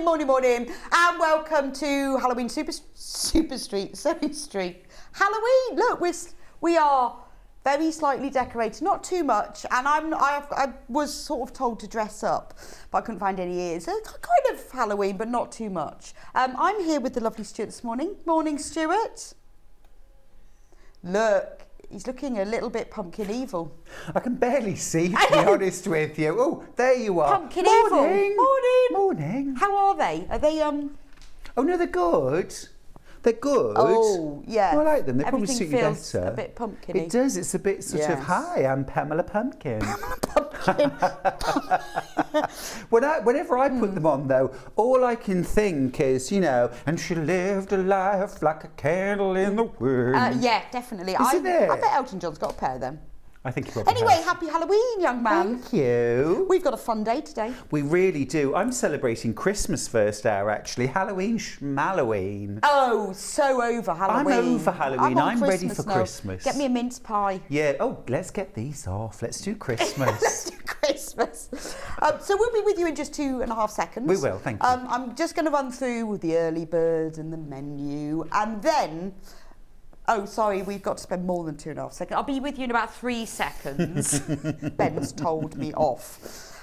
Morning, and welcome to Halloween Sewing Street. Halloween. Look, we are very slightly decorated, not too much, and I was sort of told to dress up, but I couldn't find any ears. So kind of Halloween, but not too much. I'm here with the lovely Stuart this morning. Morning, Stuart. Look. He's looking a little bit pumpkin evil. I can barely see, to be honest with you. Oh, there you are. Pumpkin evil. Morning. How are they? Are they Oh no, they're good. They're good. Oh, yeah. I like them. They probably Everything suit you feels better. a bit pumpkin-y. It does. It's a bit sort of, hi, I'm Pamela Pumpkin. Whenever I put them on, though, all I can think is, and she lived a life like a candle in the wind. Yeah, definitely. Isn't it? I bet Elton John's got a pair of them. I think he probably Anyway, has. happy Halloween, young man. Thank you. We've got a fun day today. We really do. I'm celebrating Christmas first hour, actually. Halloween schmalloween. Oh, so over Halloween. I'm over Halloween. I'm ready for now. Christmas. Get me a mince pie. Yeah. Oh, let's get these off. Let's do Christmas. Let's do Christmas. So we'll be with you in just 2.5 seconds. We will, thank you. I'm just going to run through the early bird and the menu, and then... Oh, sorry, we've got to spend more than 2.5 seconds. I'll be with you in about 3 seconds. Ben's told me off.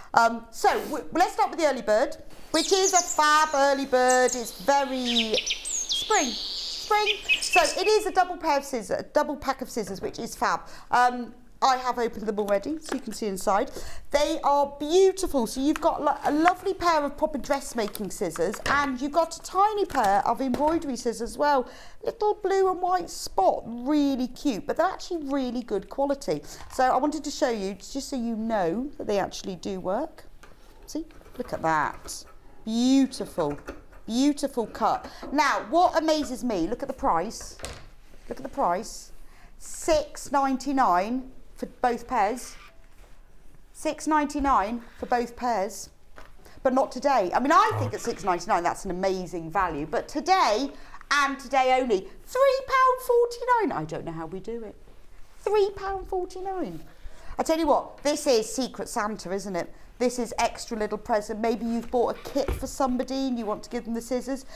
So let's start with the early bird, which is a fab early bird. It's very spring. So it is a double pack of scissors, which is fab. I have opened them already, so you can see inside. They are beautiful. So you've got a lovely pair of proper dressmaking scissors, and you've got a tiny pair of embroidery scissors as well. Little blue and white spot, really cute, but they're actually really good quality. So I wanted to show you, just so you know that they actually do work. See, look at that. Beautiful cut. Now, what amazes me, look at the price. $6.99 for both pairs. $6.99 for both pairs. But not today. I mean, I think at $6.99 that's an amazing value. But today, and today only, £3.49. I don't know how we do it. £3.49. I tell you what, this is Secret Santa, isn't it? This is extra little present. Maybe you've bought a kit for somebody and you want to give them the scissors.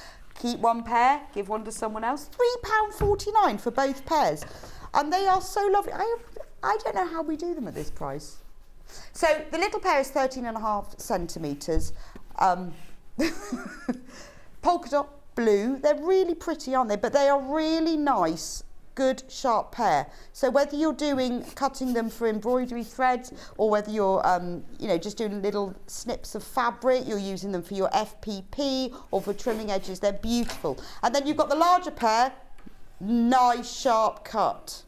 Keep one pair, give one to someone else. £3.49 for both pairs. And they are so lovely. I don't know how we do them at this price. So the little pair is 13.5 centimetres. Polka dot blue. They're really pretty, aren't they? But they are really nice, good, sharp pair. So whether you're cutting them for embroidery threads, or whether you're, just doing little snips of fabric, you're using them for your FPP or for trimming edges, they're beautiful. And then you've got the larger pair, nice, sharp cut.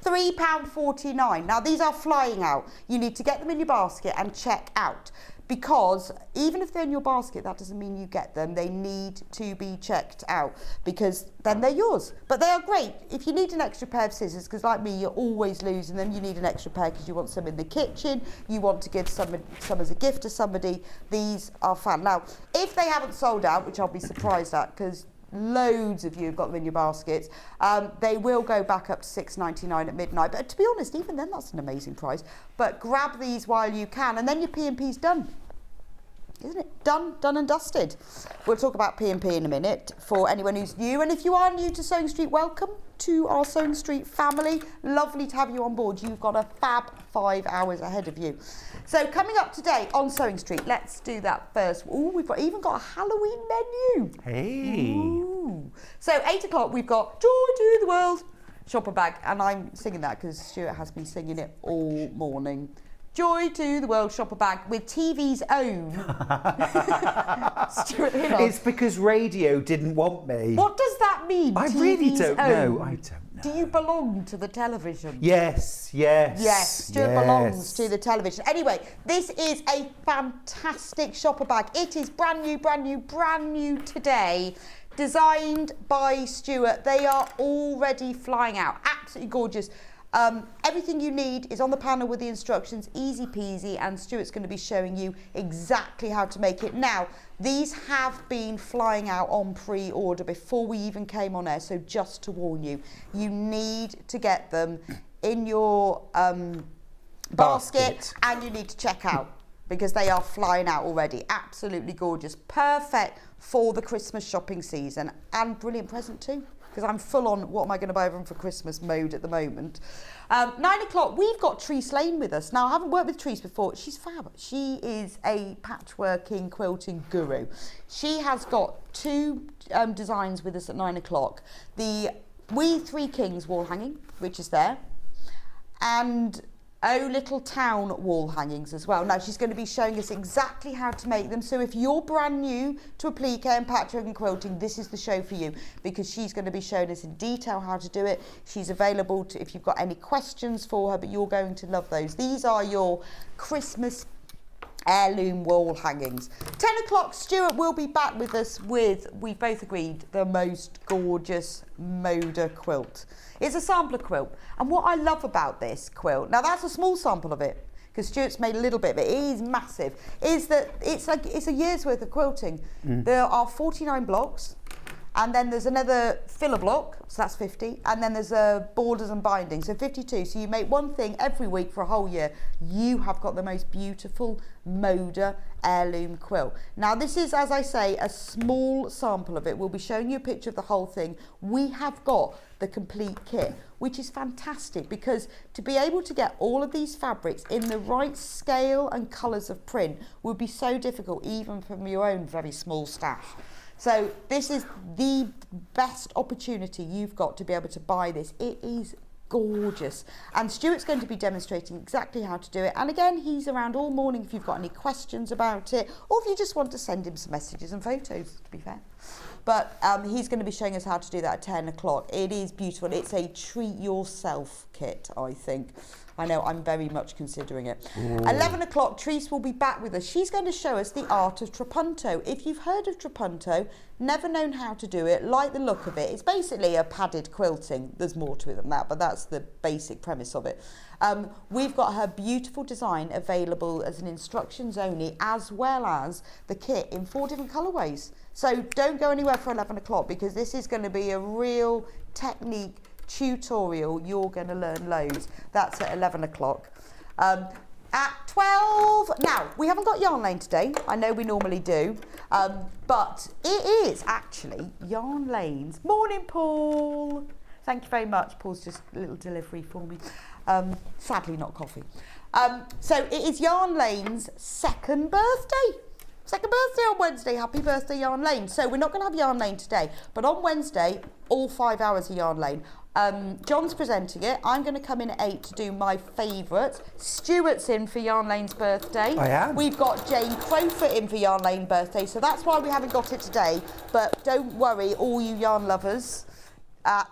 £3.49. Now these are flying out. You need to get them in your basket and check out, because even if they're in your basket, that doesn't mean you get them. They need to be checked out, because then they're yours. But they are great. If you need an extra pair of scissors, because like me, you're always losing them, you need an extra pair because you want some in the kitchen, you want to give some as a gift to somebody, these are fun. Now, if they haven't sold out, which I'll be surprised at, because loads of you have got them in your baskets, they will go back up to $6.99 at midnight. But to be honest, even then, that's an amazing price. But grab these while you can, and then your P&P's done. Isn't it? Done and dusted. We'll talk about P&P in a minute for anyone who's new. And if you are new to Sewing Street, welcome to our Sewing Street family. Lovely to have you on board. You've got a fab 5 hours ahead of you. So coming up today on Sewing Street, let's do that first. Ooh, we've even got a Halloween menu. Hey. Ooh. So 8 o'clock, we've got Joy to the World shopper bag. And I'm singing that because Stuart has been singing it all morning. Joy to the World shopper bag with TV's own Stuart Hillard. It's because radio didn't want me. What does that mean? I TV's really don't own? know. I don't know. Do you belong to the television? Yes. Yes, Stuart belongs to the television. Anyway, this is a fantastic shopper bag. It is brand new today. Designed by Stuart. They are already flying out. Absolutely gorgeous. Everything you need is on the panel with the instructions, easy peasy, and Stuart's going to be showing you exactly how to make it. Now, these have been flying out on pre-order before we even came on air, so just to warn you, you need to get them in your basket, and you need to check out. because they are flying out already. Absolutely gorgeous. Perfect for the Christmas shopping season, and brilliant present too, because I'm full on what am I going to buy everyone for Christmas mode at the moment. 9 o'clock, we've got Trease Lane with us. Now, I haven't worked with Trease before. She's fab. She is a patchworking, quilting guru. She has got 2 designs with us at 9 o'clock. The We Three Kings wall hanging, which is there, and Oh Little Town wall hangings as well. Now she's going to be showing us exactly how to make them. So if you're brand new to applique and patchwork and quilting, this is the show for you, because she's going to be showing us in detail how to do it. She's available to, if you've got any questions for her, but you're going to love those. These are your Christmas heirloom wall hangings. 10 o'clock, Stuart will be back with us with, we've both agreed, the most gorgeous Moda quilt. It's a sampler quilt, and what I love about this quilt, now that's a small sample of it, because Stuart's made a little bit of it, it is massive, is that it's a year's worth of quilting. There are 49 blocks, and then there's another filler block, so that's 50, and then there's borders and binding, so 52. So you make one thing every week for a whole year. You have got the most beautiful Moda heirloom quilt. Now this is, as I say, a small sample of it. We'll be showing you a picture of the whole thing. We have got the complete kit, which is fantastic, because to be able to get all of these fabrics in the right scale and colours of print would be so difficult, even from your own very small stash. So this is the best opportunity you've got to be able to buy this. It is gorgeous, and Stuart's going to be demonstrating exactly how to do it. And again, he's around all morning if you've got any questions about it, or if you just want to send him some messages and photos, to be fair. But he's going to be showing us how to do that at 10 o'clock. It is beautiful. It's a treat yourself kit, I think. I know, I'm very much considering it. Ooh. 11 o'clock, Trease will be back with us. She's going to show us the art of Trapunto. If you've heard of Trapunto, never known how to do it, like the look of it, it's basically a padded quilting. There's more to it than that, but that's the basic premise of it. We've got her beautiful design available as an instructions only, as well as the kit in 4 different colourways. So don't go anywhere for 11 o'clock, because this is going to be a real technique tutorial. You're going to learn loads. That's at 11 o'clock. At 12, now we haven't got Yarn Lane today. I know we normally do, but it is actually Yarn Lane's. Morning, Paul. Thank you very much. Paul's just a little delivery for me. Sadly not coffee. So it is Yarn Lane's second birthday. Second birthday on Wednesday. Happy birthday, Yarn Lane. So we're not going to have Yarn Lane today, but on Wednesday, all 5 hours of Yarn Lane. John's presenting it. I'm going to come in at 8 to do my favourites. Stuart's in for Yarn Lane's birthday. I am. We've got Jane Crowfoot in for Yarn Lane's birthday, so that's why we haven't got it today. But don't worry, all you yarn lovers.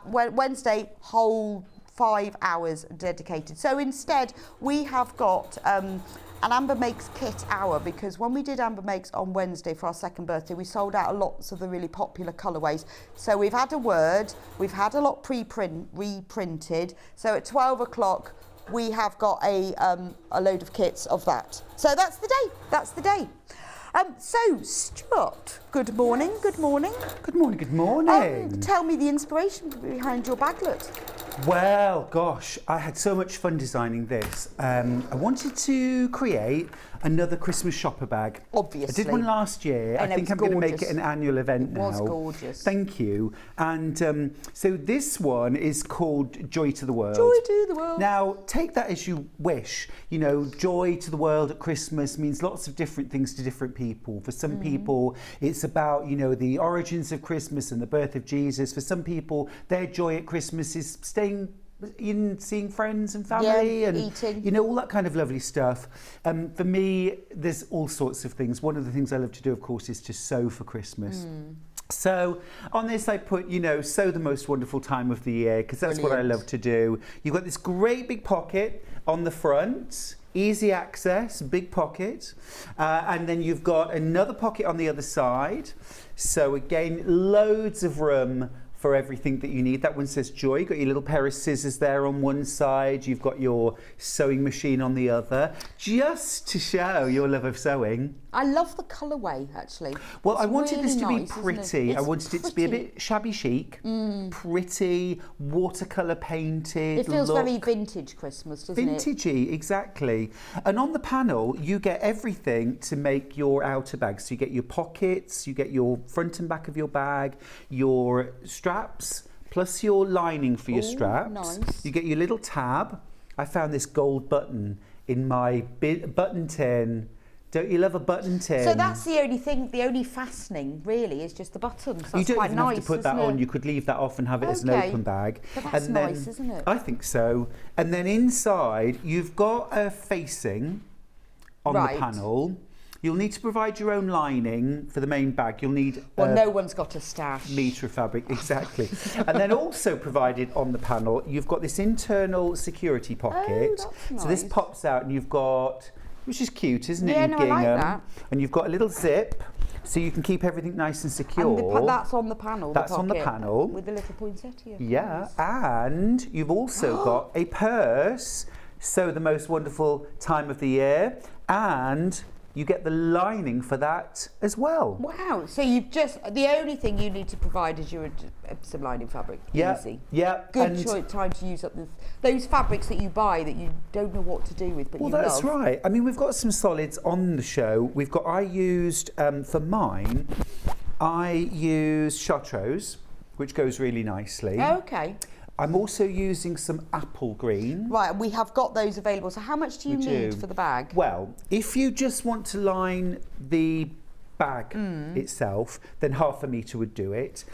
Wednesday, whole 5 hours dedicated. So instead, we have got an Amber Makes kit hour, because when we did Amber Makes on Wednesday for our second birthday, we sold out lots of the really popular colourways. So we've had a word, we've had a lot reprinted. So at 12 o'clock, we have got a load of kits of that. So that's the day, that's the day. So, Stuart, good morning, good morning. Good morning, good morning. Tell me the inspiration behind your baglet. Well, gosh, I had so much fun designing this. I wanted to create another Christmas shopper bag. Obviously. I did one last year. I think I'm going to make it an annual event now. It was gorgeous. Thank you. And so this one is called Joy to the World. Joy to the World. Now, take that as you wish. You know, joy to the world at Christmas means lots of different things to different people. For some people, it's about, you know, the origins of Christmas and the birth of Jesus. For some people, their joy at Christmas is staying in, seeing friends and family, and eating, you know, all that kind of lovely stuff. For me, there's all sorts of things. One of the things I love to do, of course, is to sew for Christmas. So on this I put, you know, sew the most wonderful time of the year, because that's what I love to do. You've got this great big pocket on the front, easy access, big pocket, and then you've got another pocket on the other side. So again, loads of room for everything that you need. That one says Joy. You've got your little pair of scissors there on one side. You've got your sewing machine on the other, just to show your love of sewing. I love the colourway, actually. Well, It's I wanted really this to nice, be isn't pretty. it? I wanted it to be a pretty. bit shabby chic, pretty, watercolour painted. It feels look. very vintage Christmas, doesn't it? Vintagey, exactly. And on the panel, you get everything to make your outer bag. So you get your pockets, you get your front and back of your bag, your straps, plus your lining for your straps. Nice. You get your little tab. I found this gold button in my button tin. Don't you love a button tin? So that's the only thing, the only fastening really is just the buttons. That's you don't quite even nice, have to put that isn't on. it? You could leave that off and have it as an open bag. But that's and then, nice, isn't it? I think so. And then inside, you've got a facing on the panel. You'll need to provide your own lining for the main bag. You'll need no one's got a stash. Metre of fabric, exactly. And then also provided on the panel, you've got this internal security pocket. Oh, that's nice. So this pops out and you've got, which is cute, isn't it? Yeah, in no, I like gingham. that. And you've got a little zip, so you can keep everything nice and secure. And that's on the panel. That's on the pocket, panel. with the little poinsettia. Yeah, and you've also got a purse. So the most wonderful time of the year, and you get the lining for that as well. Wow! So you've the only thing you need to provide is some lining fabric. Yeah, Easy. yeah. Good time to use up those fabrics that you buy that you don't know what to do with, but you love. Well, that's right. I mean, we've got some solids on the show. I used for mine, I used chartreuse, which goes really nicely. Okay. I'm also using some apple green. Right, we have got those available. So how much do you need for the bag? Well, if you just want to line the bag itself, then 1/2 metre would do it.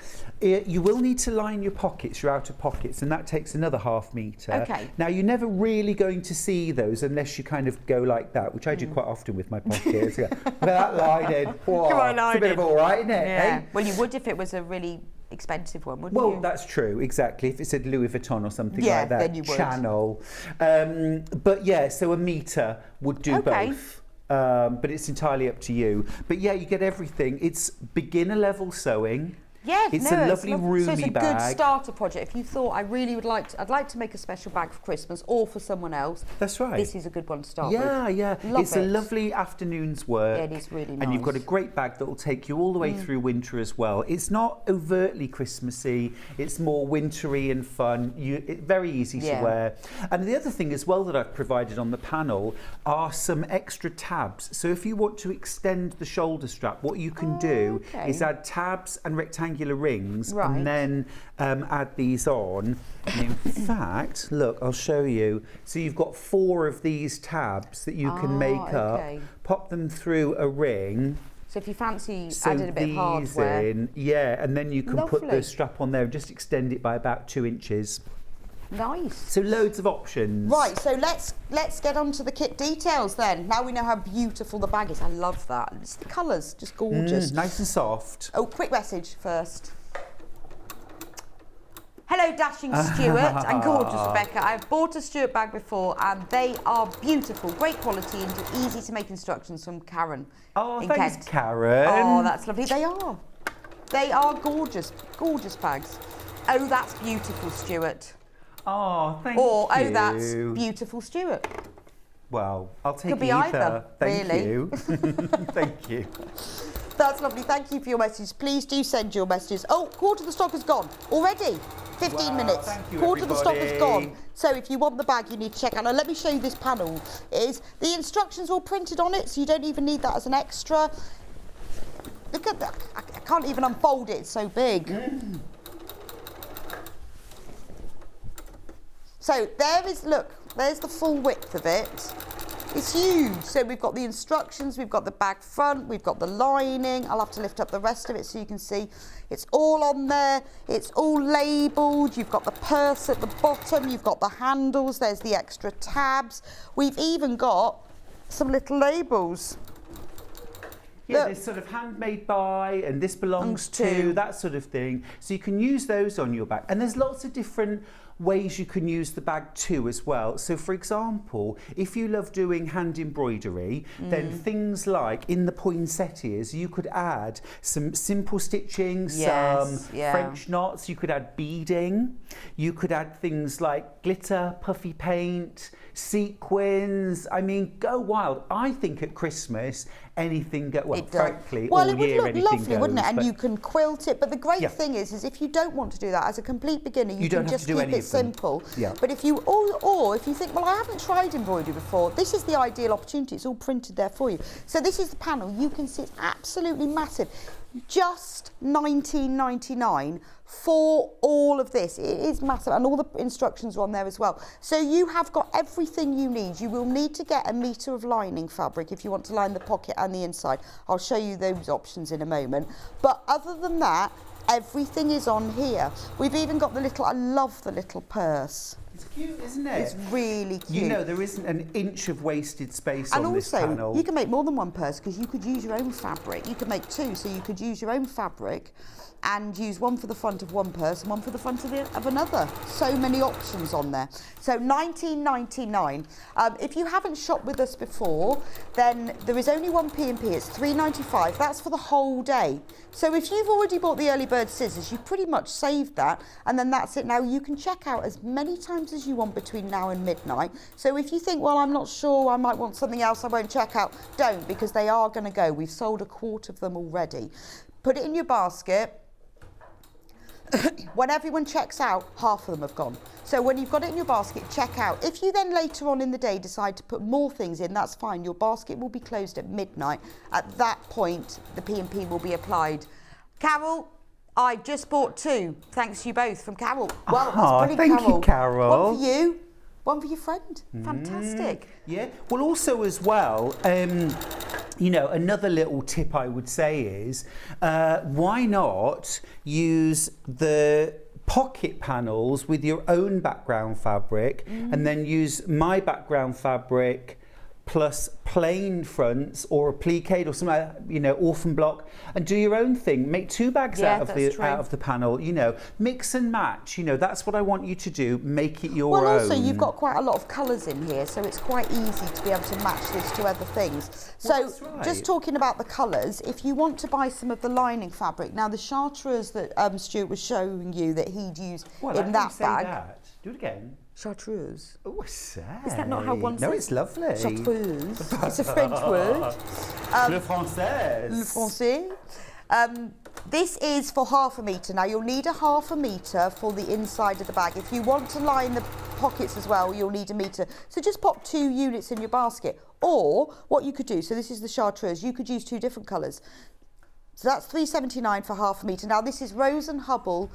You will need to line your pockets, your outer pockets, and that takes another 1/2 metre. Okay. Now, you're never really going to see those unless you kind of go like that, which I do quite often with my pockets. Look at that lining. Whoa, Come on, it's a bit of all right, isn't it? Yeah. Eh? Well, you would if it was a really expensive one, wouldn't Well, you? that's true, exactly. If it said Louis Vuitton or something Yeah, like that, then you would. Chanel. But yeah, so 1 metre would do both. But it's entirely up to you. But yeah, you get everything. It's beginner level sewing. Yeah, it's a lovely roomy so it's a bag. good starter project. If you thought I'd like to make a special bag for Christmas or for someone else. That's right. This is a good one to start with. Yeah. It's a lovely afternoon's work. Yeah, it is really nice. And you've got a great bag that will take you all the way through winter as well. It's not overtly Christmassy. It's more wintry and fun. Very easy to wear. And the other thing as well that I've provided on the panel are some extra tabs. So if you want to extend the shoulder strap, what you can do is add tabs and rectangular rings and then add these on. And in fact, look, I'll show you. So you've got 4 of these tabs that you can make up, pop them through a ring. So if you fancy adding a bit of hardware. And then you can put the strap on there and just extend it by about 2 inches. Nice. So loads of options. Right, so let's get on to the kit details then. Now we know how beautiful the bag is. I love that. It's the colours, just gorgeous. Nice and soft. Oh, quick message first. Hello, dashing Stuart and gorgeous Rebecca. I've bought a Stuart bag before and they are beautiful, great quality and easy to make instructions from Karen. Oh, in thanks, Kent. Karen. Oh, that's lovely. They are gorgeous, gorgeous bags. Oh, that's beautiful, Stuart. Oh, thank you. Or, oh, that's beautiful, Stuart. Well, I'll take Could be either. Thank really. you. Thank you. That's lovely. Thank you for your message. Please do send your messages. Oh, quarter of the stock is gone already. 15 minutes. Thank you, Quarter of the stock is everybody. gone. So if you want the bag, you need to check out. Now, let me show you this panel. The instructions all printed on it, so you don't even need that as an extra. Look at that. I can't even unfold it. It's so big. So there's the full width of it. It's huge. So we've got the instructions, we've got the bag front, we've got the lining. I'll have to lift up the rest of it so you can see. It's all on there. It's all labelled. You've got the purse at the bottom. You've got the handles. There's the extra tabs. We've even got some little labels. Yeah, there's sort of handmade by, and this belongs to, that sort of thing. So you can use those on your back. And there's lots of different ways you can use the bag too as well. So for example, if you love doing hand embroidery, then things like in the poinsettias, you could add some simple stitching, some French knots, you could add beading, you could add things like glitter, puffy paint, sequins. I mean, go wild. I think at Christmas, anything go well. Frankly, well, all it would year look anything lovely, goes, wouldn't it? And but you can quilt it. But the great thing is if you don't want to do that as a complete beginner, you don't can have just to do keep any it of them. simple. Yeah. But if you or if you think, well, I haven't tried embroidery before, this is the ideal opportunity. It's all printed there for you. So this is the panel. You can see it's absolutely massive. Just $19.99 for all of this. It is massive, and all the instructions are on there as well. So you have got everything you need. You will need to get a metre of lining fabric if you want to line the pocket and the inside. I'll show you those options in a moment. But other than that, everything is on here. We've even got the little, I love the little purse. It's cute, isn't it? It's really cute. You know, there isn't an inch of wasted space on this panel. And also, you can make more than one purse because you could use your own fabric. You could make two, so you could use your own fabric and use one for the front of one purse and one for the front of another. So many options on there. So $19.99. If you haven't shopped with us before, then there is only one P&P. It's $3.95. That's for the whole day. So if you've already bought the early bird scissors, you've pretty much saved that, and then that's it. Now you can check out as many times as you want between now and midnight. So if you think, well, I'm not sure, I might want something else, I won't check out, don't, because they are going to go. We've sold a quart of them already. Put it in your basket. When everyone checks out, half of them have gone. So when you've got it in your basket, check out. If you then later on in the day decide to put more things in, that's fine. Your basket will be closed at midnight. At that point, the P&P will be applied. Carol, I just bought two. Thanks to you both from Carol. Well, that's brilliant, thank you, Carol. One for you, one for your friend. Fantastic. Yeah. Well, also as well, you know, another little tip I would say is, why not use the pocket panels with your own background fabric and then use my background fabric plus plain fronts or a pliqué or something like that, you know, orphan block, and do your own thing. Make two bags out of the panel, you know, mix and match, you know, that's what I want you to do. Make it your own. Well, also you've got quite a lot of colours in here, so it's quite easy to be able to match this to other things. So just talking about the colours, if you want to buy some of the lining fabric, now the chartreuse that Stuart was showing you that he'd use in that bag. That. Do it again. Chartreuse. Oh, sad. Is that not how one says? No, it's lovely. Chartreuse. It's a French word. Le français. Le français. This is for ½ metre. Now you'll need a ½ metre for the inside of the bag. If you want to line the pockets as well, you'll need a metre. So just pop 2 units in your basket. Or what you could do, so this is the chartreuse, you could use 2 different colours. So that's $3.79 for ½ metre. Now this is Rose and Hubble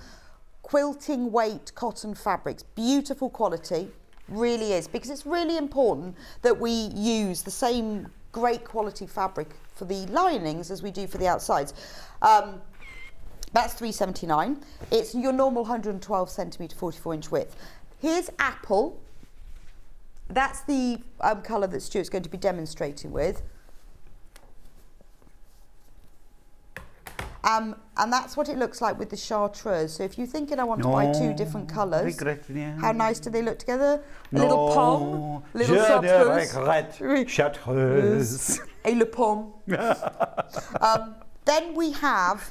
quilting weight cotton fabrics. Beautiful quality, really is, because it's really important that we use the same great quality fabric for the linings as we do for the outsides. That's $3.79. It's your normal 112 centimetre 44-inch width. Here's Apple. That's the colour that Stuart's going to be demonstrating with. And that's what it looks like with the chartreuse. So if you're thinking I want to buy 2 different colours, how nice do they look together? A little pomme, little chartreuse. Chartreuse. Et le pomme. Then we have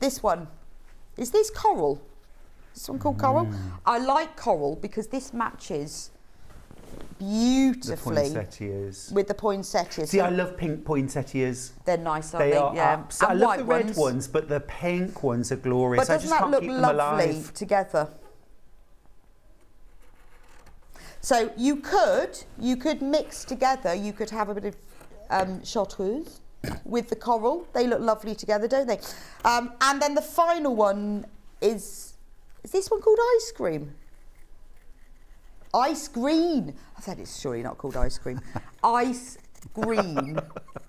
this one. Is this coral? Is this one called coral? I like coral because this matches beautifully with the poinsettias. See, I love pink poinsettias. They're nice, aren't they? They are yeah. I love the red ones, but the pink ones are glorious. But doesn't that look lovely together? So you could mix together. You could have a bit of chartreuse with the coral. They look lovely together, don't they? And then the final one is this one called ice cream? Ice green. I said it's surely not called ice cream. Ice green.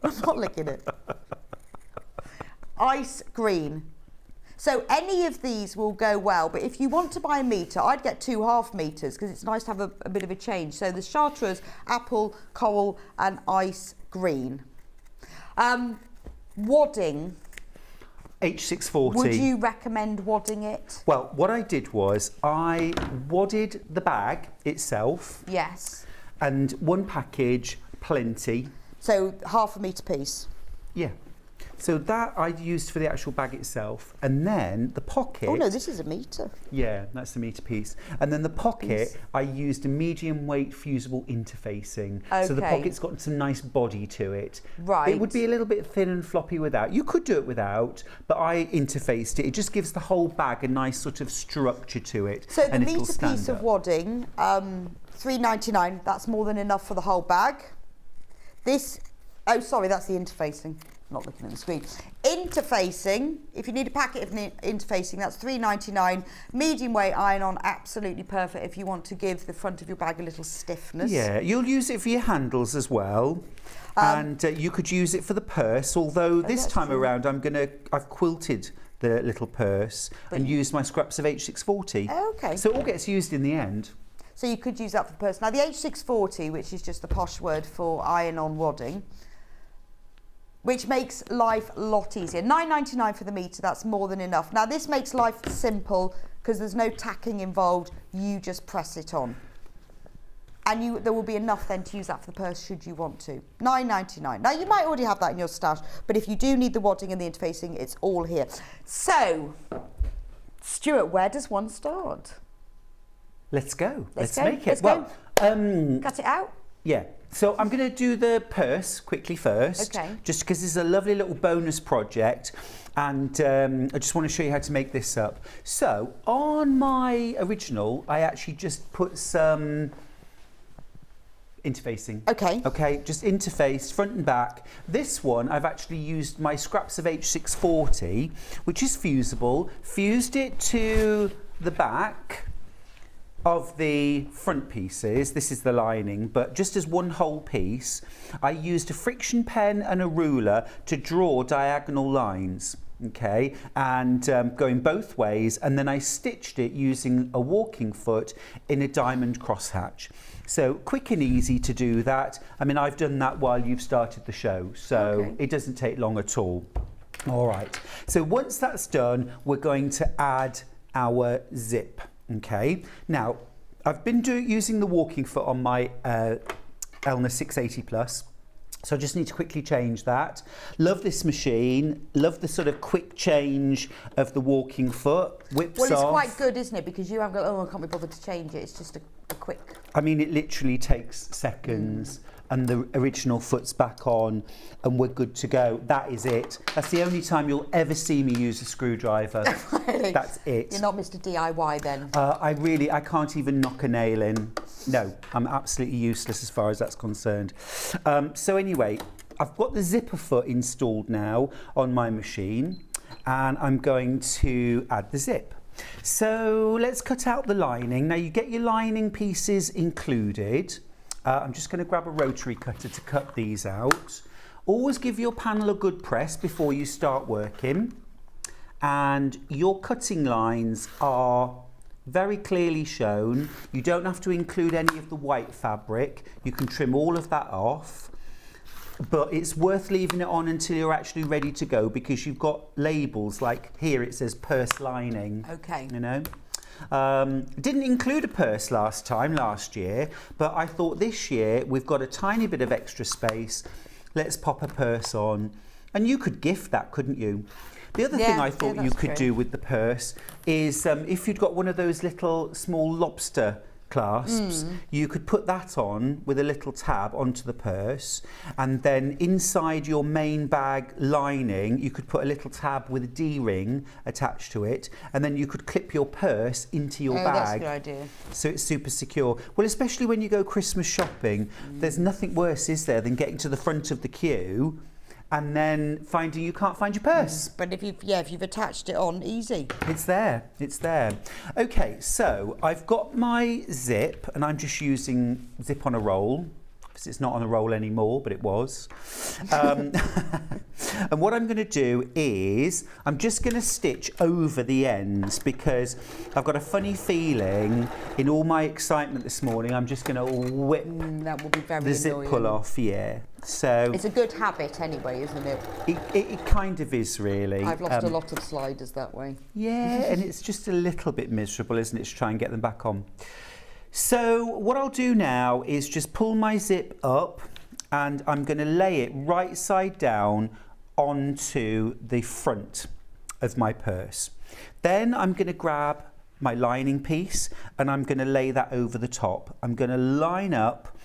I'm not licking it. Ice green. So any of these will go well, but if you want to buy a metre, I'd get 2 ½ metres because it's nice to have a bit of a change. So the chartreuse, apple, coral and ice green. Wadding. H640. Would you recommend wadding it? Well, what I did was I wadded the bag itself. Yes. And one package, plenty. So ½ metre piece. Yeah. So that I used for the actual bag itself, and then the pocket. Oh no, this is a metre. Yeah, that's the metre piece. And then the pocket, I used a medium weight fusible interfacing. Okay. So the pocket's got some nice body to it. Right. It would be a little bit thin and floppy without. You could do it without, but I interfaced it. It just gives the whole bag a nice sort of structure to it. So the and it'll metre stand piece of up. wadding, £3.99. That's more than enough for the whole bag. This, oh sorry, that's the interfacing. Not looking at the screen. Interfacing, if you need a packet of interfacing, that's £3.99. Medium weight iron-on, absolutely perfect if you want to give the front of your bag a little stiffness. Yeah, you'll use it for your handles as well. And you could use it for the purse, although this time around I've quilted the little purse and used my scraps of H640. Okay. So it all gets used in the end. So you could use that for the purse. Now the H640, which is just the posh word for iron-on wadding, which makes life a lot easier. £9.99 for the metre, that's more than enough. Now this makes life simple because there's no tacking involved, you just press it on. And there will be enough then to use that for the purse should you want to. £9.99. Now you might already have that in your stash, but if you do need the wadding and the interfacing, it's all here. So, Stuart, where does one start? Let's go. Let's go. make it. Let's go. Cut it out. Yeah. So I'm going to do the purse quickly first, Okay. just because it's a lovely little bonus project, and I just want to show you how to make this up. So on my original, I actually just put some interfacing. Okay. Okay, just interfaced front and back. This one, I've actually used my scraps of H640, which is fusible, fused it to the back of the front pieces. This is the lining, but just as one whole piece, I used a friction pen and a ruler to draw diagonal lines, okay, and going both ways, and then I stitched it using a walking foot in a diamond crosshatch. So quick and easy to do that. I mean, I've done that while you've started the show, so it doesn't take long at all. All right, so once that's done, we're going to add our zip. Okay, now I've been using the walking foot on my Elna 680 Plus, so I just need to quickly change that. Love this machine, love the sort of quick change of the walking foot, whips off. Well, it's quite good, isn't it? Because you haven't got, oh, I can't be bothered to change it. It's just a quick. I mean, it literally takes seconds. And the original foot's back on and we're good to go. That is it. That's the only time you'll ever see me use a screwdriver. Really? That's it. You're not Mr. DIY then? I can't even knock a nail in. No, I'm absolutely useless as far as that's concerned. So anyway, I've got the zipper foot installed now on my machine and I'm going to add the zip. So let's cut out the lining. Now you get your lining pieces included. I'm just going to grab a rotary cutter to cut these out. Always give your panel a good press before you start working. And your cutting lines are very clearly shown. You don't have to include any of the white fabric. You can trim all of that off. But it's worth leaving it on until you're actually ready to go because you've got labels like here it says purse lining. Okay. You know? Didn't include a purse last year, but I thought this year we've got a tiny bit of extra space. Let's pop a purse on. And you could gift that, couldn't you? The other thing I thought you could do with the purse is if you'd got one of those little small lobster clasps, you could put that on with a little tab onto the purse, and then inside your main bag lining you could put a little tab with a D-ring attached to it, and then you could clip your purse into your bag. That's a good idea. So it's super secure. Well, especially when you go Christmas shopping, there's nothing worse, is there, than getting to the front of the queue and then finding you can't find your purse. But if you've attached it on, easy. It's there. Okay, so I've got my zip and I'm just using zip on a roll. It's not on a roll anymore, but it was. And what I'm going to do is I'm just going to stitch over the ends because I've got a funny feeling in all my excitement this morning I'm just going to whip that will be very the zip annoying. pull off, yeah. So it's a good habit anyway, isn't it? It kind of is, really. I've lost a lot of sliders that way. Yeah, and it's just a little bit miserable, isn't it, to try and get them back on. So what I'll do now is just pull my zip up and I'm going to lay it right side down onto the front of my purse. Then I'm going to grab my lining piece and I'm going to lay that over the top. I'm going to line up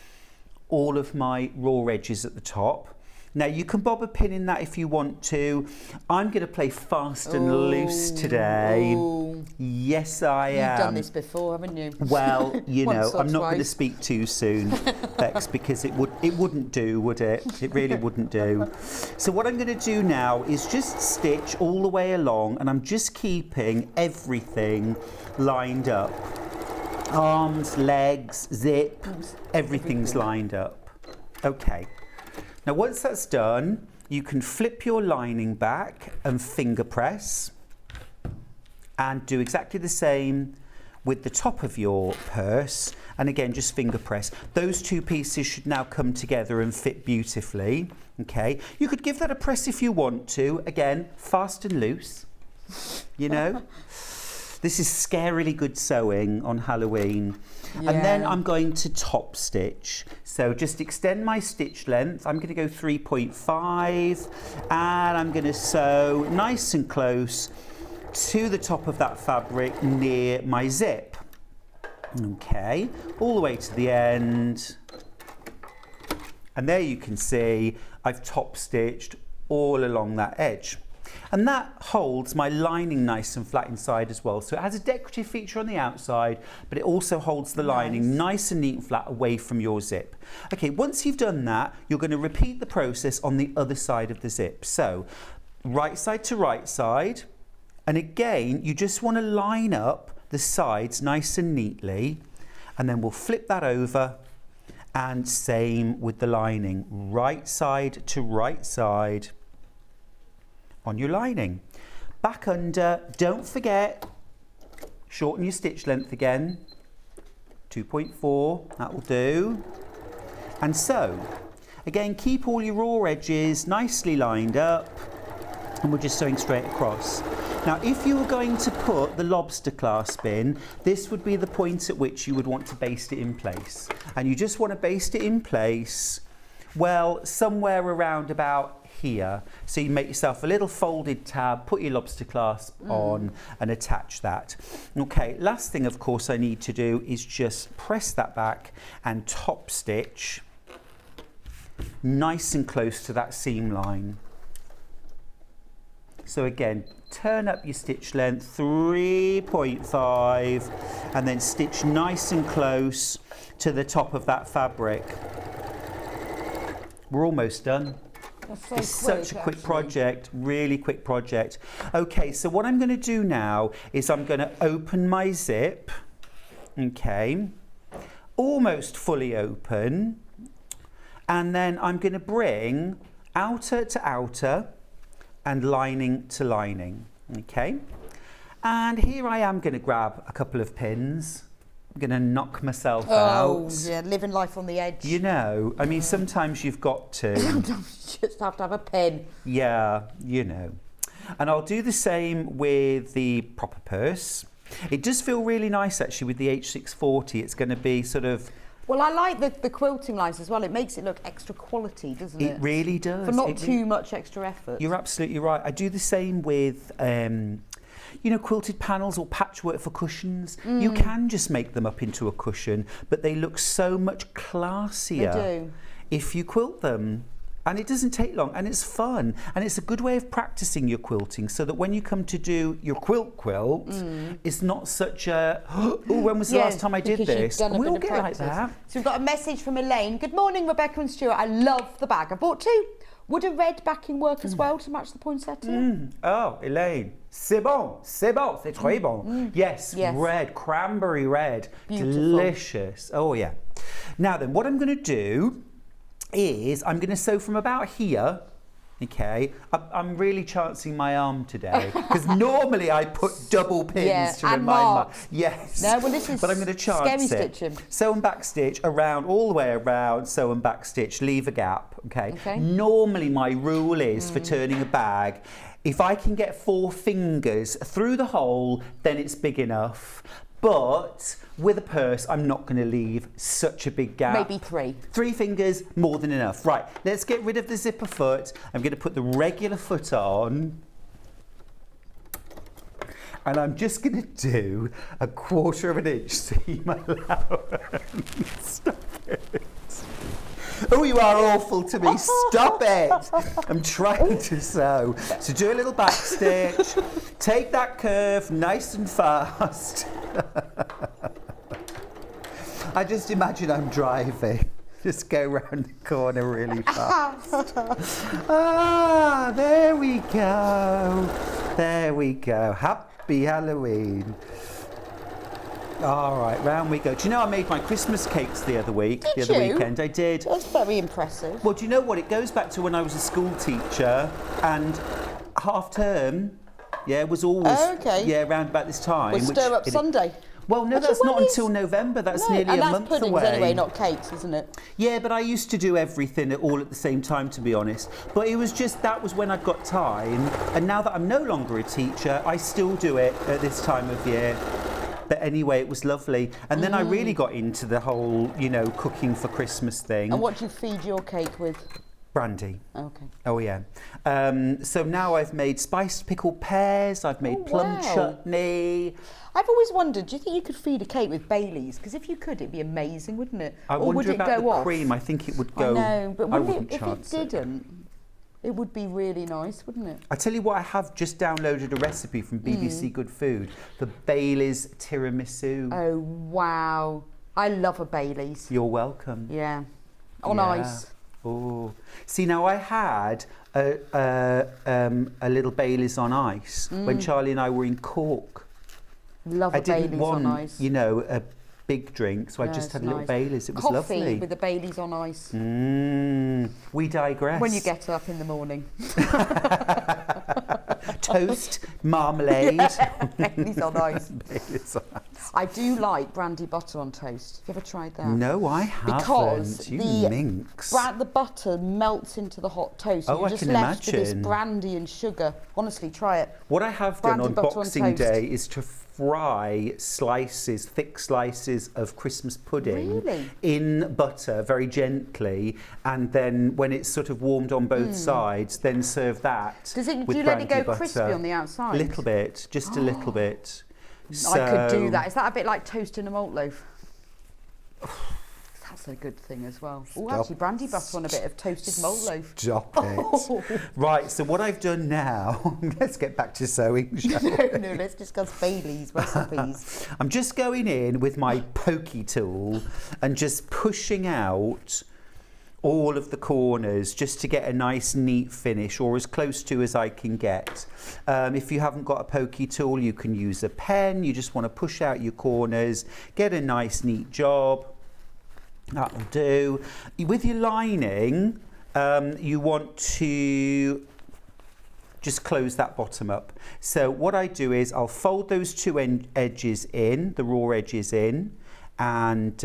all of my raw edges at the top. Now you can bob a pin in that if you want to. I'm going to play fast and loose today. Ooh. Yes, I am. You've done this before, haven't you? Well, you know, Once or I'm not going to twice. speak too soon, Bex, because it wouldn't do, would it? It really wouldn't do. So what I'm going to do now is just stitch all the way along, and I'm just keeping everything lined up. Arms, legs, zip, everything's lined up. Okay. Now once that's done, you can flip your lining back and finger press and do exactly the same with the top of your purse, and again just finger press. Those two pieces should now come together and fit beautifully. Okay, you could give that a press if you want to, again fast and loose, you know. This is scarily good sewing on Halloween. Yeah. And then I'm going to top stitch. So just extend my stitch length. I'm going to go 3.5 and I'm going to sew nice and close to the top of that fabric near my zip. Okay, all the way to the end. And there you can see I've top stitched all along that edge. And that holds my lining nice and flat inside as well. So it has a decorative feature on the outside, but it also holds the lining nice and neat and flat away from your zip. Okay, once you've done that, you're going to repeat the process on the other side of the zip. So right side to right side. And again, you just want to line up the sides nice and neatly. And then we'll flip that over. And same with the lining. Right side to right side on your lining. Back under, don't forget, shorten your stitch length again, 2.4, that will do. And so, again, keep all your raw edges nicely lined up, and we're just sewing straight across. Now, if you were going to put the lobster clasp in, this would be the point at which you would want to baste it in place. And you just want to baste it in place, well, somewhere around about here. So you make yourself a little folded tab, put your lobster clasp on and attach that. Okay, last thing of course I need to do is just press that back and top stitch nice and close to that seam line. So again, turn up your stitch length, 3.5, and then stitch nice and close to the top of that fabric. We're almost done. It's such a quick project, really quick project. Okay, so what I'm going to do now is I'm going to open my zip, okay, almost fully open, and then I'm going to bring outer to outer and lining to lining, okay. And here I am going to grab a couple of pins. I'm going to knock myself out. Oh, yeah, living life on the edge. You know, I mean, sometimes you've got to. Sometimes you just have to have a pen. Yeah, you know. And I'll do the same with the proper purse. It does feel really nice, actually, with the H640. It's going to be sort of... Well, I like the quilting lines as well. It makes it look extra quality, doesn't it? It really does. For not too much extra effort. You're absolutely right. I do the same with... you know, quilted panels or patchwork for cushions. You can just make them up into a cushion, but they look so much classier They do. if you quilt them. And it doesn't take long, and it's fun, and it's a good way of practicing your quilting, so that when you come to do your quilt, it's not such a, oh, when was the last time I did this? And we all get like that. So we've got a message from Elaine. Good morning, Rebecca and Stuart. I love the bag. I bought two. Would a red backing work as well to match the poinsettia? Oh, Elaine, c'est bon, c'est très bon. Yes, red, cranberry red, Beautiful. Delicious. Oh yeah. Now then, what I'm going to do is I'm going to sew from about here Okay, I'm really chancing my arm today because normally I put double pins to remind marks. Yes. No, well, this is but I'm going to chance scary it. stitching. Sew and back stitch around, all the way around. Sew and back stitch. Leave a gap. Okay. Normally my rule is for turning a bag, if I can get 4 fingers through the hole, then it's big enough. But with a purse, I'm not going to leave such a big gap. Maybe 3. 3 fingers, more than enough. Right, let's get rid of the zipper foot. I'm going to put the regular foot on. And I'm just going to do a 1/4 inch seam allowance. Stop it. Oh, you are awful to me. Stop it. I'm trying to sew. So do a little back stitch. Take that curve nice and fast. I just imagine I'm driving. Just go round the corner really fast. Ah, there we go. There we go. Happy Halloween. All right, round we go. Do you know I made my Christmas cakes the other week? Did the other you? weekend. I did. That's very impressive. Well, do you know what? It goes back to when I was a school teacher and half term, was always around about this time. With Stir Up Sunday. Well, no, that's not until November. That's nearly a month puddings away. Anyway, not cakes, isn't it? Yeah, but I used to do everything all at the same time, to be honest. But it was just, that was when I got time. And now that I'm no longer a teacher, I still do it at this time of year. But anyway, it was lovely. And then I really got into the whole, cooking for Christmas thing. And what do you feed your cake with? Brandy. Okay. Oh, yeah. So now I've made spiced pickled pears. I've made plum chutney. I've always wondered, do you think you could feed a cake with Baileys? Because if you could, it'd be amazing, wouldn't it? I wonder about the cream. I think it would go... I know, but if it chance it. didn't, it would be really nice, wouldn't it? I tell you what, I have just downloaded a recipe from BBC Good Food, the Baileys tiramisu. Oh, wow. I love a Baileys. You're welcome. Yeah. On ice. Oh, see, now I had a little Baileys on ice when Charlie and I were in Cork. Love a Baileys on ice. A big drink, so I just had a little Baileys. It was lovely. Coffee with the Baileys on ice. We digress. When you get up in the morning. Toast, marmalade. Baileys on ice. Baileys on ice. I do like brandy butter on toast. Have you ever tried that? No, I haven't. Because the butter melts into the hot toast. Oh, You're I just can left with imagine. this brandy and sugar. Honestly, try it. What I have done on butter on Boxing toast. Day is to fry thick slices of Christmas pudding in butter very gently, and then when it's sort of warmed on both sides, then serve that. Do you let it go crispy on the outside? A little bit, just a little bit. So, I could do that. Is that a bit like toasting a malt loaf? That's a good thing as well. Oh, actually, brandy butter on a bit of toasted malt loaf. Stop it. Right, so what I've done now, let's get back to sewing, shall we? No, let's discuss Baileys recipes. I'm just going in with my pokey tool and just pushing out all of the corners just to get a nice neat finish, or as close to as I can get. If you haven't got a pokey tool, you can use a pen. You just want to push out your corners, get a nice neat job. That'll do. With your lining, you want to just close that bottom up. So what I do is I'll fold those two edges in, the raw edges in, and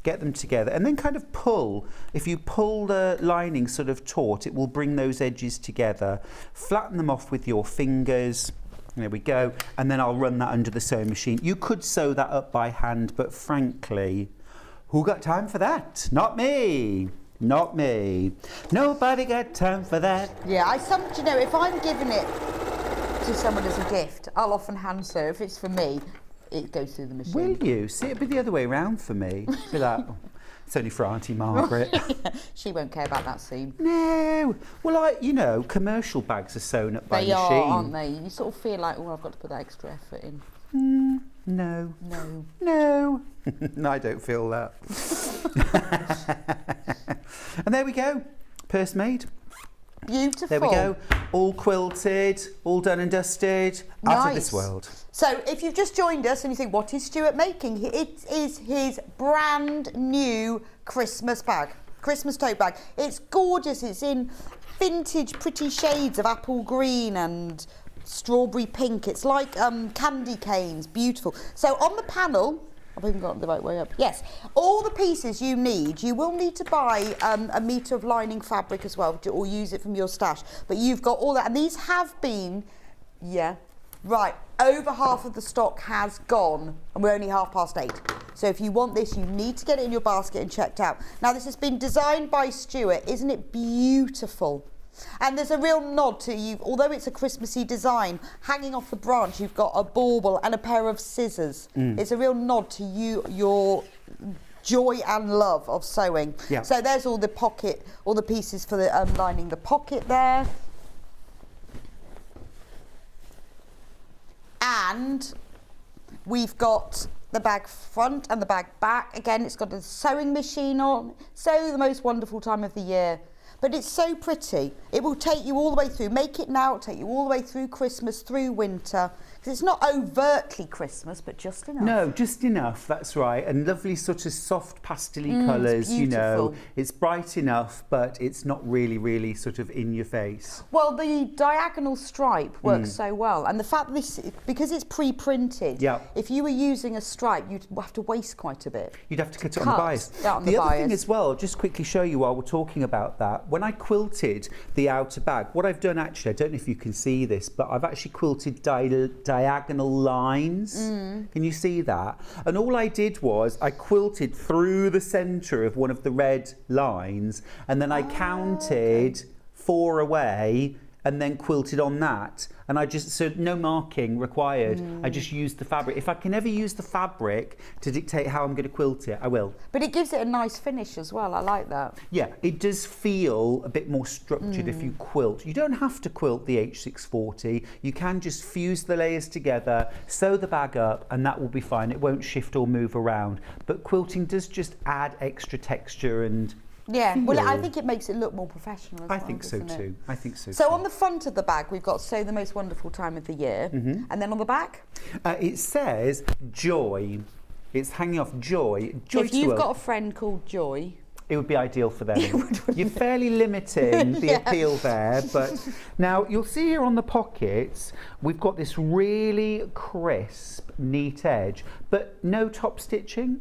get them together, and then kind of pull. If you pull the lining sort of taut, it will bring those edges together. Flatten them off with your fingers. There we go. And then I'll run that under the sewing machine. You could sew that up by hand, but frankly, who got time for that? Not me. Not me. Nobody got time for that. Yeah, if I'm giving it to someone as a gift, I'll often hand sew. If it's for me, it goes through the machine. Will you? See, it'd be the other way around for me. Be like, it's only for Auntie Margaret. She won't care about that seam. No. Well, commercial bags are sewn up by machine. They are, aren't they? You sort of feel like, I've got to put that extra effort in. No. No. No. No, I don't feel that. And there we go. Purse made. Beautiful. There we go. All quilted, all done and dusted. Nice. Out of this world. So if you've just joined us and you think, what is Stuart making? It is his brand new Christmas bag. Christmas tote bag. It's gorgeous. It's in vintage pretty shades of apple green and strawberry pink. It's like candy canes, beautiful. So on the panel, I've even got it the right way up. Yes, all the pieces you need, you will need to buy a metre of lining fabric as well, or use it from your stash. But you've got all that, and these have been, right, over half of the stock has gone, and we're only 8:30. So if you want this, you need to get it in your basket and checked out. Now this has been designed by Stuart. Isn't it beautiful? And there's a real nod to you, although it's a Christmassy design, hanging off the branch you've got a bauble and a pair of scissors. It's a real nod to you, your joy and love of sewing. Yeah. So there's all the pocket, all the pieces for the lining the pocket there. And we've got the bag front and the bag back. Again, it's got a sewing machine on. So the most wonderful time of the year. But it's so pretty. It will take you all the way through. Make it now, it'll take you all the way through Christmas, through winter. Because it's not overtly Christmas, but just enough. No, just enough, that's right. And lovely sort of soft pastel-y colours, you know. It's bright enough, but it's not really, really sort of in your face. Well, the diagonal stripe works so well. And the fact that this, because it's pre-printed, if you were using a stripe, you'd have to waste quite a bit. You'd have to cut it on the bias. The other thing as well, just quickly show you while we're talking about that, when I quilted the outer bag, what I've done actually, I don't know if you can see this, but I've actually quilted diagonal lines. Can you see that? And all I did was I quilted through the centre of one of the red lines, and then I counted 4 away and then quilted on that. And I just, so no marking required. I just used the fabric. If I can ever use the fabric to dictate how I'm going to quilt it, I will. But it gives it a nice finish as well. I like that. Yeah, it does feel a bit more structured if you quilt. You don't have to quilt the H640. You can just fuse the layers together, sew the bag up, and that will be fine. It won't shift or move around. But quilting does just add extra texture and well, I think it makes it look more professional as well. I think so too. I think so. So on the front of the bag, we've got "So the most wonderful time of the year," and then on the back, it says "Joy." It's hanging off joy. Joy. If you've got a friend called Joy, it would be ideal for them. You're fairly limiting the appeal there, but now you'll see here on the pockets, we've got this really crisp, neat edge, but no top stitching.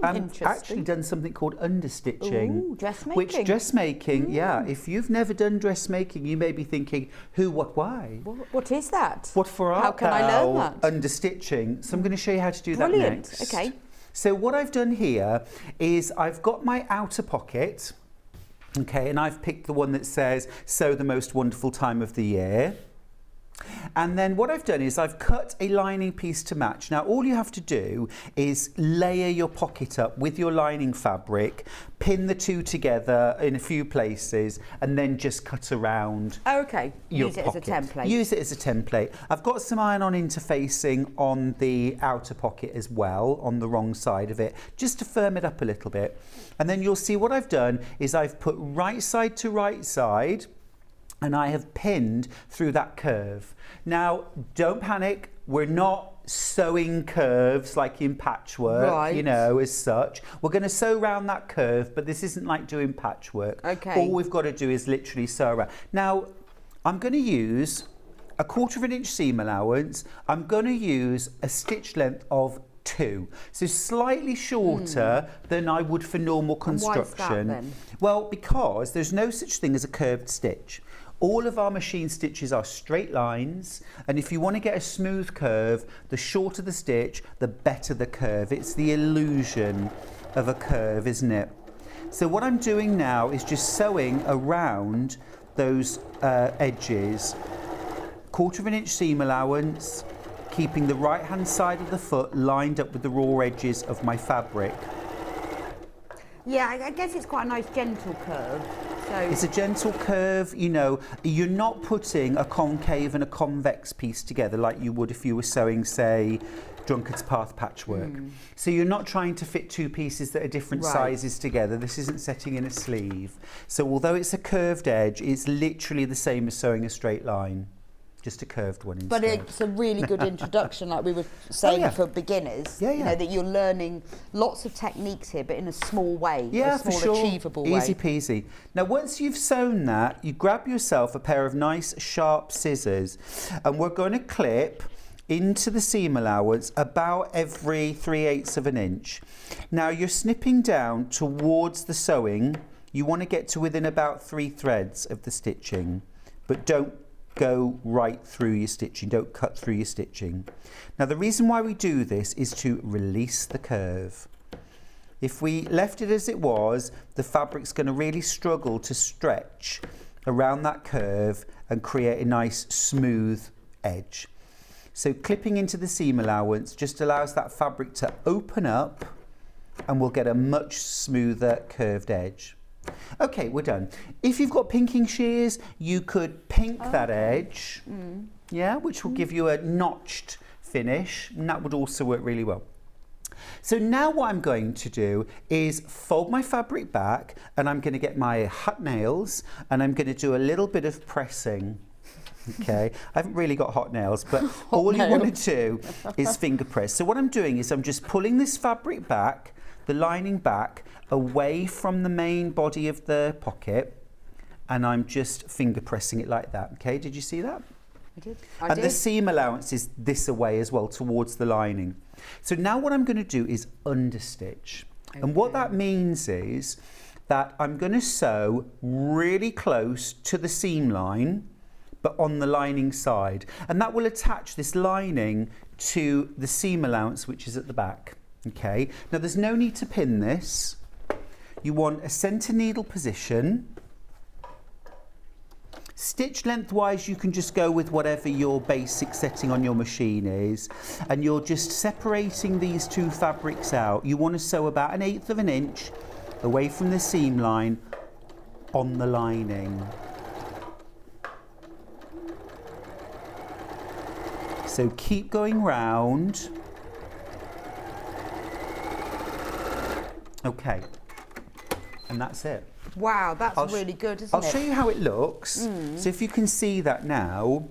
I've actually done something called understitching. Ooh, dressmaking. Which dressmaking, if you've never done dressmaking, you may be thinking, who, what, why? What is that? What for art How can I learn that? Understitching. So I'm going to show you how to do that next. Okay. So what I've done here is I've got my outer pocket, okay, and I've picked the one that says, "So the most wonderful time of the year." And then what I've done is I've cut a lining piece to match. Now all you have to do is layer your pocket up with your lining fabric, pin the two together in a few places, and then just cut around your Use it pocket. as a template. Use it as a template. I've got some iron-on interfacing on the outer pocket as well, on the wrong side of it, just to firm it up a little bit. And then you'll see what I've done is I've put right side to right side, and I have pinned through that curve. Now, don't panic. We're not sewing curves like in patchwork, you know, as such. We're going to sew around that curve, but this isn't like doing patchwork. All we've got to do is literally sew around. Now, I'm going to use a 1/4 inch seam allowance. I'm going to use a stitch length of 2, so slightly shorter than I would for normal construction. And why is that then? Well, because there's no such thing as a curved stitch. All of our machine stitches are straight lines, and if you want to get a smooth curve, the shorter the stitch, the better the curve. It's the illusion of a curve, isn't it? So what I'm doing now is just sewing around those edges. 1/4 inch seam allowance, keeping the right hand side of the foot lined up with the raw edges of my fabric. Yeah, I guess it's quite a nice gentle curve. So it's a gentle curve, you know, you're not putting a concave and a convex piece together like you would if you were sewing, say, Drunkard's Path patchwork. So you're not trying to fit two pieces that are different sizes together. This isn't setting in a sleeve. So although it's a curved edge, it's literally the same as sewing a straight line. just a curved one instead. But it's a really good introduction, like we were saying, for beginners. Yeah, yeah. You know, that you're learning lots of techniques here, but in a small way, Yeah, a small, for sure. achievable way. Easy peasy. Now, once you've sewn that, you grab yourself a pair of nice sharp scissors, and we're going to clip into the seam allowance about every 3/8 of an inch. Now, you're snipping down towards the sewing. You want to get to within about 3 threads of the stitching, but don't go right through your stitching, don't cut through your stitching. Now, the reason why we do this is to release the curve. If we left it as it was, the fabric's going to really struggle to stretch around that curve and create a nice smooth edge. So clipping into the seam allowance just allows that fabric to open up, and we'll get a much smoother curved edge. Okay, we're done. If you've got pinking shears, you could pink that edge, yeah, which will give you a notched finish, and that would also work really well. So now what I'm going to do is fold my fabric back, and I'm going to get my hot nails, and I'm going to do a little bit of pressing. Okay, I haven't really got hot nails, but all you want to do is finger press. So what I'm doing is I'm just pulling this fabric back, the lining back, away from the main body of the pocket, and I'm just finger pressing it like that. Okay, did you see that? I did. And the seam allowance is this away as well, towards the lining. So now what I'm going to do is understitch. Okay. And what that means is that I'm going to sew really close to the seam line, but on the lining side. And that will attach this lining to the seam allowance, which is at the back. Okay, now there's no need to pin this. You want a centre needle position. Stitch lengthwise, you can just go with whatever your basic setting on your machine is, and you're just separating these two fabrics out. You want to sew about 1/8 of an inch away from the seam line on the lining. So keep going round. Okay, and that's it. Wow, that's really good, isn't it? I'll show you how it looks. So if you can see that now.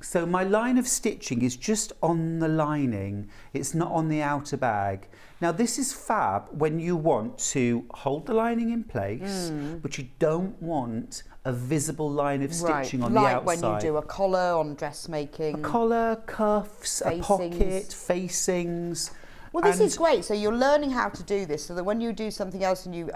So my line of stitching is just on the lining. It's not on the outer bag. Now this is fab when you want to hold the lining in place, but you don't want a visible line of stitching on the outside. Like when you do a collar on dressmaking. A collar, cuffs, facings. A pocket, facings. Well, this is great. So you're learning how to do this, so that when you do something else and you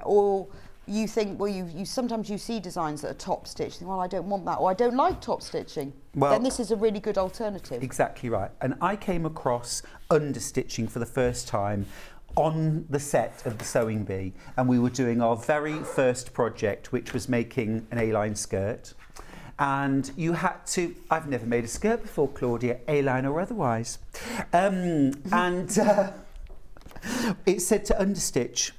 think, well, you sometimes you see designs that are top stitched. Well, I don't want that, or I don't like top stitching. Well, then this is a really good alternative. Exactly right. And I came across understitching for the first time on the set of the Sewing Bee, and we were doing our very first project, which was making an A-line skirt. And you had to, I've never made a skirt before, Claudia, A-line or otherwise. It said to understitch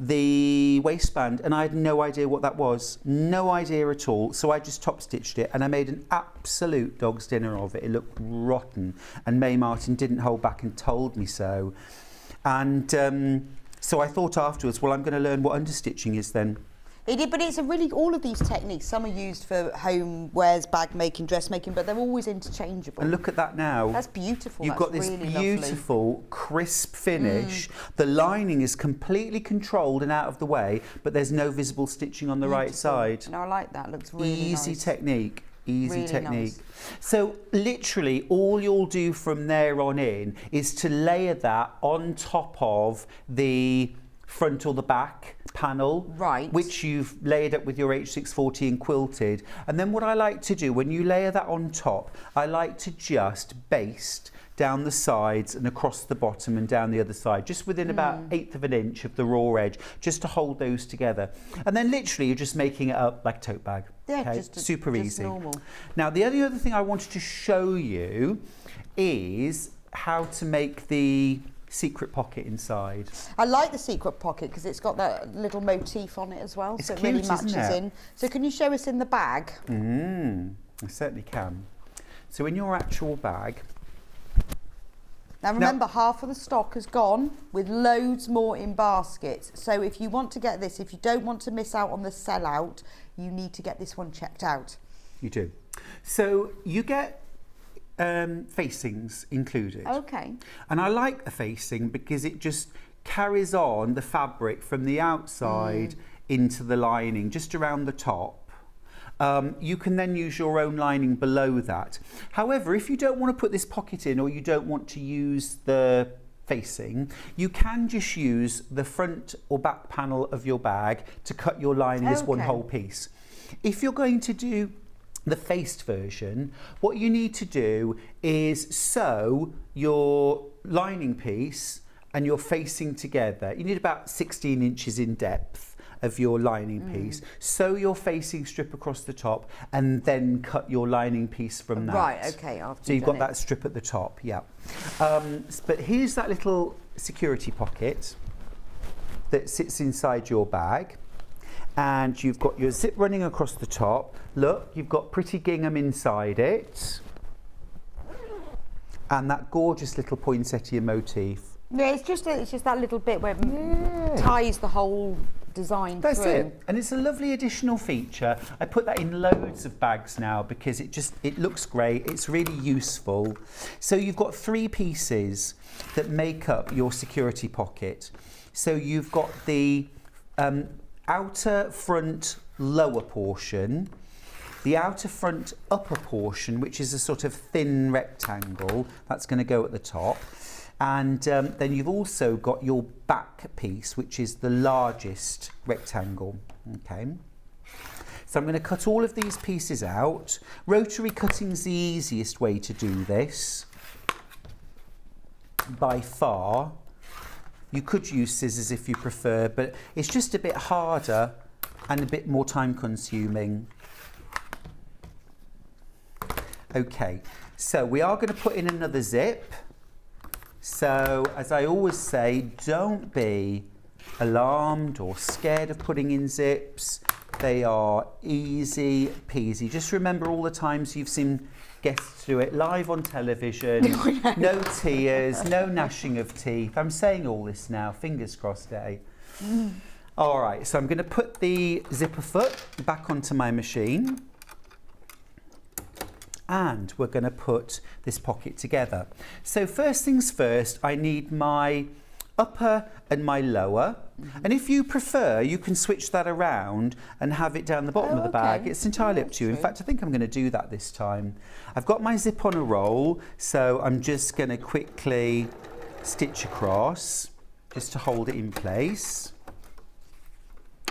the waistband, and I had no idea what that was, no idea at all. So I just top stitched it, and I made an absolute dog's dinner of it. It looked rotten, and May Martin didn't hold back and told me so. And so I thought afterwards, well, I'm going to learn what understitching is then. It did, but it's a really, all of these techniques, some are used for homewares, bag making, dressmaking, but they're always interchangeable. And look at that now. That's beautiful. You've got this really beautiful, lovely, crisp finish. The lining is completely controlled and out of the way, but there's no visible stitching on the right side. No, I like that. Looks really Easy nice. technique. Easy really technique. Nice. So literally all you'll do from there on in is to layer that on top of the front or the back panel, right, which you've layered up with your H640 and quilted. And then what I like to do when you layer that on top, I like to just baste down the sides and across the bottom and down the other side, just within about 1/8 of an inch of the raw edge, just to hold those together. And then literally you're just making it up like a tote bag. Yeah, okay? just super easy. Normal. Now the other thing I wanted to show you is how to make the secret pocket inside. I like the secret pocket because it's got that little motif on it as well, It's so it cute, really matches isn't it? in. So can you show us in the bag? I certainly can. So in your actual bag. Now remember, half of the stock has gone with loads more in baskets. So if you want to get this, if you don't want to miss out on the sellout, you need to get this one checked out. You do. So you get facings included. Okay. And I like a facing because it just carries on the fabric from the outside into the lining, just around the top. You can then use your own lining below that. However, if you don't want to put this pocket in, or you don't want to use the facing, you can just use the front or back panel of your bag to cut your lining as one whole piece. If you're going to do the faced version, what you need to do is sew your lining piece and your facing together. You need about 16 inches in depth of your lining piece. Sew your facing strip across the top and then cut your lining piece from that. Right, okay. So you've got that strip at the top, yeah. But here's that little security pocket that sits inside your bag. And you've got your zip running across the top. Look, you've got pretty gingham inside it. And that gorgeous little poinsettia motif. Yeah, it's just that little bit where it ties the whole design That's through. it. And it's a lovely additional feature. I put that in loads of bags now because it looks great. It's really useful. So you've got 3 pieces that make up your security pocket. So you've got the outer front lower portion, the outer front upper portion, which is a sort of thin rectangle that's going to go at the top, and then you've also got your back piece, which is the largest rectangle. Okay, so I'm going to cut all of these pieces out. Rotary cutting's the easiest way to do this by far. You could use scissors if you prefer, but it's just a bit harder and a bit more time consuming. Okay, so we are going to put in another zip. So as I always say, don't be alarmed or scared of putting in zips. They are easy peasy. Just remember all the times you've seen guests do it live on television. No tears, no gnashing of teeth. I'm saying all this now, fingers crossed, eh? All right, so I'm going to put the zipper foot back onto my machine. And we're going to put this pocket together. So first things first, I need my upper and my lower. And if you prefer, you can switch that around and have it down the bottom of the bag. It's entirely up to you. In fact, I think I'm going to do that this time. I've got my zip on a roll, so I'm just going to quickly stitch across just to hold it in place.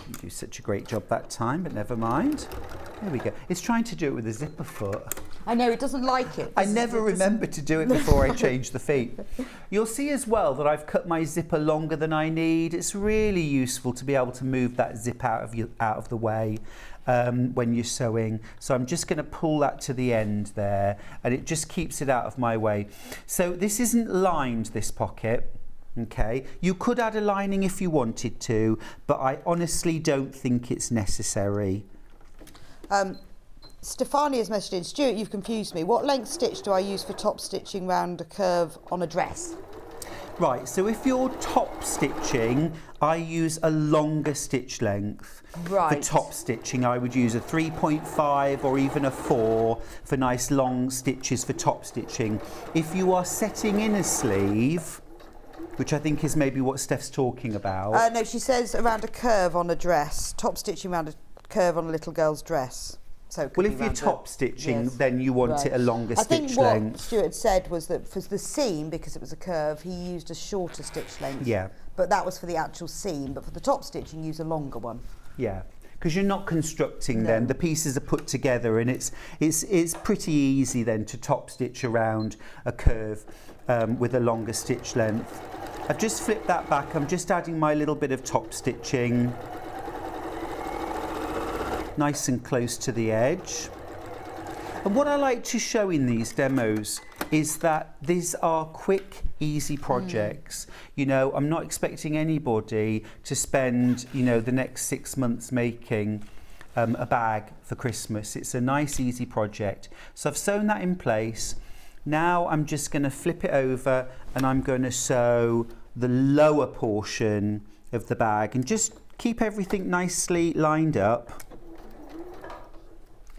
You do such a great job that time, but never mind. There we go. It's trying to do it with a zipper foot. I know, it doesn't like it. I never remember to do it before I change the feet. You'll see as well that I've cut my zipper longer than I need. It's really useful to be able to move that zip out of the way when you're sewing. So I'm just going to pull that to the end there, and it just keeps it out of my way. So this isn't lined, this pocket. Okay, you could add a lining if you wanted to, but I honestly don't think it's necessary. Stefania's messaged in, Stuart, you've confused me. What length stitch do I use for top stitching round a curve on a dress? Right, so if you're top stitching, I use a longer stitch length. Right. For top stitching, I would use a 3.5 or even a 4 for nice long stitches for top stitching. If you are setting in a sleeve, which I think is maybe what Steph's talking about. No, she says around a curve on a dress. Top stitching around a curve on a little girl's dress. So it could well, be if you're top stitching, yes. then you want it a longer stitch length. I think what Stuart said was that for the seam, because it was a curve, he used a shorter stitch length. Yeah. But that was for the actual seam. But for the top stitching, use a longer one. Yeah. Because you're not constructing then, the pieces are put together, and it's pretty easy then to top stitch around a curve with a longer stitch length. I've just flipped that back. I'm just adding my little bit of top stitching, nice and close to the edge. And what I like to show in these demos is that these are quick, easy projects. You know, I'm not expecting anybody to spend, you know, the next 6 months making a bag for Christmas. It's a nice, easy project. So I've sewn that in place. Now I'm just going to flip it over and I'm going to sew the lower portion of the bag and just keep everything nicely lined up.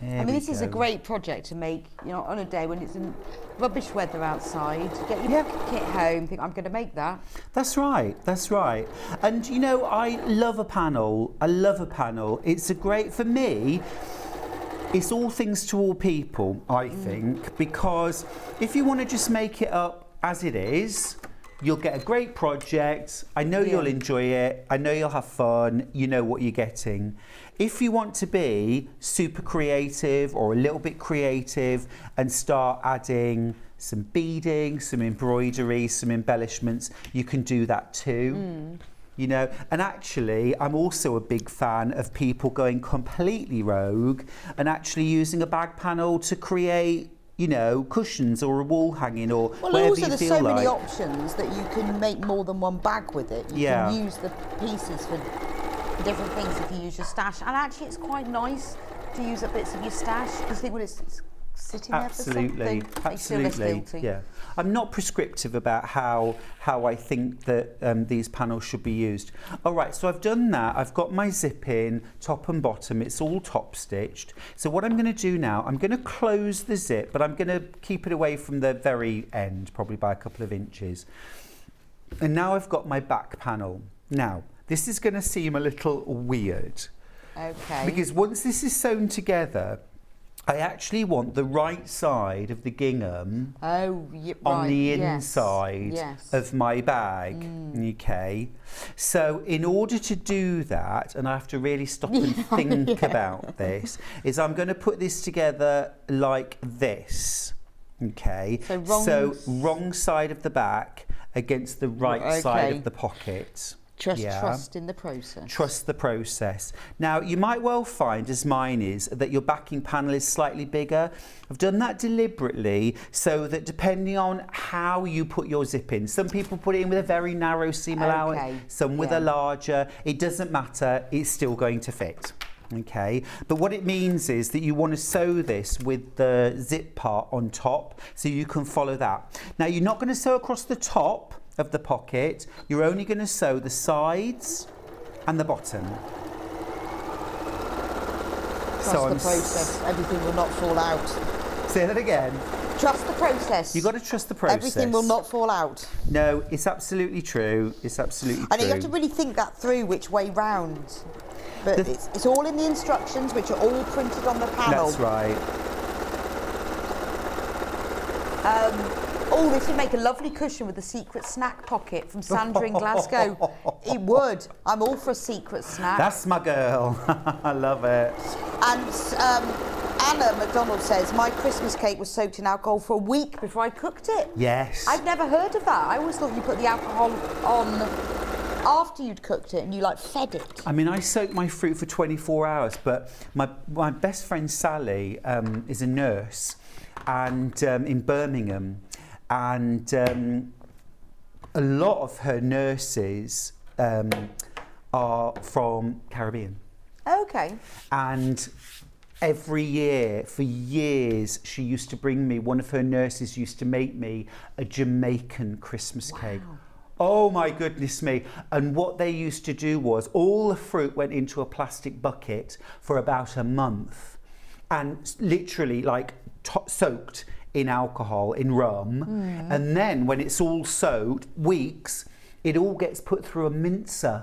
I mean, this is a great project to make, you know, on a day when it's in rubbish weather outside. Get your kit home, think, I'm going to make that. That's right, that's right. And, you know, I love a panel. I love a panel. It's a great, for me, it's all things to all people, I think, because if you want to just make it up as it is, you'll get a great project. I know you'll enjoy it. I know you'll have fun. You know what you're getting. If you want to be super creative or a little bit creative and start adding some beading, some embroidery, some embellishments, you can do that too. You know, and actually, I'm also a big fan of people going completely rogue and actually using a bag panel to create, you know, cushions or a wall hanging or whatever also you there's feel so many like. options that you can make more than one bag with it. You can use the pieces for different things if you use your stash. And actually, it's quite nice to use up bits of your stash because think, well, it's sitting there for something. Absolutely, yeah. I'm not prescriptive about how I think that these panels should be used. All right, so I've done that. I've got my zip in, top and bottom. It's all top stitched. So what I'm going to do now, I'm going to close the zip, but I'm going to keep it away from the very end, probably by a couple of inches. And now I've got my back panel. Now, this is going to seem a little weird. Okay. Because once this is sewn together, I actually want the right side of the gingham on the inside of my bag. Okay. So in order to do that, and I have to really stop and think about this, is I'm going to put this together like this. Okay. So wrong side of the back against the right side of the pocket. Trust in the process. Trust the process. Now, you might well find, as mine is, that your backing panel is slightly bigger. I've done that deliberately so that depending on how you put your zip in, some people put it in with a very narrow seam allowance, some with a larger. It doesn't matter, it's still going to fit. Okay, but what it means is that you want to sew this with the zip part on top so you can follow that. Now, you're not going to sew across the top of the pocket, you're only going to sew the sides and the bottom. Trust the process, everything will not fall out. Say that again. Trust the process. You've got to trust the process. Everything will not fall out. No, it's absolutely true. It's absolutely true. And you have to really think that through, which way round. But it's all in the instructions, which are all printed on the panel. That's right. Oh, this would make a lovely cushion with a secret snack pocket from Sandra in Glasgow. It would. I'm all for a secret snack. That's my girl. I love it. And Anna McDonald says, my Christmas cake was soaked in alcohol for a week before I cooked it. Yes. I've never heard of that. I always thought you put the alcohol on after you'd cooked it and you like fed it. I mean, I soaked my fruit for 24 hours, but my best friend Sally is a nurse and in Birmingham. And a lot of her nurses are from Caribbean. Okay. And every year, for years, she used to bring me, one of her nurses used to make me a Jamaican Christmas cake. Oh my goodness me. And what they used to do was all the fruit went into a plastic bucket for about a month and literally like soaked in alcohol, in rum, and then when it's all soaked, weeks, it all gets put through a mincer.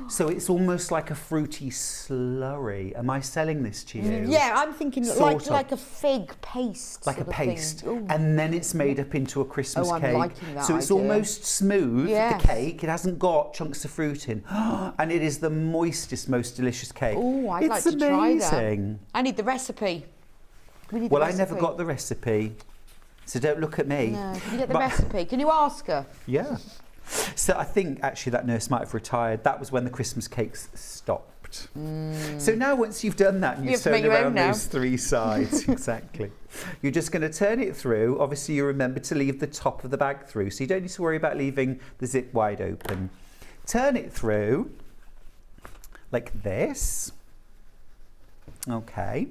So it's almost like a fruity slurry. Am I selling this to you? Yeah, I'm thinking like a fig paste. Like a paste. And then it's made up into a Christmas cake. I'm liking that so it's idea. Almost smooth, the cake. It hasn't got chunks of fruit in. And it is the moistest, most delicious cake. Oh, I'd like to try that. It's amazing. I need the recipe. Well, I never got the recipe, so don't look at me. No, can you get the recipe? Can you ask her? Yeah. So I think actually that nurse might have retired. That was when the Christmas cakes stopped. So now once you've done that and you've sewn around those three sides, exactly, you're just going to turn it through. Obviously you remember to leave the top of the bag through, so you don't need to worry about leaving the zip wide open. Turn it through like this. Okay.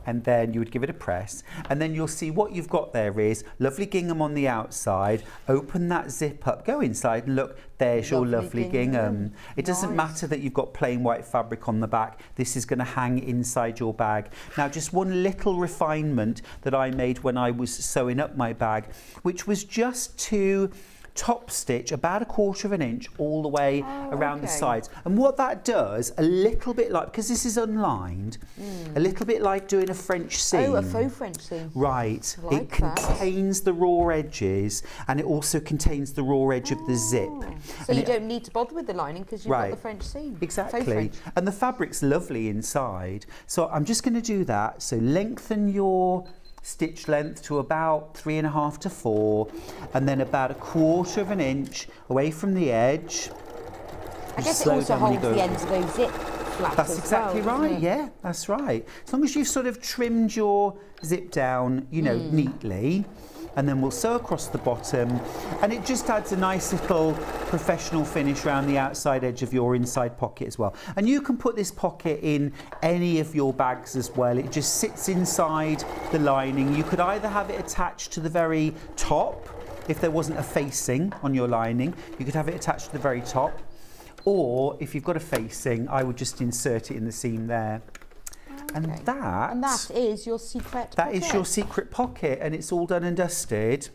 and then you would give it a press, and then you'll see what you've got there is lovely gingham on the outside. Open that zip up, go inside, and look, there's your lovely gingham. It doesn't matter that you've got plain white fabric on the back. This is going to hang inside your bag. Now, just one little refinement that I made when I was sewing up my bag, which was just to top stitch about 1/4 of an inch all the way around the sides. And what that does, a little bit like, because this is unlined, a little bit like doing a French seam. Oh, a faux French seam. Right. I like it contains the raw edges, and it also contains the raw edge of the zip. So and you don't need to bother with the lining because you've got the French seam. Exactly. And the fabric's lovely inside. So I'm just going to do that. So lengthen your stitch length to about 3.5 to 4, and then about 1/4 of an inch away from the edge. I guess it also holds the ends of those zip flaps. That's exactly right, yeah, that's right. As long as you've sort of trimmed your zip down, you know, neatly, and then we'll sew across the bottom, and it just adds a nice little professional finish around the outside edge of your inside pocket as well. And you can put this pocket in any of your bags as well. It just sits inside the lining. You could either have it attached to the very top, if there wasn't a facing on your lining, you could have it attached to the very top, or if you've got a facing, I would just insert it in the seam there. And that is your secret pocket. That is your secret pocket, and it's all done and dusted.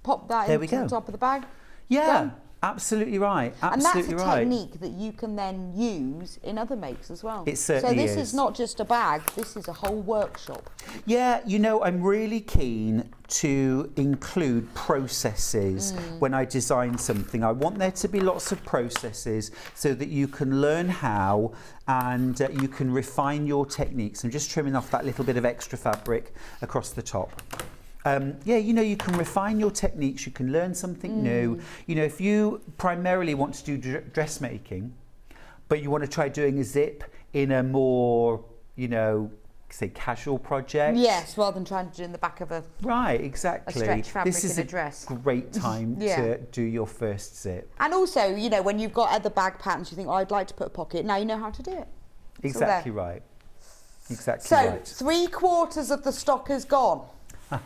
Pop that into the top of the bag. Yeah, done. Absolutely right. Absolutely and that's a technique that you can then use in other makes as well. It certainly is. So this is not just a bag, this is a whole workshop. Yeah, you know, I'm really keen to include processes when I design something. I want there to be lots of processes so that you can learn how, and you can refine your techniques. I'm just trimming off that little bit of extra fabric across the top. Yeah, you know, you can refine your techniques, you can learn something new. You know, if you primarily want to do dressmaking, but you want to try doing a zip in a more, you know, say casual project. Yes, rather than trying to do in the back of a exactly. A stretch fabric this is in a dress. Great time to do your first zip. And also, you know, when you've got other bag patterns, you think, oh, I'd like to put a pocket. Now you know how to do it. Exactly right. Exactly so, right. So 3/4 of the stock is gone.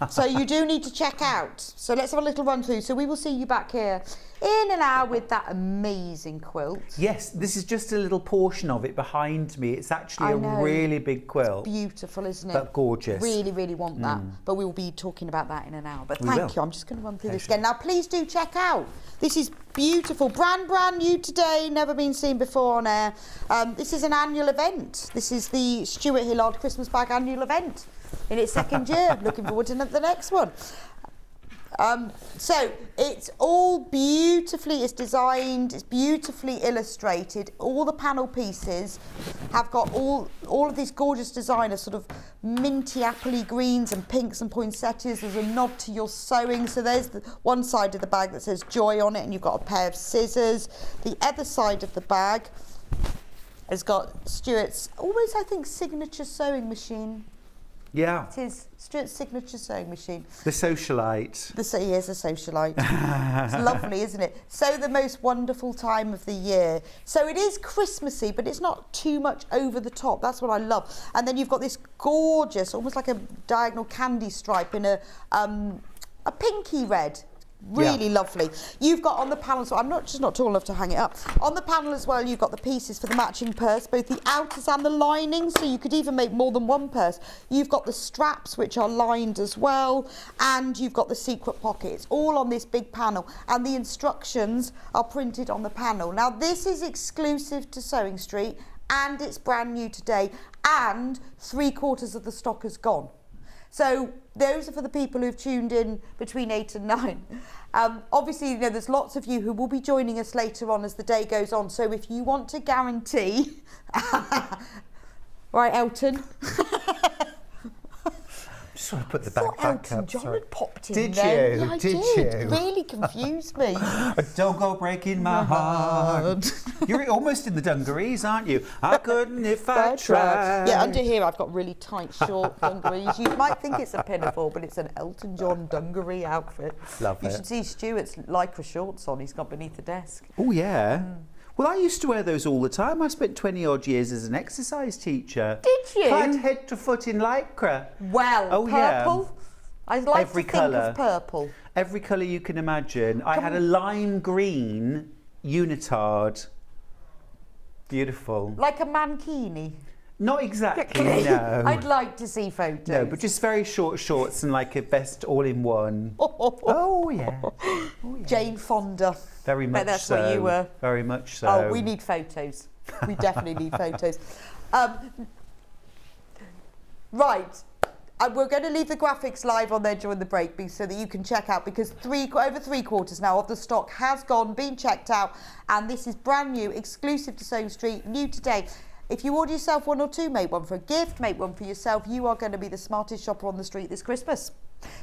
So you do need to check out. So let's have a little run through. So we will see you back here in an hour with that amazing quilt. Yes, this is just a little portion of it behind me. It's actually a really big quilt. It's beautiful, isn't it? But gorgeous. Really, really want that. But we will be talking about that in an hour. But thank you. I'm just going to run through this Pleasure. again. Now, please do check out. This is beautiful. Brand new today. Never been seen before on air. This is an annual event. This is the Stuart Hillard Christmas Bag annual event. In its second year. Looking forward to the next one. So it's all beautifully, it's designed, it's beautifully illustrated. All the panel pieces have got all of these gorgeous design of sort of minty appley greens and pinks and poinsettias. There's a nod to your sewing. So there's the one side of the bag that says joy on it, and you've got a pair of scissors. The other side of the bag has got Stuart's always, I think, signature sewing machine. Yeah. It is Stuart's signature sewing machine. The socialite. He is a socialite. It's lovely, isn't it? So the most wonderful time of the year. So it is Christmassy, but it's not too much over the top. That's what I love. And then you've got this gorgeous, almost like a diagonal candy stripe in a pinky red. Really lovely. You've got on the panel, so I'm not tall enough to hang it up. On the panel as well, you've got the pieces for the matching purse, both the outers and the lining, so you could even make more than one purse. You've got the straps, which are lined as well, and you've got the secret pocket. It's all on this big panel, and the instructions are printed on the panel. Now, this is exclusive to Sewing Street, and it's brand new today, and 3/4 of the stock is gone. So those are for the people who've tuned in between 8 and 9. Obviously, you know, there's lots of you who will be joining us later on as the day goes on. So if you want to guarantee... Right, Elton? Just want to put the bag back Elton up. John had popped in Did there. you? Yeah, I Did did. you? It really confused me. Don't go breaking my heart. You're almost in the dungarees, aren't you? I couldn't if I tried. Yeah, under here I've got really tight, short dungarees. You might think it's a pinafore, but it's an Elton John dungaree outfit. Love it. You should see Stuart's lycra shorts on. He's got beneath the desk. Oh, yeah. Well, I used to wear those all the time. I spent 20 odd years as an exercise teacher. Did you? Clad head to foot in lycra. Well, Oh, purple? yeah. I like Every to think colour. of purple. Every colour you can imagine. I had a lime green unitard. Beautiful. Like a mankini. Not exactly, no. I'd like to see photos. No, but just very short shorts and like a vest all in one. Oh, yeah. Oh, yeah. Jane Fonda. Very much that's so. what you were. Very much so. Oh, we need photos. We definitely need photos. Right. We're going to leave the graphics live on there during the break so that you can check out, because over 3/4 now of the stock has been checked out, and this is brand new, exclusive to Sewing Street, new today. If you order yourself one or two, make one for a gift, make one for yourself, you are going to be the smartest shopper on the street this Christmas.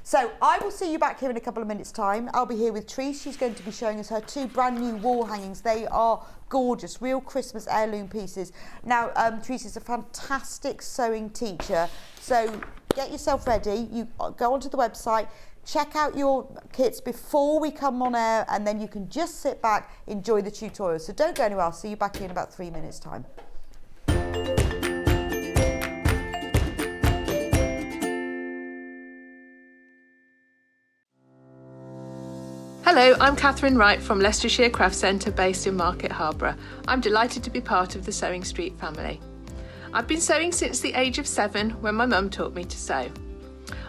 So I will see you back here in a couple of minutes' time. I'll be here with Trease. She's going to be showing us her 2 brand new wall hangings. They are gorgeous, real Christmas heirloom pieces. Now, Trease is a fantastic sewing teacher, so get yourself ready. You go onto the website, check out your kits before we come on air, and then you can just sit back, enjoy the tutorial. So don't go anywhere. I'll see you back here in about 3 minutes' time. Hello, I'm Catherine Wright from Leicestershire Craft Centre based in Market Harborough. I'm delighted to be part of the Sewing Street family. I've been sewing since the age of 7 when my mum taught me to sew.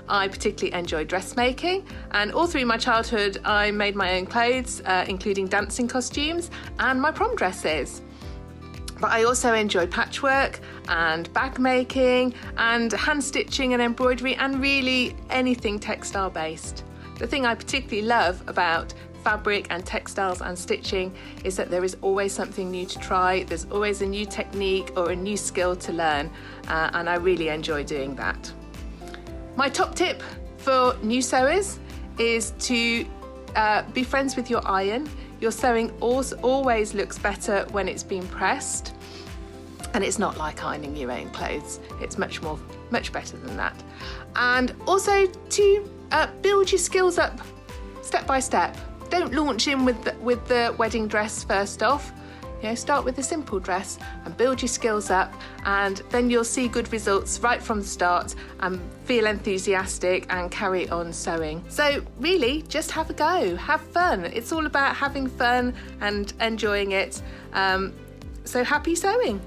I particularly enjoy dressmaking, and all through my childhood I made my own clothes, including dancing costumes and my prom dresses. But I also enjoy patchwork and bag making and hand stitching and embroidery and really anything textile based. The thing I particularly love about fabric and textiles and stitching is that there is always something new to try, there's always a new technique or a new skill to learn, and I really enjoy doing that. My top tip for new sewers is to be friends with your iron. Your sewing always looks better when it's been pressed, and it's not like ironing your own clothes. It's much better than that. And also to build your skills up step by step. Don't launch in with the wedding dress first off. Start with a simple dress and build your skills up, and then you'll see good results right from the start and feel enthusiastic and carry on sewing. So really, just have a go, have fun. It's all about having fun and enjoying it. So happy sewing.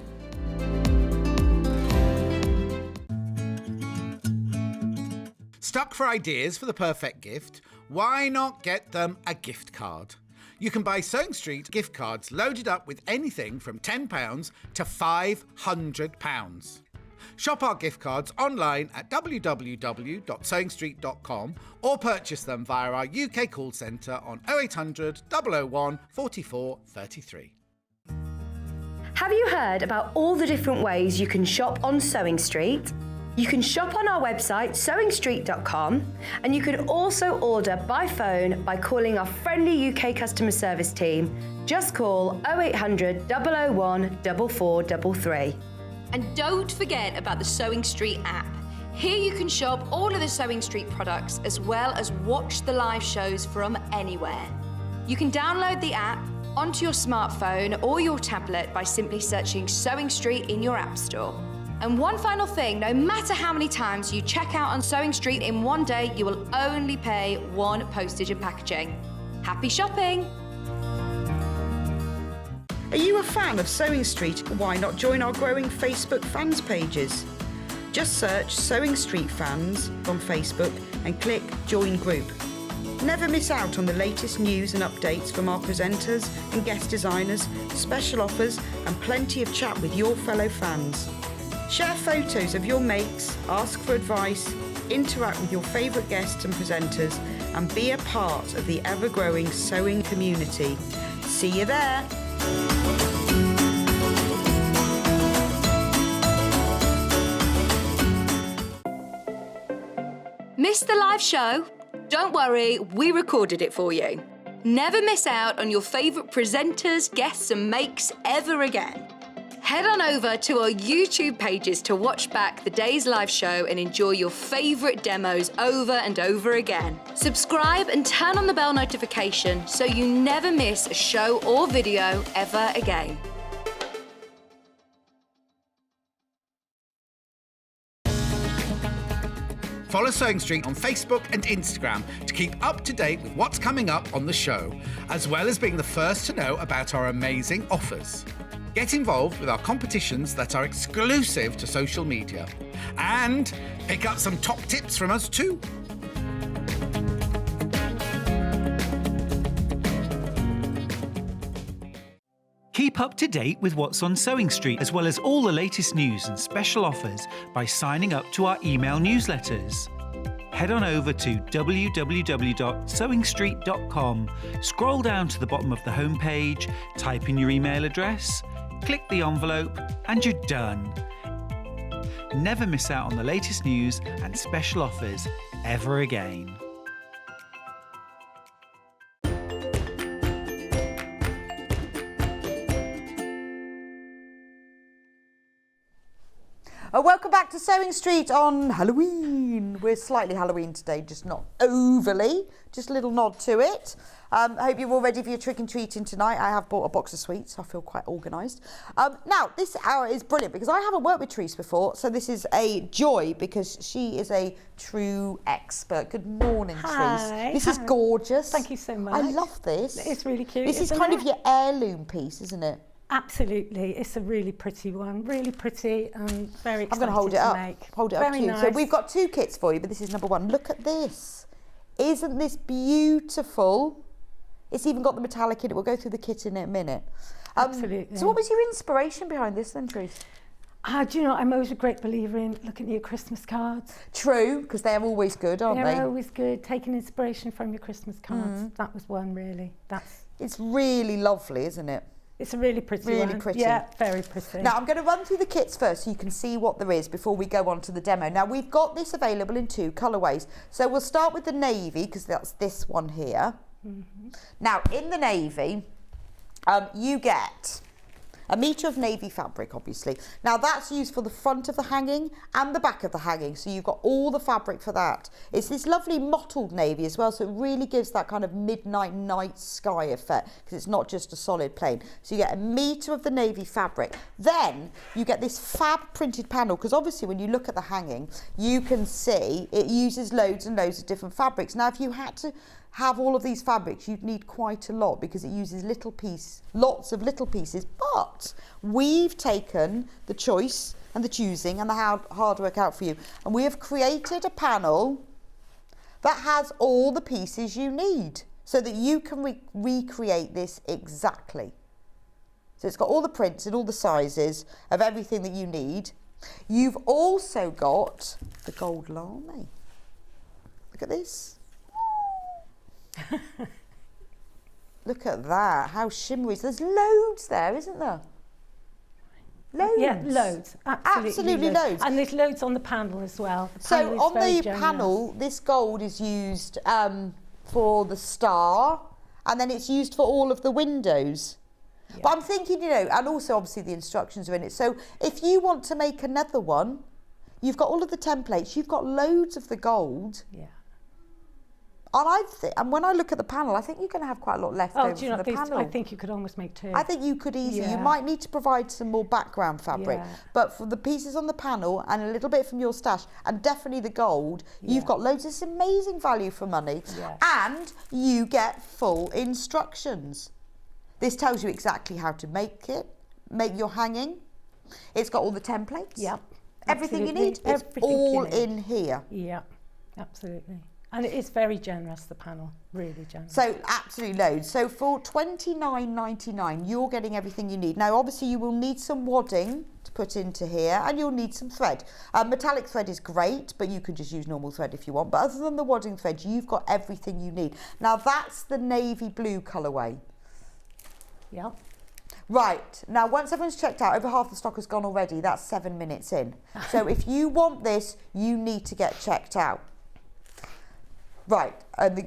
Stuck for ideas for the perfect gift? Why not get them a gift card? You can buy Sewing Street gift cards loaded up with anything from £10 to £500. Shop our gift cards online at www.sewingstreet.com or purchase them via our UK call centre on 0800 001 44 33. Have you heard about all the different ways you can shop on Sewing Street? You can shop on our website, sewingstreet.com, and you can also order by phone by calling our friendly UK customer service team. Just call 0800 001 4433. And don't forget about the Sewing Street app. Here you can shop all of the Sewing Street products as well as watch the live shows from anywhere. You can download the app onto your smartphone or your tablet by simply searching Sewing Street in your app store. And one final thing, no matter how many times you check out on Sewing Street in one day, you will only pay 1 postage and packaging. Happy shopping! Are you a fan of Sewing Street? Why not join our growing Facebook fans pages? Just search Sewing Street Fans on Facebook and click Join Group. Never miss out on the latest news and updates from our presenters and guest designers, special offers and plenty of chat with your fellow fans. Share photos of your makes, ask for advice, interact with your favourite guests and presenters, and be a part of the ever-growing sewing community. See you there! Missed the live show? Don't worry, we recorded it for you. Never miss out on your favourite presenters, guests and makes ever again. Head on over to our YouTube pages to watch back the day's live show and enjoy your favourite demos over and over again. Subscribe and turn on the bell notification so you never miss a show or video ever again. Follow Sewing Street on Facebook and Instagram to keep up to date with what's coming up on the show, as well as being the first to know about our amazing offers. Get involved with our competitions that are exclusive to social media. And pick up some top tips from us too. Keep up to date with what's on Sewing Street, as well as all the latest news and special offers by signing up to our email newsletters. Head on over to www.sewingstreet.com, scroll down to the bottom of the homepage, type in your email address, click the envelope, and you're done. Never miss out on the latest news and special offers ever again. Welcome back to Sewing Street on Halloween. We're slightly Halloween today, just not overly, just a little nod to it. I hope you're all ready for your trick and treating tonight. I have bought a box of sweets, so I feel quite organised. Now, this hour is brilliant because I haven't worked with Trease before, so this is a joy because she is a true expert. Good morning, Hi. Trease. This is gorgeous. Thank you so much. I love this. It's really cute. This is kind of your heirloom piece, isn't it? Absolutely. It's a really pretty one. Really pretty and very excited I'm going to hold it up. make. Hold it up Very cute. nice. So we've got two kits for you, but this is number one. Look at this. Isn't this beautiful? It's even got the metallic in it. We'll go through the kit in a minute. Absolutely. So what was your inspiration behind this then, Trease? Do you know, I'm always a great believer in looking at your Christmas cards. True, because they're always good, aren't they? They're always good. Taking inspiration from your Christmas cards. That was one, really. It's really lovely, isn't it? It's a really pretty one. Really pretty. Yeah, very pretty. Now, I'm going to run through the kits first so you can see what there is before we go on to the demo. Now, we've got this available in two colourways. So we'll start with the navy, because that's this one here. Now, in the navy, you get a metre of navy fabric, obviously. Now, that's used for the front of the hanging and the back of the hanging, so you've got all the fabric for that. It's this lovely mottled navy as well, so it really gives that kind of midnight night sky effect, because it's not just a solid plain. So you get a metre of the navy fabric. Then you get this fab printed panel, because obviously when you look at the hanging, you can see it uses loads and loads of different fabrics. Now, if you had to have all of these fabrics, you'd need quite a lot because it uses lots of little pieces, but we've taken the choice and the choosing and the hard work out for you, and we have created a panel that has all the pieces you need so that you can recreate this exactly. So it's got all the prints and all the sizes of everything that you need. You've also got the gold lame. Look at this. Look at that, how shimmery. So there's loads there, isn't there? Loads. Yeah, loads. Absolutely loads. And there's loads on the panel as well. So on the panel, this gold is used for the star, and then it's used for all of the windows. Yeah. But I'm thinking, you know, and also obviously the instructions are in it. So if you want to make another one, you've got all of the templates, you've got loads of the gold. Yeah. And when I look at the panel, I think you're going to have quite a lot left over from the panel. I think you could almost make two. I think you could easily. You might need to provide some more background fabric, but for the pieces on the panel and a little bit from your stash, and definitely the gold, you've got loads of this amazing value for money, and you get full instructions. This tells you exactly how to make your hanging. It's got all the templates. Yep. Everything you need. It's all in here. Yeah, absolutely. And it is very generous, the panel, really generous. So absolutely loads. So for $29.99, you're getting everything you need. Now, obviously, you will need some wadding to put into here, and you'll need some thread. Metallic thread is great, but you can just use normal thread if you want. But other than the wadding thread, you've got everything you need. Now, that's the navy blue colourway. Yeah. Right, now once everyone's checked out, over half the stock has gone already. That's 7 minutes in. So if you want this, you need to get checked out. Right,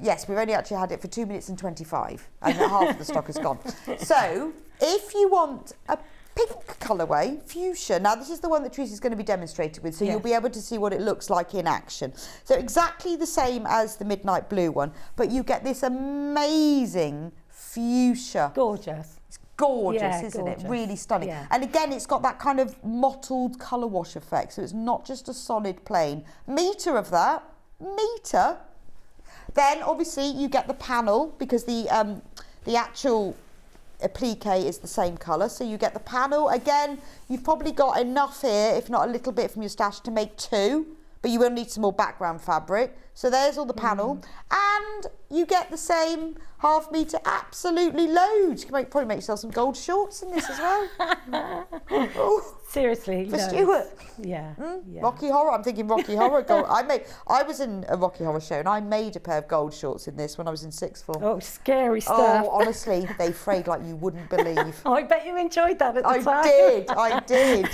yes, we've only actually had it for 2 minutes and 25, and half of the stock has gone. So, if you want a pink colourway, fuchsia. Now this is the one that Trease is going to be demonstrated with, so you'll be able to see what it looks like in action. So exactly the same as the midnight blue one, but you get this amazing fuchsia. Gorgeous. It's gorgeous, Yeah, isn't gorgeous. it? Really stunning. Yeah. And again, it's got that kind of mottled colour wash effect, so it's not just a solid plain. Metre of that, metre. Then obviously you get the panel, because the actual applique is the same colour, so you get the panel. Again, you've probably got enough here, if not a little bit from your stash, to make 2, but you will need some more background fabric. So there's all the panel, and you get the same half metre, absolutely loads. You can probably make yourself some gold shorts in this as well. Oh, Seriously, for loads. Stuart. Yeah, yeah. Rocky Horror, I'm thinking Rocky Horror gold. I was in a Rocky Horror show and I made a pair of gold shorts in this when I was in 6th form. Oh, scary stuff. Oh, honestly, they frayed like you wouldn't believe. Oh, I bet you enjoyed that at the time. I did.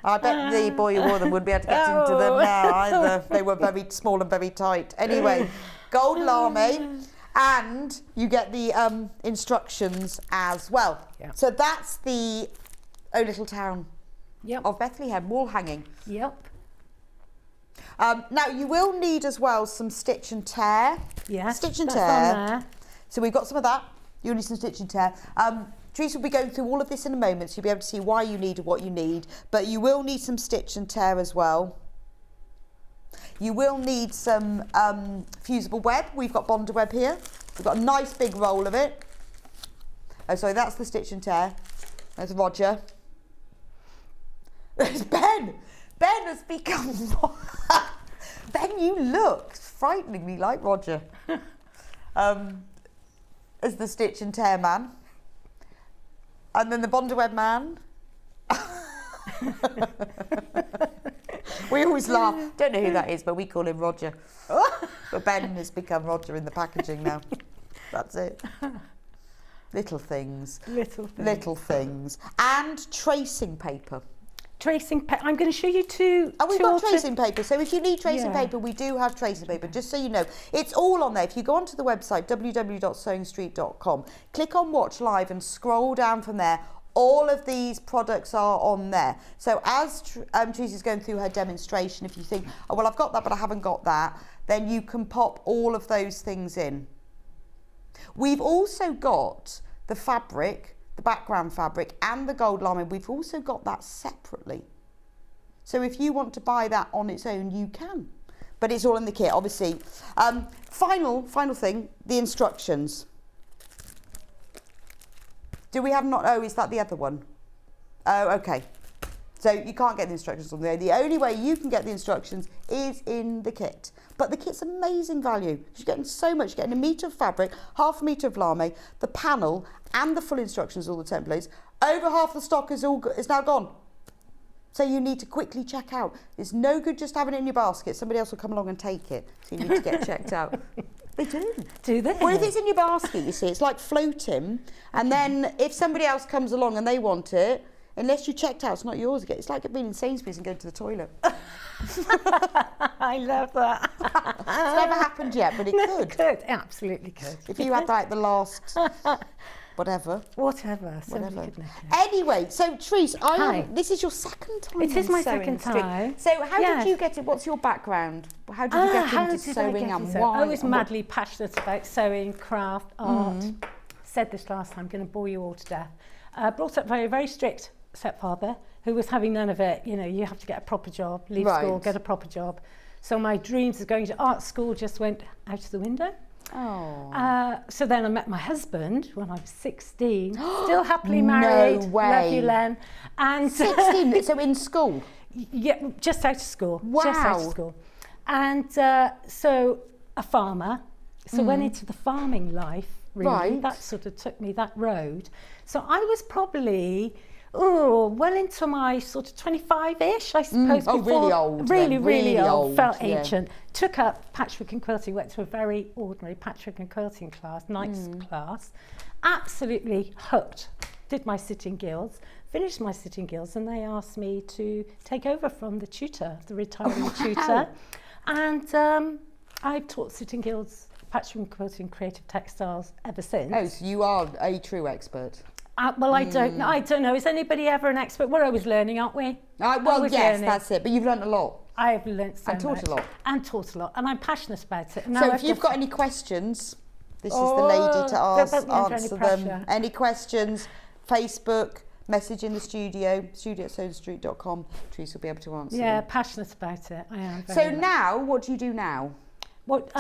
I bet the boy who wore them wouldn't be able to get into them now either. They were very small and very tight. Anyway, gold lame, and you get the instructions as well. Yeah. So that's the Oh Little Town Yep. of Bethlehem wall hanging. Yep. Now you will need as well some stitch and tear. Yes. Stitch and that's tear. on there. So we've got some of that. You'll need some stitch and tear. Trease will be going through all of this in a moment, so you'll be able to see why you need what you need. But you will need some stitch and tear as well. You will need some fusible web. We've got Bonder web here. We've got a nice big roll of it. Oh, sorry, that's the stitch and tear. There's Roger. There's Ben. Ben has become... Ben, you look frighteningly like Roger. As the stitch and tear man. And then the Bonder web man. We always laugh. Don't know who that is, but we call him Roger. But Ben has become Roger in the packaging now. That's it. Little things. Little things. Little things. And tracing paper. Tracing paper. I'm going to show you two. And we've two got tracing paper, so if you need tracing Yeah. paper, we do have tracing paper, just so you know. It's all on there. If you go onto the website, www.sewingstreet.com, click on Watch Live and scroll down from there, all of these products are on there. So as Trease is going through her demonstration, if you think, oh, well, I've got that, but I haven't got that, then you can pop all of those things in. We've also got the fabric, the background fabric, and the gold lame. We've also got that separately. So if you want to buy that on its own, you can. But it's all in the kit, obviously. Final thing, the instructions. Do we have not? Oh, is that the other one? Oh, okay. So you can't get the instructions on there. The only way you can get the instructions is in the kit. But the kit's amazing value. You're getting so much. You're getting a metre of fabric, half a metre of lame, the panel, and the full instructions, all the templates. Over half the stock is now gone. So you need to quickly check out. It's no good just having it in your basket. Somebody else will come along and take it. So you need to get checked out. They do. Do they? Well, if it's in your basket, you see, it's like floating. And then if somebody else comes along and they want it, unless you checked out, it's not yours again. It's like being in Sainsbury's and going to the toilet. I love that. It's never happened yet, but it could. It could. Absolutely could. If you had like the last... Whatever. Whatever. Anyway, so Trease, Hi. This is your second time. It is on my Sewing second Street. time. So how Yes. did you get it? What's your background? How did you get into sewing and why? I was madly passionate about sewing, craft, art. Said this last time, I'm going to bore you all to death. Brought up by a very strict stepfather who was having none of it. You know, you have to get a proper job, leave school, get a proper job. So my dreams of going to art school just went out of the window. Oh. So then I met my husband when I was 16, still happily married. No way. Love you, Len. And 16, so in school? Yeah, just out of school. Wow. Just out of school. And so a farmer. So went into the farming life, really. Right. That sort of took me that road. So I was probably, well into my sort of 25-ish, I suppose. Oh, before, really old. Really, then. really old. Felt yeah. ancient. Took up patchwork and quilting, went to a very ordinary patchwork and quilting class, night's class. Absolutely hooked. Did my sitting guilds, finished my sitting guilds, and they asked me to take over from the tutor, the retiring tutor. And I've taught sitting guilds, patchwork and quilting, creative textiles ever since. Oh, so you are a true expert. Well, I don't know. I don't know. Is anybody ever an expert? We're always learning, aren't we? Well, Always yes, learning. that's it. But you've learnt a lot. I've learnt so And taught much. a lot. And taught a lot. And I'm passionate about it. And So now if I've you've just- got any questions, this is the lady to don't put me under any answer them. pressure. Any questions, Facebook, message in the studio, studio@sewingstreet.com. Trease will be able to answer Yeah, them. passionate about it. I am. So very much. now, what do you do now? What,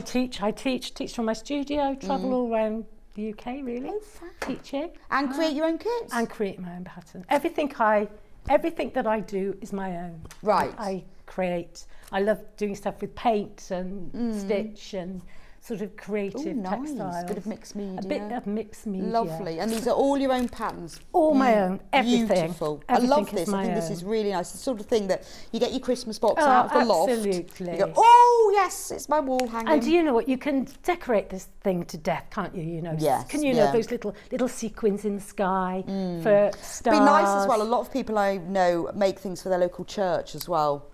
Teach? I teach from my studio, travel all around the UK really, teaching. And create your own kits? And create my own pattern. Everything that I do is my own. Right. I create. I love doing stuff with paint and stitch and sort of creative nice. textiles. Bit of mixed media. A bit of mixed media. Lovely. And these are all your own patterns? All my own. Everything. Beautiful. Everything I love is this. I my think this own. is really nice. The sort of thing that you get your Christmas box Oh, out of the loft. absolutely. You go, oh, yes, it's my wall hanging. And do you know what? You can decorate this thing to death, can't you? You know, Yes, can you know yeah. those little sequins in the sky for stars? Be nice as well. A lot of people I know make things for their local church as well.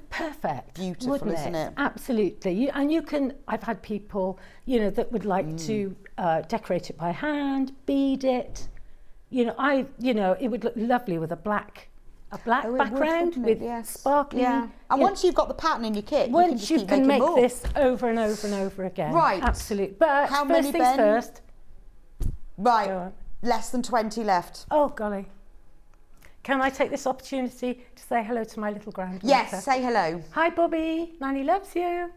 Perfect. Beautiful, wouldn't isn't it? Absolutely. And you can. I've had people, you know, that would like to decorate it by hand, bead it. You know, it would look lovely with a black Oh, it would, background wouldn't it? with Yes. sparkly. Yeah. And once you've got the pattern in your kit, once you can just keep making make more. this over and over and over again. Right. Absolutely. But How first many, things Ben? first. Right. Go on. Less than 20 left. Oh golly. Can I take this opportunity to say hello to my little granddaughter? Yes, say hello. Hi Bobby, Nanny loves you.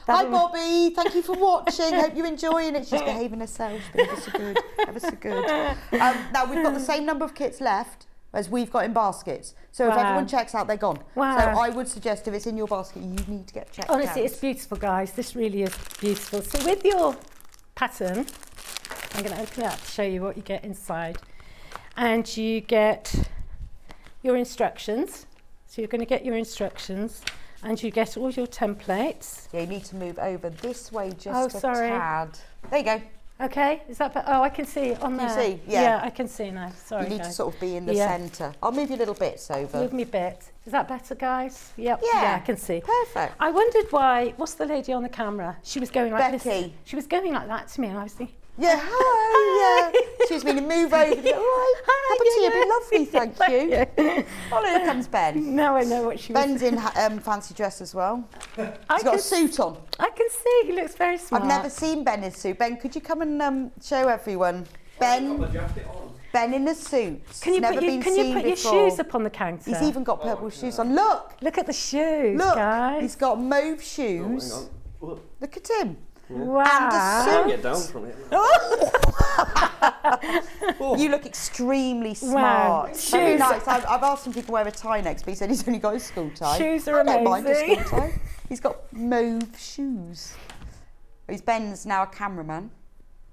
Hi Bobby, thank you for watching. Hope you're enjoying it. She's behaving herself. She's been ever so good, ever so good. Now we've got the same number of kits left as we've got in baskets. So if Wow. everyone checks out, they're gone. Wow. So I would suggest if it's in your basket, you need to get checked out. Honestly, it's beautiful, guys. This really is beautiful. So with your pattern, I'm going to open it up to show you what you get inside. And you get your instructions. So you're going to get your instructions and you get all your templates. Yeah, you need to move over this way just Oh, a sorry. tad. There you go. Okay, is that oh, I can see it on Can there. you see? Yeah. I can see now. Sorry, You need guys. to sort of be in the Yeah. centre. I'll move your little bits over. Move me a bit. Is that better, guys? Yep. Yeah. I can see. Perfect. I wondered why. What's the lady on the camera? She was going like this. Becky. She was going like that to me, and I was thinking, Yeah, hello, yeah. Excuse me, to move over. All right, Hi, cup of tea, yeah. a bit lovely, thank you. Oh, here comes Ben. now I know what she was. Ben's in fancy dress as well. I He's got a can, suit on. I can see. He looks very smart. I've never seen Ben in a suit. Ben, could you come and show everyone? Ben, Ben in a suit. Can you Never put, been can you seen put your before. shoes up on the counter? He's even got purple shoes on. Look, Look at the shoes, look. guys. He's got mauve shoes. Hang on. Look. Look at him. Wow. And a Can't suit. get down from it. You look extremely Wow. smart. Very Shoes. nice. I've asked him if he can wear a tie next, but he said he's only got his school tie. Shoes are I don't mind a amazing. school tie. He's got mauve shoes. He's Ben's now a cameraman.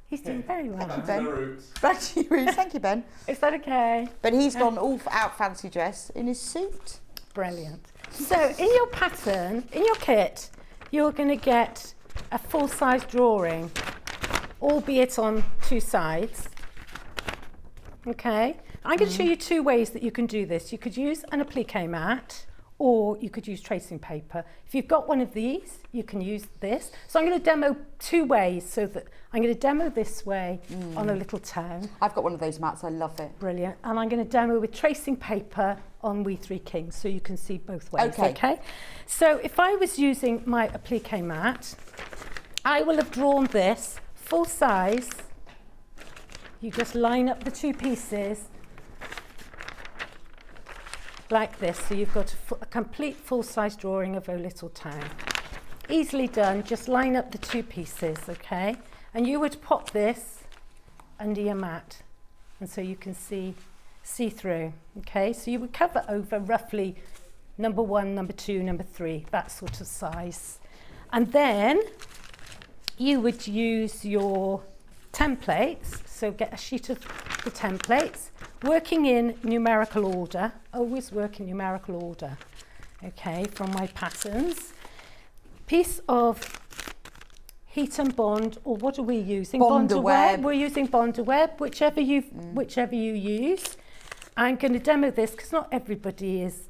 He's doing very well. Ben. Back to you, Ruth. Thank you, Ben. Is that okay? But he's gone all out fancy dress in his suit. Brilliant. So in your pattern, in your kit, you're going to get a full-size drawing, albeit on two sides. Okay. I'm going to show you two ways that you can do this. You could use an applique mat, or you could use tracing paper. If you've got one of these, you can use this. So I'm going to demo two ways, so that I'm going to demo this way on a little town. I've got one of those mats. I love it. Brilliant. And I'm going to demo with tracing paper on We Three Kings, so you can see both ways. Okay. So if I was using my applique mat, I will have drawn this full size. You just line up the two pieces like this, so you've got a complete full-size drawing of a little town. Easily done. Just line up the two pieces, okay? And you would pop this under your mat, and so you can see through, okay? So you would cover over roughly number 1, number 2, number 3, that sort of size. And then you would use your templates, so get a sheet of the templates, working in numerical order, always work in numerical order, okay, from my patterns. Piece of heat and bond, or what are we using? Bond-a-web. We're using Bond-a-web, whichever you use. I'm going to demo this because not everybody is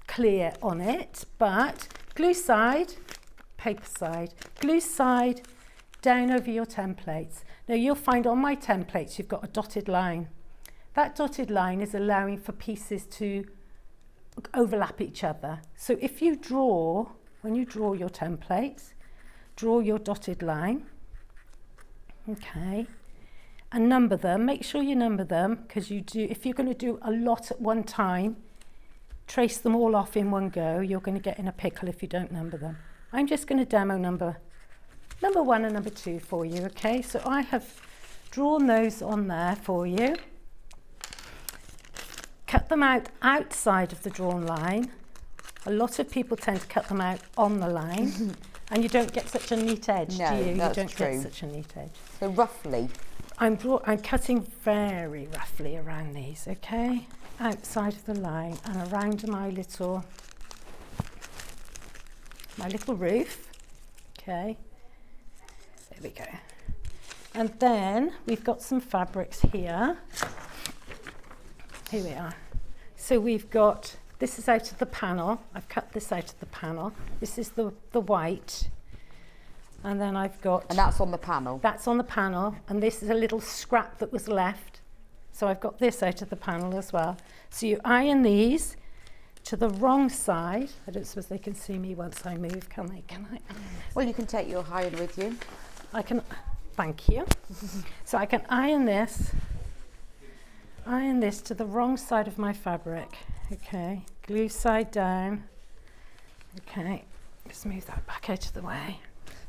clear on it, but glue side, paper side, glue side, down over your templates. Now you'll find on my templates you've got a dotted line. That dotted line is allowing for pieces to overlap each other. So if you draw, when you draw your templates, draw your dotted line, okay, and number them. Make sure you number them, because you do, if you're going to do a lot at one time, trace them all off in one go, you're going to get in a pickle if you don't number them. I'm just going to demo number 1 and number 2 for you, okay? So I have drawn those on there for you. Cut them out outside of the drawn line. A lot of people tend to cut them out on the line, and you don't get such a neat edge, No, do you? that's You don't true. get such a neat edge. So roughly. I'm cutting very roughly around these, okay? Outside of the line and around my little roof, okay? There we go. And then we've got some fabrics here. Here we are. So we've got, this is out of the panel. I've cut this out of the panel. This is the white. And then I've got... And that's on the panel. That's on the panel. And this is a little scrap that was left. So I've got this out of the panel as well. So you iron these to the wrong side. I don't suppose they can see me once I move, can they? Can I? Well, you can take your iron with you. I can, thank you. So I can iron this to the wrong side of my fabric. Okay, glue side down. Okay, just move that back out of the way.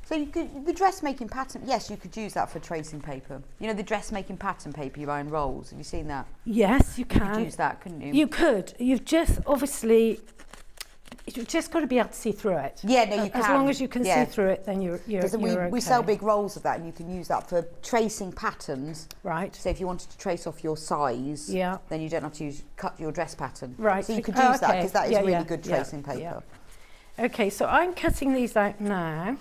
So you could, the dressmaking pattern, yes, you could use that for tracing paper. You know the dressmaking pattern paper you buy in rolls. Have you seen that? Yes, you can. You could use that, couldn't you? You could. You've just got to be able to see through it. Yeah, no, you can. As long as you can see through it, then you're okay. We sell big rolls of that, and you can use that for tracing patterns. Right. So if you wanted to trace off your size, yeah, then you don't have to cut your dress pattern. Right. So you could use that, because that is really good tracing paper. Yeah. Okay, so I'm cutting these out now.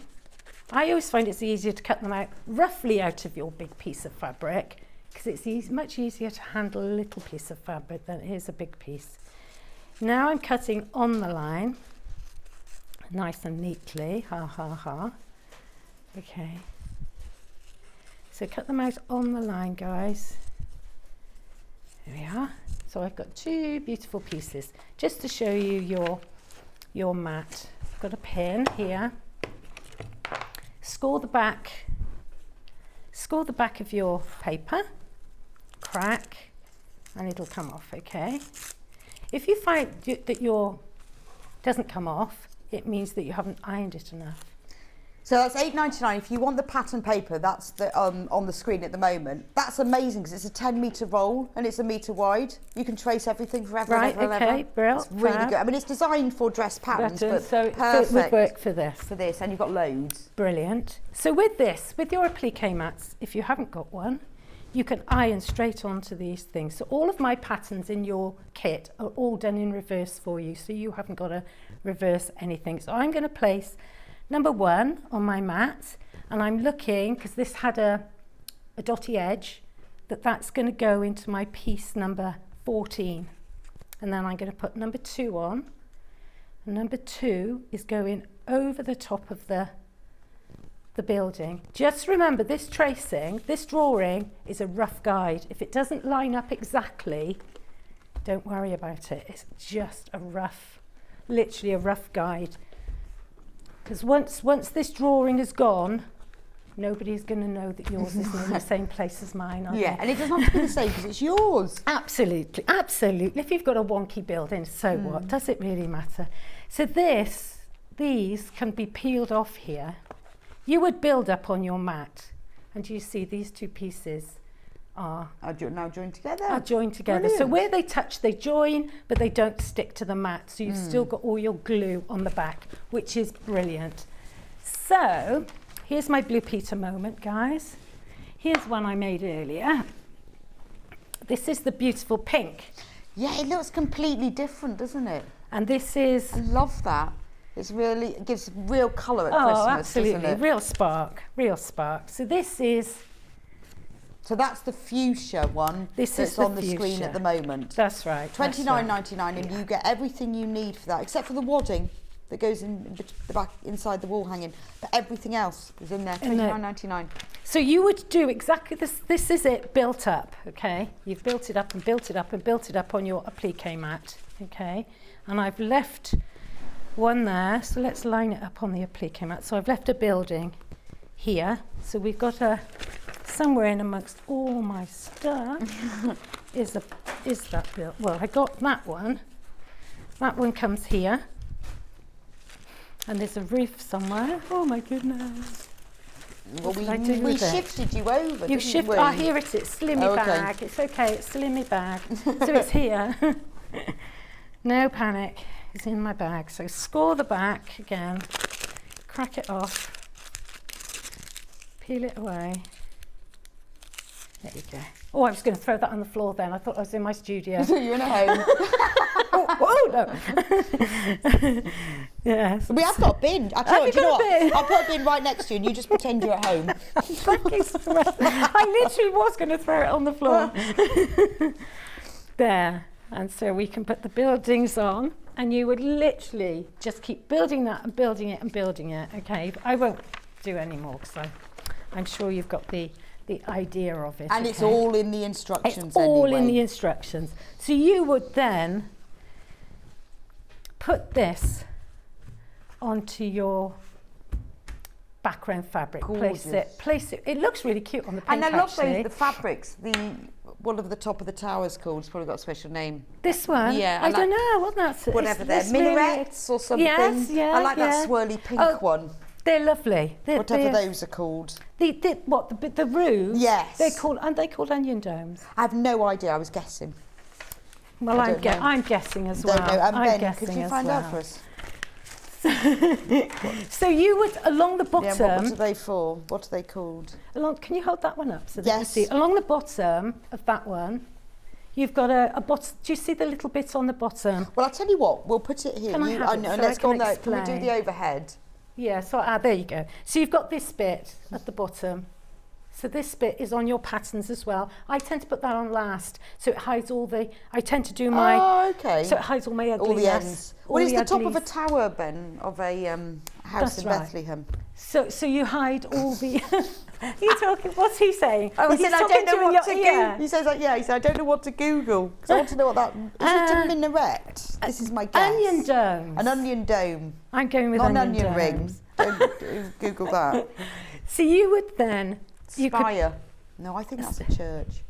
I always find it's easier to cut them out roughly out of your big piece of fabric, because it's much easier to handle a little piece of fabric than it is a big piece. Now I'm cutting on the line, nice and neatly, ha ha ha. Okay. So cut them out on the line, guys. There we are. So I've got 2 beautiful pieces. Just to show you your mat. I've got a pin here. Score the back of your paper, crack, and it'll come off, okay? If you find that your doesn't come off, it means that you haven't ironed it enough. So that's £8.99. If you want the pattern paper, that's the on the screen at the moment. That's amazing, because it's a 10-metre roll and it's a metre wide. You can trace everything forever and ever and ever. Okay, brilliant. It's really good. I mean, it's designed for dress patterns, but so perfect it would work for this. For this, and you've got loads. Brilliant. So with this, with your applique mats, if you haven't got one, you can iron straight onto these things. So all of my patterns in your kit are all done in reverse for you, so you haven't got to reverse anything. So I'm going to place number 1 on my mat, and I'm looking, because this had a dotty edge, that's going to go into my piece number 14. And then I'm going to put number 2 on. And number 2 is going over the top of the building. Just remember, this drawing is a rough guide. If it doesn't line up exactly, don't worry about it. It's just literally a rough guide. Because once this drawing is gone, nobody's going to know that yours is in the same place as mine, are they? And it doesn't have to be the same, because it's yours. Absolutely, absolutely. If you've got a wonky building, so what? Does it really matter? So these can be peeled off here. You would build up on your mat, and you see these 2 pieces are now joined together. Are joined together. Brilliant. So where they touch, they join, but they don't stick to the mat. So you've still got all your glue on the back, which is brilliant. So here's my Blue Peter moment, guys. Here's one I made earlier. This is the beautiful pink. Yeah, it looks completely different, doesn't it? And this is... I love that. It gives real colour at Christmas, absolutely. Doesn't it? Real spark. So this is... So that's the fuchsia one that's on the screen at the moment. That's right. $29.99, and you get everything you need for that, except for the wadding. that goes in the back inside the wall hanging, but everything else is in there. £29.99. So you would do exactly this. This is it built up, okay? You've built it up and built it up and built it up on your applique mat, okay? And I've left one there, so let's line it up on the applique mat. So I've left a building here. So we've got somewhere in amongst all my stuff is that build. Well, I got that one. That one comes here. And there's a roof somewhere. Oh my goodness. Well, we shifted you over. You shifted. Oh, here it is. Slimmy bag. It's okay. It's Slimmy bag. So it's here. No panic. It's in my bag. So score the back again. Crack it off. Peel it away. There you go. Oh, I was going to throw that on the floor then. I thought I was in my studio. You're in a home. oh no. Yes. We have got a bin. I tell you, do you know what? I'll put a bin right next to you and you just pretend you're at home. Thank you so much. I literally was going to throw it on the floor. There. And so we can put the buildings on and you would literally just keep building that and building it and building it. Okay, but I won't do any more because I'm sure you've got the idea of it. And it's all in the instructions. It's all in the instructions. So you would then put this onto your background fabric. Gorgeous. Place it. It looks really cute on the pink. And I love actually. the fabrics. One of the top of the tower's called. It's probably got a special name. This one? Yeah. I don't know. What that's whatever they're minarets or something. Yes, yeah. I like that swirly pink one. They're lovely. Whatever those are called. The roofs? Yes. Aren't they called onion domes? I have no idea. I was guessing. Well, I'm guessing as well. Don't know. And I'm Ben, guessing could you as find well. out for us? So you would, along the bottom... Yeah, what are they for? What are they called? Can you hold that one up so that Yes. you see? Along the bottom of that one, you've got a bottom... Do you see the little bit on the bottom? Well, I'll tell you what. We'll put it here. Can I have it so let's I go can on there. Can we do explain? the overhead? Yeah, so there you go. So you've got this bit at the bottom. So this bit is on your patterns as well. I tend to put that on last, so it hides all the... I tend to do my... Oh, okay. So it hides all my ugliness. All the ends. Well, it's the top of a uglies. tower, Ben, of a house That's in right. Bethlehem. So you hide all the... You talking? What's he saying? Oh, he he's said, I talking don't know you in what your to ear. Google. He says, he said, I don't know what to Google because I want to know what that is. It a minaret? This is my guess. Onion domes. An onion dome. I'm going with Not an onion onion ring. domes. Don't Google that. So you would then... Spire. No, I think that's a church.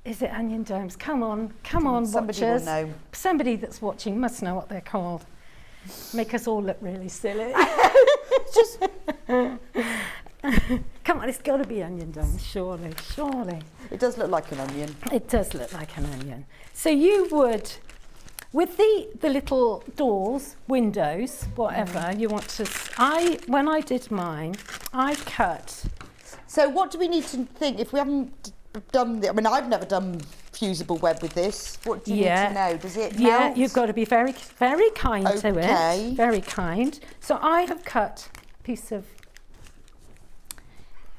Is it onion domes? Come on, Somebody will watchers. know. Somebody that's watching must know what they're called. Make us all look really silly. Just Come on, it's got to be onion domes, surely. it does look like an onion. It does look like an onion. So you would, with the little doors, windows, whatever you want to... When I did mine, I cut... So what do we need to think if we haven't done? I mean, I've never done fusible web with this. What do you need to know? Does it melt? Yeah, you've got to be very, very kind to Okay. it. Very kind. So I have cut a piece of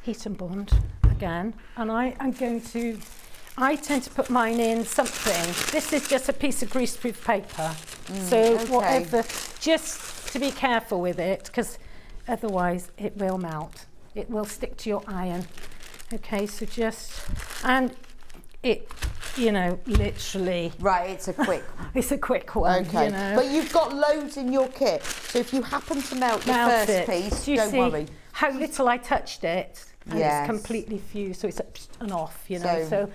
heat and bond again, and I tend to put mine in something. This is just a piece of greaseproof paper. Whatever, just to be careful with it, because otherwise it will melt. It will stick to your iron. Okay, so and it, literally. Right, it's a quick. It's a quick one. Okay, but you've got loads in your kit, so if you happen to melt the first piece, Do you don't see worry. how little I touched it? And Yes. it's completely fused, so it's up and off, So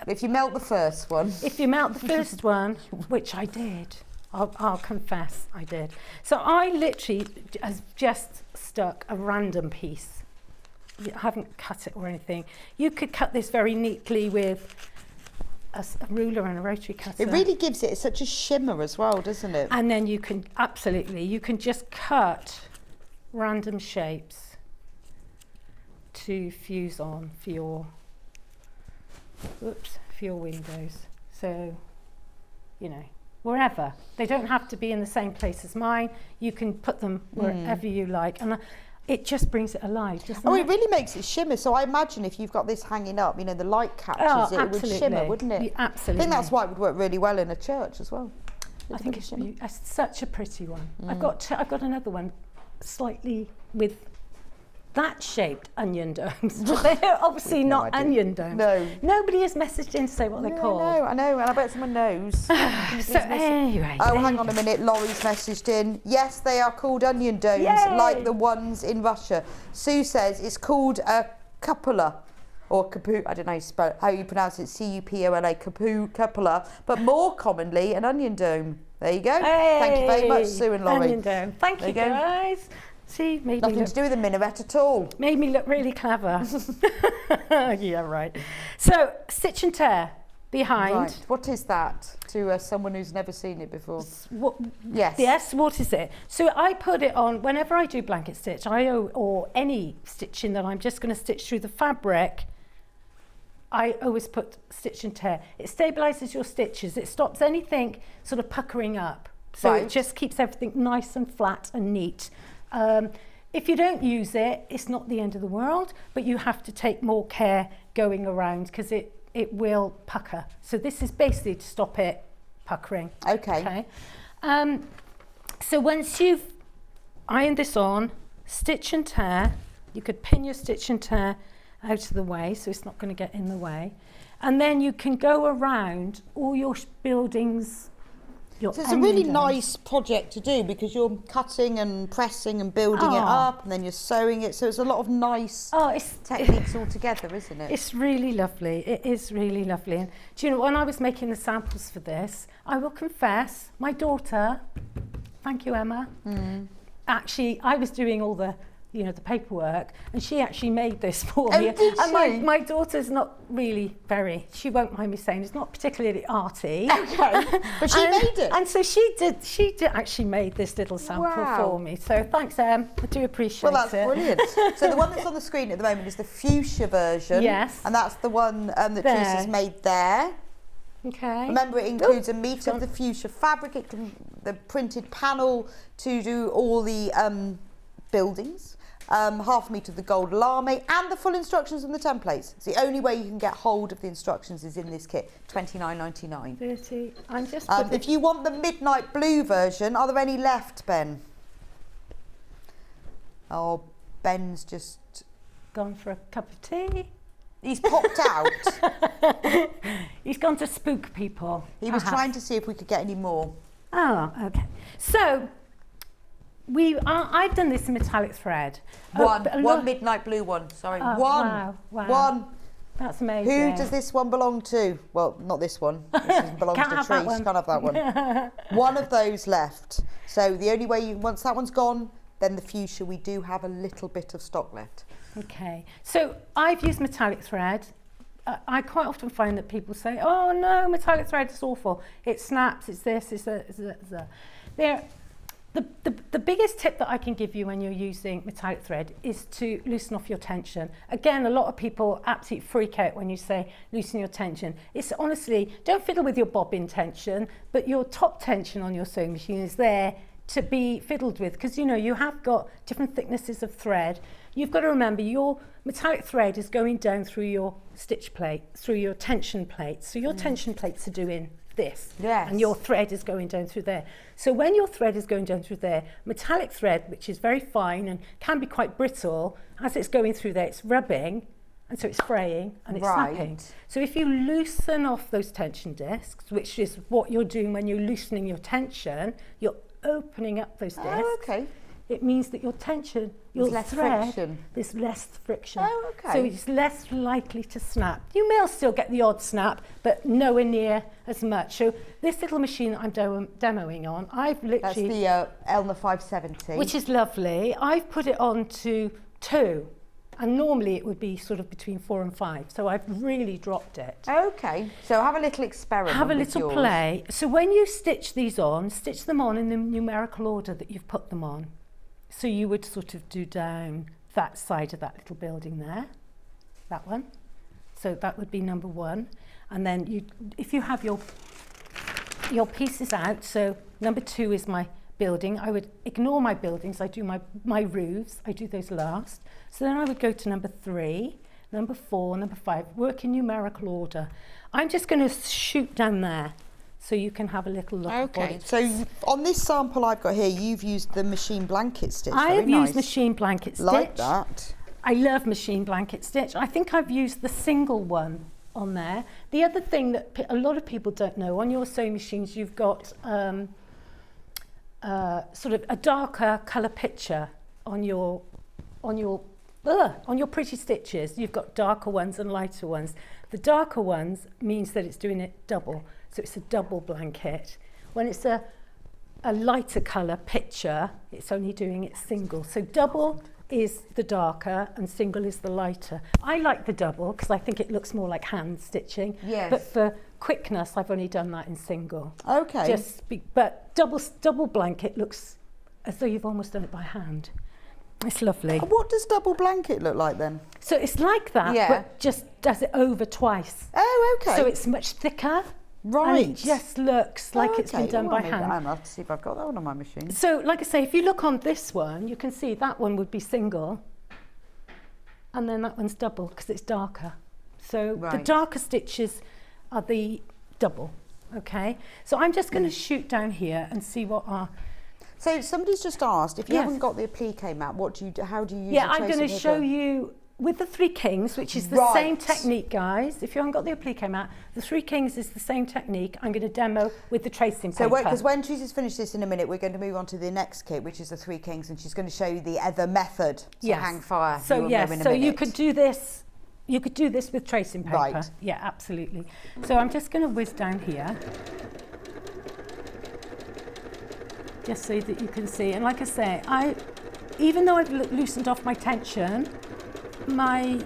if you melt the first one. If you melt the first one, which I did, I'll confess I did. So I literally just stuck a random piece. I haven't cut it or anything. You could cut this very neatly with a ruler and a rotary cutter. It really gives it such a shimmer as well, doesn't it? And then you can just cut random shapes to fuse on for your windows. So, wherever. They don't have to be in the same place as mine. You can put them wherever you like. And it just brings it alive, doesn't it? It really makes it shimmer. So I imagine if you've got this hanging up, the light catches it would shimmer, wouldn't it? Absolutely. I think that's why it would work really well in a church as well. I think it's such a pretty one. I've got another one, slightly with that shaped onion domes. But they're obviously not onion domes. No. Nobody has messaged in to say what they're called. I know, and I bet someone knows. So anyway. Oh, hang on a minute. Laurie's messaged in. Yes, they are called onion domes, like the ones in Russia. Sue says it's called a cupola. Or capu, I don't know how you pronounce it, C-U-P-O-L-A, cupola, but more commonly an onion dome. There you go. Hey, thank you very much, Sue and Laurie. Onion dome. Thank you, guys. See, Nothing to do with the minaret at all. Made me look really clever. Yeah, right. So, stitch and tear behind. Right. What is that to someone who's never seen it before? Yes, what is it? So I put it on, whenever I do blanket stitch, or any stitching that I'm just going to stitch through the fabric, I always put stitch and tear. It stabilises your stitches. It stops anything sort of puckering up. So it just keeps everything nice and flat and neat. If you don't use it, it's not the end of the world, but you have to take more care going around because it will pucker. So this is basically to stop it puckering. Okay. So once you've ironed this on, stitch and tear, you could pin your stitch and tear out of the way so it's not going to get in the way, and then you can go around all your buildings. So it's a really nice project to do because you're cutting and pressing and building it up, and then you're sewing it, so it's a lot of nice techniques all together, isn't it? It's really lovely. It is really lovely. And do you know, when I was making the samples for this, I will confess, my daughter, thank you Emma, actually I was doing all the the paperwork, and she actually made this for me. Did and she? my daughter's not really she won't mind me saying, it's not particularly arty. Okay, but she made it. And so she did actually made this little sample for me. So thanks, Em. I do appreciate it. Well, that's brilliant. So the one that's on the screen at the moment is the fuchsia version. Yes. And that's the one that Trease has made there. Okay. Remember, it includes a metre of the fuchsia fabric, the printed panel to do all the buildings. Half metre of the gold lame, and the full instructions and the templates. It's the only way you can get hold of the instructions is in this kit, $29.99. 30. I'm just. If you want the midnight blue version, are there any left, Ben? Oh, Ben's just gone for a cup of tea. He's popped out. He's gone to spook people. He was trying to see if we could get any more. Oh, okay. So. I've done this in metallic thread. One midnight blue one. Sorry, one. Wow. One. That's amazing. Who does this one belong to? Well, not this one. This belongs to Trease. Can't have that one. One of those left. So the only way once that one's gone, then the fuchsia, we do have a little bit of stock left. Okay. So I've used metallic thread. I quite often find that people say, "Oh no, metallic thread is awful. It snaps. It's this. It's that." The biggest tip that I can give you when you're using metallic thread is to loosen off your tension. Again, a lot of people absolutely freak out when you say loosen your tension. It's honestly, don't fiddle with your bobbin tension, but your top tension on your sewing machine is there to be fiddled with, because you have got different thicknesses of thread. You've got to remember your metallic thread is going down through your stitch plate, through your tension plates. So your tension plates are doing this, and your thread is going down through there. So when your thread is going down through there, metallic thread, which is very fine and can be quite brittle, as it's going through there, it's rubbing, and so it's fraying and it's snapping. So if you loosen off those tension discs, which is what you're doing when you're loosening your tension, you're opening up those discs. Oh, okay. It means that your tension, your thread, there's less friction. Oh, okay. So it's less likely to snap. You may still get the odd snap, but nowhere near as much. So this little machine that I'm demoing on, I've literally... That's the Elna 570. Which is lovely. I've put it on to 2. And normally it would be sort of between 4 and 5. So I've really dropped it. Okay. So have a little experiment. Have a little play. So when you stitch these on, stitch them on in the numerical order that you've put them on. So you would sort of do down that side of that little building there, that one. So that would be number 1. And then if you have your pieces out, so number 2 is my building. I would ignore my buildings. I do my roofs. I do those last. So then I would go to number 3, number 4, number 5, work in numerical order. I'm just going to shoot down there. so you can have a little look at what Okay, it so on this sample I've got here, you've used the machine blanket stitch. I Very have nice. used machine blanket stitch. Like that. I love machine blanket stitch. I think I've used the single one on there. The other thing that a lot of people don't know, on your sewing machines you've got sort of a darker colour picture on your pretty stitches. You've got darker ones and lighter ones. The darker ones means that it's doing it double, so it's a double blanket. When it's a lighter colour picture, it's only doing it single. So double is the darker and single is the lighter. I like the double because I think it looks more like hand stitching. Yes. But for quickness, I've only done that in single. Okay. But double blanket looks as though you've almost done it by hand. It's lovely. And what does double blanket look like then? So it's like that, Yeah. but just does it over twice. Oh, okay. So it's much thicker. Right. And it just looks like it's been done by hand. I'll have to see if I've got that one on my machine. So, like I say, if you look on this one, you can see that one would be single, and then that one's double because it's darker. So the Right. darker stitches are the double. Okay. So I'm just going to shoot down here and see what are. So somebody's just asked, if you Yes. haven't got the applique mat, how do you use Yeah, the I'm going to tracing show paper? you with the Three Kings, which is the Right. same technique, guys. If you haven't got the applique mat, the Three Kings is the same technique. I'm going to demo with the tracing So paper. because when Trease has finished this in a minute, we're going to move on to the next kit, which is the Three Kings, and she's going to show you the other method to Yes. hang fire. So You'll yes, know in a so you minute. could do this. You could do this with tracing paper. Right. Yeah, absolutely. So I'm just going to whiz down here, just so that you can see. And like I say, even though I've loosened off my tension, my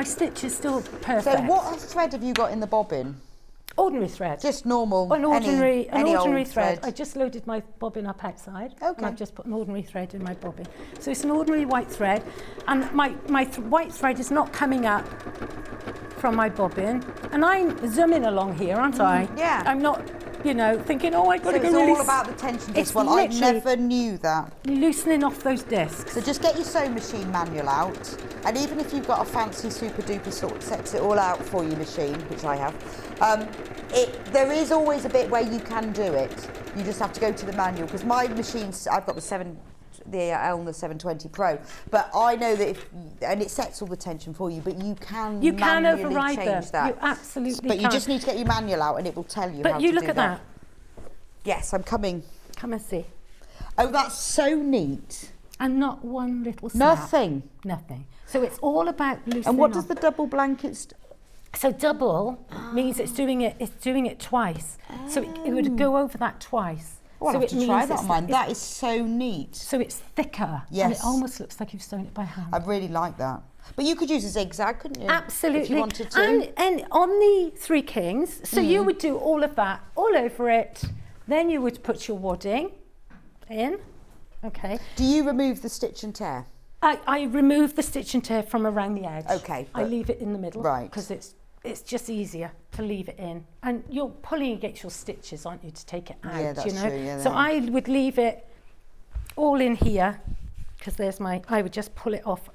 stitch is still perfect. So what thread have you got in the bobbin? Ordinary thread. Just normal. An ordinary any old thread. I just loaded my bobbin up outside, and Okay. I've just put an ordinary thread in my bobbin. So it's an ordinary white thread, and my white thread is not coming up from my bobbin, and I'm zooming along here, aren't I? yeah. I'm not, thinking, oh, I've got So to it's go really all about the tension it's disc. Well, I literally- never knew that. loosening off those discs. So just get your sewing machine manual out, and even if you've got a fancy super duper sort of sets it all out for your machine, which I have, there is always a bit where you can do it. You just have to go to the manual, because my machines, I've got the Elna 720 Pro, but I know that and it sets all the tension for you, but you can manually override them. change that. You absolutely But can. you just need to get your manual out, and it will tell you how But to you do look at that. Yes, I'm coming. Come and see. Oh, that's so neat. And not one little snap. Nothing. Nothing. So it's all about loosening And what off. does the double blanket So double means it's doing it twice. So it would go over that twice. Oh, I'll so have to try means that on mine. That is so neat. So it's thicker. Yes. And it almost looks like you've sewn it by hand. I really like that. But you could use a zigzag, couldn't you? Absolutely. If you wanted to. And on the Three Kings, so you would do all of that all over it. Then you would put your wadding in. Okay. Do you remove the stitch and tear? I remove the stitch and tear from around the edge. Okay, I but- leave it in the middle. Right. Because it's just easier to leave it in. And you're pulling against your stitches, aren't you, to take it out, Yeah, that's you know? true, yeah, so they are. I would leave it all in here, because I would just pull it off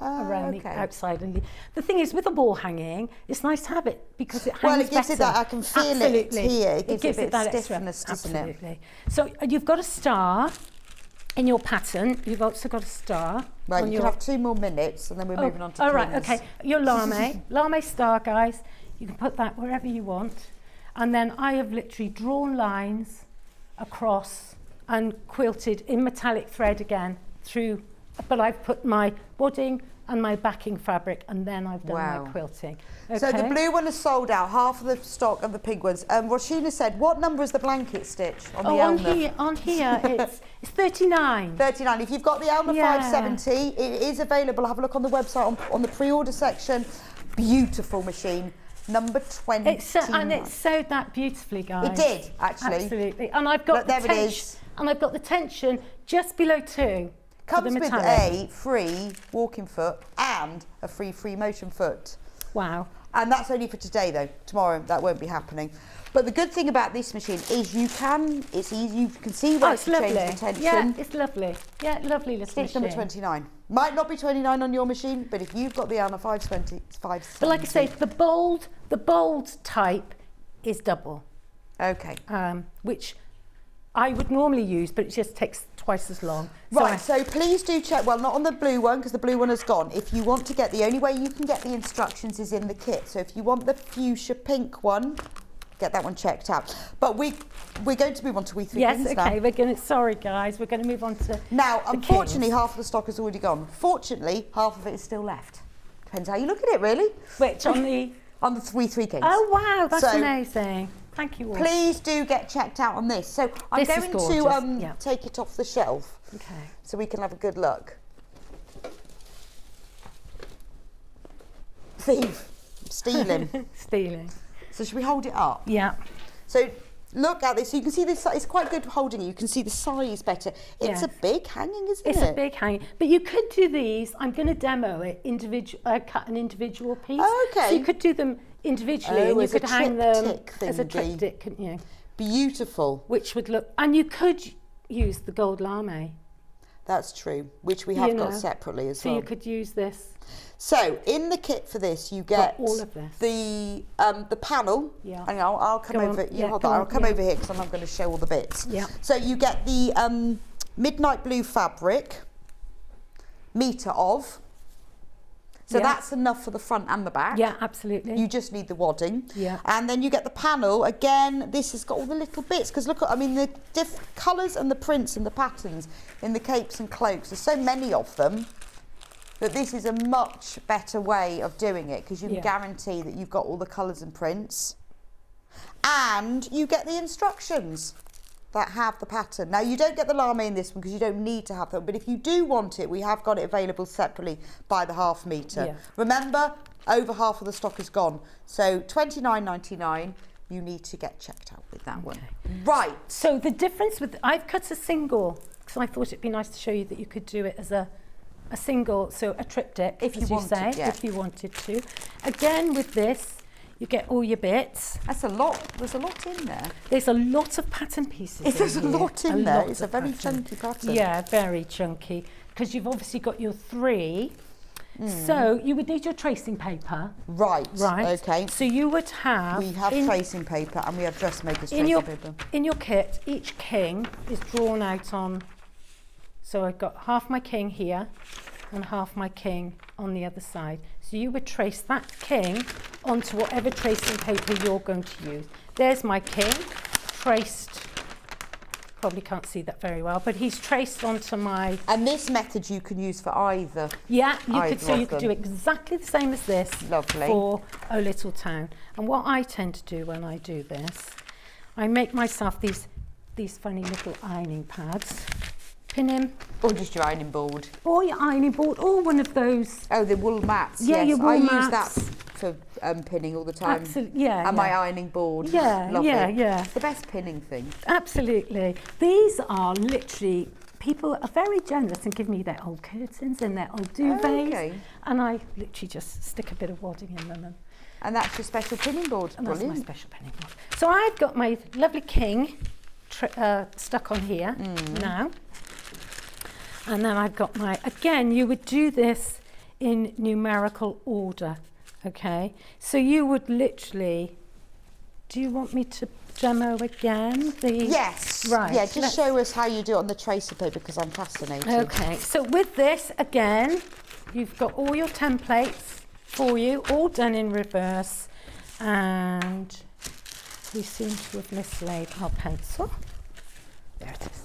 around okay. the outside. And the thing is, with a wall hanging, it's nice to have it because it hangs Well, it gives better. it that, I can feel it Absolutely. here. It gives it a bit that of extra. stiffness, doesn't it? Absolutely. So you've got a star in your pattern. You've also got a star. Right, on you your can have 2 more minutes and then we're moving on to all right, pins. okay. Your lame star, guys. You can put that wherever you want. And then I have literally drawn lines across and quilted in metallic thread again through, but I've put my wadding and my backing fabric, and then I've done Wow. my quilting. So the Okay? blue one is sold out, half of the stock of the pink ones. Rashina said, what number is the blanket stitch on the Elna? on here it's 39. 39. If you've got the Elna Yeah. 570, it is available. Have a look on the website on the pre-order section. Beautiful machine. Number 20. And it sewed that beautifully, guys. It did, actually. Absolutely. And I've got Look, there the it tension. is. And I've got the tension just below 2. for Comes the with metallic. a free walking foot and a free motion foot. Wow. And that's only for today though. Tomorrow that won't be happening. But the good thing about this machine is it's easy, you can see where Oh, it's to lovely. change the tension. Yeah, it's lovely. Yeah, lovely little Stitch machine. number 29. Might not be 29 on your machine, but if you've got the Elna 570, it's 570. But like I say, the bold type is double. Okay. Which I would normally use, but it just takes twice as long. Right, so please do check, well, not on the blue one, because the blue one has gone. If you want to get, the only way you can get the instructions is in the kit. So if you want the fuchsia pink one, get that one checked out. But we're going to move on to We Three Kings now. We're going to, sorry guys, we're going to move on to Now, the unfortunately, Kings. half of the stock has already gone. Fortunately, half of it is still left. Depends how you look at it, really. Which, on the... On the We Three Kings. Oh, wow, that's So, amazing. Thank you all. Please do get checked out on this. So I'm This is going gorgeous, to take it off the shelf. Okay. So we can have a good look. Thief. Stealing. Stealing. So should we hold it up? Yeah. So look at this. So you can see this. It's quite good holding it. You can see the size better. It's Yes. a big hanging, isn't It's it? a big hang. But you could do these. I'm going to demo it. Cut an individual piece. Okay. So you could do them individually, Oh, and you as a could hang them triptych as a thingy. triptych, couldn't you? Beautiful. Which would look. And you could use the gold lame. That's true. Which we have You got know, separately as So well. you could use this. So in the kit for this, you get all of this. the panel. Yeah. Hang on, I'll come Go on. over. You Yeah, hold go that. on, I'll come yeah. over here because I'm not going to show all the bits. Yeah. So you get the midnight blue fabric, metre of. So Yeah. that's enough for the front and the back. Yeah, absolutely. You just need the wadding. Yeah. And then you get the panel. Again, this has got all the little bits because look at, I mean, the colours and the prints and the patterns in the capes and cloaks. There's so many of them that this is a much better way of doing it because you can Yeah. guarantee that you've got all the colours and prints. And you get the instructions that have the pattern. Now, you don't get the lame in this one because you don't need to have them, but if you do want it, we have got it available separately by the half metre. Yeah. Remember, over half of the stock is gone. So $29.99, you need to get checked out with that one. Right. So the difference with, I've cut a single, because I thought it'd be nice to show you that you could do it as a single, so a triptych, If you as wanted, say, yeah. if you wanted to. Again, with this, you get all your bits. That's a lot. There's a lot in there. There's a lot of pattern pieces. There's a in here. lot in there. lot It's a of very pattern. chunky pattern. Yeah, very chunky, because you've obviously got your 3. So you would need your tracing paper. Right. Right. Okay. So you would have. We have tracing paper and we have dressmakers in tracing your paper. in your kit, each king is drawn out on. So I've got half my king here, and half my king on the other side. So you would trace that king onto whatever tracing paper you're going to use. There's my king, traced. Probably can't see that very well, but he's traced onto my. And this method you can use for either. Yeah, you Either could. So of you could do them. exactly the same as this. Lovely. For O Little Town. And what I tend to do when I do this, I make myself these funny little ironing pads. Pin him, Or just your ironing board. or your ironing board, or one of those. Oh, the wool mats. Yeah, yes. your wool I use mats. that for pinning all the time. Absolutely, yeah. And yeah. my ironing board. Yeah, Love yeah, it. yeah. It's the best pinning thing. Absolutely. These are literally, people are very generous and give me their old curtains and their old duvets. Okay. And I literally just stick a bit of wadding in them. And that's your special pinning board. And that's my Brilliant. special pinning board. So I've got my lovely king stuck on here now. And then I've got my, again, you would do this in numerical order, okay? So you would literally, do you want me to demo again? Yes. Right. Yeah, just let's- show us how you do it on the tracer paper because I'm fascinated. Okay, so with this, again, you've got all your templates for you, all done in reverse. And we seem to have mislaid our pencil. There it is.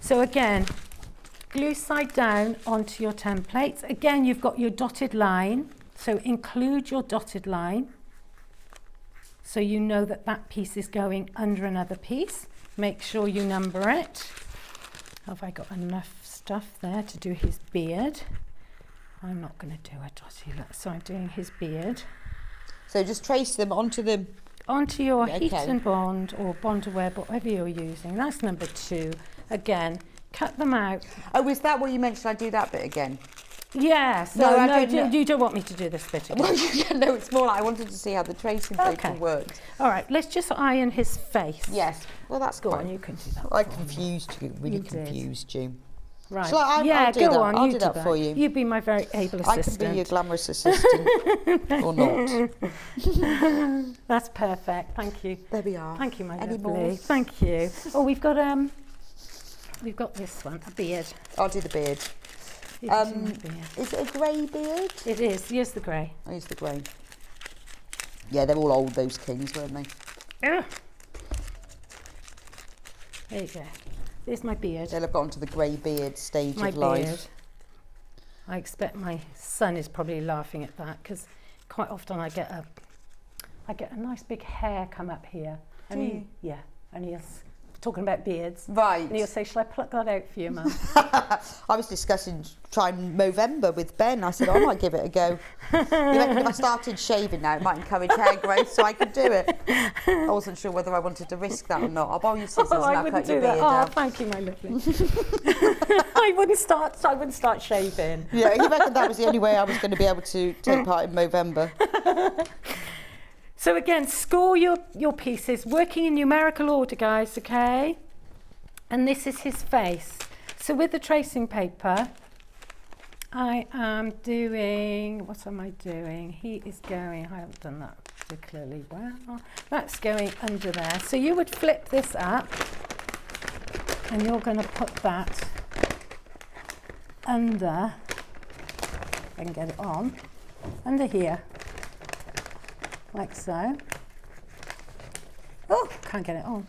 So again, glue side down onto your templates. Again, you've got your dotted line, so include your dotted line. So you know that that piece is going under another piece. Make sure you number it. Have I got enough stuff there to do his beard? I'm not going to do a dotty look, so I'm doing his beard. So just trace them onto the... Onto your Okay. heat and bond or bond web, whatever you're using. That's number 2. Again, cut them out. Oh, is that what you mentioned? I do that bit again. Yes. No, I don't know. You don't want me to do this bit again. Well, yeah, no, it's more like I wanted to see how the tracing paper Okay. works. All right, let's just iron his face. Yes. Well, that's Go fine. on, you can do that. I confused you. Really You did. confused you. Right. Shall I'll do go that. on. I'll you do that for you. You be my very able assistant. I can be your glamorous assistant. Or not. That's perfect. Thank you. There we are. Thank you, my Any lovely. more? Thank you. Oh, we've got this one, a beard. I'll do the beard. You can do my beard. Is it a grey beard? It is. Here's the grey. I use the grey. Yeah, they're all old, those kings, weren't they? Yeah. There you go. There's my beard. They'll have gone to the grey beard stage My of life. beard. I expect my son is probably laughing at that because quite often I get a nice big hair come up here. And and he's talking about beards. Right. And he'll say, shall I pluck that out for you, Mum? I was discussing trying Movember with Ben. I said, I might give it a go. You reckon if I started shaving now, it might encourage hair growth, so I could do it. I wasn't sure whether I wanted to risk that or not. I'll borrow your scissors and I I'll wouldn't cut your do that. beard Oh, out. thank you, my lovely. I wouldn't start shaving. Yeah, you reckon that was the only way I was going to be able to take part in Movember? So again, score your pieces, working in numerical order, guys, okay? And this is his face. So with the tracing paper, I am doing, what am I doing? He is going, I haven't done that particularly well. That's going under there. So you would flip this up and you're going to put that under, if I can get it on, under here. Like so. Oh, can't get it on.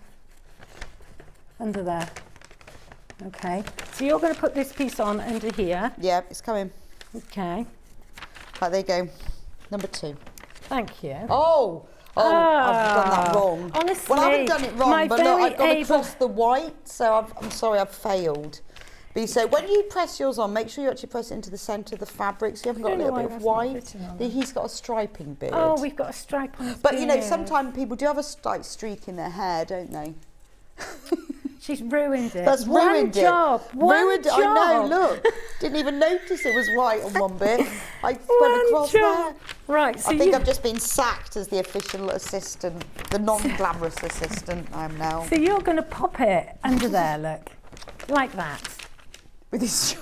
Under there. Okay. So you're going to put this piece on under here. Yeah, it's coming. Okay. Right, there you go. Number 2. Thank you. Oh, I've done that wrong. Honestly, well, I haven't done it wrong, my but look, very I've gone able- across the white, so I'm sorry, I've failed. But so when you press yours on, make sure you actually press it into the centre of the fabric, so you haven't got a little bit of white. He's got a striping beard. Oh, we've got a stripe on his But you know, beard. sometimes people do have a like streak in their hair, don't they? She's ruined it. That's ruined it. One job. I know, look. Didn't even notice it was white on one bit. I went across there. Right, so I think I've just been sacked as the official assistant, the non-glamorous assistant I am now. So you're going to pop it under there, look. Like that. With his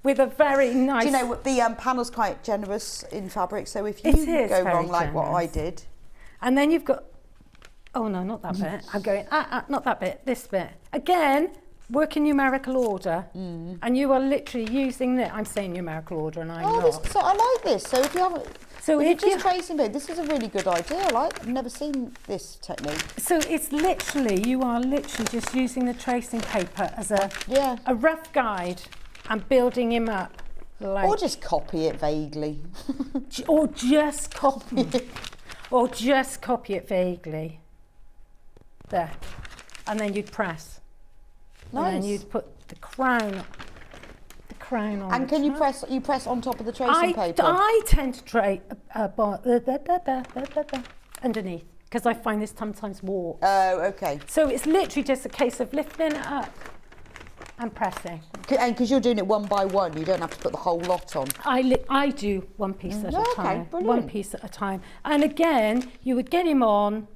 With a very nice... Do you know, the panel's quite generous in fabric, so if you It is go very wrong like what I generous. did... And then you've got... Oh, no, not that bit. I'm going, not that bit, this bit. Again, work in numerical order. And you are literally using the... I'm saying numerical order and I'm not. So I like this. So if you haven't... So if you're if just you... tracing it, this is a really good idea. I've never seen this technique. So it's literally, you are literally just using the tracing paper as a rough guide and building him up. Like, Or just copy it vaguely. or just copy or just copy it vaguely. There. And then you'd press. Nice. And then you'd put the crown on. And the can you top. press on top of the tracing paper? I tend to trace underneath because I find this sometimes warps. Oh, okay. So it's literally just a case of lifting it up and pressing. And because you're doing it one by one, you don't have to put the whole lot on. I do one piece at a Okay, time. brilliant. One piece at a time. And again, you would get him on,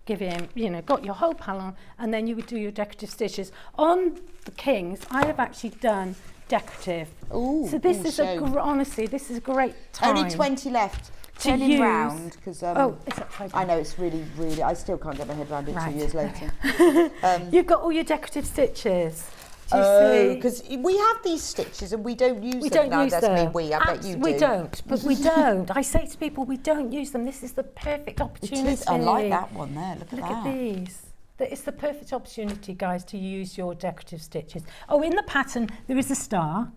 give him, got your whole panel on, and then you would do your decorative stitches. On the Kings, I have actually done decorative. Ooh, so this is honestly, this is a great time. Only 20 left. to Turn him use. round, because It's upside I down. know it's really, really, I still can't get my head around it Right, 2 years there later. You've got all your decorative stitches. Do you Oh, see? because we have these stitches and we don't use We them. don't No, use that's them. me, we, I bet you do. We don't, but we don't. I say to people, we don't use them. This is the perfect It opportunity. is, I like that one there, look Look at at that. these. It's the perfect opportunity, guys, to use your decorative stitches. Oh, in the pattern, there is a star.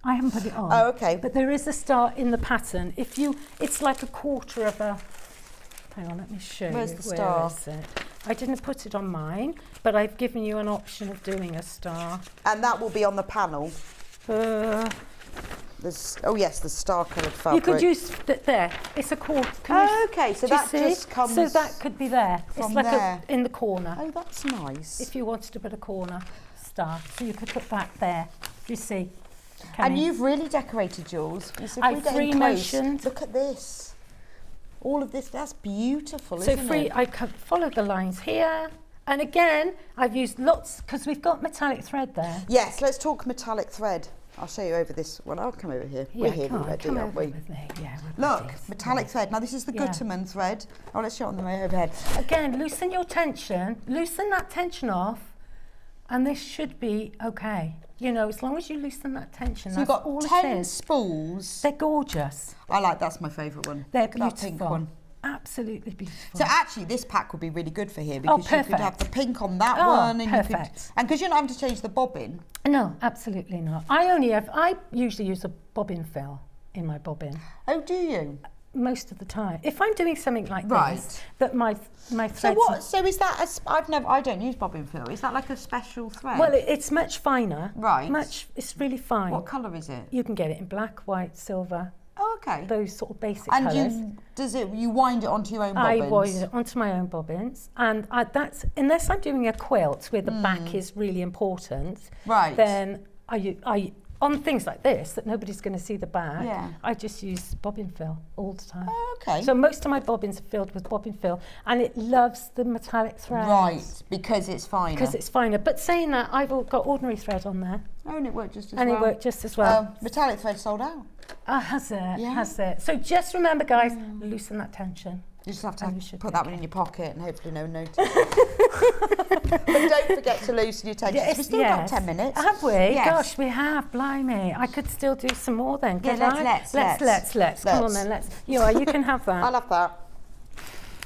I haven't put it on. Oh, okay. But there is a star in the pattern. It's like a quarter of a... Hang on, let me show you. Where's the star? Where is it? I didn't put it on mine, but I've given you an option of doing a star. And that will be on the panel. Oh yes, the star-coloured fabric. You could use there. It's a quarter. Okay, so do you that see? just comes So that could be there. It's from like there. in the corner. Oh, that's nice. If you wanted to put a corner star, so you could put that there. Do you see? And you've really decorated yours. So if I we get in free close, motioned. look at this. All of this, that's beautiful, So isn't it? I could follow the lines here, And again, I've used lots, because we've got metallic thread there. Yes, let's talk metallic thread. I'll show you over this. Well, I'll come over here. We're here already, aren't we? With me. Yeah, Look, metallic thread. Now, this is the Gutterman thread. Oh, let's show it on the way overhead. Again, loosen your tension. Loosen that tension off, and this should be okay. You know, as long as you loosen that tension, so that's you've got all 10 it is. spools. They're gorgeous. That's my favourite one. They're Look at that beautiful. pink one. Absolutely beautiful. So actually, this pack would be really good for here because you could have the pink on that Oh, one, and perfect. and because you're not having to change the bobbin. No, absolutely not. I usually use a bobbin fill in my bobbin. Oh, do you? Most of the time. If I'm doing something like Right. this, that my threads... So what? So is that? I don't use bobbin fill. Is that like a special thread? Well, it's much finer. Right. It's really fine. What colour is it? You can get it in black, white, silver. Oh, okay. Those sort of basic And colours. you wind it onto your own bobbins? I wind it onto my own bobbins, and that's unless I'm doing a quilt where the back is really important. Right. Then I on things like this that nobody's going to see the back. Yeah. I just use bobbin fill all the time. Oh, okay. So most of my bobbins are filled with bobbin fill, and it loves the metallic thread. Right, because it's finer. Because it's finer. But saying that, I've got ordinary thread on there. Oh, and it worked just as And well. it worked just as well. Metallic thread sold out. Has it? Yeah. Has it? So just remember, guys, loosen that tension. You just have And you to should put be that one okay. in your pocket and hopefully no one notices. But don't forget to loosen your tension. We've still got 10 minutes. Have we? Yes. Gosh, we have. Blimey. I could still do some more then. Yeah, Could I? Let's. Come on then, let's. You can have that. I'll have that.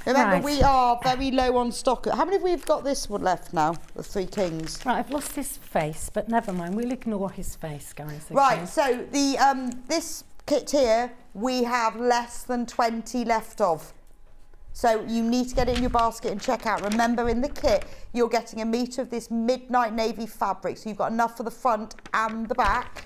Remember, Right. we are very low on stock. How many have we got this one left now? The Three Kings. Right, I've lost his face, but never mind. We'll ignore his face, guys. Okay? Right, so the this kit here, we have less than 20 left of. So you need to get it in your basket and check out. Remember, in the kit, you're getting a metre of this midnight navy fabric. So you've got enough for the front and the back.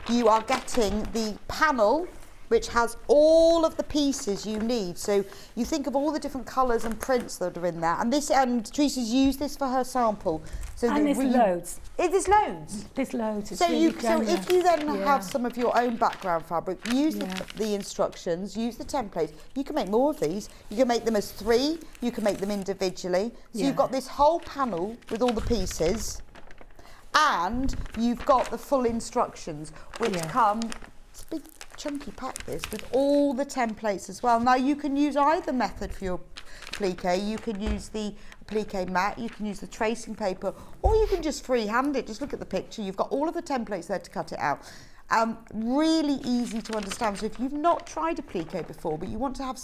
You are getting the panel, which has all of the pieces you need. So you think of all the different colours and prints that are in there. And Trease has used this for her sample. So And there's loads. There's loads. There's loads. It's So really so if you then Yeah. have some of your own background fabric, use Yeah. the instructions, use the templates. You can make more of these. You can make them as 3. You can make them individually. So Yeah. you've got this whole panel with all the pieces, and you've got the full instructions, which Yeah. come. It's a big chunky pack this with all the templates as well. Now you can use either method for your plique. You can use the plique mat, you can use the tracing paper, or you can just freehand it. Just look at the picture. You've got all of the templates there to cut it out. Really easy to understand. So if you've not tried a plique before, but you want to have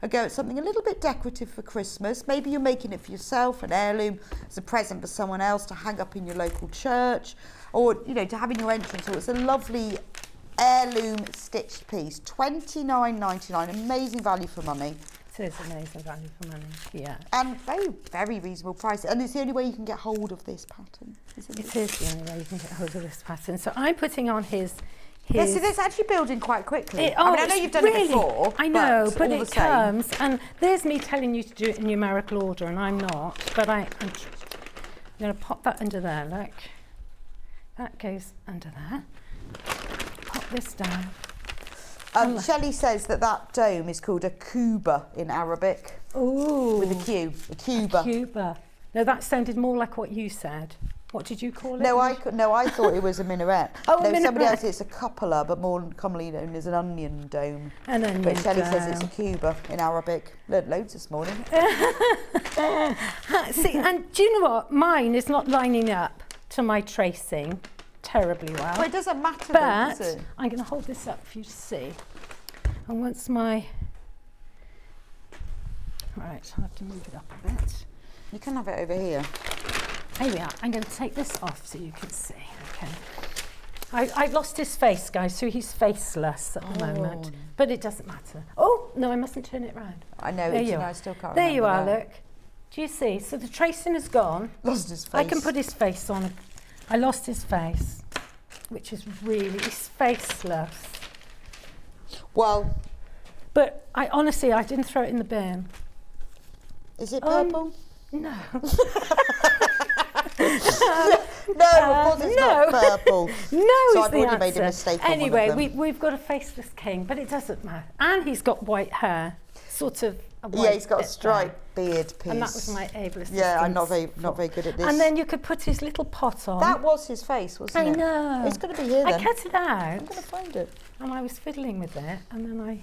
a go at something a little bit decorative for Christmas, maybe you're making it for yourself, an heirloom, as a present for someone else to hang up in your local church, or to have in your entrance. So it's a lovely heirloom stitched piece, $29.99, amazing value for money. It is amazing value for money. Yeah. And very, very reasonable price. And it's the only way you can get hold of this pattern, isn't it? It is the only way you can get hold of this pattern. So I'm putting on his. Yeah, so that's actually building quite quickly. I mean, I know you've done it before. I know, but all it the same. comes, and there's me telling you to do it in numerical order, and I'm not. But I'm going to pop that under there. Look, that goes under there. Pop this down. Shelley says that dome is called a kuba in Arabic. Ooh, With a Q, a kuba. Cuba. No, that sounded more like what you said. What did you call it? No, I thought it was a minaret. Oh, a no, somebody minaret. else, it's a cupola, but more commonly known as an onion dome. An onion But Shelley dome. says it's a kuba in Arabic. Learned loads this morning. See, and do you know what? Mine is not lining up to my tracing terribly well. Well, it doesn't matter though, But does it? I'm going to hold this up for you to see. And once my... Right, I'll have to move it up a bit. You can have it over here. Here we are. I'm going to take this off so you can see. Okay. I've lost his face, guys, so he's faceless at the moment. But it doesn't matter. Oh, no, I mustn't turn it round. I know, There it's, you I are. still can't There you remember are, that. look. Do you see? So the tracing is gone. Lost his face. I can put his face on. I lost his face, which is really, he's faceless. Well, But I honestly, I didn't throw it in the bin. is it purple? No. No, of course it's not purple. No, So is I've the already answer. made a mistake on one of Anyway, them. we've got a faceless king, but it doesn't matter. And he's got white hair, sort of white Yeah, he's got a bit striped beard piece. there. And that was my able assistance. Yeah, I'm not very good at this. And then you could put his little pot on. That was his face, wasn't it? I know. It's going to be here then. I cut it out. I'm going to find it. And I was fiddling with it, and then I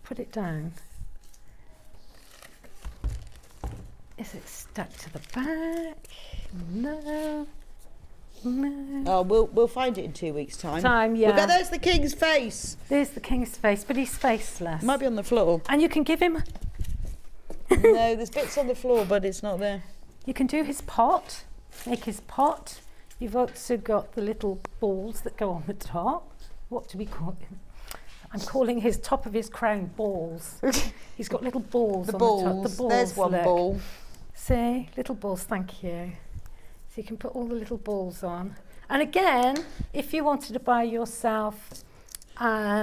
put it down. Is it stuck to the back? No. Oh, we'll find it in 2 weeks' time. Yeah. There's the king's face. There's the king's face, but he's faceless. It might be on the floor. And you can give him... No, there's bits on the floor, but it's not there. You can do his pot, make his pot. You've also got the little balls that go on the top. What do we call them? I'm calling his top of his crown balls. He's got little balls on the top. The balls, There's one look. ball. See, little balls, thank you. So you can put all the little balls on. And again, if you wanted to buy yourself, I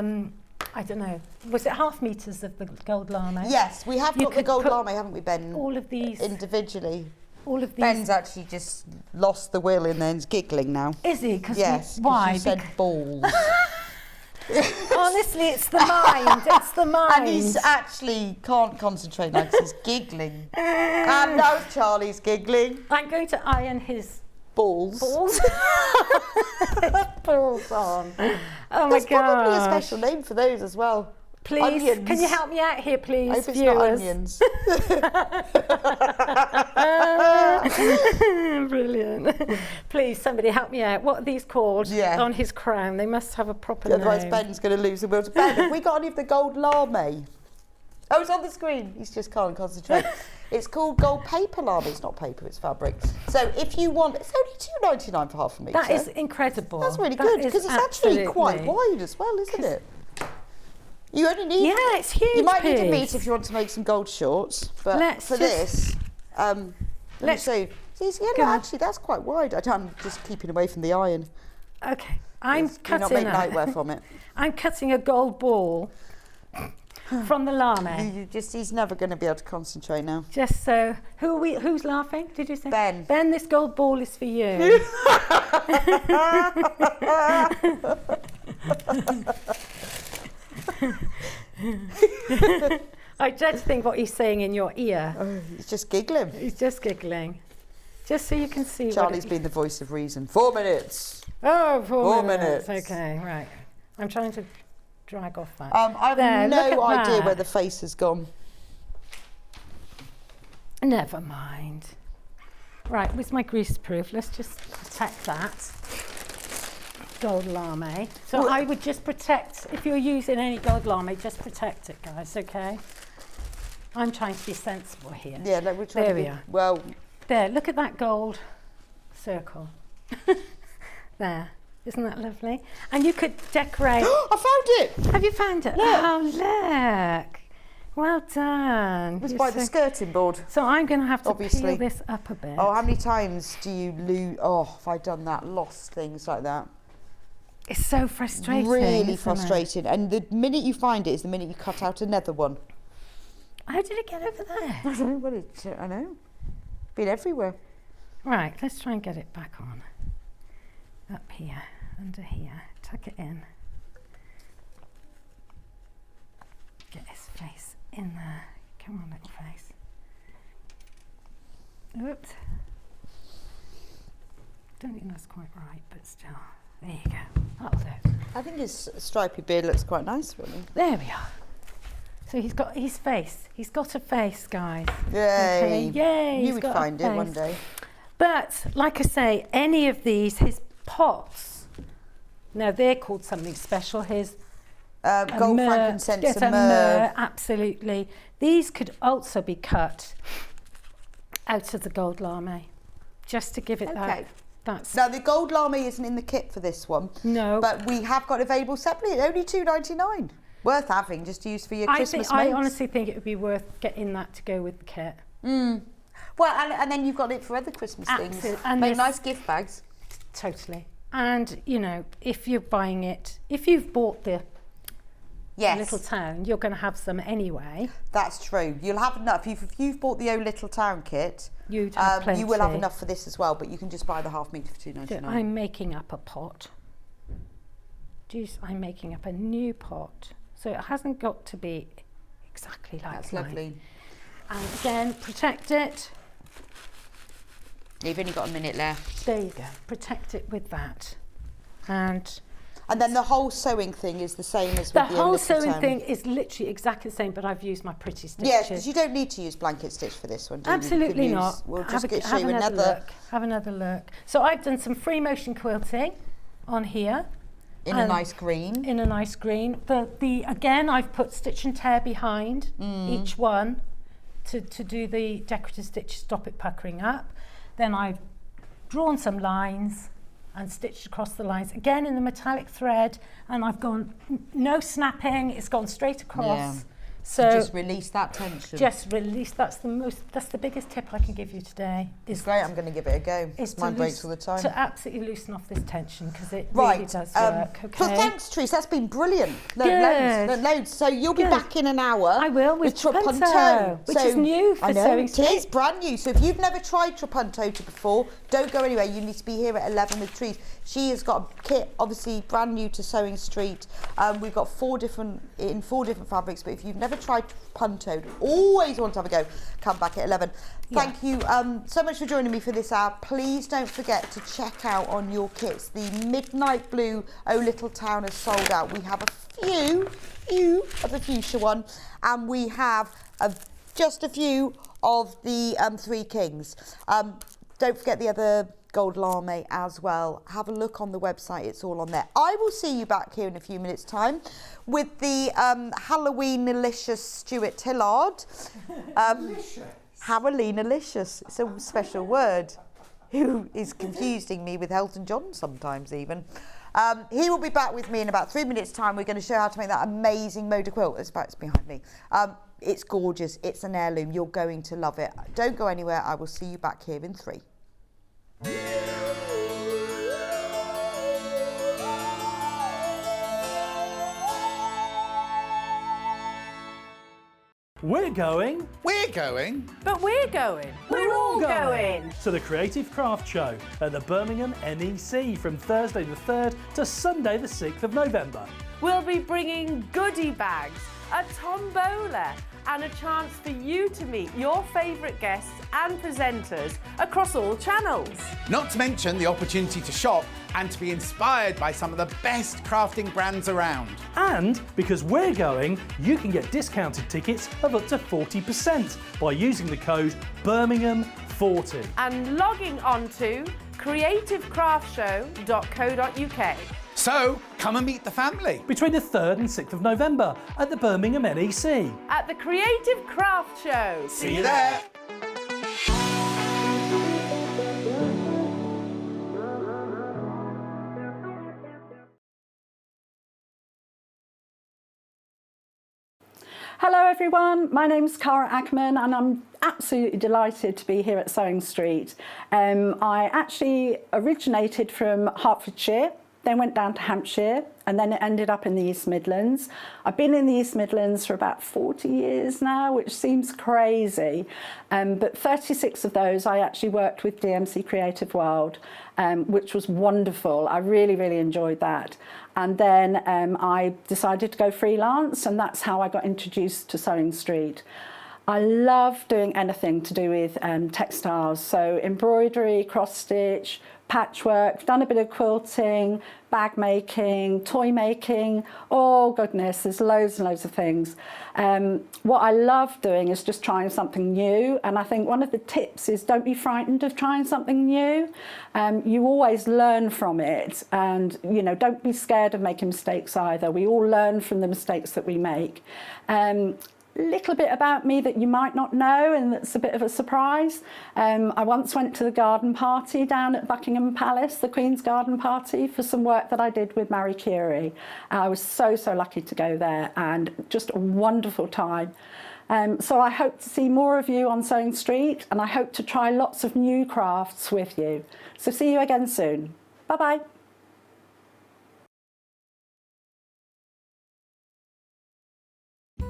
don't know, was it half meters of the gold lame? Yes, we have got the gold lame, haven't we, Ben? All of these. Individually. All of these. Ben's actually just lost the will and then's giggling now. Is he? Yes, why? you said balls. Honestly, it's the mind. It's the mind. And he's actually can't concentrate now because he's giggling. And now Charlie's giggling. I'm going to iron his balls. Balls on. Oh my There's god. probably a special name for those as well. Please, onions. Can you help me out here, please, I hope it's viewers? not onions. Brilliant. Please, somebody help me out. What are these called on his crown? They must have a proper Otherwise name. Ben's going to lose the will to Ben. Have we got any of the gold lame? Oh, it's on the screen. He's just can't concentrate. It's called gold paper lame. It's not paper, it's fabric. So if you want, it's only $2.99 for half a metre. That is incredible. That's really good because it's actually quite wide as well, isn't it? You only need... Yeah, it's huge. You might need a metre if you want to make some gold shorts, but for this, let's see. Actually, that's quite wide. I'm just keeping away from the iron. Okay, I'm cutting. Not make nightwear from it. I'm cutting a gold ball from the lame. He's never going to be able to concentrate now. Just so, who's laughing? Did you say? Ben. Ben, this gold ball is for you. I dread to think what he's saying in your ear. He's just giggling. He's just giggling. Just so you can see. Charlie's been the voice of reason. 4 minutes. Oh, 4 minutes. Okay, right. I'm trying to drag off that. I have no idea where the face has gone. Never mind. Right, with my grease proof, let's just protect that gold lame. So I would just protect, if you're using any gold lame, just protect it, guys, okay? I'm trying to be sensible here. Yeah, no, we're trying there to we are. Well, there, look at that gold circle. There. Isn't that lovely? And you could decorate. I found it! Have you found it? Look. Oh, look. Well done. It was by the skirting board. So I'm going to have to Obviously. peel this up a bit. Oh, how many times do you lose? Oh, have I done that? Lost things like that. It's so frustrating. Really frustrating. And the minute you find it is the minute you cut out another one. How did it get over there? I don't know. Well, I know. Been everywhere. Right, let's try and get it back on. Up here, under here. Tuck it in. Get his face in there. Come on, little face. Oops. Don't think that's quite right, but still. There you go. That'll do. I think his stripy beard looks quite nice, really. There we are. So he's got his face. He's got a face, guys. Yay. Okay. Yay. You would find it one day. But, like I say, any of these, his pots, now they're called something special. His gold, frankincense yes, and myrrh. Absolutely. These could also be cut out of the gold lame, just to give it that. Now, the gold lame isn't in the kit for this one. No. But we have got available separately. Only $2.99. Worth having, just to use for your Christmas I mates. honestly think it would be worth getting that to go with the kit. Mm. Well, and then you've got it for other Christmas things. And make nice gift bags. Totally. And, you know, if you're buying it, if you've bought the Little Town, you're going to have some anyway. That's true. You'll have enough. If you've bought the Little Town kit, you'd have plenty. You will have enough for this as well, but you can just buy the half metre for $2.99. I'm making up a pot. I'm making up a new pot. So it hasn't got to be exactly like That's mine. lovely. And again, protect it. You've only got a minute left. There you go. Protect it with that. And then the whole sewing thing is the same as the with the whole little sewing town. thing is literally exactly the same, but I've used my pretty stitches. Yes, because you don't need to use blanket stitch for this one, do you? Absolutely You can not. use- We'll Have just a- show have you another another look. Have another look. So I've done some free motion quilting on here. in a nice green. In a nice green. Again, I've put stitch and tear behind each one to do the decorative stitch, stop it puckering up. Then I've drawn some lines and stitched across the lines, again in the metallic thread, and I've gone no snapping, it's gone straight across. Yeah. So Just release that tension. just release, that's the biggest tip I can give you today. It's great, I'm going to give it a go. Is Mine to breaks all the time. To absolutely loosen off this tension, because it Right, really does work, okay? So thanks, Trease, that's been brilliant. Good. Loads. So you'll be Good. back in an hour. I will, with Trapunto, which is new for I know, Sewing it Street. is brand new. So if you've never tried Trapunto before, don't go anywhere. You need to be here at 11 with Trease. She has got a kit, obviously brand new to Sewing Street. We've got four different fabrics, but if you've never tried Trapunto, always want to have a go, come back at 11. Thank you so much for joining me for this hour. Please don't forget to check out on your kits. The Midnight Blue Oh Little Town has sold out. We have a few of the fuchsia one, and we have just a few of the Three Kings. Don't forget the other gold lame as well. Have a look on the website, it's all on there. I will see you back here in a few minutes time with the Halloween-alicious Stuart Hillard. Halloween-alicious, it's a special word, who is confusing me with Elton John sometimes even. He will be back with me in about 3 minutes time. We're going to show how to make that amazing Moda quilt. It's behind me. It's gorgeous, it's an heirloom, you're going to love it. Don't go anywhere, I will see you back here in 3. We're going But we're going. We're all going to the Creative Craft Show at the Birmingham NEC from Thursday the 3rd to Sunday the 6th of November. We'll be bringing goodie bags, a tombola, and a chance for you to meet your favourite guests and presenters across all channels. Not to mention the opportunity to shop and to be inspired by some of the best crafting brands around. And because we're going, you can get discounted tickets of up to 40% by using the code Birmingham40. And logging on to creativecraftshow.co.uk. So come and meet the family. Between the 3rd and 6th of November at the Birmingham NEC. At the Creative Craft Show. See you there. Hello everyone, my name's Cara Ackerman and I'm absolutely delighted to be here at Sewing Street. I actually originated from Hertfordshire, then went down to Hampshire and then it ended up in the East Midlands. I've been in the East Midlands for about 40 years now, which seems crazy, but 36 of those I actually worked with DMC Creative World, which was wonderful. I really, really enjoyed that. And then I decided to go freelance and that's how I got introduced to Sewing Street. I love doing anything to do with textiles, so embroidery, cross stitch, patchwork, done a bit of quilting, bag making, toy making, oh goodness, there's loads and loads of things. What I love doing is just trying something new, and I think one of the tips is don't be frightened of trying something new. You always learn from it, and you know, don't be scared of making mistakes either. We all learn from the mistakes that we make. Little bit about me that you might not know and that's a bit of a surprise. I once went to the garden party down at Buckingham Palace, the Queen's garden party, for some work that I did with Marie Curie. I was so lucky to go there and just a wonderful time. So I hope to see more of you on Sewing Street and I hope to try lots of new crafts with you. So see you again soon. Bye-bye.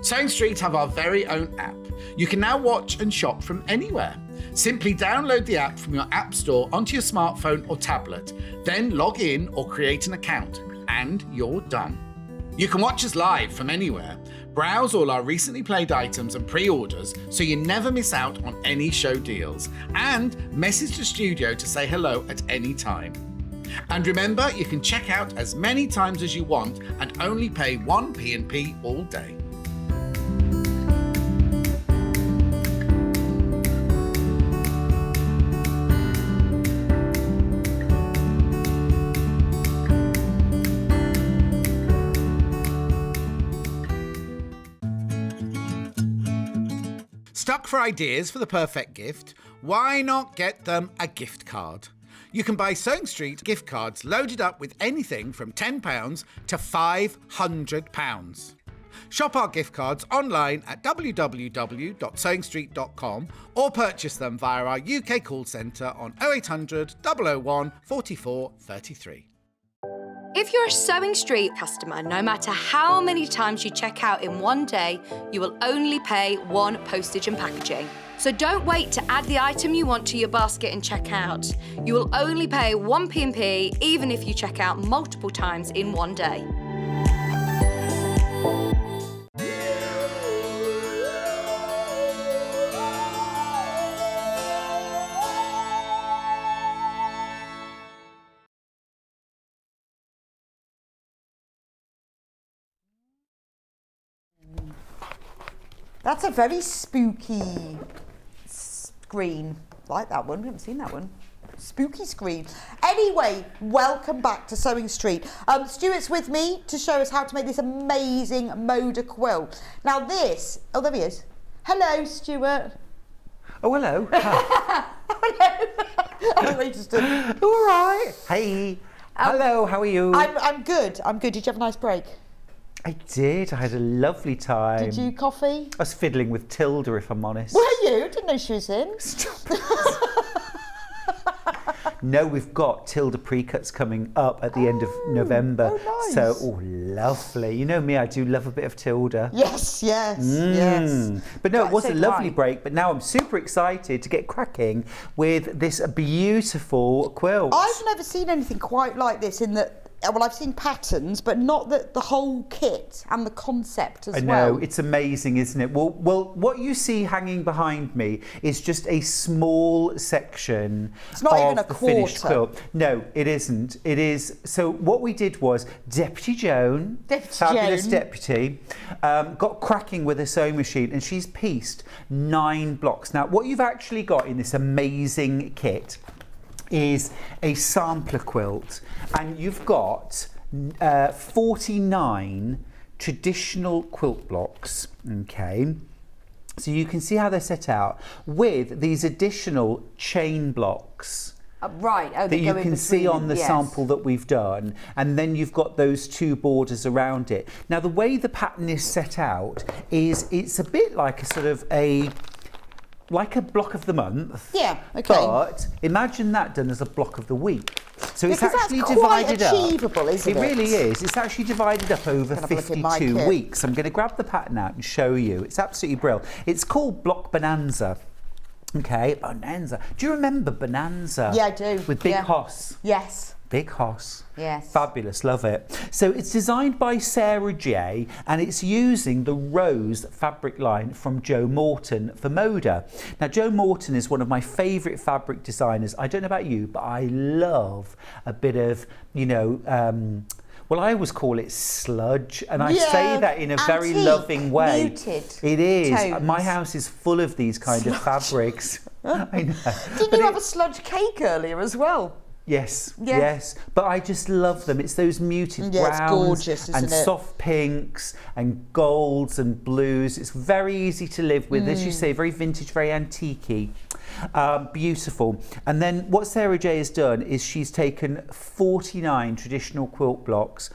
Sewing Street have our very own app. You can now watch and shop from anywhere. Simply download the app from your app store onto your smartphone or tablet, then log in or create an account, and you're done. You can watch us live from anywhere. Browse all our recently played items and pre-orders so you never miss out on any show deals. And message the studio to say hello at any time. And remember, you can check out as many times as you want and only pay 1 P&P all day. Stuck for ideas for the perfect gift? Why not get them a gift card? You can buy Sewing Street gift cards loaded up with anything from £10 to £500. Shop our gift cards online at www.sewingstreet.com or purchase them via our UK call centre on 0800 001 44 33. If you're a Sewing Street customer, no matter how many times you check out in one day, you will only pay 1 postage and packaging. So don't wait to add the item you want to your basket and check out. You will only pay 1 P&P even if you check out multiple times in one day. That's a very spooky screen. Like that one. We haven't seen that one. Spooky screen. Anyway, welcome back to Sewing Street. Stuart's with me to show us how to make this amazing Moda quilt. Now this, oh there he is. Hello, Stuart. Oh, hello. Hello. All right. Hey. Hello, how are you? I'm good. I'm good. Did you have a nice break? I did. I had a lovely time. Did you coffee? I was fiddling with Tilda, if I'm honest. Were you? Didn't know she was in. Stop it. No, we've got Tilda pre-cuts coming up at the end of November. Oh, nice. So, lovely. You know me, I do love a bit of Tilda. Yes. But no, it was So a lovely break, but now I'm super excited to get cracking with this beautiful quilt. I've never seen anything quite like this in that. Well, I've seen patterns, but not the whole kit and the concept as well. I know, it's amazing, isn't it? Well, what you see hanging behind me is just a small section it's not of even a the quarter. finished quilt. No, it isn't. It is. So what we did was Deputy Joan, fabulous deputy, got cracking with a sewing machine, and she's pieced 9 blocks. Now, what you've actually got in this amazing kit is a sampler quilt, and you've got 49 traditional quilt blocks, okay? So you can see how they're set out with these additional chain blocks. That you can see on the sample that we've done, and then you've got those 2 borders around it. Now the way the pattern is set out is it's a bit like a sort of like a block of the month. Yeah, okay. But imagine that done as a block of the week. So it's because actually that's divided quite achievable, up. isn't it? It really is. It's actually divided up over 52 weeks. I'm going to grab the pattern out and show you. It's absolutely brilliant. It's called Block Bonanza. Okay, Bonanza. Do you remember Bonanza? Yeah, I do. With Big Hoss. Yes. Big Hoss. Yes. Fabulous, love it. So it's designed by Sarah J, and it's using the Rose fabric line from Jo Morton for Moda. Now, Jo Morton is one of my favourite fabric designers. I don't know about you, but I love a bit of, well, I always call it sludge, and I say that in a very loving way. Muted it is. tones. My house is full of these kind of fabrics. I know. Didn't you have a sludge cake earlier as well? Yes. But I just love them. It's those muted browns it's gorgeous, isn't and it? soft pinks and golds and blues. It's very easy to live with. As you say, very vintage, very antique-y. Beautiful. And then what Sarah J has done is she's taken 49 traditional quilt blocks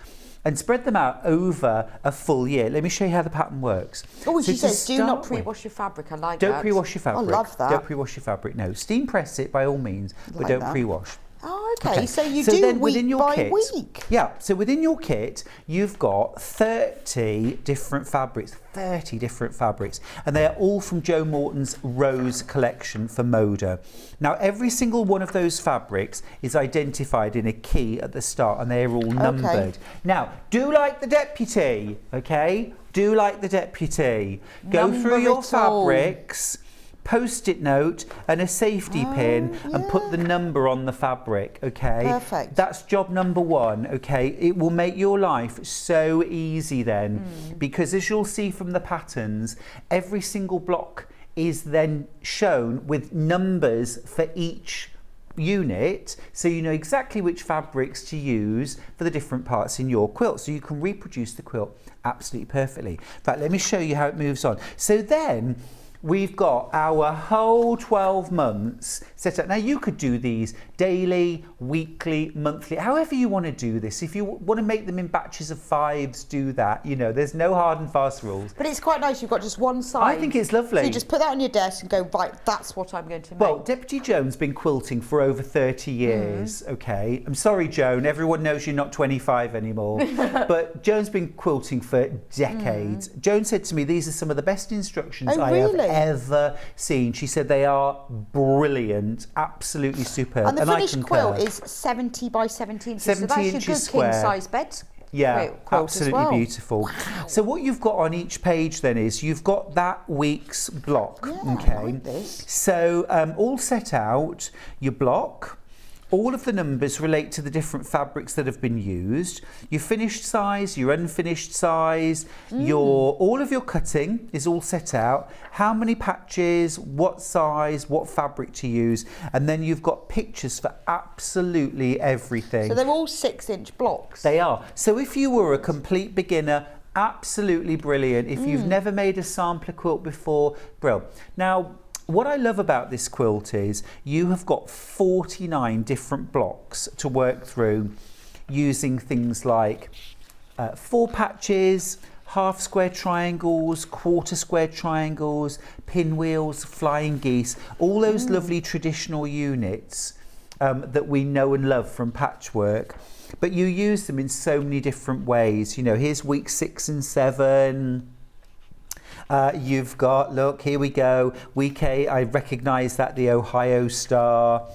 and spread them out over a full year. Let me show you how the pattern works. Oh, So she to says, do not start pre-wash your fabric. I like Don't that. pre-wash your fabric. I love that. Don't pre-wash your fabric. No, steam press it by all means, but Like don't that. pre-wash. Oh, okay. So you so do then week within your by kit, week. Yeah, so within your kit, you've got 30 different fabrics, and they are all from Jo Morton's Rose collection for Moda. Now, every single one of those fabrics is identified in a key at the start, and they are all numbered. Now, do like the deputy, okay? Do like the deputy. Go through your fabrics, post-it note and a safety pin and put the number on the fabric, okay? Perfect. That's job number 1, okay? It will make your life so easy then, because as you'll see from the patterns, every single block is then shown with numbers for each unit, so you know exactly which fabrics to use for the different parts in your quilt, so you can reproduce the quilt absolutely perfectly. In fact, let me show you how it moves on. So then we've got our whole 12 months set up. Now you could do these daily, weekly, monthly, however you want to do this. If you want to make them in batches of 5s, do that. You know, there's no hard and fast rules. But it's quite nice, you've got just one side. I think it's lovely. So you just put that on your desk and go, right, that's what I'm going to make. Well, Deputy Joan's been quilting for over 30 years, okay? I'm sorry, Joan, everyone knows you're not 25 anymore. But Joan's been quilting for decades. Joan said to me, these are some of the best instructions I have ever seen. She said they are brilliant, absolutely superb. And the finished quilt is 70 by 70 inches. 70 so that's inches your good square. king-size bed. Yeah, quilt absolutely as well. beautiful. Wow. So what you've got on each page then is you've got that week's block, okay? I like this. So all set out, your block, all of the numbers relate to the different fabrics that have been used. Your finished size, your unfinished size, all of your cutting is all set out. How many patches, what size, what fabric to use, and then you've got pictures for absolutely everything. So they're all 6-inch blocks. They are. So if you were a complete beginner, absolutely brilliant. If you've never made a sampler quilt before, brilliant. Now, what I love about this quilt is you have got 49 different blocks to work through using things like 4 patches, half square triangles, quarter square triangles, pinwheels, flying geese, all those lovely traditional units that we know and love from patchwork. But you use them in so many different ways. You know, here's week 6 and 7. You've got, look, here we go, week 8, I recognise that, the Ohio Star.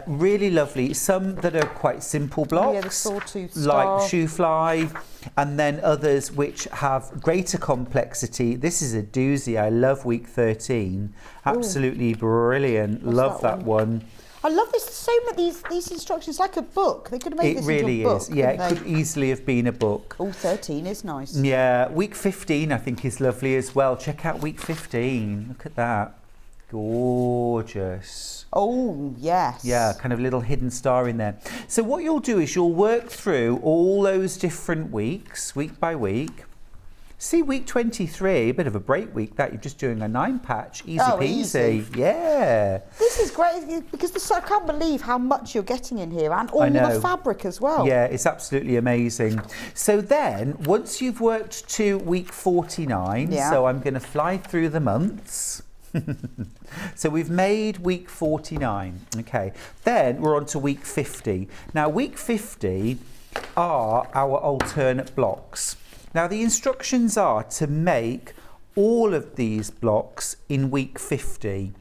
Really lovely. Some that are quite simple blocks, yeah, the sawtooth star, like shoe fly, and then others which have greater complexity. This is a doozy. I love week 13. Absolutely brilliant. Love that one. I love this. So many these instructions, like a book. They could have made this really into a book. is. Yeah, it couldn't could easily have been a book. they? 13 is nice. Yeah, week 15 I think is lovely as well. Check out week 15. Look at that. Gorgeous. Oh, yes. Yeah, kind of little hidden star in there. So what you'll do is you'll work through all those different weeks, week by week. See, week 23, a bit of a break week that you're just doing a 9 patch, easy peasy. Easy. Yeah. This is great because I can't believe how much you're getting in here, and all the fabric as well. Yeah, it's absolutely amazing. So then, once you've worked to week 49, so I'm going to fly through the months. So we've made week 49, okay. Then we're on to week 50. Now, week 50 are our alternate blocks. Now, the instructions are to make all of these blocks in week 50.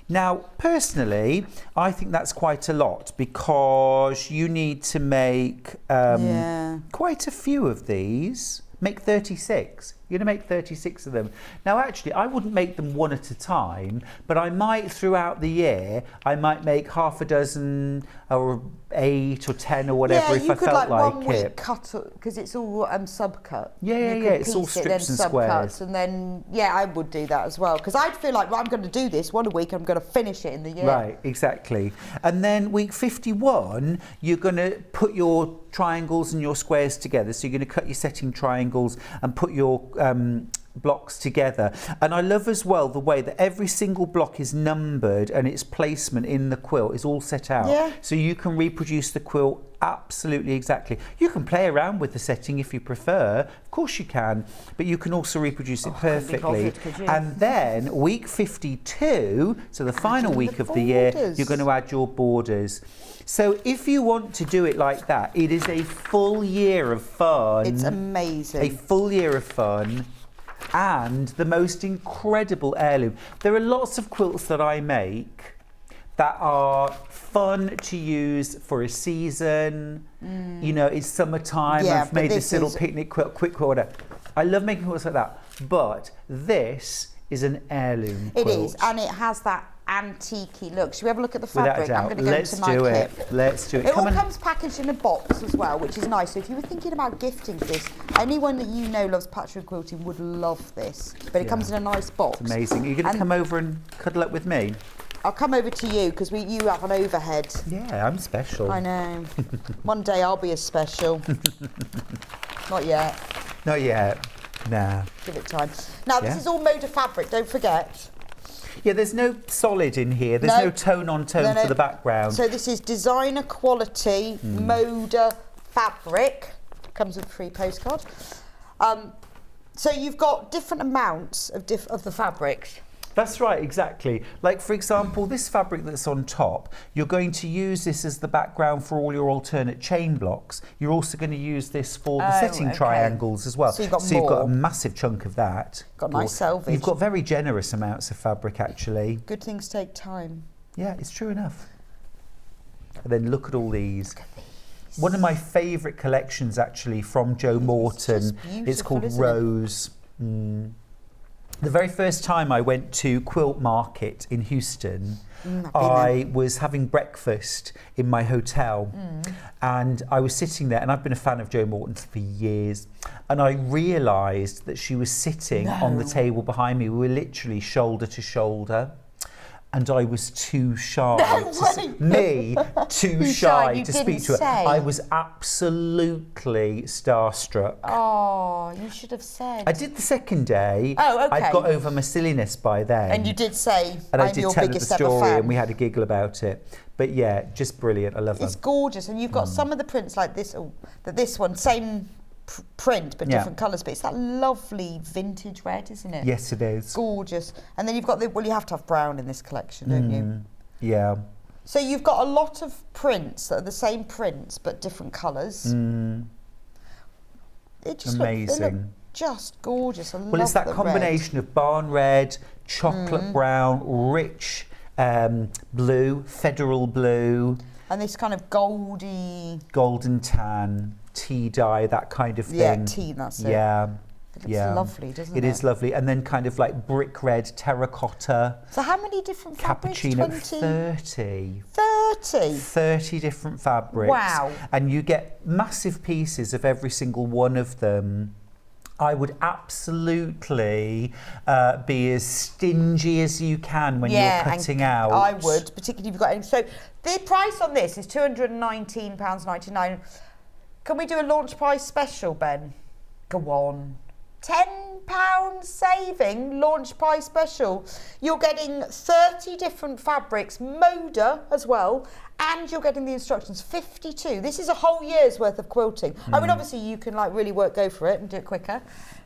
Now, personally, I think that's quite a lot because you need to make quite a few of these. Make 36. You're going to make 36 of them. Now, actually, I wouldn't make them one at a time, but I might, throughout the year, I might make half a dozen or 8 or 10 or whatever if I felt like one week it. cut because it's all sub-cut. Yeah, it's all strips and squares. And then, I would do that as well because I'd feel like, I'm going to do this one a week, I'm going to finish it in the year. Right, exactly. And then week 51, you're going to put your triangles and your squares together. So you're going to cut your setting triangles and put your blocks together. And I love as well the way that every single block is numbered and its placement in the quilt is all set out. Yeah. So you can reproduce the quilt absolutely exactly. You can play around with the setting if you prefer. Of course you can, but you can also reproduce it perfectly. And then week 52, so the final week of the year, you're going to add your borders. So if you want to do it like that, it is a full year of fun. It's amazing. A full year of fun and the most incredible heirloom. There are lots of quilts that I make that are fun to use for a season. You know, it's summertime. Yeah, I've made this little picnic quilt, quick quilter. I love making quilts like that. But this is an heirloom quilt. It is, and it has that antique-y look. Should we have a look at the fabric? Without a doubt. I'm going to go Let's into my do kit. it. Let's do it. It all comes packaged in a box as well, which is nice. So if you were thinking about gifting this, anyone that you know loves patchwork quilting would love this. But it comes in a nice box. It's amazing. Are you going to come over and cuddle up with me? I'll come over to you because you have an overhead. Yeah, I'm special. I know. One day I'll be as special. Not yet. Not yet. Nah. Give it time. Now, this is all Moda fabric, don't forget. Yeah, there's no solid in here. There's no tone on tone for the background. So this is designer quality Moda fabric. Comes with a free postcard. So you've got different amounts of the fabrics. That's right, exactly. Like, for example, this fabric that's on top, you're going to use this as the background for all your alternate chain blocks. You're also going to use this for the setting triangles as well. So you've got you've got a massive chunk of that. Got nice selvage. You've got very generous amounts of fabric, actually. Good things take time. Yeah, it's true enough. And then look at all these. One of my favourite collections, actually, from Jo Morton. It's called Rose. The very first time I went to Quilt Market in Houston, I was having breakfast in my hotel and I was sitting there, and I've been a fan of Jo Morton for years, and I realised that she was sitting on the table behind me. We were literally shoulder to shoulder. And I was too shy too shy to speak to her. I was absolutely starstruck. Oh, you should have said. I did the second day. Oh, okay. I'd got over my silliness by then. And you did say, and I I'm did your tell biggest her the ever story, fan. and we had a giggle about it. But yeah, just brilliant. I love them. It's gorgeous, and you've got some of the prints like this. This one, same print but different colours, but it's that lovely vintage red, isn't it? Yes, it is. Gorgeous. And then you've got you have to have brown in this collection, don't you? Yeah. So you've got a lot of prints that are the same prints but different colours. It just amazing. They look just gorgeous. I love it's that combination of barn red, chocolate brown, rich blue, federal blue, and this kind of golden tan, tea dye, that kind of thing. Yeah, tea, that's it. Yeah. It looks lovely, doesn't it? It is lovely. And then kind of like brick red, terracotta. So how many different fabrics? Cappuccino, 30? 30 different fabrics. Wow. And you get massive pieces of every single one of them. I would absolutely be as stingy as you can when you're cutting out. I would, particularly if you've got any. So the price on this is £219.99. Can we do a launch price special, Ben? Go on. £10 saving, launch price special. You're getting 30 different fabrics, Moda as well, and you're getting the instructions, 52. This is a whole year's worth of quilting. I mean, obviously you can like really go for it and do it quicker.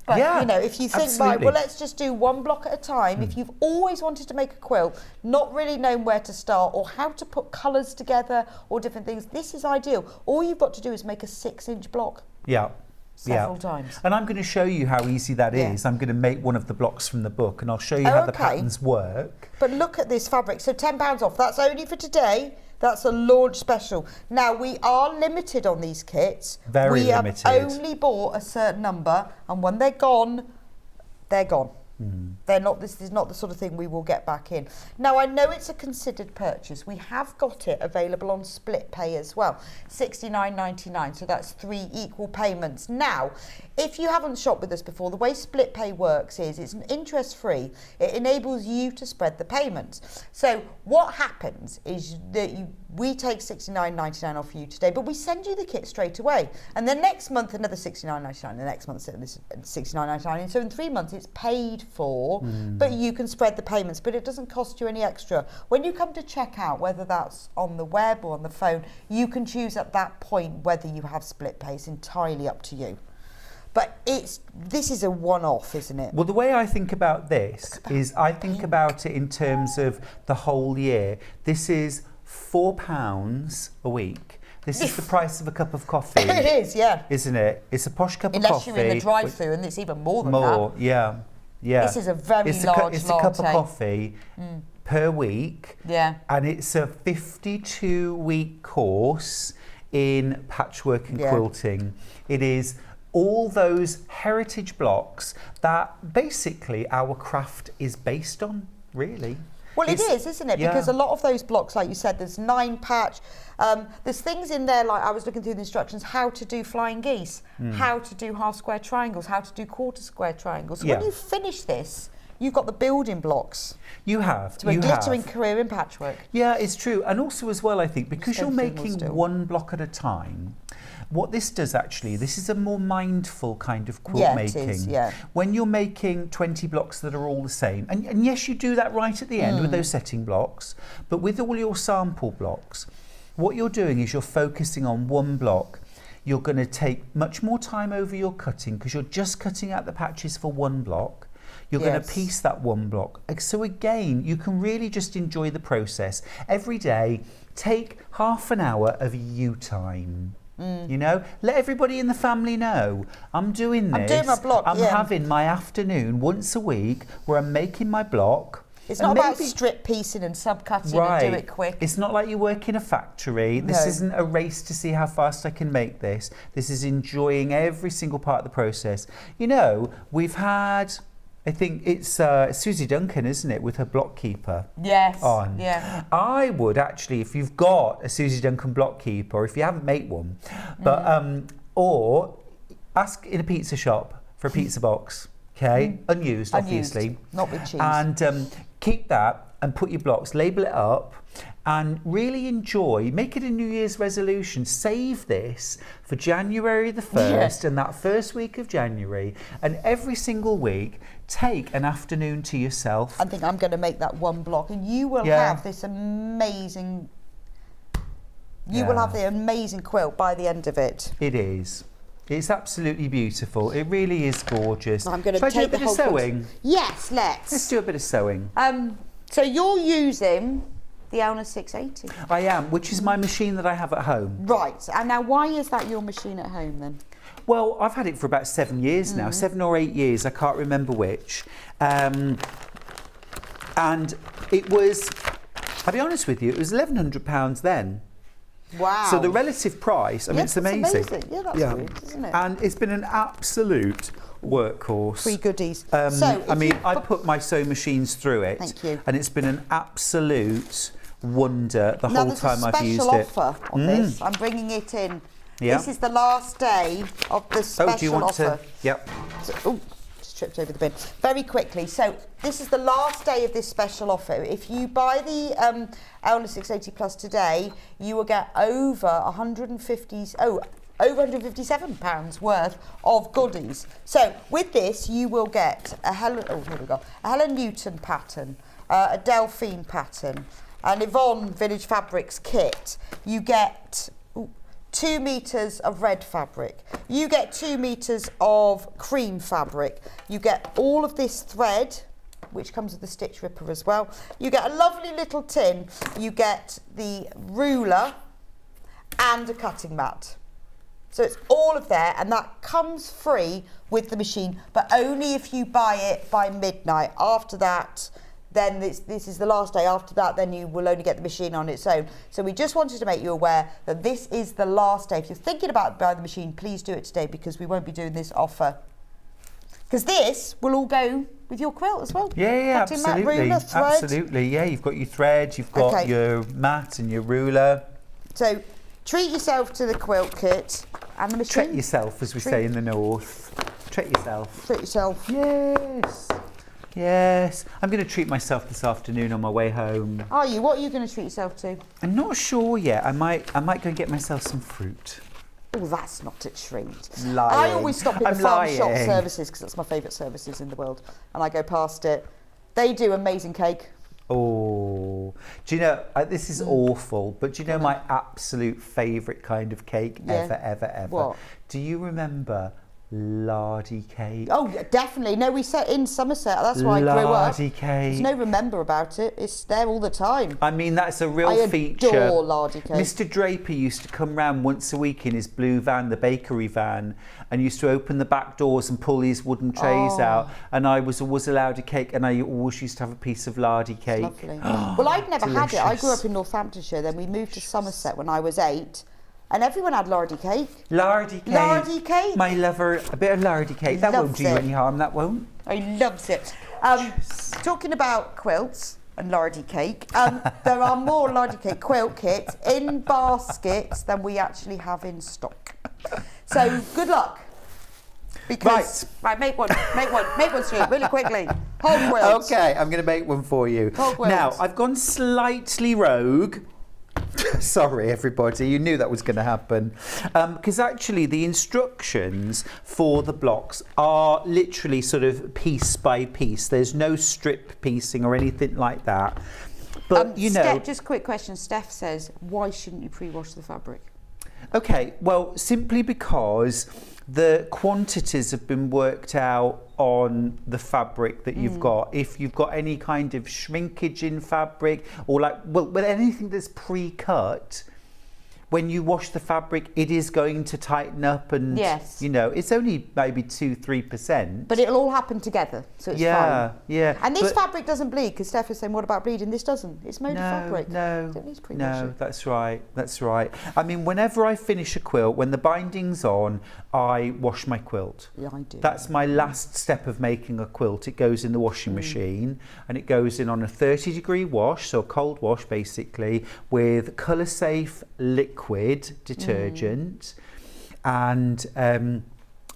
But you know, if you think, right, well, let's just do one block at a time. If you've always wanted to make a quilt, not really known where to start or how to put colours together or different things, this is ideal. All you've got to do is make a 6-inch block. Yeah. Several times. And I'm going to show you how easy that is. I'm going to make one of the blocks from the book and I'll show you how the patterns work. But look at this fabric. So £10 off. That's only for today. That's a launch special. Now, we are limited on these kits. Very limited. We have only bought a certain number, and when they're gone, they're gone. This is not the sort of thing we will get back in. Now, I know it's a considered purchase. We have got it available on split pay as well, $69.99. So that's 3 equal payments. Now, if you haven't shopped with us before, the way split pay works is it's interest-free. It enables you to spread the payments. So what happens is that we take $69.99 off you today, but we send you the kit straight away. And then next month, another $69.99. The next month, $69.99. And so in 3 months, it's paid for, but you can spread the payments, but it doesn't cost you any extra. When you come to check out, whether that's on the web or on the phone, you can choose at that point whether you have split pay. It's entirely up to you. But this is a one-off, isn't it? Well, the way I think about this is I think about it in terms of the whole year. This is £4 a week. This is the price of a cup of coffee. It is, yeah. Isn't it? It's a posh cup of coffee. Unless you're in the drive-through, and it's even more than that. More, yeah. This is a very large latte. It's a cup of coffee per week. Yeah. And it's a 52-week course in patchwork and quilting. It is all those heritage blocks that basically our craft is based on, really. Well, it is, isn't it? Because a lot of those blocks, like you said, there's 9 patch. There's things in there, like I was looking through the instructions, how to do flying geese, how to do half square triangles, how to do quarter square triangles. So when you finish this, you've got the building blocks. You have. To a glittering career in patchwork. Yeah, it's true. And also as well, I think, because you're making one block at a time, what this does actually, this is a more mindful kind of quilt making. It is, yeah. When you're making 20 blocks that are all the same, and yes, you do that right at the end with those setting blocks, but with all your sample blocks, what you're doing is you're focusing on one block. You're going to take much more time over your cutting because you're just cutting out the patches for one block. You're going to piece that one block. So again, you can really just enjoy the process. Every day, take half an hour of you time. You know, let everybody in the family know I'm doing this. I'm doing my block. I'm having my afternoon once a week where I'm making my block. It's not about strip piecing and subcutting and do it quick. It's not like you work in a factory. This isn't a race to see how fast I can make this. This is enjoying every single part of the process. You know, we've had, I think it's Susie Duncan, isn't it, with her block keeper? Yes. On. Yeah. I would actually, if you've got a Susie Duncan block keeper, or if you haven't made one, but or ask in a pizza shop for a pizza box. Okay, unused, obviously. Not with cheese. And keep that and put your blocks, label it up, and really enjoy. Make it a New Year's resolution. Save this for January the 1st and that first week of January. And every single week, take an afternoon to yourself. I think I'm going to make that one block, and you will have this amazing. You will have the amazing quilt by the end of it. It is. It's absolutely beautiful. It really is gorgeous. I'm going to take do a bit of sewing. Yes, let's do a bit of sewing. So you're using the Elna 680. I am, which is my machine that I have at home. Right. And now, why is that your machine at home then? Well, I've had it for about 7 years now, 7 or 8 years. I can't remember which. And it was, I'll be honest with you, it was £1,100 then. Wow. So the relative price, I mean, it's amazing. Yeah, that's weird, isn't it? And it's been an absolute workhorse. Free goodies. I put my sewing machines through it. Thank you. And it's been an absolute wonder the whole time I've used it. Now, there's a special offer on this. I'm bringing it in. Yeah. This is the last day of the special offer. Do you want to? Yep. Just tripped over the bin. Very quickly. So this is the last day of this special offer. If you buy the Elna 680 Plus today, you will get over £157 worth of goodies. So with this, you will get a Helen Newton pattern, a Delphine pattern, an Yvonne Village Fabrics kit. You get 2 meters of red fabric. You get 2 meters of cream fabric. You get all of this thread, which comes with the stitch ripper as well. You get a lovely little tin. You get the ruler and a cutting mat. So it's all of there, and that comes free with the machine, but only if you buy it by midnight. After that, then this is the last day. After that, then you will only get the machine on its own. So we just wanted to make you aware that this is the last day. If you're thinking about buying the machine, please do it today, because we won't be doing this offer. Because this will all go with your quilt as well. Yeah, Cutting mat, absolutely. ruler, thread. Absolutely, yeah. You've got your thread, you've got your mat and your ruler. So treat yourself to the quilt kit and the machine. Treat yourself, as we say in the north. Treat yourself. Treat yourself. Yes. Yes. I'm going to treat myself this afternoon on my way home. Are you? What are you going to treat yourself to? I'm not sure yet. I might go and get myself some fruit. Oh, that's not a treat. Lying. I always stop in the I'm farm shop lying. services because that's my favourite services in the world, and I go past it. They do amazing cake. Oh, do you know, this is awful, but do you know my absolute favourite kind of cake ever? What? Do you remember lardy cake? Oh, yeah, definitely. No, we set in Somerset. That's why I grew up. Lardy cake. There's no remember about it. It's there all the time. I mean, that's a real I feature. adore lardy cake. Mr. Draper used to come round once a week in his blue van, the bakery van, and used to open the back doors and pull these wooden trays out. And I was always allowed a cake, and I always used to have a piece of lardy cake. Lovely. Well, I'd never had it. I grew up in Northamptonshire. Then we moved to Somerset when I was 8. And everyone had lardy cake. Lardy cake. Lardy cake. My lover, a bit of lardy cake. That won't do you any harm, that won't. He loves it. Talking about quilts and lardy cake, there are more lardy cake quilt kits in baskets than we actually have in stock. So good luck. Because, right, make one, Stuart, really quickly. Whole quilt. Okay, I'm going to make one for you. Whole quilt. Now, I've gone slightly rogue. Sorry, everybody, you knew that was going to happen. Because actually the instructions for the blocks are literally sort of piece by piece. There's no strip piecing or anything like that. But, you know... Steph, just a quick question. Steph says, why shouldn't you pre-wash the fabric? Okay, well, simply because the quantities have been worked out on the fabric that you've got. If you've got any kind of shrinkage in fabric or with anything that's pre-cut, when you wash the fabric, it is going to tighten up and, you know, it's only maybe 2-3%. But it'll all happen together, so it's fine. Yeah. And this fabric doesn't bleed, because Steph was saying, what about bleeding? This doesn't. It's Moda fabric. No, Don't need to pre-wash it. that's right. I mean, whenever I finish a quilt, when the binding's on, I wash my quilt. Yeah, I do. That's my last step of making a quilt. It goes in the washing machine, and it goes in on a 30-degree wash, so a cold wash basically, with colour-safe liquid detergent, and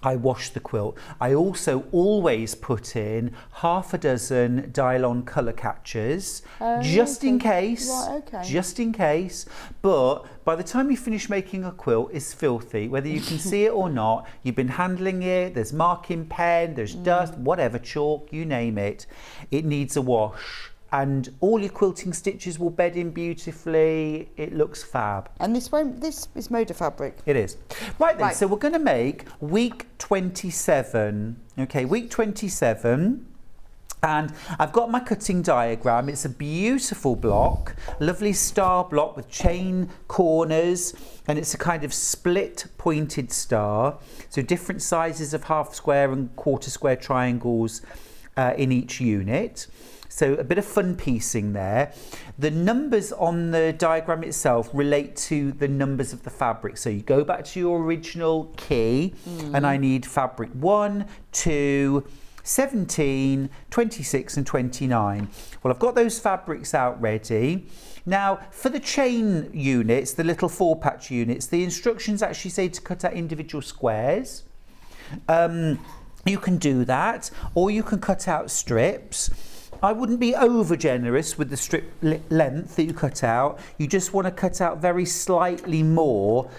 I wash the quilt. I also always put in half a dozen Dylon colour catchers, just in case. Right, okay. Just in case. But by the time you finish making a quilt, it's filthy. Whether you can see it or not, you've been handling it, there's marking pen, there's dust, whatever, chalk, you name it. It needs a wash. And all your quilting stitches will bed in beautifully. It looks fab. And this is Moda fabric. It is. Right then, so we're going to make week 27. Okay, week 27. And I've got my cutting diagram. It's a beautiful block, lovely star block with chain corners, and it's a kind of split pointed star. So different sizes of half square and quarter square triangles in each unit. So a bit of fun piecing there. The numbers on the diagram itself relate to the numbers of the fabric. So you go back to your original key, and I need fabric 1, 2, 17, 26 and 29. Well, I've got those fabrics out ready. Now, for the chain units, the little 4-patch units, the instructions actually say to cut out individual squares. You can do that, or you can cut out strips. I wouldn't be over generous with the strip length that you cut out. You just want to cut out very slightly more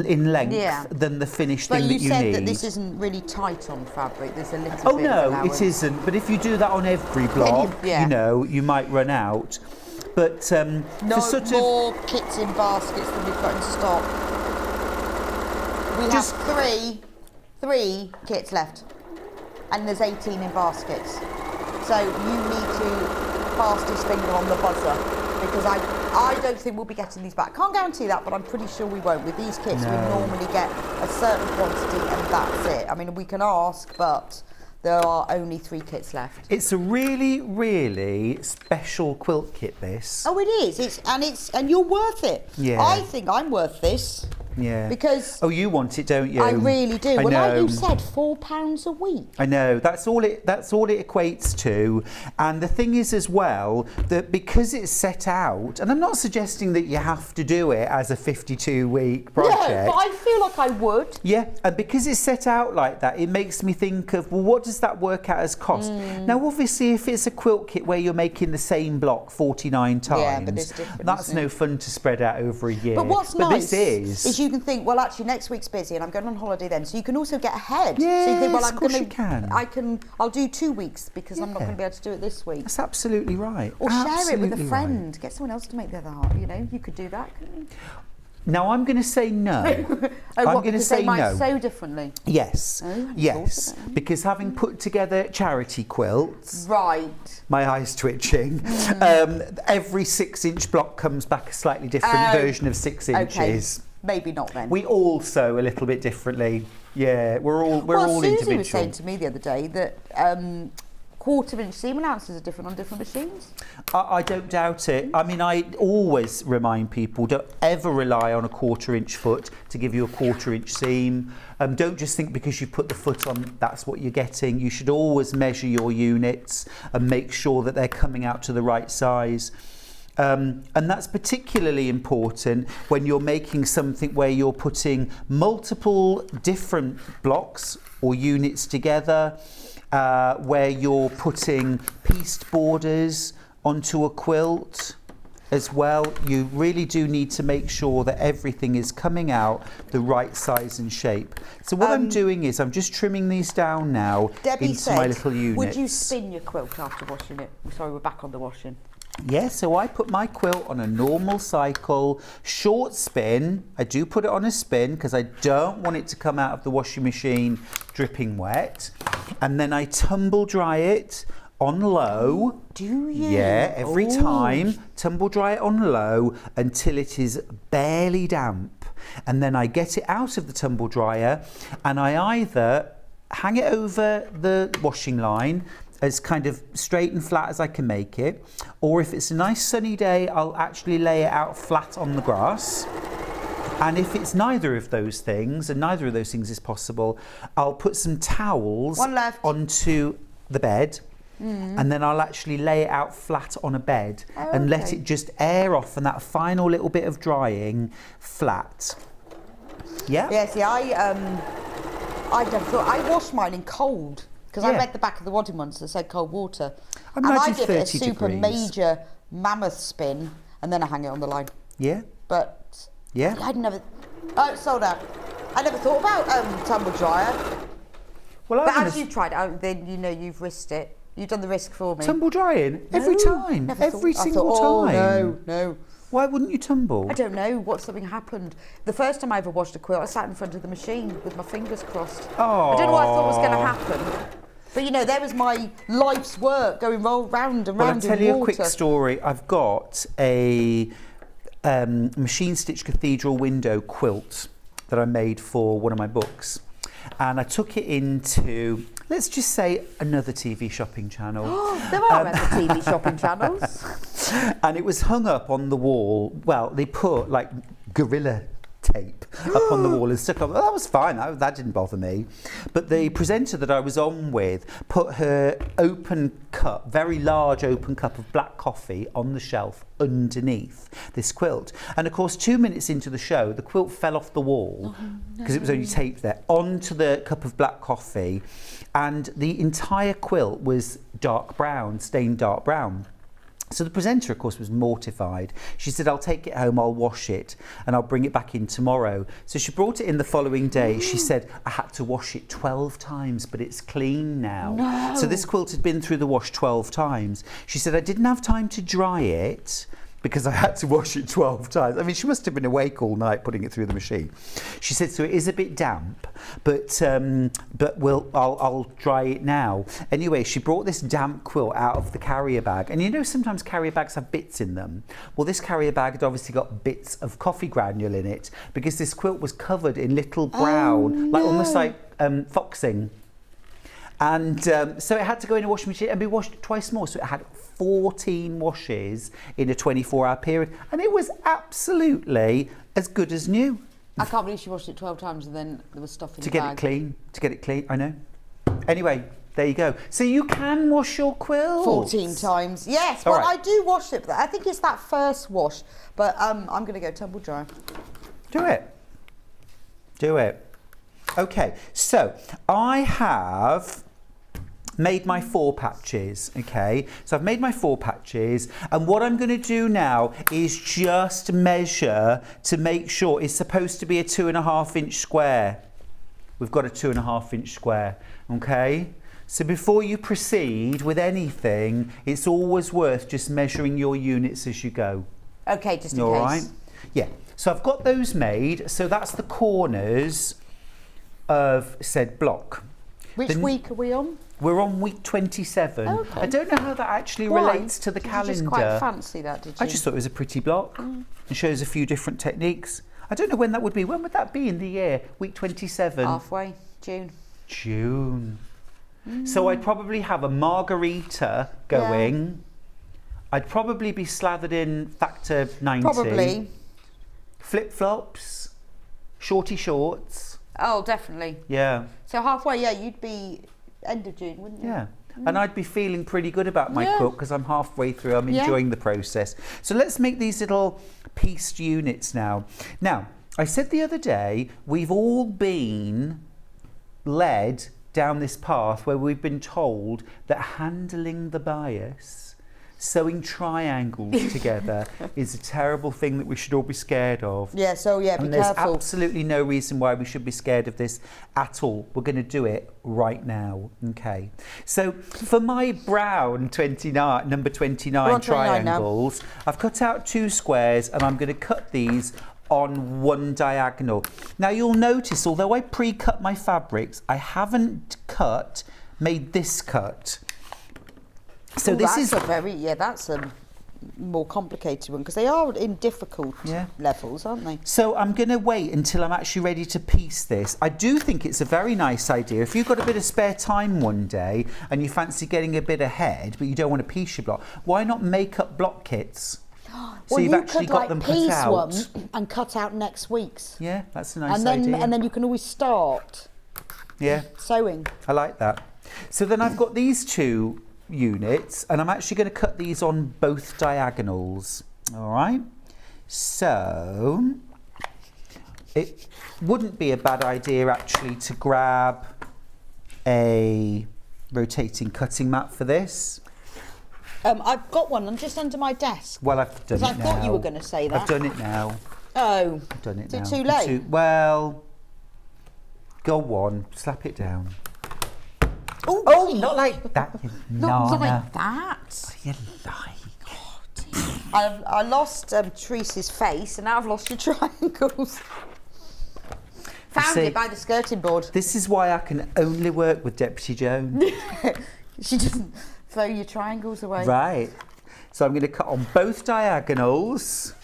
in length than the finished thing that you need. But you said that this isn't really tight on fabric. There's a little bit Oh no, of allowance. it isn't. But if you do that on every block, you know, you might run out. But for sort more kits in baskets than we've got in stock. We have three kits left, and there's 18 in baskets. So you need to fastest finger on the buzzer, because I don't think we'll be getting these back. Can't guarantee that, but I'm pretty sure we won't. With these kits, we normally get a certain quantity and that's it. I mean, we can ask, but there are only 3 kits left. It's a really, really special quilt kit, this. Oh, it is. And you're worth it. Yeah. I think I'm worth this. Yeah. Because you want it, don't you? I really do. I Well, know. like you said, £4 a week. I know, that's all it equates to. And the thing is as well, that because it's set out, and I'm not suggesting that you have to do it as a 52-week project. No, but I feel like I would. Yeah, and because it's set out like that, it makes me think of, well, what does that work out as cost? Now, obviously, if it's a quilt kit where you're making the same block 49 times, yeah, but it's different, that's no fun to spread out over a year. But what's nice this is you can think, well, actually, next week's busy and I'm going on holiday then, so you can also get ahead. Yes, so you think, well, of course you can. I'll do 2 weeks because I'm not going to be able to do it this week. That's absolutely right. Or share it with a friend. Right. Get someone else to make the other half. You know, you could do that, couldn't you? Now I'm going to say no. I'm going to say they might no. sew differently. Yes, Oh, yes, because having put together charity quilts, right? My eyes twitching. Every 6-inch block comes back a slightly different version of 6 inches. Okay. Maybe not then. We all sew a little bit differently. Yeah, we're all Susie individual. was saying to me the other day that 1/4-inch seam allowances are different on different machines. I don't doubt it. I mean, I always remind people, don't ever rely on a 1/4-inch foot to give you a 1/4-inch seam. Don't just think because you put the foot on, that's what you're getting. You should always measure your units and make sure that they're coming out to the right size. And that's particularly important when you're making something where you're putting multiple different blocks or units together, where you're putting pieced borders onto a quilt as well. You really do need to make sure that everything is coming out the right size and shape. So what I'm doing is I'm just trimming these down now Debbie into said, my little units. would you spin your quilt after washing it? Sorry, we're back on the washing. Yeah, so I put my quilt on a normal cycle, short spin. I do put it on a spin because I don't want it to come out of the washing machine dripping wet. And then I tumble dry it on low. Do you? Yeah, every time. Tumble dry it on low until it is barely damp. And then I get it out of the tumble dryer and I either hang it over the washing line as kind of straight and flat as I can make it, or if it's a nice sunny day, I'll actually lay it out flat on the grass. And if it's neither of those things, and neither of those things is possible, I'll put some towels onto the bed, and then I'll actually lay it out flat on a bed and let it just air off, and that final little bit of drying flat. Yeah? Yeah, see, I never thought, I wash mine in cold. Because I read the back of the wadding ones that said cold water. And I give it a super major mammoth spin and then I hang it on the line. Yeah. But yeah, I'd never. Oh, it's sold out. I never thought about tumble dryer. Well, but as you've tried it, then you know you've risked it. You've done the risk for me. Tumble drying every time, every single time. No. Why wouldn't you tumble? I don't know. What something happened. The first time I ever washed a quilt, I sat in front of the machine with my fingers crossed. Oh. I don't know what I thought was going to happen. But you know, there was my life's work going round and round in water. Well, I'll tell you a quick story. I've got a machine stitch cathedral window quilt that I made for one of my books. And I took it into, let's just say, another TV shopping channel. There are other TV shopping channels. And it was hung up on the wall. Well, they put like gorilla tape up on the wall and stuck up. Well, that was fine. That didn't bother me. But the presenter that I was on with put her open cup, very large open cup of black coffee on the shelf underneath this quilt. And of course, 2 minutes into the show, the quilt fell off the wall because it was only taped there onto the cup of black coffee. And the entire quilt was dark brown, stained dark brown. So the presenter, of course, was mortified. She said, I'll take it home, I'll wash it, and I'll bring it back in tomorrow. So she brought it in the following day. She said, I had to wash it 12 times, but it's clean now. No. So this quilt had been through the wash 12 times. She said, I didn't have time to dry it because I had to wash it 12 times. I mean, she must have been awake all night putting it through the machine. She said, so it is a bit damp, but I'll dry it now. Anyway, she brought this damp quilt out of the carrier bag. And you know, sometimes carrier bags have bits in them. Well, this carrier bag had obviously got bits of coffee granule in it because this quilt was covered in little brown, like almost like foxing. And so it had to go in a washing machine and be washed twice more. So it had 14 washes in a 24-hour period. And it was absolutely as good as new. I can't believe she washed it 12 times and then there was stuff in To the bag. to get it clean, I know. Anyway, there you go. So you can wash your quilt. 14 times. Yes, All well, right. I do wash it, but I think it's that first wash. But I'm going to go tumble dry. Do it. Do it. Okay, so I have made my 4 patches, okay? So I've made my 4 patches, and what I'm going to do now is just measure to make sure it's supposed to be a 2.5 inch square. We've got a 2.5 inch square, okay? So before you proceed with anything, it's always worth just measuring your units as you go. Okay, just in All case. right? Yeah. So I've got those made. So that's the corners of said block. Which week are we on? We're on week 27. Okay. I don't know how that actually Why? relates to the Did calendar. You just quite fancy that, did you? I just thought it was a pretty block. It shows a few different techniques. I don't know when that would be. When would that be in the year? Week 27? Halfway, June. June. So I'd probably have a margarita going. I'd probably be slathered in factor 90. Probably. Flip-flops, shorty shorts. Oh, definitely. Yeah. So halfway, yeah, you'd be end of June, wouldn't you? Yeah. And I'd be feeling pretty good about my quilt because I'm halfway through. I'm Yeah. enjoying the process. So let's make these little pieced units now. Now, I said the other day, we've all been led down this path where we've been told that handling the bias, sewing triangles together, is a terrible thing that we should all be scared of. Yeah, so yeah, be And there's careful. absolutely no reason why we should be scared of this at all. We're going to do it right now. Okay. So for my brown number 29 We're on 29 now. triangles, I've cut out 2 squares and I'm going to cut these on one diagonal. Now you'll notice, although I pre-cut my fabrics, I haven't made this cut. So this is that's a more complicated one because they are in difficult levels, aren't they? So I'm going to wait until I'm actually ready to piece this. I do think it's a very nice idea. If you've got a bit of spare time one day and you fancy getting a bit ahead, but you don't want to piece your block, why not make up block kits? So well, you've you actually could got like them cut piece out. one and cut out next week's. Yeah, that's a nice and then, idea. And then you can always start sewing. I like that. So then I've got these 2 units and I'm actually going to cut these on both diagonals. All right. So it wouldn't be a bad idea actually to grab a rotating cutting mat for this. I've got one just under my desk. Well, I've done it now. I thought you were going to say that. I've done it now. Oh. I've done it Is now. it too late? Well, go on, slap it down. Ooh, Oh, not like that, you Not nana. like that. You lie. I lost Trease's face and now I've lost your triangles. Found see, it by the skirting board. This is why I can only work with Deputy Joan. She doesn't throw your triangles away. Right. So I'm going to cut on both diagonals.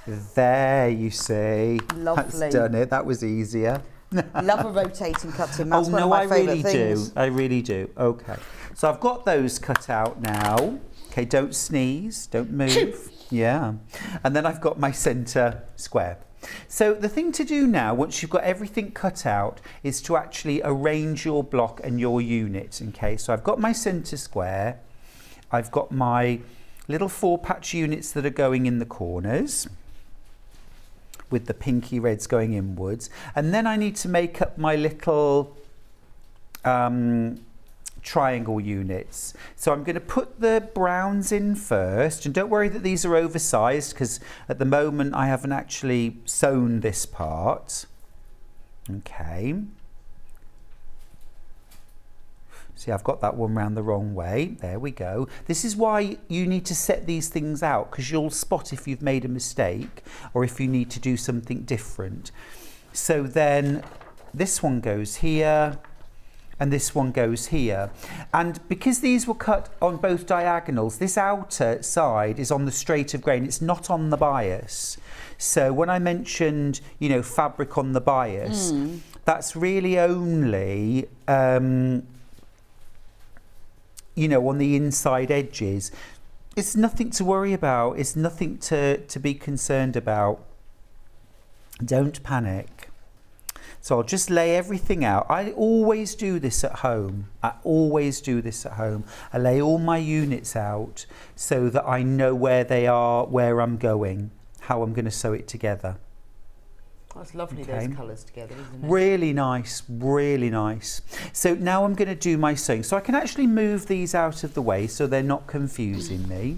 There, you see. Lovely. That's done it. That was easier. Love a rotating cutting. That's Oh one no, of my I favourite really things. do. I really do. Okay. So I've got those cut out now. Okay, don't sneeze, don't move. Yeah. And then I've got my centre square. So the thing to do now, once you've got everything cut out, is to actually arrange your block and your unit. Okay, so I've got my centre square. I've got my little 4-patch units that are going in the corners, with the pinky reds going inwards. And then I need to make up my little triangle units. So I'm going to put the browns in first, and don't worry that these are oversized because at the moment I haven't actually sewn this part. Okay. See, I've got that one round the wrong way. There we go. This is why you need to set these things out, because you'll spot if you've made a mistake or if you need to do something different. So then this one goes here and this one goes here. And because these were cut on both diagonals, this outer side is on the straight of grain. It's not on the bias. So when I mentioned, you know, fabric on the bias, that's really only you know, on the inside edges. It's nothing to worry about. It's nothing to be concerned about. Don't panic. So I'll just lay everything out. I always do this at home. I lay all my units out so that I know where they are, where I'm going, how I'm going to sew it together. That's lovely, those colours together, isn't it? Really nice, really nice. So now I'm going to do my sewing. So I can actually move these out of the way so they're not confusing me.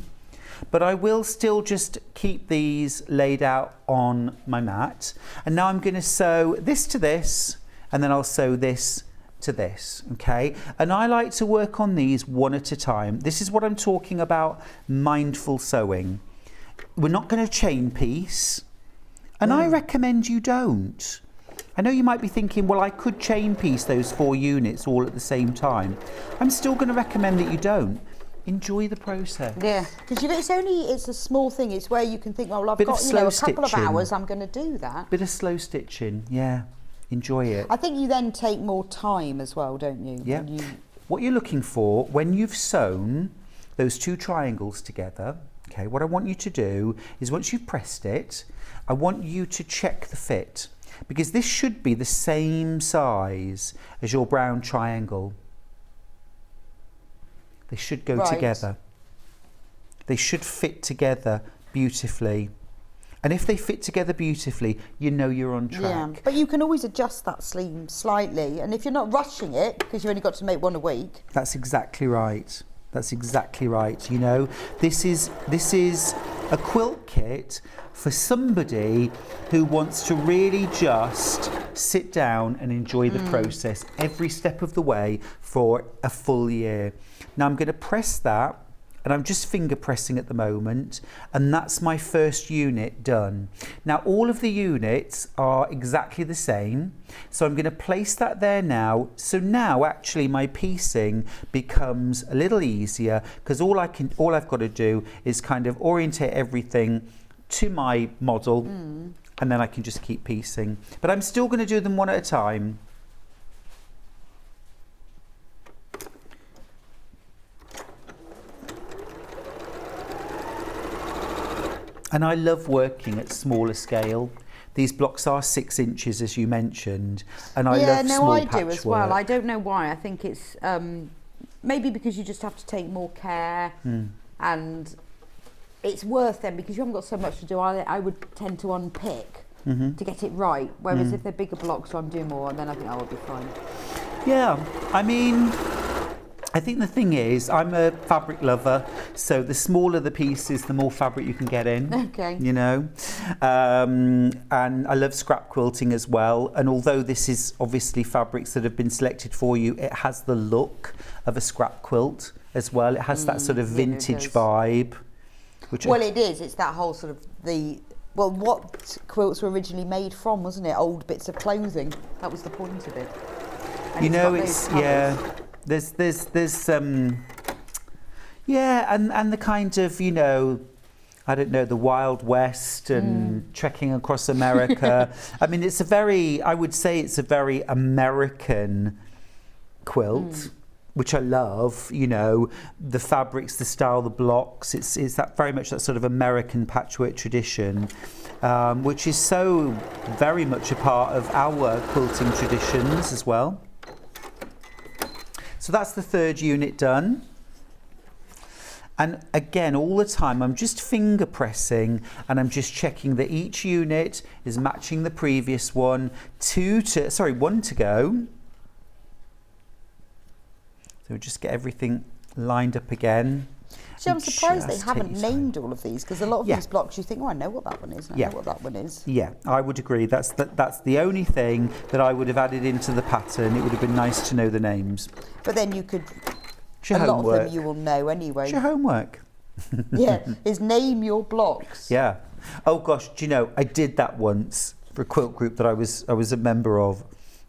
But I will still just keep these laid out on my mat. And now I'm going to sew this to this, and then I'll sew this to this, okay? And I like to work on these one at a time. This is what I'm talking about, mindful sewing. We're not going to chain piece, and I recommend you don't. I know you might be thinking, well, I could chain piece those 4 units all at the same time. I'm still going to recommend that you don't. Enjoy the process. Yeah, because it's a small thing. It's where you can think, well, I've got a couple of hours, I'm going to do that. Bit of slow stitching, yeah. Enjoy it. I think you then take more time as well, don't you? Yeah. What you're looking for, when you've sewn those 2 triangles together, okay, what I want you to do is once you've pressed it, I want you to check the fit, because this should be the same size as your brown triangle. They should go together. They should fit together beautifully. And if they fit together beautifully, you know you're on track. Yeah, but you can always adjust that sleeve slightly. And if you're not rushing it, because you've only got to make 1 a week. That's exactly right. That's exactly right. You know, this is a quilt kit for somebody who wants to really just sit down and enjoy the process every step of the way for a full year. Now I'm going to press that, and I'm just finger pressing at the moment, and that's my first unit done. Now all of the units are exactly the same, so I'm going to place that there now. So now actually my piecing becomes a little easier, because all I've got to do is kind of orientate everything to my model, and then I can just keep piecing. But I'm still going to do them one at a time. And I love working at smaller scale. These blocks are 6 inches, as you mentioned, and I love small patchwork. Yeah, no, I do as well. I don't know why. I think it's maybe because you just have to take more care, and it's worth them because you haven't got so much to do. I would tend to unpick to get it right, whereas if they're bigger blocks, so I'm doing more, and then I think I will be fine. Yeah, I mean, I think the thing is, I'm a fabric lover, so the smaller the pieces, the more fabric you can get in. Okay. You know, and I love scrap quilting as well. And although this is obviously fabrics that have been selected for you, it has the look of a scrap quilt as well. It has that sort of vintage vibe. It is. It's that whole sort of what quilts were originally made from, wasn't it? Old bits of clothing. That was the point of it. And you know, it's There's and the kind of, you know, I don't know, the Wild West and trekking across America. I mean, I would say it's a very American quilt, which I love, you know, the fabrics, the style, the blocks. It's that very much that sort of American patchwork tradition, which is so very much a part of our quilting traditions as well. So that's the 3rd unit done. And again, all the time, I'm just finger pressing and I'm just checking that each unit is matching the previous one. 1 to go. So just get everything lined up again. See, I'm surprised they haven't named all of these, because a lot of these blocks you think, I know what that one is, I know what that one is. Yeah, I would agree. That's the only thing that I would have added into the pattern. It would have been nice to know the names. But then you could, lot of them you will know anyway. It's your homework. Is name your blocks. Yeah. Oh gosh, do you know, I did that once for a quilt group that I was a member of.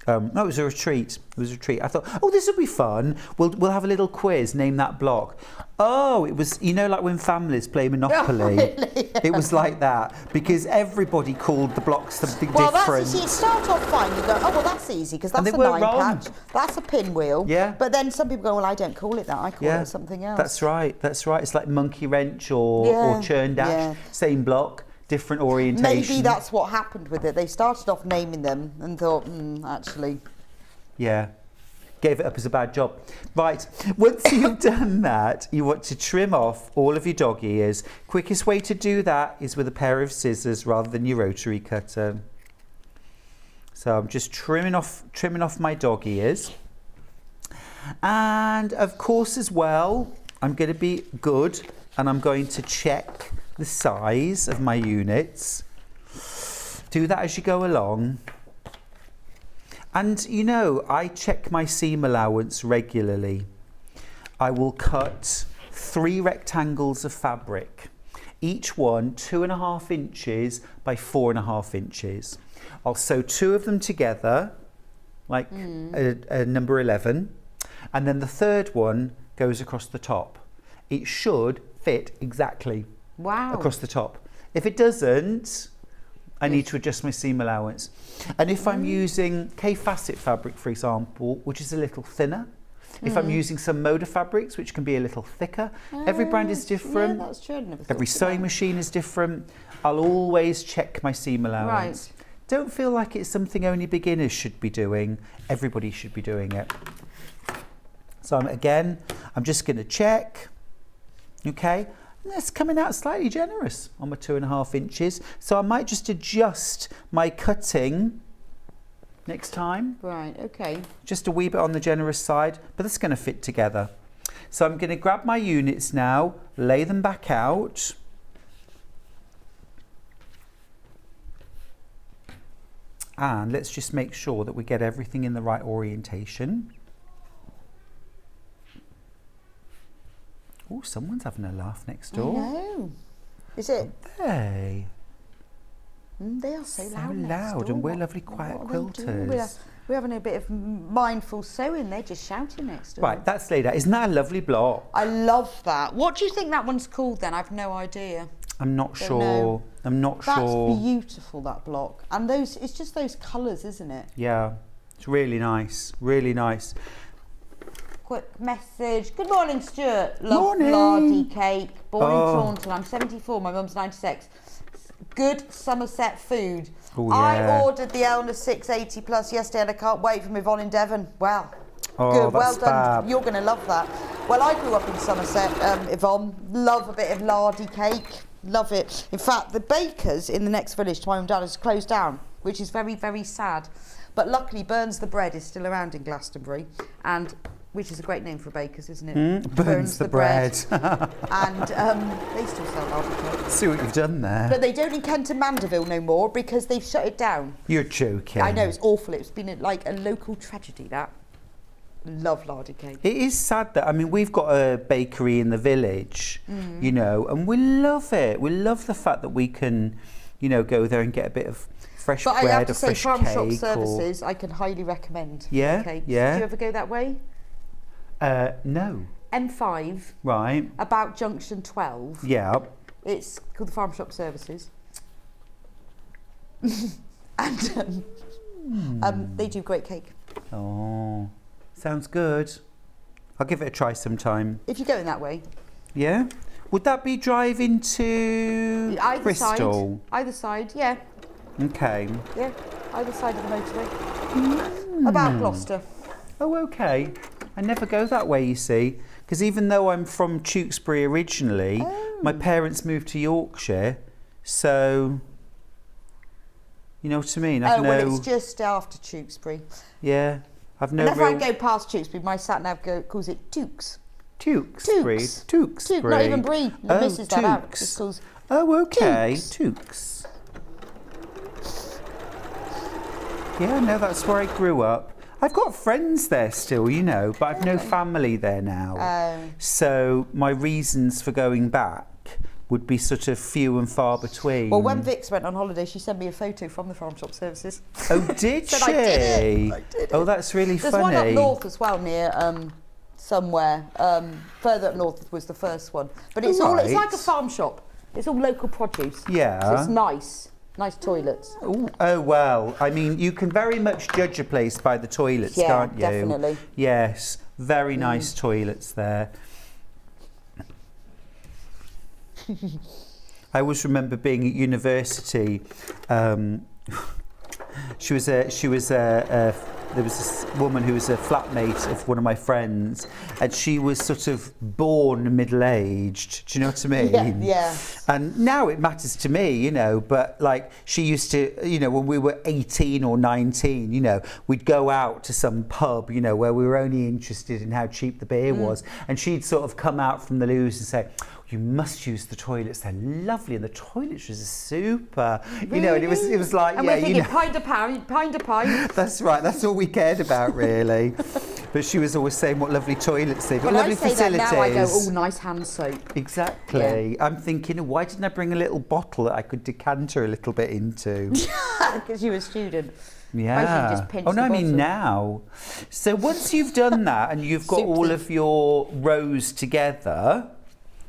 No, it was a retreat. I thought, oh, this will be fun. We'll have a little quiz. Name that block. Oh, it was, you know, like when families play Monopoly. Really? It was like that, because everybody called the blocks something different. It starts off fine. You go, oh, well, that's easy, because that's a 9 patch. That's a pinwheel. Yeah. But then some people go, well, I don't call it that. I call it something else. That's right. It's like monkey wrench or churn dash. Same block, different orientation. Maybe that's what happened with it. They started off naming them and thought, actually. Yeah, gave it up as a bad job. Right, once you've done that, you want to trim off all of your dog ears. Quickest way to do that is with a pair of scissors rather than your rotary cutter. So I'm just trimming off my dog ears. And of course as well, I'm going to be good and I'm going to check the size of my units. Do that as you go along. And you know, I check my seam allowance regularly. I will cut 3 rectangles of fabric, each one 2.5 inches by 4.5 inches. I'll sew 2 of them together, like a number 11, and then the third one goes across the top. It should fit exactly across the top. If it doesn't, I need to adjust my seam allowance. And if I'm using K-facet fabric, for example, which is a little thinner, if I'm using some Moda fabrics, which can be a little thicker, every brand is different. Yeah, that's true. I never Every thought of sewing that. machine is different. I'll always check my seam allowance. Right. Don't feel like it's something only beginners should be doing. Everybody should be doing it. So I'm just going to check. Okay. And that's coming out slightly generous on my 2.5 inches. So I might just adjust my cutting next time. Right, okay. Just a wee bit on the generous side, but that's going to fit together. So I'm going to grab my units now, lay them back out. And let's just make sure that we get everything in the right orientation. Oh, someone's having a laugh next door. No. Is it? Hey. They are so loud. next loud, door. and we're lovely quiet What are they doing? quilters. We're having a bit of mindful sewing. They're just shouting next door. Right, that's laid out. Isn't that a lovely block? I love that. What do you think that one's called then? I've no idea. I'm not Don't sure. know. I'm not That's sure. beautiful, that block. And it's just those colours, isn't it? Yeah, it's really nice. Really nice. Quick message. Good morning, Stuart. Love Morning. lardy cake. Born Oh. in Taunton. I'm 74. My mum's 96. Good Somerset food. Oh, I yeah. ordered the Elna 680 Plus yesterday and I can't wait for my Yvonne in Devon. Wow. Oh, Good, well that's done. fab. You're going to love that. Well, I grew up in Somerset, Yvonne. Love a bit of lardy cake. Love it. In fact, the baker's in the next village to my mum and dad has closed down, which is very, very sad. But luckily, Burns the Bread is still around in Glastonbury, and which is a great name for a baker's, isn't it? Burns the bread. And they still sell lardy cake. See what you've done there. But they don't in Kent and Mandeville no more because they've shut it down. You're joking. I know, it's awful. It's been like a local tragedy, that. Love lardy cake. It is sad that, I mean, we've got a bakery in the village, you know, and we love it. We love the fact that we can, you know, go there and get a bit of fresh But bread I have to or say, fresh farm shop cake. services, I can highly recommend. Yeah, Cakes. yeah. Do you ever go that way? No. M5, Right. about junction 12. Yeah. It's called the Farm Shop Services. And they do great cake. Oh, sounds good. I'll give it a try sometime. If you're going that way. Yeah? Would that be driving to Either Bristol? side. Either side, yeah. Okay. Yeah, either side of the motorway. About Gloucester. Oh, okay. I never go that way, you see. Because even though I'm from Tewkesbury originally, my parents moved to Yorkshire. So, you know what I mean? I've Well, it's just after Tewkesbury. Yeah. I've no Whenever I real... go past Tewkesbury, my sat-nav calls it Tukes. Tewkesbury? Tukes. Tewkesbury. Not even Brie. Oh, Misses that out. Tukes. Just calls Oh, okay. Tukes. Tukes. Yeah, no, that's where I grew up. I've got friends there still, you know, but I've no family there now. So my reasons for going back would be sort of few and far between. Well, when Vix went on holiday, she sent me a photo from the Farm Shop Services. Oh, did Said she? I did it. I did it. Oh, that's really There's funny. one up north as well, near somewhere. Further up north was the first one. But it's all, it's Right. like a farm shop. It's all local produce. Yeah. So it's nice. Nice toilets. Ooh, oh, well, I mean, you can very much judge a place by the toilets, Yeah, can't you? definitely. Yes, very nice toilets there. I always remember being at university. There was this woman who was a flatmate of one of my friends, and she was sort of born middle-aged. Do you know what I mean? Yeah. And now it matters to me, you know, but like she used to, you know, when we were 18 or 19, you know, we'd go out to some pub, you know, where we were only interested in how cheap the beer was. And she'd sort of come out from the loos and say, you must use the toilets, they're lovely, and the toiletries are super. Really? You know, and it was like, and yeah, we're thinking, you know, pint a pint. That's right, that's all we cared about, really. But she was always saying what lovely toilets they've got, lovely facilities. That now I go, oh, nice hand soap. Exactly. Yeah. I'm thinking, why didn't I bring a little bottle that I could decanter a little bit into? Because you were a student. Yeah. Just pinch oh no, I mean bottom. now. So once you've done that and you've got all of your rows together,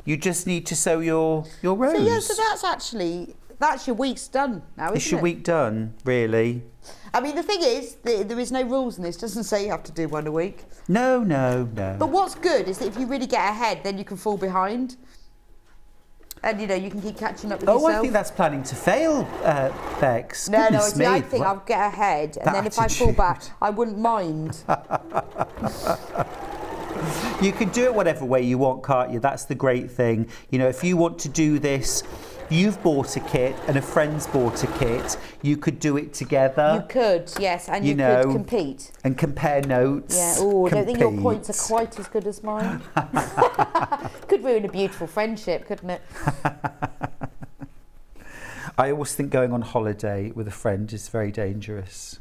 you just need to sew your rows. So yeah, so that's your week's done now, isn't it? It's your week done, really. I mean, the thing is, there is no rules in this. It doesn't say you have to do one a week. No. But what's good is that if you really get ahead, then you can fall behind. And, you know, you can keep catching up with yourself. I think that's planning to fail, Bex. No, Goodness me. I think I'll get ahead. And then if I fall back, I wouldn't mind. You can do it whatever way you want, can't you? That's the great thing. You know, if you want to do this, you've bought a kit and a friend's bought a kit, you could do it together. You could, yes, and you could compete. And compare notes. Yeah, oh, I don't think your points are quite as good as mine. Could ruin a beautiful friendship, couldn't it? I always think going on holiday with a friend is very dangerous.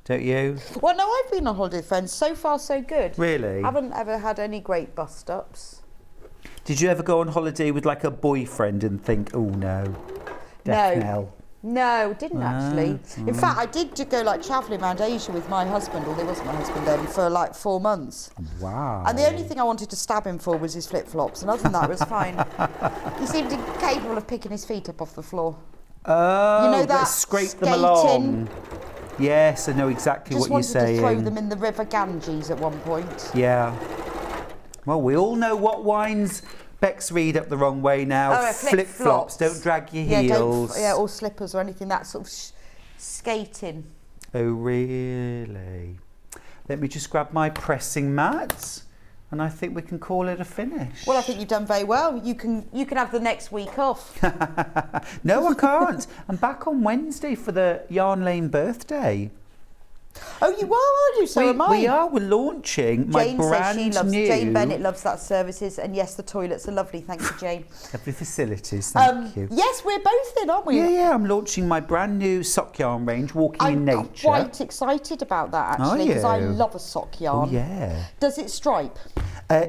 Don't you? Well, no, I've been on holiday with friends. So far, so good. Really? I haven't ever had any great bust-ups. Did you ever go on holiday with like a boyfriend and think, oh no, death knell? No, didn't actually. In fact, I did go like travelling around Asia with my husband, although he wasn't my husband then, for like 4 months. Wow. And the only thing I wanted to stab him for was his flip-flops, and other than that, it was fine. He seemed incapable of picking his feet up off the floor. Oh, you know that scrape them along. Yes, I know exactly what you're saying. Just wanted to throw them in the River Ganges at one point. Yeah. Well, we all know what wines Bex read up the wrong way now. Oh, flip-flops. Don't drag your heels. Or slippers or anything. That sort of skating. Oh, really? Let me just grab my pressing mats, and I think we can call it a finish. Well, I think you've done very well. You can have the next week off. No, I can't. I'm back on Wednesday for the Yarn Lane birthday. Oh, you are, aren't you? So am I. We are. We're launching my brand new... Jane Bennett loves that services. And yes, the toilets are lovely. Thank you, Jane. Lovely facilities. Thank you. Yes, we're both in, aren't we? Yeah. I'm launching my brand new sock yarn range, Walking in Nature. I'm quite excited about that, actually, because I love a sock yarn. Oh, yeah. Does it stripe?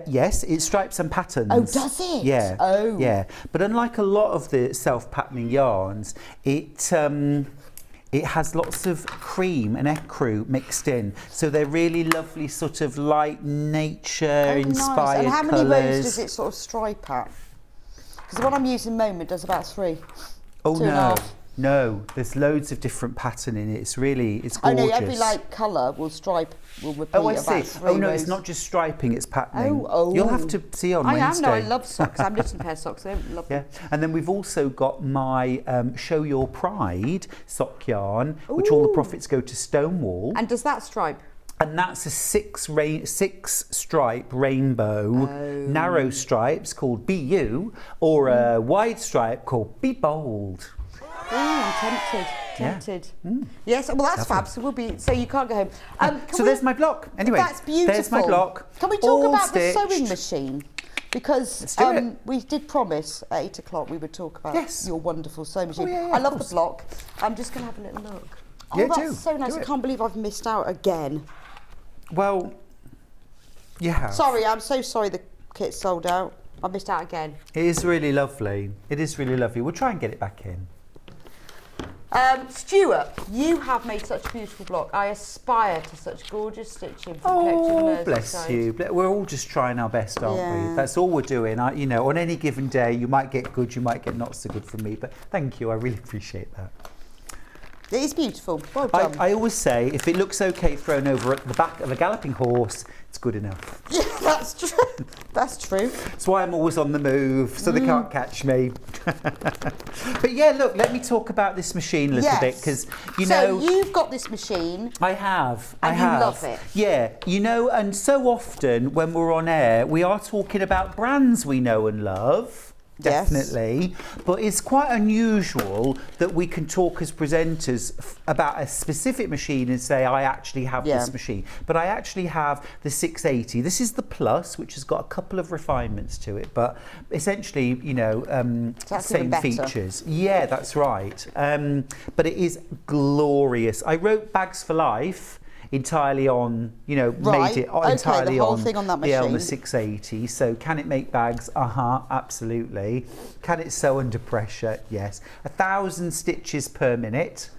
Yes, it stripes and patterns. Oh, does it? Yeah. Oh. Yeah. But unlike a lot of the self-patterning yarns, it has lots of cream and ecru mixed in. So they're really lovely, sort of light nature-inspired nice. And how many colours. rows does it sort of stripe at? Because the one I'm using at the moment does about 3. Oh, 2.5. No, there's loads of different pattern in it. It's gorgeous. Oh no, every colour will repeat. Oh, I see. About 3 no, rows. It's not just striping, it's patterning. Oh. You'll have to see on Wednesday. I love socks. I'm knitting a pair of socks. I love them. Yeah, and then we've also got my Show Your Pride sock yarn, which all the profits go to Stonewall. And does that stripe? And that's a 6 stripe rainbow, narrow stripes called Be You, or a wide stripe called Be Bold. Oh, I'm tempted. Yes, well that's fab. So you can't go home. So there's my block. Anyway, that's beautiful. There's my block. Can we talk about stitched. the sewing machine? Because we did promise at 8 o'clock we would talk about your wonderful sewing machine. I love the block. I'm just going to have a little look. Yeah, that's so nice. I can't believe I've missed out again. Well, you have. Sorry, I'm so sorry the kit's sold out. I missed out again. It is really lovely. It is really lovely. We'll try and get it back in. Stuart, you have made such a beautiful block. I aspire to such gorgeous stitching from Collective Bless you. We're all just trying our best, aren't we? That's all we're doing. You know, on any given day, you might get good, you might get not so good from me. But thank you. I really appreciate that. It is beautiful. Well done. I always say, if it looks okay thrown over at the back of a galloping horse, it's good enough. That's true. That's true. That's why I'm always on the move, so they can't catch me. But yeah, look, let me talk about this machine a little bit, because So you've got this machine. I have. And you love it. Yeah, and so often when we're on air, we are talking about brands we know and love. Definitely, but it's quite unusual that we can talk as presenters about a specific machine and say, I actually have this machine. But I actually have the 680. This is the Plus, which has got a couple of refinements to it, but essentially, same features. Yeah, that's right. But it is glorious. I wrote Bags for Life entirely on, made it entirely the whole thing on that machine. On the 680. So can it make bags? Absolutely. Can it sew under pressure? Yes. 1,000 stitches per minute.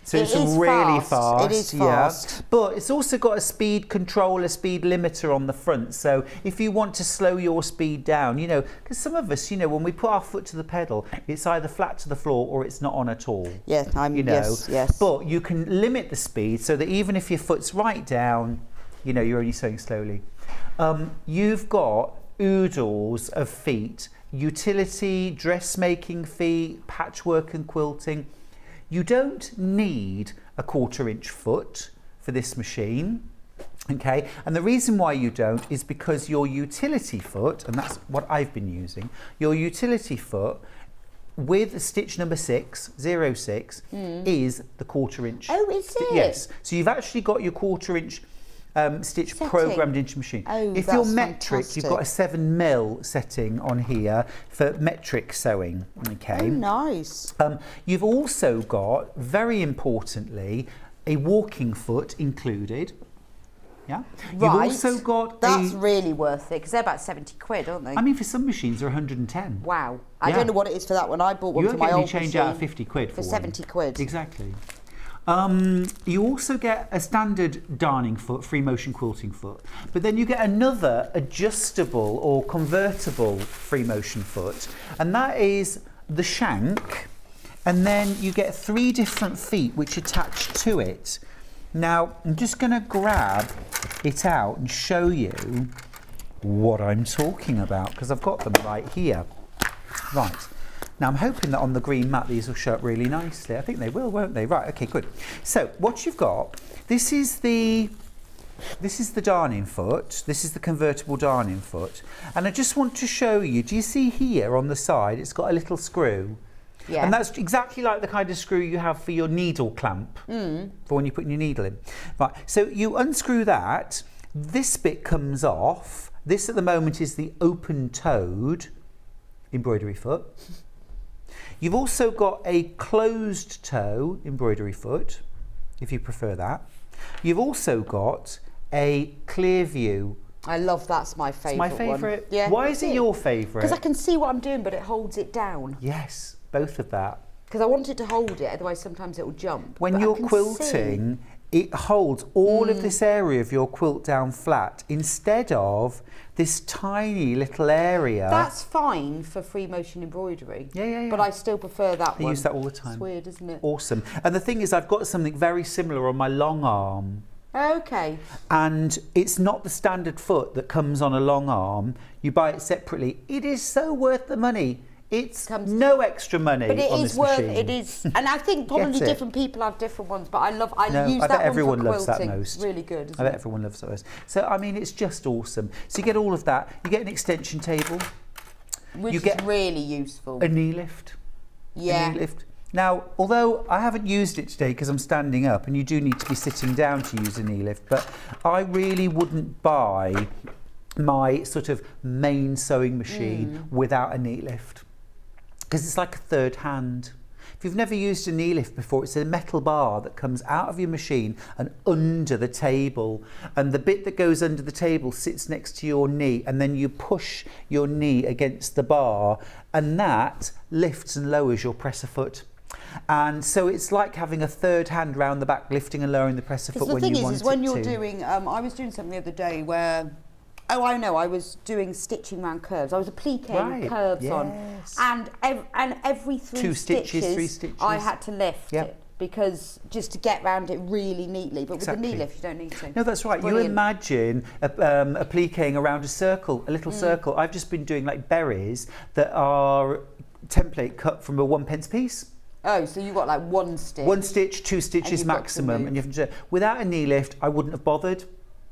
So it's really fast. It is fast. Yeah. But it's also got a speed control, a speed limiter on the front. So if you want to slow your speed down, because some of us, when we put our foot to the pedal, it's either flat to the floor or it's not on at all. Yeah, yes. But you can limit the speed so that even if your foot's right down, you're only sewing slowly. You've got oodles of feet, utility, dressmaking feet, patchwork and quilting. You don't need a 1/4 inch foot for this machine, okay? And the reason why you don't is because your utility foot, and that's what I've been using, your utility foot with stitch number 606 is the 1/4 inch. Oh, is it? Yes. So you've actually got your 1/4 inch stitch setting programmed into machine. Oh, if that's you're metric, fantastic. you've got a 7mm setting on here for metric sewing. Okay. Oh, nice. You've also got, very importantly, a walking foot included. Yeah. Right. You've also got That's really worth it, because they're about 70 quid, aren't they? I mean, for some machines, they're 110. Wow. I don't know what it is for that one. I bought one for my old machine. You change out of 50 quid for one. 70 quid. Exactly. You also get a standard darning foot, free motion quilting foot, but then you get another adjustable or convertible free motion foot, and that is the shank, and then you get 3 different feet which attach to it. Now, I'm just going to grab it out and show you what I'm talking about, because I've got them right here. Right. Now, I'm hoping that on the green mat these will show up really nicely. I think they will, won't they? Right, okay, good. So, what you've got, this is the darning foot. This is the convertible darning foot. And I just want to show you, do you see here on the side, it's got a little screw? Yeah. And that's exactly like the kind of screw you have for your needle clamp, for when you're putting your needle in. Right, so you unscrew that, this bit comes off. This at the moment is the open-toed embroidery foot. You've also got a closed toe embroidery foot, if you prefer that. You've also got a clear view. I love that's my favourite. It's my favourite. Yeah. Why is it your favourite? Because I can see what I'm doing, but it holds it down. Yes, both of that. Because I want it to hold it, otherwise sometimes it will jump. When you're quilting, it holds all of this area of your quilt down flat instead of this tiny little area. That's fine for free motion embroidery. Yeah. But I still prefer that one. I use that all the time. It's weird, isn't it? Awesome. And the thing is, I've got something very similar on my long arm. Okay. And it's not the standard foot that comes on a long arm. You buy it separately. It is so worth the money. It's no extra money but it on is this worth machine. It is, and I think probably different people have different ones. But I use I that bet one everyone for loves quilting. that most. It's really good. Isn't I bet it? everyone loves that most. So I mean, it's just awesome. So you get all of that. You get an extension table, which is really useful. A knee lift. Yeah. A knee lift. Now, although I haven't used it today because I'm standing up, and you do need to be sitting down to use a knee lift, but I really wouldn't buy my sort of main sewing machine without a knee lift, because it's like a third hand. If you've never used a knee lift before, it's a metal bar that comes out of your machine and under the table, and the bit that goes under the table sits next to your knee, and then you push your knee against the bar, and that lifts and lowers your presser foot. And so it's like having a third hand round the back, lifting and lowering the presser foot when you want it to. The thing is when you're doing, I was doing something the other day where, I know, I was doing stitching around curves. I was appliquing curves on, and every three stitches, I had to lift it because just to get around it really neatly. But Exactly. with the knee lift, you don't need to. No, that's right. You Brilliant. imagine a pliquing around a circle, a little circle. I've just been doing like berries that are template cut from a 1p piece. Oh, so you got like one stitch. One stitch, 2 stitches you've got to maximum, move. and you have to do it. Without a knee lift, I wouldn't have bothered.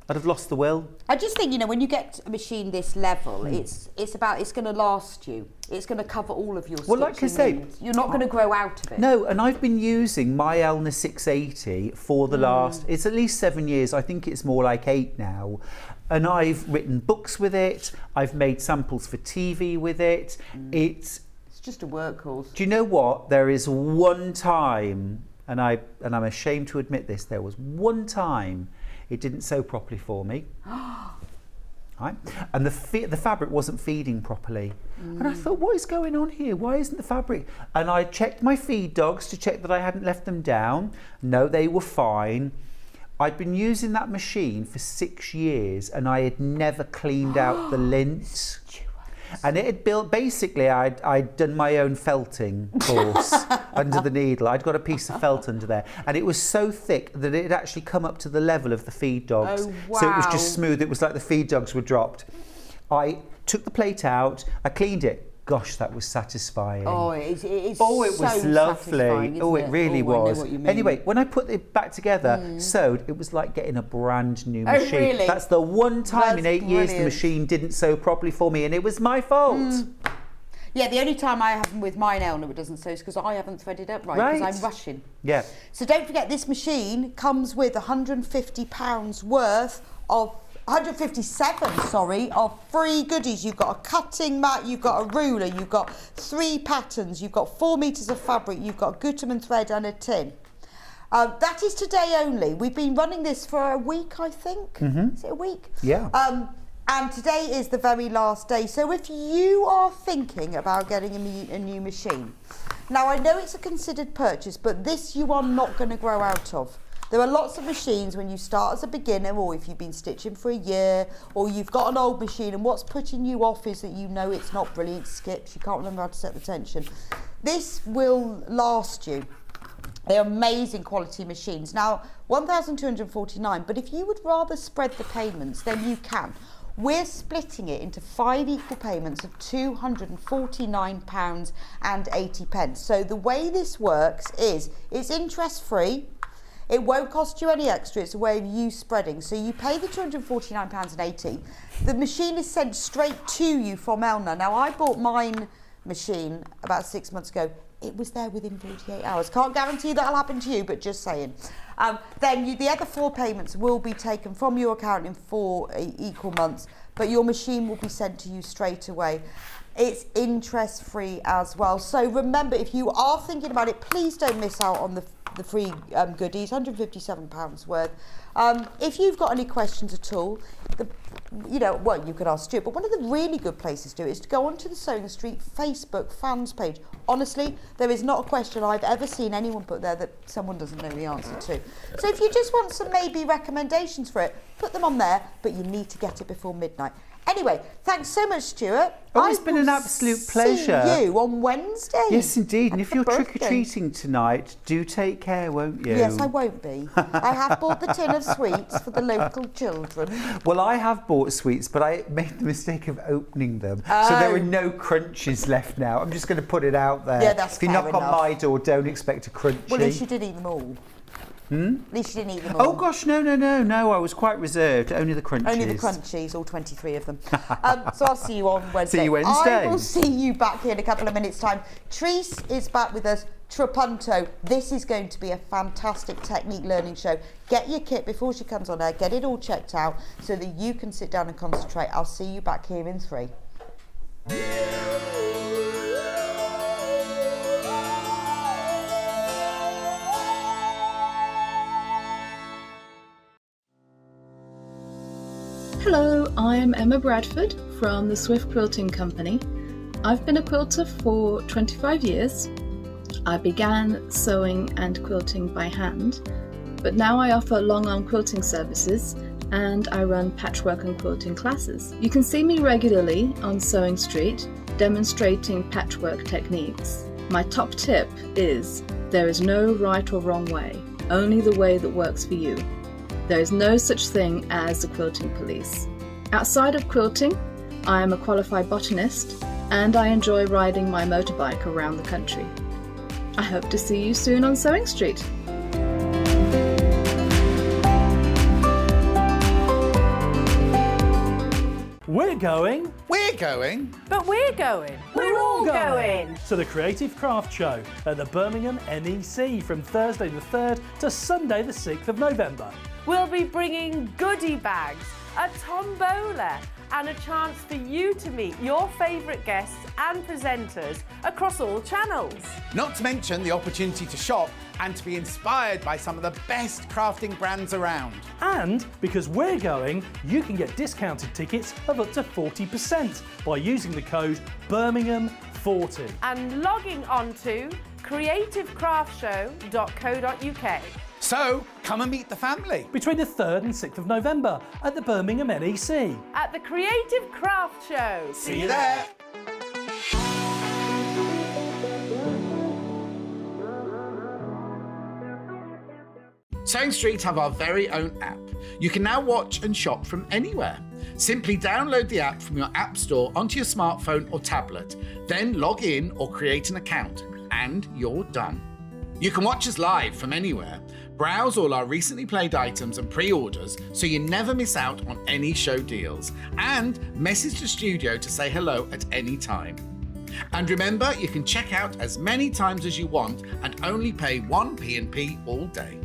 I'd have lost the will. I just think, you know, when you get a machine this level, it's going to last you. It's going to cover all of your Well, like I stitching say, needs. You're not going to grow out of it. No, and I've been using my Elna 680 for the last, it's at least 7 years. I think it's more like 8 now. And I've written books with it. I've made samples for TV with it. It's just a workhorse. Do you know what? There is one time, and I'm ashamed to admit this, there was one time it didn't sew properly for me. Right? And the fabric wasn't feeding properly. And I thought, what is going on here? Why isn't the fabric? And I checked my feed dogs to check that I hadn't left them down. No, they were fine. I'd been using that machine for 6 years and I had never cleaned out the lint. And it had built, basically, I'd done my own felting course under the needle. I'd got a piece of felt under there. And it was so thick that it had actually come up to the level of the feed dogs. Oh, wow. So it was just smooth. It was like the feed dogs were dropped. I took the plate out. I cleaned it. Gosh, that was satisfying. Oh, it is Oh, it so was lovely. satisfying, Oh, it isn't really I know was. what you mean. Anyway, when I put it back together, sewed, it was like getting a brand new machine. really? That's the one time in That's 8 years the brilliant. machine didn't sew properly for me, and it was my fault. Yeah, the only time I have with mine, Eleanor, it doesn't sew is because I haven't threaded up right, because I'm rushing. Yeah. So don't forget, this machine comes with £150 worth of 157, sorry, of free goodies. You've got a cutting mat, you've got a ruler, you've got 3 patterns, you've got 4 metres of fabric, you've got Gutermann thread and a tin. That is today only. We've been running this for a week, I think. Is it a week? Yeah. And today is the very last day. So if you are thinking about getting a new machine, now I know it's a considered purchase, but this you are not going to grow out of. There are lots of machines when you start as a beginner, or if you've been stitching for a year, or you've got an old machine and what's putting you off is that you know it's not brilliant, skips, you can't remember how to set the tension. This will last you. They're amazing quality machines. Now, 1,249, but if you would rather spread the payments, then you can. We're splitting it into 5 equal payments of £249.80. So the way this works is it's interest free. It won't cost you any extra. It's a way of you spreading. So you pay the £249.80. The machine is sent straight to you from Elna. Now, I bought mine machine about 6 months ago. It was there within 48 hours. Can't guarantee that'll happen to you, but just saying. Then the other 4 payments will be taken from your account in 4 equal months, but your machine will be sent to you straight away. It's interest free as well. So remember, if you are thinking about it, please don't miss out on the free goodies, £157 worth. If you've got any questions at all, you could ask Stuart, but one of the really good places to do it is to go onto the Sewing Street Facebook fans page. Honestly, there is not a question I've ever seen anyone put there that someone doesn't know the answer to. So if you just want some maybe recommendations for it, put them on there, but you need to get it before midnight. Anyway, thanks so much, Stuart. Oh, it's been an absolute pleasure. See you on Wednesday. Yes, indeed. And if you're birthday. trick-or-treating tonight, do take care, won't you? Yes, I won't be. I have bought the tin of sweets for the local children. Well, I have bought sweets, but I made the mistake of opening them. So there are no crunches left now. I'm just going to put it out there. Yeah, that's If you fair knock on enough. my door, don't expect a crunchy. Well, at least you did eat them all. At least you didn't eat them all. Oh, gosh, no. I was quite reserved. Only the crunchies. Only the crunchies, all 23 of them. So I'll see you on Wednesday. See you Wednesday. I will see you back here in a couple of minutes' time. Trease is back with us. Trapunto. This is going to be a fantastic technique learning show. Get your kit before she comes on air. Get it all checked out so that you can sit down and concentrate. I'll see you back here in 3. Hello, I'm Emma Bradford from the Swift Quilting Company. I've been a quilter for 25 years. I began sewing and quilting by hand, but now I offer long arm quilting services and I run patchwork and quilting classes. You can see me regularly on Sewing Street demonstrating patchwork techniques. My top tip is there is no right or wrong way, only the way that works for you. There is no such thing as the quilting police. Outside of quilting, I am a qualified botanist and I enjoy riding my motorbike around the country. I hope to see you soon on Sewing Street. We're going. We're going. But we're going. We're all going to the Creative Craft Show at the Birmingham NEC from Thursday the 3rd to Sunday the 6th of November. We'll be bringing goodie bags, a tombola, and a chance for you to meet your favourite guests and presenters across all channels. Not to mention the opportunity to shop and to be inspired by some of the best crafting brands around. And because we're going, you can get discounted tickets of up to 40% by using the code Birmingham40. And logging on to creativecraftshow.co.uk. So, come and meet the family. Between the 3rd and 6th of November at the Birmingham NEC. At the Creative Craft Show. See you there. Sewing Street have our very own app. You can now watch and shop from anywhere. Simply download the app from your app store onto your smartphone or tablet, then log in or create an account, and you're done. You can watch us live from anywhere, browse all our recently played items and pre-orders so you never miss out on any show deals, and message the studio to say hello at any time. And remember, you can check out as many times as you want and only pay 1 P&P all day.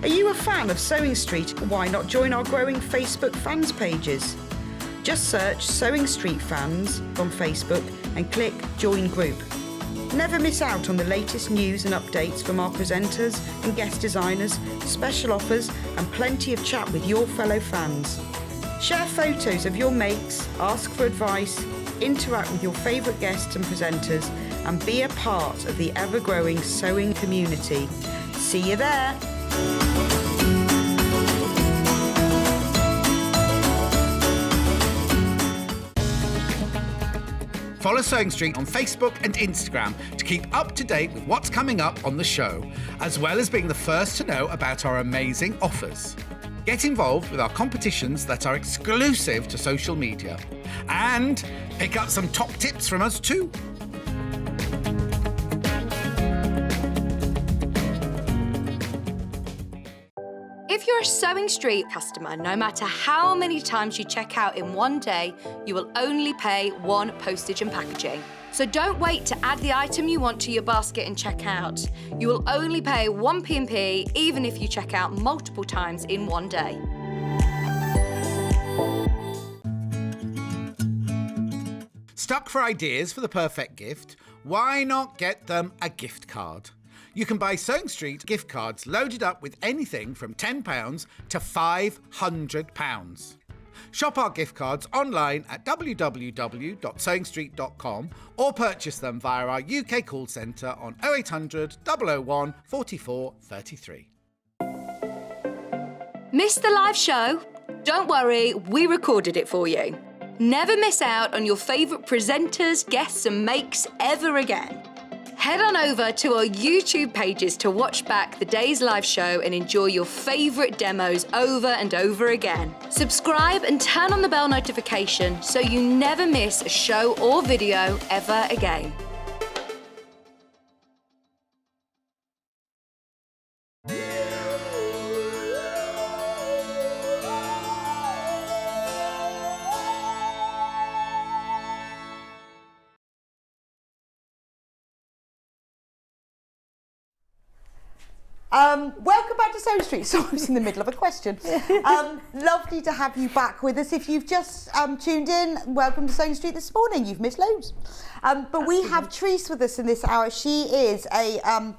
Are you a fan of Sewing Street? Why not join our growing Facebook fans pages? Just search Sewing Street Fans on Facebook and click Join Group. Never miss out on the latest news and updates from our presenters and guest designers, special offers and plenty of chat with your fellow fans. Share photos of your makes, ask for advice, interact with your favourite guests and presenters and be a part of the ever-growing sewing community. See you there! Follow Sewing Street on Facebook and Instagram to keep up to date with what's coming up on the show, as well as being the first to know about our amazing offers. Get involved with our competitions that are exclusive to social media. And pick up some top tips from us too. If you're a Sewing Street customer, no matter how many times you check out in one day, you will only pay 1 postage and packaging. So don't wait to add the item you want to your basket and check out. You will only pay 1 P&P even if you check out multiple times in one day. Stuck for ideas for the perfect gift? Why not get them a gift card? You can buy Sewing Street gift cards loaded up with anything from £10 to £500. Shop our gift cards online at www.sewingstreet.com or purchase them via our UK call centre on 0800 001 44 33. Missed the live show? Don't worry, we recorded it for you. Never miss out on your favourite presenters, guests and makes ever again. Head on over to our YouTube pages to watch back the day's live show and enjoy your favourite demos over and over again. Subscribe and turn on the bell notification so you never miss a show or video ever again. Welcome back to Sewing Street. So I was in the middle of a question. Lovely to have you back with us. If you've just tuned in, welcome to Sewing Street this morning. You've missed loads. But we have Trease with us in this hour. She is an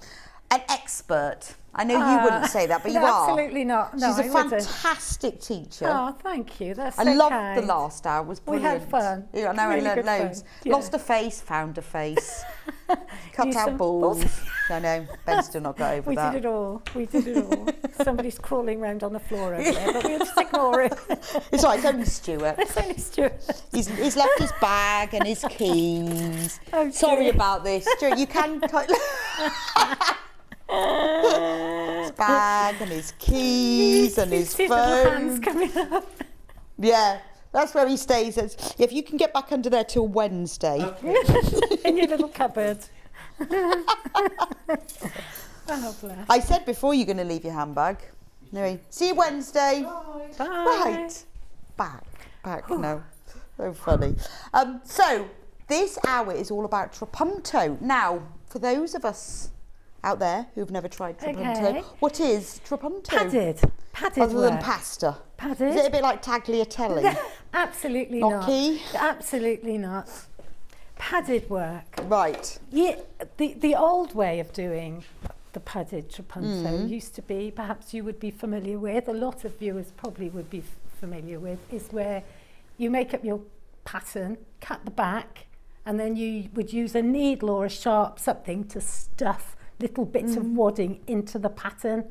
expert. I know you wouldn't say that, but you no, are. Absolutely not. No, She's a I wouldn't. fantastic teacher. Oh, thank you. That's I so loved kind. the last hour. It was We brilliant. had fun. Yeah, I know, Really I learned good fun. loads. Yeah. Lost a face, found a face. Cut Used out some balls. balls. No, Ben's still not got over We that. did it all. We did it all. Somebody's crawling around on the floor over there, but we'll just ignore it. It's all right, it's only Stuart. It's only Stuart. He's left his bag and his keys. Oh, Sorry dear. about this. Stuart, you can... his bag and his keys and his His little hands phone. coming up. Yeah, that's where he stays. If you can get back under there till Wednesday. In your little cupboard. Oh, bless. I said before you're going to leave your handbag. Anyway, see you Wednesday. Bye. Right. Back now. So funny. So this hour is all about Trapunto. Now, for those of us out there who've never tried Trapunto, Okay. what is Trapunto? Padded Other than work. pasta. Padded. Is it a bit like tagliatelle? Absolutely Not not. key? Absolutely not. Padded work. Right. Yeah, the old way of doing the padded Trapunto used to be, perhaps you would be familiar with, a lot of viewers probably would be familiar with, is where you make up your pattern, cut the back, and then you would use a needle or a sharp something to stuff little bits of wadding into the pattern.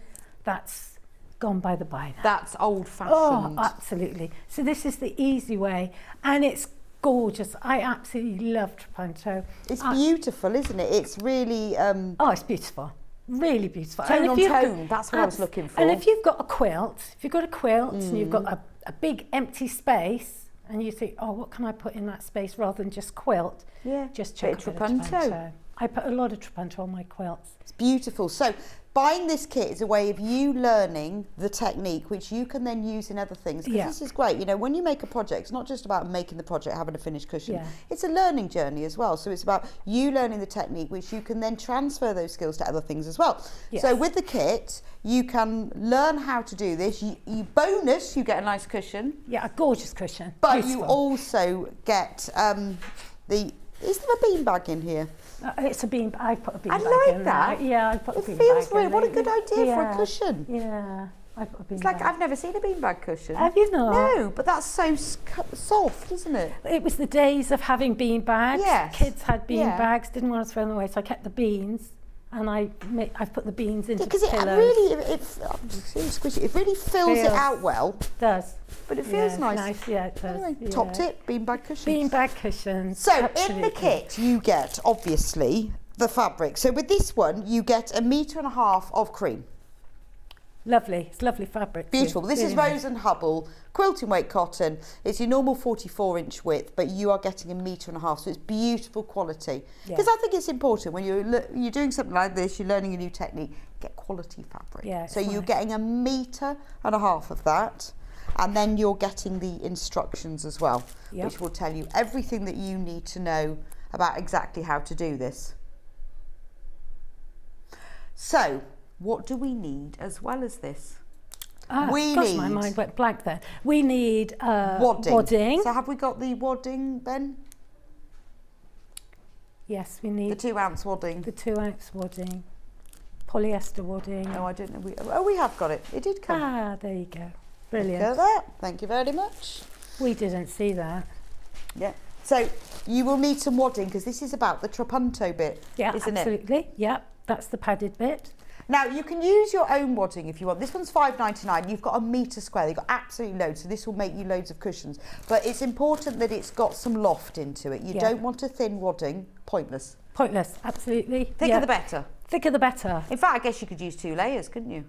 That's gone by the by now. That's old-fashioned. Oh, absolutely. So this is the easy way, and it's gorgeous. I absolutely love Trapunto. It's beautiful, isn't it? It's really... Oh, it's beautiful. Really beautiful. Tone And if on you've tone, that's what I was looking for. And if you've got a quilt, and you've got a big empty space, and you think, oh, what can I put in that space rather than just quilt? Yeah, Just chuck bit a of bit of Trapunto. Trapunto. I put a lot of Trapunto on my quilts. It's beautiful. So buying this kit is a way of you learning the technique, which you can then use in other things. Because Yeah. this is great. You know, when you make a project, it's not just about making the project, having a finished cushion. Yeah. It's a learning journey as well. So it's about you learning the technique, which you can then transfer those skills to other things as well. Yes. So with the kit, you can learn how to do this. You bonus, you get a nice cushion. Yeah, a gorgeous cushion. But Beautiful. you also get is there a beanbag in here? It's a bean. I put a bean I bag like in that. there. Yeah, I put a It bean feels bag really, in what a there. good idea for a Yeah. cushion. Yeah, I put a bean It's like bag. I've never seen a beanbag cushion. Have you not? No, but that's so soft, isn't it? It was the days of having bean bags. Yes. Kids had bean Yeah. bags, didn't want to throw them away, so I kept the beans, and I've put the beans into Because the it pillows. really, it really fills it Feels. out well, does. but it feels Yeah, nice. Yeah, it does. Anyway, yeah. top tip, beanbag cushions. Bean bag cushions. So in absolutely. the kit, you get obviously the fabric. So with this one, you get 1.5 meters of cream. Lovely. It's lovely fabric. too. Beautiful. This is Really Rose and Hubble quilting weight cotton. It's your normal 44-inch width, but you are getting 1.5 meters, so it's beautiful quality. Yeah. Because I think it's important when you're doing something like this, you're learning a new technique, get quality fabric. Yeah, it's so you're nice. getting 1.5 meters of that, and then you're getting the instructions as well, Yep. which will tell you everything that you need to know about exactly how to do this. So, what do we need as well as this? We gosh, need my mind went blank there. We need wadding. So have we got the wadding, Ben? Yes, we need The 2 ounce wadding. the 2 ounce wadding, polyester wadding. No, I don't know. We have got it. It did come. Ah, there you go. Look Brilliant. at that. Thank you very much. We didn't see that. Yeah. So you will need some wadding because this is about the Trapunto bit, Yeah, isn't it? absolutely. Yeah, that's the padded bit. Now, you can use your own wadding if you want. This one's $5.99. You've got 1 metre square. You've got absolutely loads, so this will make you loads of cushions. But it's important that it's got some loft into it. You Yeah. don't want a thin wadding. Pointless. Pointless, absolutely. Thicker Yeah. the better. Thicker the better. In fact, I guess you could use 2 layers, couldn't you?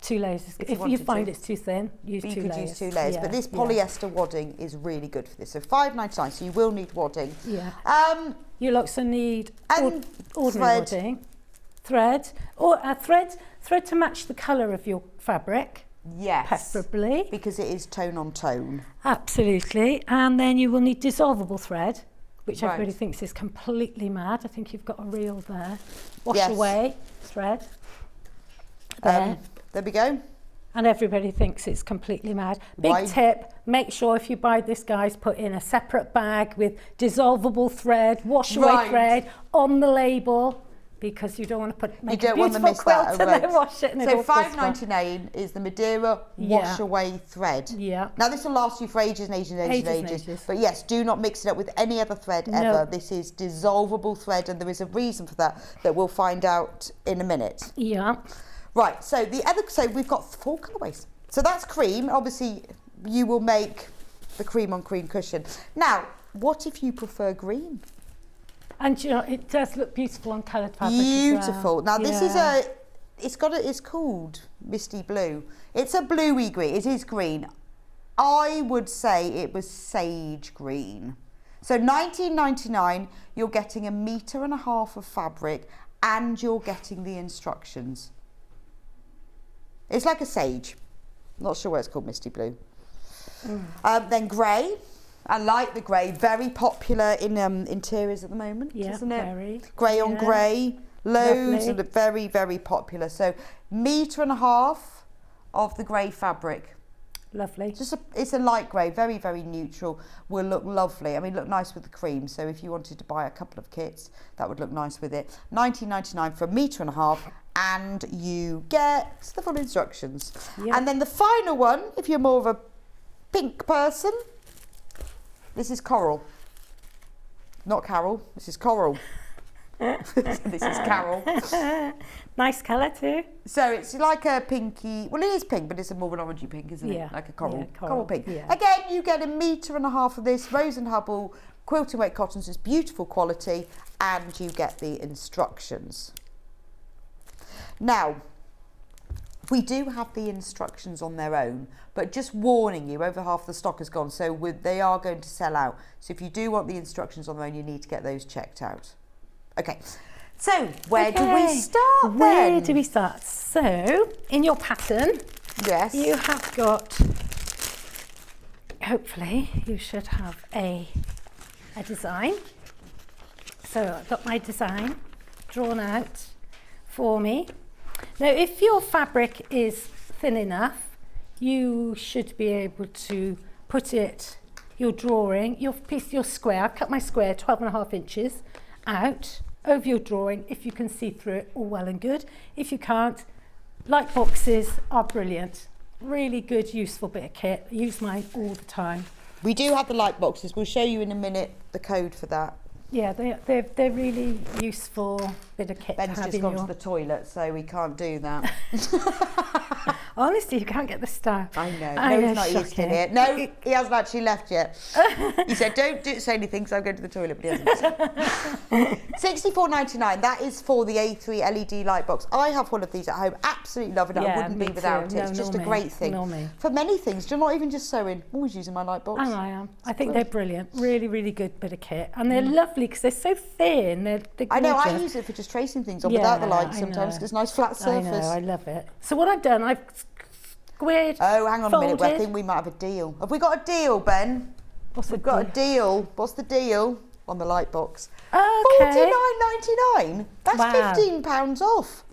2 layers. If If you you wanted find to. it's too thin, use But 2 you could layers. use 2 layers. Yeah, But this yeah. polyester wadding is really good for this. So $5.99, so you will need wadding. Yeah. Um, You'll also need And ordinary thread. wadding, thread, or thread to match the colour of your fabric, yes. preferably. Because it is tone on tone. Absolutely. And then you will need dissolvable thread, which Right. everybody thinks is completely mad. I think you've got a reel there. Wash Yes. away thread. There. There we go. And everybody thinks it's completely mad. Big Why? tip, make sure if you buy this, guys, put in a separate bag with dissolvable thread, wash away Right. thread on the label, because you don't want to make you a don't want to beautiful miss quilt that. and then wash it and it So all falls apart. $5.99 is the Madeira wash away thread. Yeah. Now this will last you for ages and ages and ages and ages. But yes, do not mix it up with any other thread ever. This is dissolvable thread, and there is a reason for that we'll find out in a minute. Yeah. Right. So we've got 4 colourways. So that's cream. Obviously, you will make the cream on cream cushion. Now, what if you prefer green? And you know, it does look beautiful on coloured fabric. Beautiful. As well. Now this is it's called Misty Blue. It's a bluey green. It is green. I would say it was sage green. So $19.99, you're getting 1.5 meters of fabric and you're getting the instructions. It's like a sage. Not sure why it's called Misty Blue. Then grey. I like the grey. Very popular in interiors at the moment, isn't it? Very. Grey on grey. Loads of very, very popular. So 1.5 meters of the grey fabric. Lovely. It's a light grey, very, very neutral. Will look lovely. I mean, look nice with the cream. So if you wanted to buy a couple of kits, that would look nice with it. $19.99 for 1.5 meters, and you get the full instructions. Yep. And then the final one, if you're more of a pink person, this is coral. Not Carol, this is coral. This is Carol. Nice colour too. So it's like a pinky, well it is pink, but it's a more of an orangey pink, isn't it? Like a coral, coral pink. Yeah. Again, you get 1.5 meters of this, Rose and Hubble, quilting weight cottons, is beautiful quality, and you get the instructions. Now, we do have the instructions on their own, but just warning you, over half the stock is gone, so they are going to sell out. So if you do want the instructions on their own, you need to get those checked out. Okay, so where do we start then? Where do we start? So, in your pattern, yes, you have got, hopefully, you should have a design. So I've got my design drawn out for me. Now, if your fabric is thin enough, you should be able to put it, your drawing, your square, I've cut my square 12.5 inches out over your drawing. If you can see through it, all well and good. If you can't, light boxes are brilliant. Really good, useful bit of kit. I use mine all the time. We do have the light boxes. We'll show you in a minute the code for that. Yeah, they're really useful bit of kit. Ben's just gone to the toilet, so we can't do that. Honestly, you can't get the stuff. I know. No, he's not used to it. No, he hasn't actually left yet. He said, don't say anything, because I'm going to the toilet, but he hasn't. $64.99. That is for the A3 LED light box. I have one of these at home. Absolutely love it. I wouldn't be without it. It's just a great thing. For many things. You're not even just sewing. I'm always using my light box. And I am. I think they're brilliant. Really, really good bit of kit. And they're lovely because they're so thin. They're I know. I use it for just tracing things on without the light sometimes, because it's a nice flat surface. I know. I love it. So what I've done, I've squared, oh, hang on a minute. I think we might have a deal. Have we got a deal, Ben? We've got a deal. What's the deal on the light box? Okay. $49.99. That's £15 off.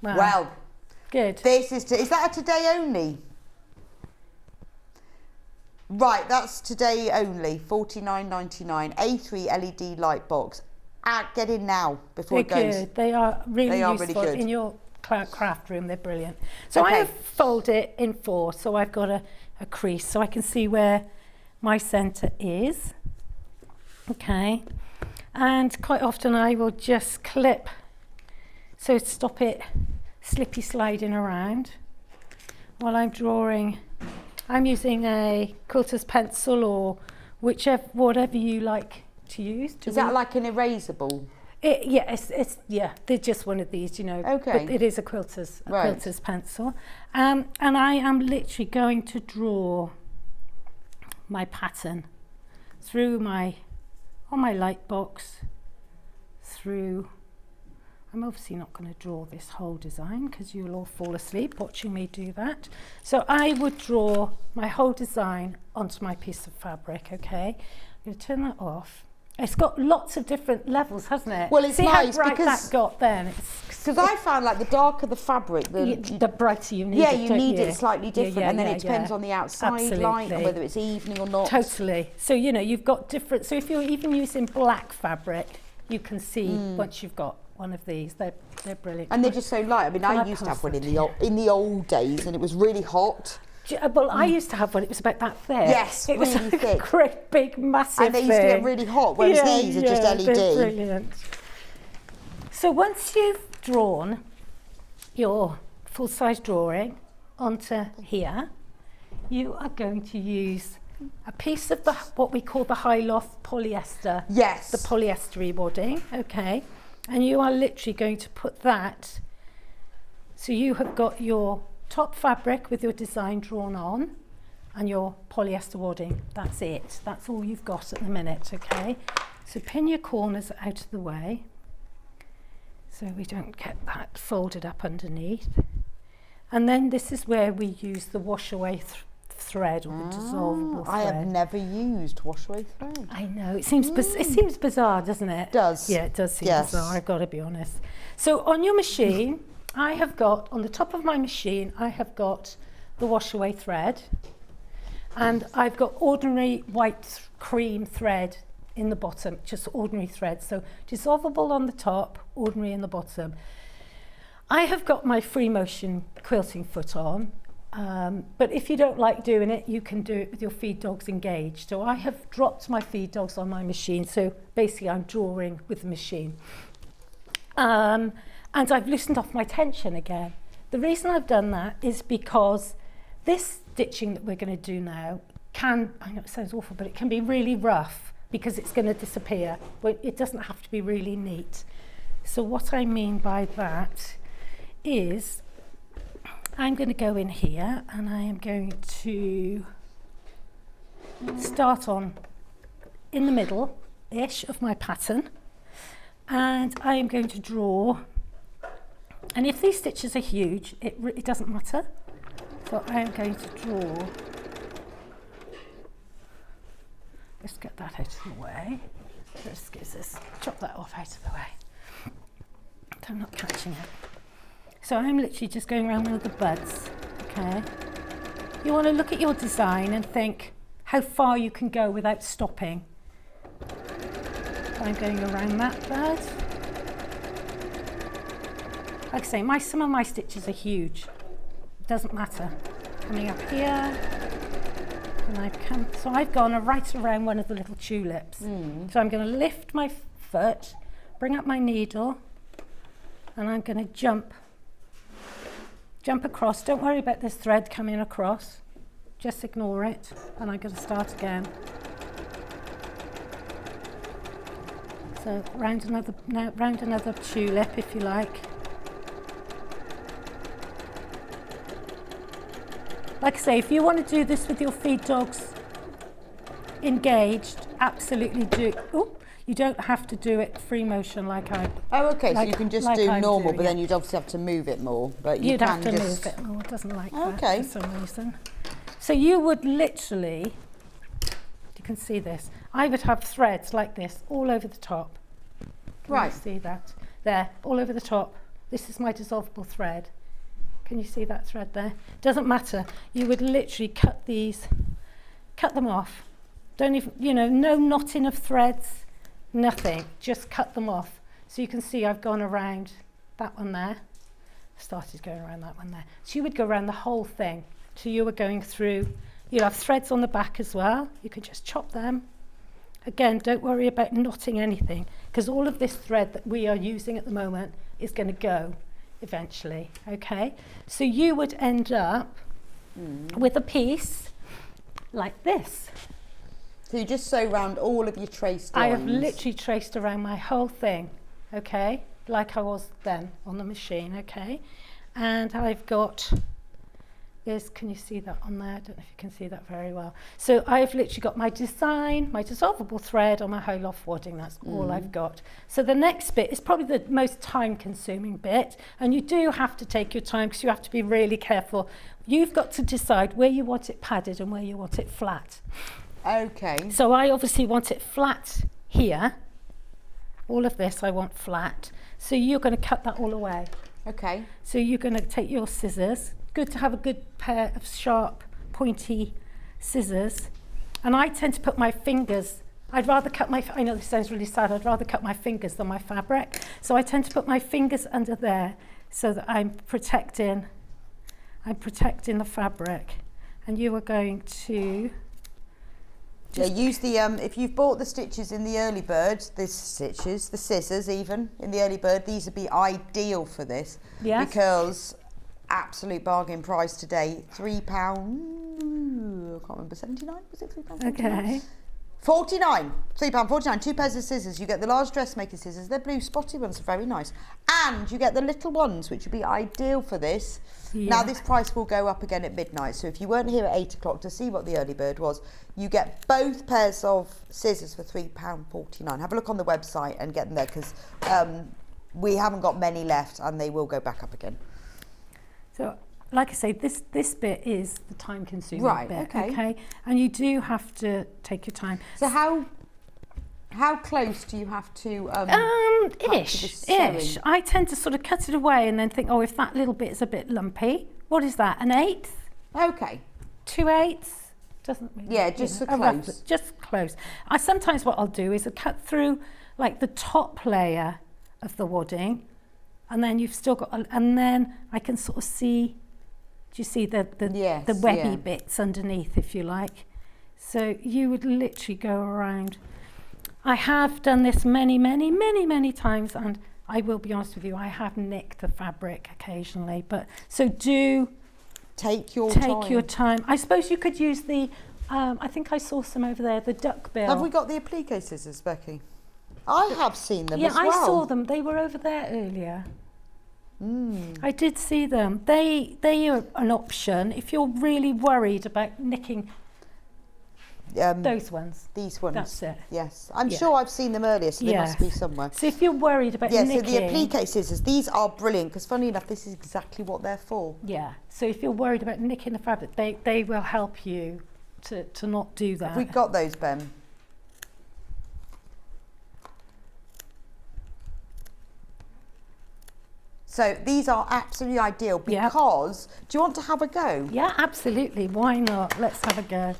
Wow. Well, good. This is that a today only? Right, that's today only. $49.99. A3 LED light box. Get in now before it goes. Good. They are really useful in your craft room. They're brilliant. So I have folded it in 4, so I've got a crease so I can see where my centre is. Okay, and quite often I will just clip so stop it slippy sliding around while I'm drawing. I'm using a quilter's pencil or whatever you like to use. Is that like an erasable? They're just one of these, you know. Okay. But it is a quilter's pencil, and I am literally going to draw my pattern through on my light box through. I'm obviously not going to draw this whole design because you'll all fall asleep watching me do that. So I would draw my whole design onto my piece of fabric. Okay, I'm going to turn that off. It's got lots of different levels, hasn't it? Well, it's See nice how bright because that got then. Because I found like the darker the fabric, the brighter you need it. Yeah, you need it slightly different, and then it depends on the outside light and whether it's evening or not. Totally. So you know you've got different. So if you're even using black fabric, you can see once you've got one of these. They're brilliant. And they're just so light. I mean, I used to have one in the old days, and it was really hot. Well, I used to have one. It was about that thick. Yes, it was really like thick. A great big massive And they used to get really hot, whereas these are just LED. They're brilliant. So once you've drawn your full-size drawing onto here, you are going to use a piece of what we call the high loft polyester. Yes. The polyestery wadding, okay. And you are literally going to put that, so you have got your top fabric with your design drawn on and your polyester wadding. That's it. That's all you've got at the minute, okay. So pin your corners out of the way so we don't get that folded up underneath. And then this is where we use the wash away thread or the dissolvable thread. I have never used wash away thread. I know, it seems bizarre, doesn't it? It does. Yeah, it does seem bizarre, I've got to be honest. So on your machine, I have got, on the top of my machine, I have got the wash away thread, and I've got ordinary white cream thread in the bottom, just ordinary thread. So dissolvable on the top, ordinary in the bottom. I have got my free motion quilting foot on, but if you don't like doing it, you can do it with your feed dogs engaged. So I have dropped my feed dogs on my machine, so basically I'm drawing with the machine. And I've loosened off my tension again. The reason I've done that is because this stitching that we're going to do now can, I know it sounds awful, but it can be really rough because it's going to disappear, but it doesn't have to be really neat. So what I mean by that is I'm going to go in here and I am going to start on in the middle-ish of my pattern, and I am going to draw, and if these stitches are huge, it doesn't matter. So I am going to draw, let's get that out of the way. Let's get this, chop that off out of the way. I'm not catching it. So I'm literally just going around one of the buds, okay? You want to look at your design and think how far you can go without stopping. So I'm going around that bud. Like I say, some of my stitches are huge. It doesn't matter. Coming up here, and so I've gone right around one of the little tulips. So I'm going to lift my foot, bring up my needle, and I'm going to jump across. Don't worry about this thread coming across, just ignore it, and I'm going to start again. So round another tulip if you like. Like I say, if you want to do this with your feed dogs engaged, absolutely do. Ooh, you don't have to do it free motion like I. Oh, okay. Like, so you can just like do I'm normal, doing but then it. you'd obviously have to move it more. But you You'd can have to just move it more. It doesn't like Okay. that for some reason. So you would literally, you can see this. I would have threads like this all over the top. Can Right. you see that? There, all over the top. This is my dissolvable thread. Can you see that thread there? Doesn't matter. You would literally cut them off. Don't even, no knotting of threads, nothing. Just cut them off. So you can see I've gone around that one there. Started going around that one there. So you would go around the whole thing. So you were going through, you'll have threads on the back as well. You can just chop them. Again, don't worry about knotting anything, because all of this thread that we are using at the moment is going to go eventually, okay? So you would end up with a piece like this. So you just sew around all of your traced lines. I have literally traced around my whole thing, okay? Like I was then on the machine, okay? And I've got this, can you see that on there? I don't know if you can see that very well. So I've literally got my design, my dissolvable thread on my whole loft wadding, that's all I've got. So the next bit is probably the most time consuming bit, and you do have to take your time because you have to be really careful. You've got to decide where you want it padded and where you want it flat. Okay. So I obviously want it flat here. All of this I want flat. So you're going to cut that all away. Okay. So you're going to take your scissors. Good to have a good pair of sharp, pointy scissors. And I tend to put my fingers I'd rather cut I know this sounds really sad, I'd rather cut my fingers than my fabric. So I tend to put my fingers under there so that I'm protecting the fabric. And you are going to use the, if you've bought the stitches in the early bird, the scissors even, in the early bird, these would be ideal for this. Yes. Because absolute bargain price today, £3, I can't remember, 79, was it £3? Okay. 49, £3.49, 2 pairs of scissors. You get the large dressmaker scissors, they're blue spotty ones, are very nice. And you get the little ones, which would be ideal for this. Yeah. Now this price will go up again at midnight, so if you weren't here at 8 o'clock to see what the early bird was, you get both pairs of scissors for £3.49. Have a look on the website and get them there, because we haven't got many left and they will go back up again. So, like I say, this bit is the time-consuming bit, okay? And you do have to take your time. So how close do you have to? Ish. I tend to sort of cut it away and then think, oh, if that little bit is a bit lumpy, what is that? 1/8? Okay. 2/8? Doesn't really. Yeah, just so close. Just close. Sometimes what I'll do is I cut through like the top layer of the wadding, and then you've still got, and then I can sort of see. Do you see the webby bits underneath, if you like? So you would literally go around. I have done this many times, and I will be honest with you, I have nicked the fabric occasionally. But so do take your time. I suppose you could use the. I think I saw some over there. The duckbill. Have we got the applique scissors, Becky? I have seen them as well. Yeah, I saw them. They were over there earlier. I did see them. They are an option if you're really worried about nicking those ones. These ones. That's it. Yes. I'm sure I've seen them earlier, so they must be somewhere. So if you're worried about nicking... Yeah, so the applique scissors, these are brilliant, because funny enough, this is exactly what they're for. Yeah. So if you're worried about nicking the fabric, they will help you to not do that. Have we got those, Ben? So these are absolutely ideal because, do you want to have a go? Yeah, absolutely. Why not? Let's have a go.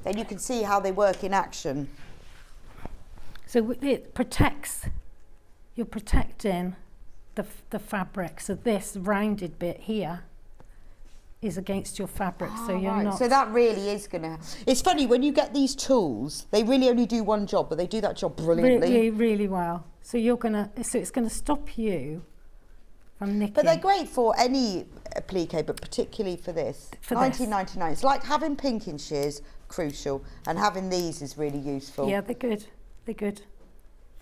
Then you can see how they work in action. So it protects, you're protecting the fabric. So this rounded bit here is against your fabric, so you're not... So that really is going to... It's funny, when you get these tools, they really only do one job, but they do that job brilliantly. Really, really well. So you're going to... So it's going to stop you from nicking. But they're great for any applique, but particularly for this. For $19.99. It's like having pinking shears, crucial, and having these is really useful. Yeah, they're good. They're good.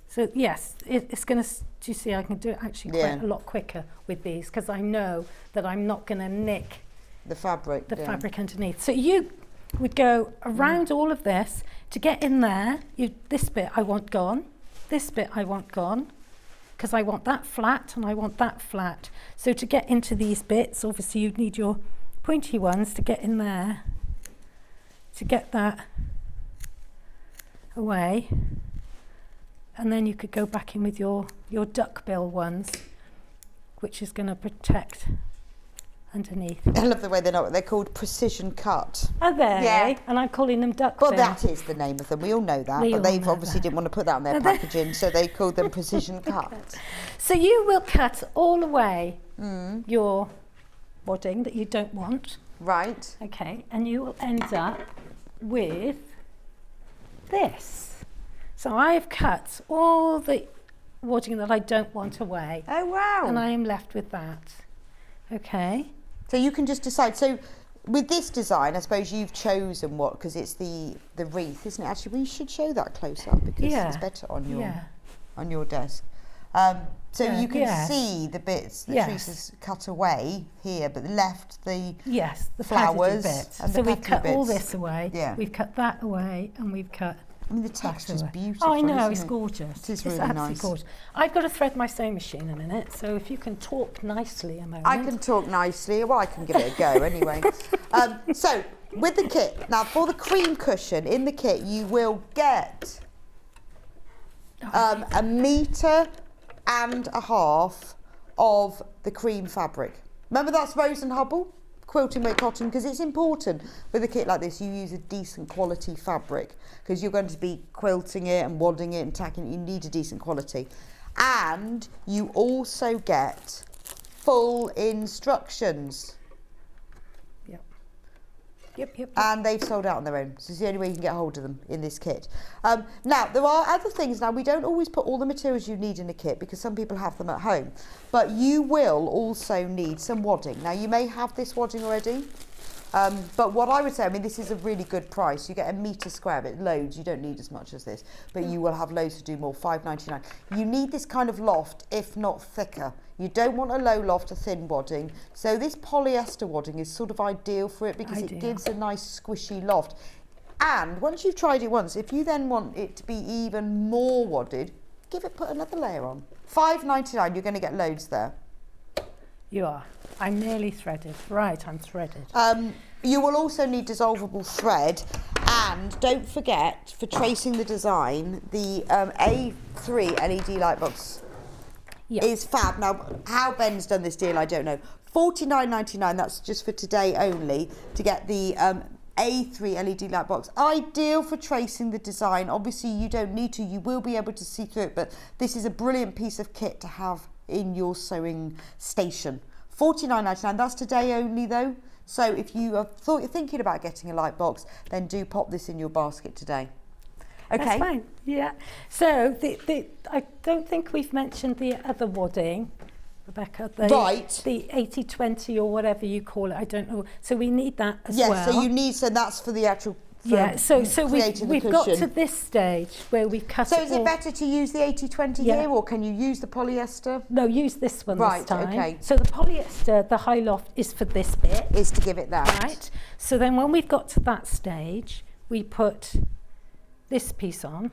So yes, it's going to... Do you see, I can do it actually quite a lot quicker with these, because I know that I'm not going to nick the fabric. The fabric underneath. So you would go around all of this to get in there. This bit I want gone. This bit I want gone, because I want that flat and I want that flat. So to get into these bits, obviously you'd need your pointy ones to get in there, to get that away. And then you could go back in with your duckbill ones, which is going to protect underneath. I love the way they're called precision cut. Are they? Yeah. And I'm calling them duckbill. Well, that is the name of them. We all know that. But they've obviously didn't want to put that on their packaging, so they called them precision cut. So you will cut all away your wadding that you don't want. Right. Okay. And you will end up with this. So I have cut all the wadding that I don't want away. Oh, wow. And I am left with that. Okay. So you can just decide. So with this design, I suppose you've chosen what, because it's the wreath, isn't it? Actually, we should show that close up, because it's better on your desk. So you can see the bits that Trease has cut away here, but left the flowers bits. And so the we've cut bits. all this away. Yeah. We've cut that away, and we've cut... I mean, the texture's beautiful. Oh, I know, isn't it's it? gorgeous. It is really absolutely nice. Gorgeous. I've got to thread my sewing machine a minute, so if you can talk nicely a moment. I can talk nicely. Well, I can give it a go anyway. So, with the kit, now for the cream cushion, in the kit you will get 1.5 meters of the cream fabric. Remember, that's Rose and Hubble? quilting weight cotton because it's important with a kit like this you use a decent quality fabric because you're going to be quilting it and wadding it and tacking it. You need a decent quality. And you also get full instructions. Yep. And they've sold out on their own. So it's the only way you can get hold of them in this kit. Now, there are other things. Now, we don't always put all the materials you need in a kit because some people have them at home. But you will also need some wadding. Now, you may have this wadding already. But what I would say, I mean, this is a really good price. You get a metre square of it, loads. You don't need as much as this, but you will have loads to do more, $5.99. You need this kind of loft, if not thicker. You don't want a low loft, a thin wadding. So this polyester wadding is sort of ideal for it because it gives a nice squishy loft. And once you've tried it once, if you then want it to be even more wadded, put another layer on. $5.99, you're going to get loads there. You are. I'm nearly threaded. Right, I'm threaded. You will also need dissolvable thread, and don't forget, for tracing the design, the A3 LED light box is fab. Now, how Ben's done this deal, I don't know. $49.99, that's just for today only, to get the A3 LED light box. Ideal for tracing the design. Obviously, you don't need to. You will be able to see through it, but this is a brilliant piece of kit to have in your sewing station. $49.99, that's today only though. So if you thought you're thinking about getting a light box, then do pop this in your basket today. Okay. That's fine, yeah. So I don't think we've mentioned the other wadding, Rebecca. The 80-20 or whatever you call it, I don't know. So we need that as well. Yes, so you need, so that's for the actual so we've got to this stage where we've cut it. So is it better to use the 80-20 here, or can you use the polyester? No, use this one this time. Okay. So the polyester, the high loft, is for this bit. Is to give it that. Right. So then when we've got to that stage, we put this piece on.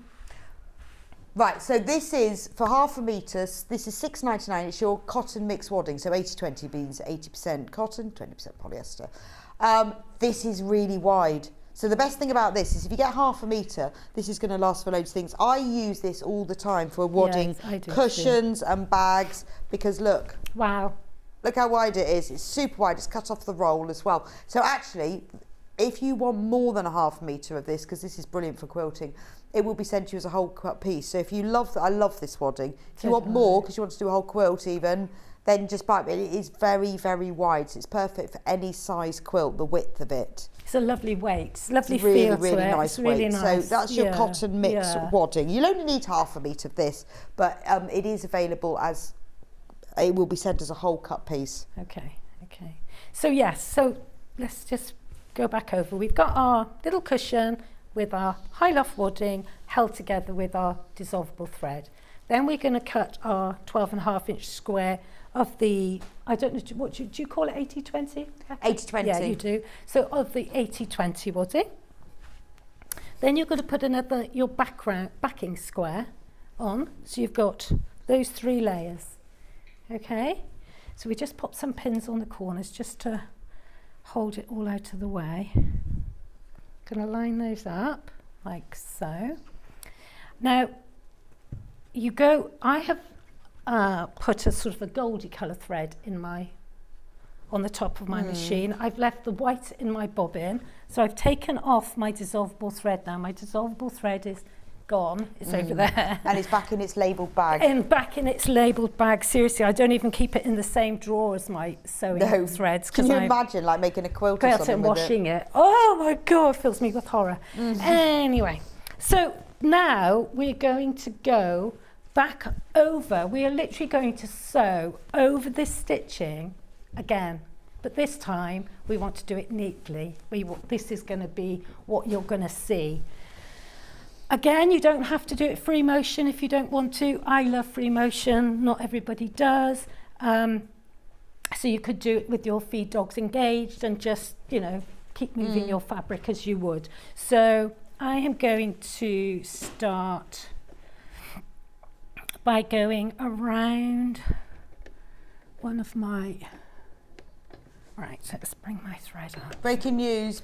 Right, so this is, for half a metre, this is $6.99. It's your cotton mix wadding, so 80-20 means 80% cotton, 20% polyester. This is really wide. So the best thing about this is if you get half a metre, this is going to last for loads of things. I use this all the time for wadding cushions and bags because look. Wow. Look how wide it is. It's super wide. It's cut off the roll as well. So actually, if you want more than a half metre of this, because this is brilliant for quilting, it will be sent to you as a whole cut piece. So if you love, I love this wadding. If you want more, because you want to do a whole quilt even, then just buy it. It is very, very wide. So it's perfect for any size quilt, the width of it. It's a lovely weight. It's a lovely really, feel really to it. nice it's really weight. nice. So that's your cotton mix wadding. You'll only need half a metre of this, but it is available as, it will be sent as a whole cut piece. Okay. So yes, so let's just go back over. We've got our little cushion with our high loft wadding held together with our dissolvable thread. Then we're going to cut our 12.5-inch square of the, I don't know, what do you call it, 80-20? 80-20. Yeah, you do. So of the 80-20 wadding. Then you're going to put your backing square on. So you've got those 3 layers. Okay? So we just pop some pins on the corners just to hold it all out of the way. Going to line those up like so. Now, I have put a sort of a goldy colour thread on the top of my machine. I've left the white in my bobbin, so I've taken off my dissolvable thread now. My dissolvable thread is gone. It's over there. And it's back in its labelled bag. And back in its labelled bag. Seriously, I don't even keep it in the same drawer as my sewing threads. Can you imagine like making a quilt or something and washing it? Oh my God, it fills me with horror. Anyway, so now we're going to go back over. We are literally going to sew over this stitching again, but this time we want to do it neatly. This is going to be what you're going to see. Again, you don't have to do it free motion if you don't want to. I love free motion, not everybody does. So you could do it with your feed dogs engaged and just, keep moving your fabric as you would. So I am going to start by going around one of my, right, let's bring my thread up. Breaking news.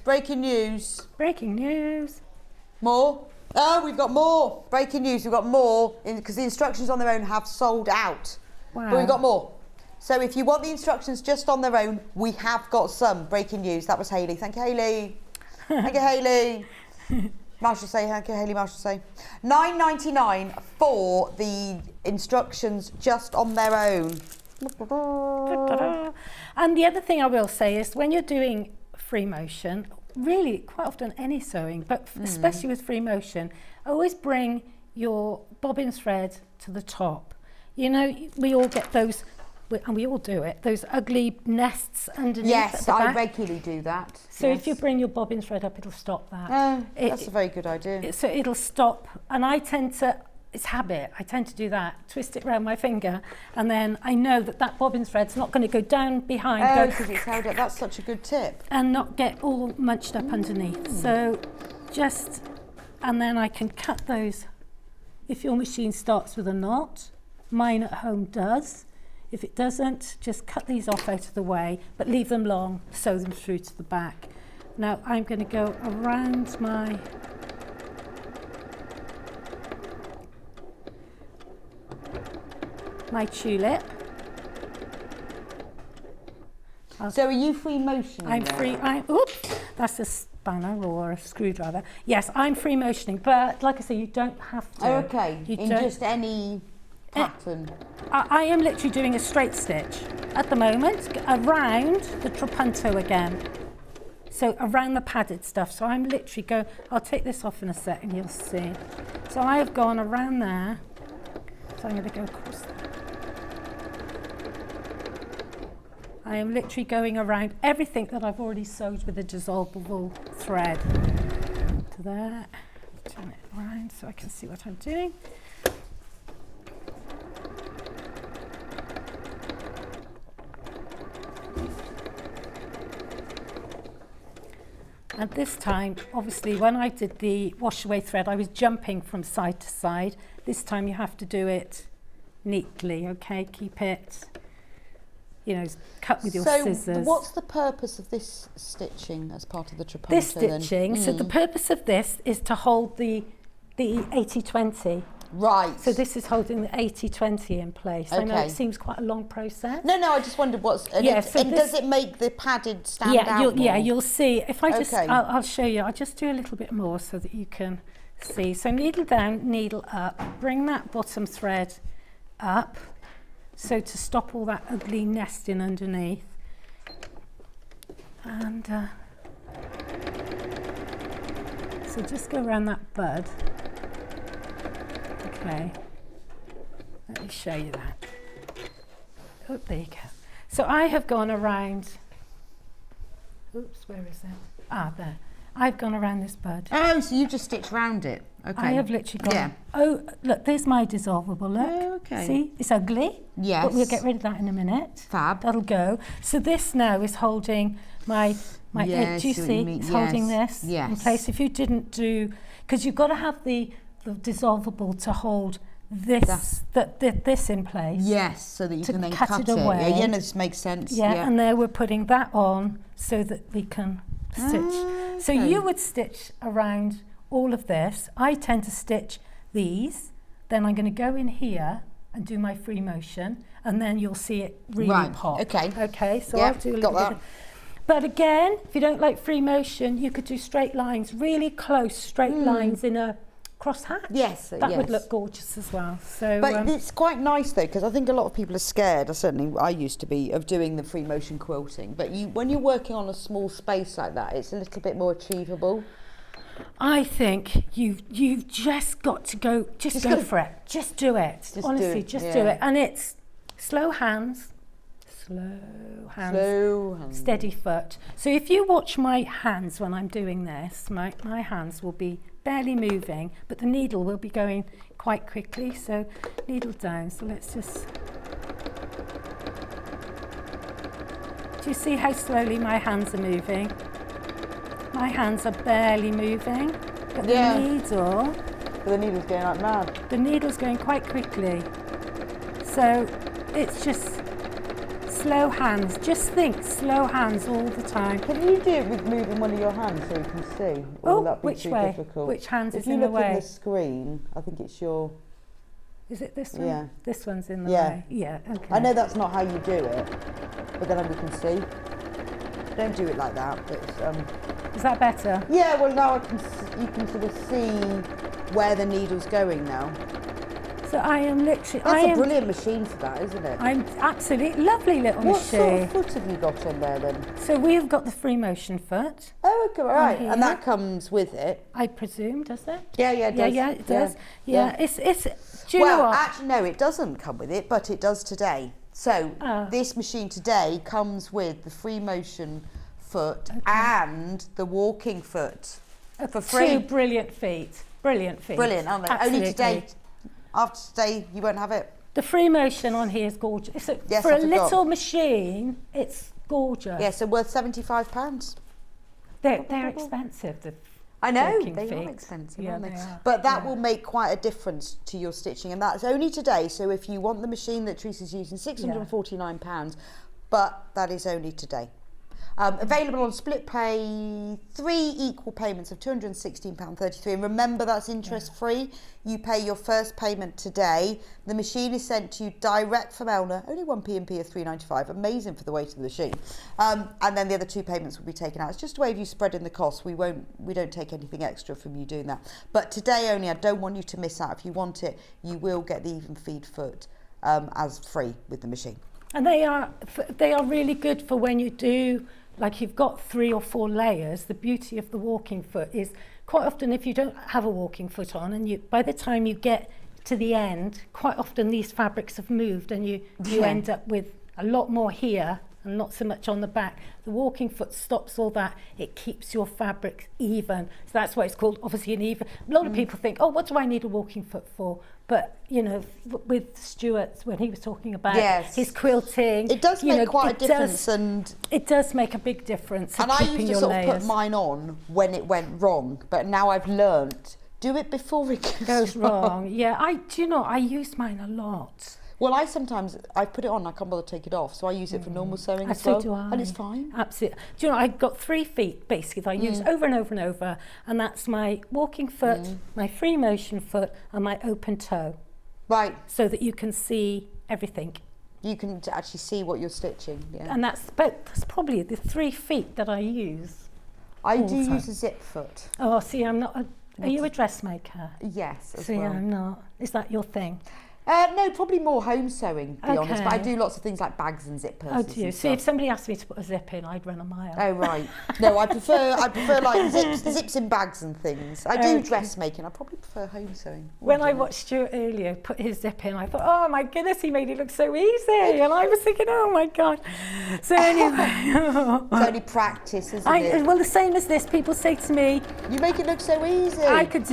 More? Oh, we've got more. Breaking news, we've got more, because the instructions on their own have sold out. Wow. But we've got more. So if you want the instructions just on their own, we have got some. Breaking news. That was Hayley. Thank you, Hayley. Thank you, Hayley. Marshall say, thank you, Hayley. Marshall say. $9.99 for the instructions just on their own. And the other thing I will say is when you're doing free motion, really quite often any sewing, but especially with free motion, always bring your bobbin thread to the top. You know, we all get those, and we all do it, those ugly nests underneath. Yes, I regularly do that. So if you bring your bobbin thread up, it'll stop that. That's a very good idea. So it'll stop, and I tend to, it's habit, I tend to do that, twist it around my finger, and then I know that that bobbin thread's not going to go down behind. Because it's held up. That's such a good tip. And not get all munched up underneath. So just, and then I can cut those. If your machine starts with a knot, mine at home does. If it doesn't, just cut these off out of the way, but leave them long, sew them through to the back. Now I'm going to go around my tulip. So are you free motioning? I'm free. Oops, that's a spanner or a screwdriver. Yes, I'm free motioning, but like I say, you don't have to. Okay, in just any pattern. I am literally doing a straight stitch at the moment around the trapunto again. So around the padded stuff. So I'm literally going, I'll take this off in a second, you'll see. So I have gone around there. So I'm going to go across there. I am literally going around everything that I've already sewed with a dissolvable thread. To there. Turn it around so I can see what I'm doing. And this time, obviously, when I did the wash away thread, I was jumping from side to side. This time you have to do it neatly, okay? Keep it, you know, cut with your scissors. So what's the purpose of this stitching as part of the trapunto? This stitching, so the purpose of this is to hold the 80-20. Right. So this is holding the 80-20 in place. Okay. I know it seems quite a long process. No, I just wondered what's... And does it make the padded stand out more? Yeah, you'll see. If I just... I'll show you. I'll just do a little bit more so that you can see. So needle down, needle up. Bring that bottom thread up. So to stop all that ugly nesting underneath. And... so just go around that bud. Okay, let me show you that. Oh, there you go. So I have gone around, oops, where is it? Ah, there. I've gone around this bud. Oh, so you just stitched round it. Okay. I have literally gone, oh, look, there's my dissolvable, look. Oh, okay. See, it's ugly. Yes. But we'll get rid of that in a minute. Fab. That'll go. So this now is holding my yes, do you see? It's holding this in place. If you didn't do, because you've got to have the dissolvable to hold this this in place. Yes, so that you can then cut it away. Yeah, this makes sense. Yeah, and there we're putting that on so that we can stitch. Okay. So you would stitch around all of this. I tend to stitch these. Then I'm going to go in here and do my free motion, and then you'll see it really pop. Okay. Okay. So I'll do a little bit. But again, if you don't like free motion, you could do straight lines, really close straight lines in a cross hatch. Yes, that would look gorgeous as well. So, but it's quite nice though, because I think a lot of people are scared. I used to be of doing the free motion quilting. But when you're working on a small space like that, it's a little bit more achievable. I think you've just got to go. Just go for it. Just do it. Honestly, just do it. And it's slow hands. Steady foot. So if you watch my hands when I'm doing this, my hands will be barely moving, but the needle will be going quite quickly. So needle down. So let's just... Do you see how slowly my hands are moving? My hands are barely moving, but the needle... But the needle's going like mad. The needle's going quite quickly. So it's just... slow hands. Just think slow hands all the time. Can you do it with moving one of your hands so you can see? Or will that be which too way? difficult? Which hands is if you in the look way? at the screen, I think it's your... Is it this one? Yeah. This one's in the Yeah. way. Yeah, okay. I know that's not how you do it, but then we can see. Don't do it like that. But, is that better? yeah, well now you can sort of see where the needle's going now. So I am literally... That's a brilliant machine for that, isn't it? I'm absolutely lovely little What machine. sort of foot have you got on there then? So we have got the free motion foot. Oh, okay, right. here. And that comes with it. I presume, does it? Yeah, it does. Yeah, it does. Yeah. It's do you know Well, what? actually, no, it doesn't come with it, but it does today. So this machine today comes with the free motion foot and the walking foot for free. Two brilliant feet. Brilliant feet. Brilliant, aren't they? Absolutely. Only today. After today, you won't have it. The free motion on here is gorgeous. So Yes, for I a forgot. little machine, it's gorgeous. Yeah, so worth £75. They're expensive. The I know, walking they feet. are expensive, Yeah, aren't they? they are. But that will make quite a difference to your stitching, and that's only today. So if you want the machine that Trease is using, £649, but that is only today. Available on split pay, 3 equal payments of £216.33. And remember, that's interest free. You pay your first payment today. The machine is sent to you direct from Elna. Only 1p&p of £3.95. Amazing for the weight of the machine. And then the other 2 payments will be taken out. It's just a way of you spreading the costs. We don't take anything extra from you doing that. But today only, I don't want you to miss out. If you want it, you will get the even feed foot as free with the machine. And they are really good for when you do, like you've got 3 or 4 layers. The beauty of the walking foot is quite often if you don't have a walking foot on, and by the time you get to the end, quite often these fabrics have moved and you end up with a lot more here and not so much on the back. The walking foot stops all that. It keeps your fabric even. So that's why it's called obviously an even. A lot of people think, oh, what do I need a walking foot for? But, you know, with Stuart, when he was talking about his quilting... It does make quite a difference. It does make a big difference. And I used to sort of put mine on when it went wrong, but now I've learnt, do it before it goes wrong. Yeah, I use mine a lot. Well, I put it on, I can't bother to take it off, so I use it for normal sewing as so well. do I. And it's fine. Absolutely. Do you know, I've got 3 feet basically that I use over and over and over, and that's my walking foot, my free motion foot, and my open toe. Right. So that you can see everything. You can actually see what you're stitching. Yeah. And that's probably the 3 feet that I use. I do use a zip foot. Oh, see, I'm not. Are you a dressmaker? Yes, as see, well. I'm not. Is that your thing? No, probably more home sewing, to be honest. But I do lots of things like bags and zip purses. Oh, do you? See, if somebody asked me to put a zip in, I'd run a mile. Oh, right. No, I prefer like zips in bags and things. I do dressmaking. I probably prefer home sewing. When I watched Stuart earlier put his zip in, I thought, oh my goodness, he made it look so easy. And I was thinking, oh my God. So anyway. It's only practice, isn't it? Well, the same as this. People say to me, you make it look so easy. I could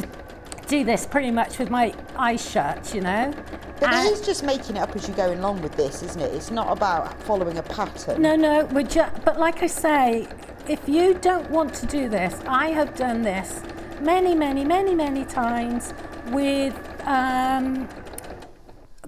do this pretty much with my eyes shut, you know. But it is just making it up as you go along with this, isn't it? It's not about following a pattern. No, but like I say, if you don't want to do this, I have done this many times with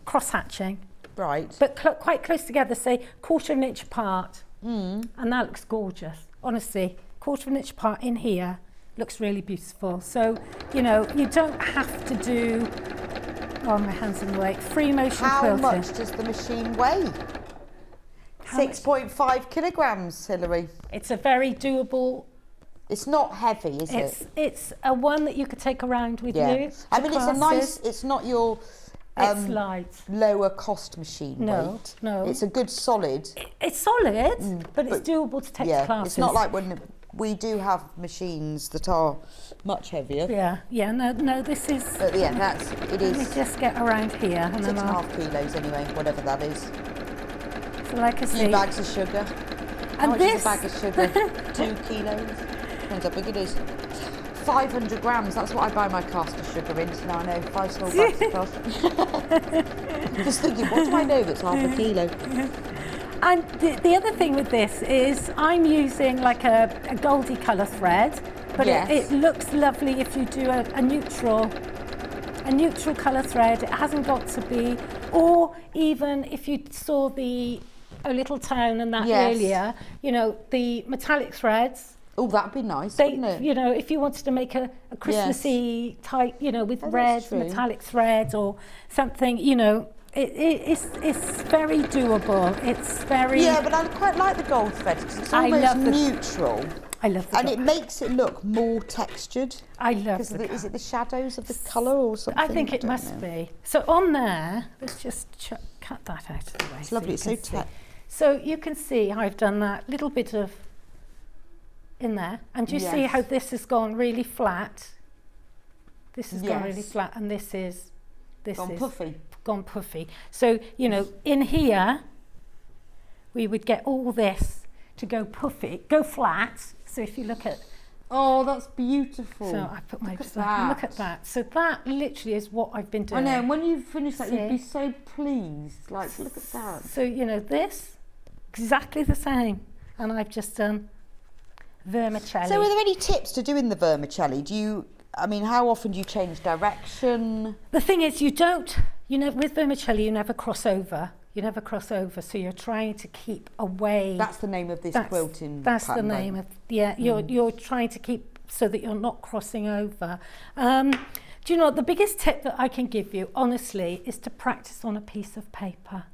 cross-hatching. Right. But quite close together, say 1/4 of an inch apart. And that looks gorgeous. Honestly, 1/4 of an inch apart in here looks really beautiful. So, you know, you don't have to do... Oh, my hand's in the way. Free motion quilting. How much does the machine weigh? 6.5 kilograms, Hillary. It's a very doable... It's not heavy, is it? It's a one that you could take around with you. I mean, it's a nice... It's not your... it's light. Lower cost machine weight. No. It's a good solid. It's solid, but it's doable to take to classes. It's not like when we do have machines that are much heavier. Yeah, no, this is... But yeah, it is... Let me just get around here. 6.5 kilos anyway, whatever that is. So like I say... 2 bags of sugar. And how much is a bag of sugar? 2 kilos. Depends how big it is. 500 grams, that's what I buy my caster sugar in, so now I know 5 small bags of caster. I'm just thinking, what do I know that's half a kilo? And the other thing with this is I'm using like a goldy colour thread, but it looks lovely if you do a neutral colour thread. It hasn't got to be, or even if you saw the A Little Town and that earlier, you know, the metallic threads, Oh, that'd be nice, wouldn't it? You know, if you wanted to make a Christmassy type, you know, with reds, metallic thread or something, you know, it's very doable. It's very... Yeah, but I quite like the gold thread because it's almost neutral. I love the And it makes it look more textured. I love the Is it the shadows of the colour or something? I think it must be. So on there, let's just cut that out of the way. It's lovely, it's so tight. So you can see how I've done that little bit of in there. And do you see how this has gone really flat? This has gone really flat, and this is gone puffy. So, you know, in here, we would get all this to go puffy, go flat. So if you look at... Oh, that's beautiful. So I put my... Look at that. So that literally is what I've been doing. I know, and when you finish that, you'd be so pleased. Like, look at that. So, you know, this, exactly the same. And I've just done vermicelli. So are there any tips to doing the vermicelli? I mean, how often do you change direction? The thing is, you know, with vermicelli, you never cross over. You never cross over, so you're trying to keep away. That's the name of this quilting That's pattern, the name of, you're trying to keep so that you're not crossing over. Do you know, the biggest tip that I can give you, honestly, is to practice on a piece of paper.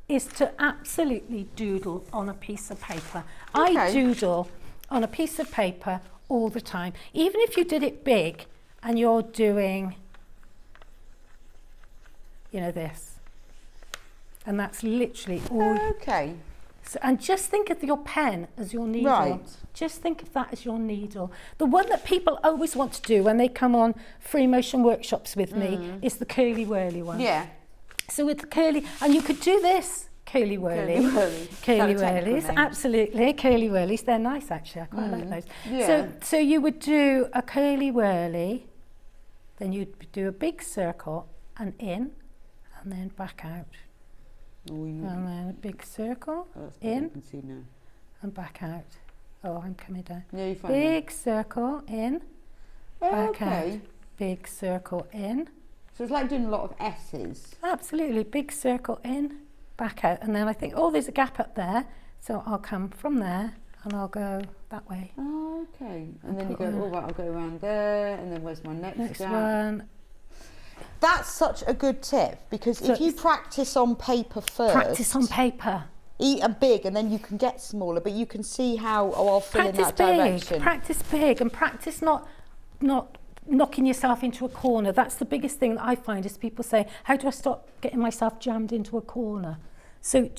Is to absolutely doodle on a piece of paper. Okay. I doodle on a piece of paper all the time. Even if you did it big and you're doing, you know, this. And that's literally all. Okay. So, and just think of your pen as your needle. Right. Just think of that as your needle. The one that people always want to do when they come on free motion workshops with me is the curly whirly one. Yeah. So with the curly, and you could do this curly whirly. Curly whirlies, absolutely. Curly whirlies, they're nice actually. I quite like those. Yeah. So you would do a curly whirly, then you'd do a big circle and in, and then back out. And then a big circle, in, you can see now. and back out. Oh, I'm coming down. Yeah, you're fine. Big circle, in, back out. Big circle, in. So it's like doing a lot of S's. Absolutely, big circle, in, back out. And then I think, oh, there's a gap up there. So I'll come from there and I'll go that way. Oh, okay. And then you go, oh, right, I'll go around there. And then where's my next gap? One. That's such a good tip because if you practice on paper first. Practice on paper. Eat a big and then you can get smaller, but you can see how, I'll fill in that direction. Practice big and practice not knocking yourself into a corner. That's the biggest thing that I find is people say, how do I stop getting myself jammed into a corner? So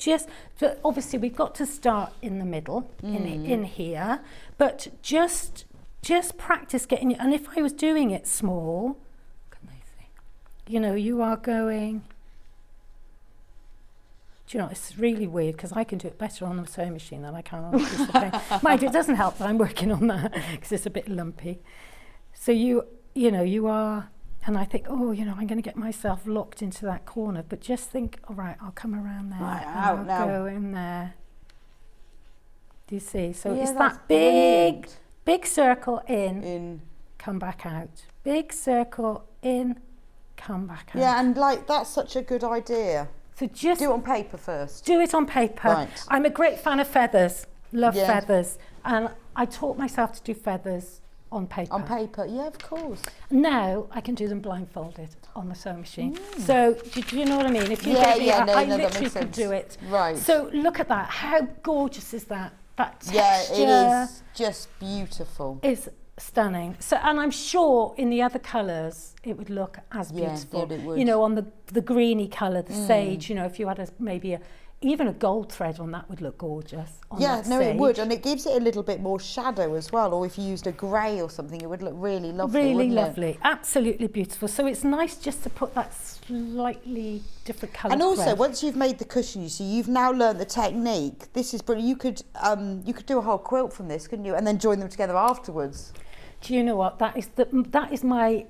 obviously we've got to start in the middle, in here, but just practice getting, and if I was doing it small, you know, you are going, do you know, it's really weird because I can do it better on the sewing machine than I can on a piece of paper. Mind you, it doesn't help that I'm working on that because it's a bit lumpy. So you know, you are, and I think, oh, you know, I'm going to get myself locked into that corner, but just think, all right, I'll come around there, right, and I'll now. go in there. Do you see? So it's that big circle in, come back out. Big circle in, come back out. Yeah, and like that's such a good idea. So just do it on paper first. Do it on paper. Right. I'm a great fan of feathers. Love feathers, and I taught myself to do feathers on paper. On paper, yeah, of course. Now I can do them blindfolded on the sewing machine. So do you know what I mean? If you I literally can do it. Right. So look at that. How gorgeous is that? That texture. Yeah, it is just beautiful. Is stunning. So, and I'm sure in the other colours it would look as beautiful. Yeah, it would. You know, on the greeny colour, the sage. You know, if you had even a gold thread on that would look gorgeous. On that no, sage. it would, and it gives it a little bit more shadow as well. Or if you used a grey or something, it would look really lovely. Really wouldn't lovely, it? Absolutely beautiful. So it's nice just to put that slightly different colour. And also, thread. once you've made the cushion, you see, you've now learned the technique. This is brilliant. You could do a whole quilt from this, couldn't you? And then join them together afterwards. Do you know what? That is my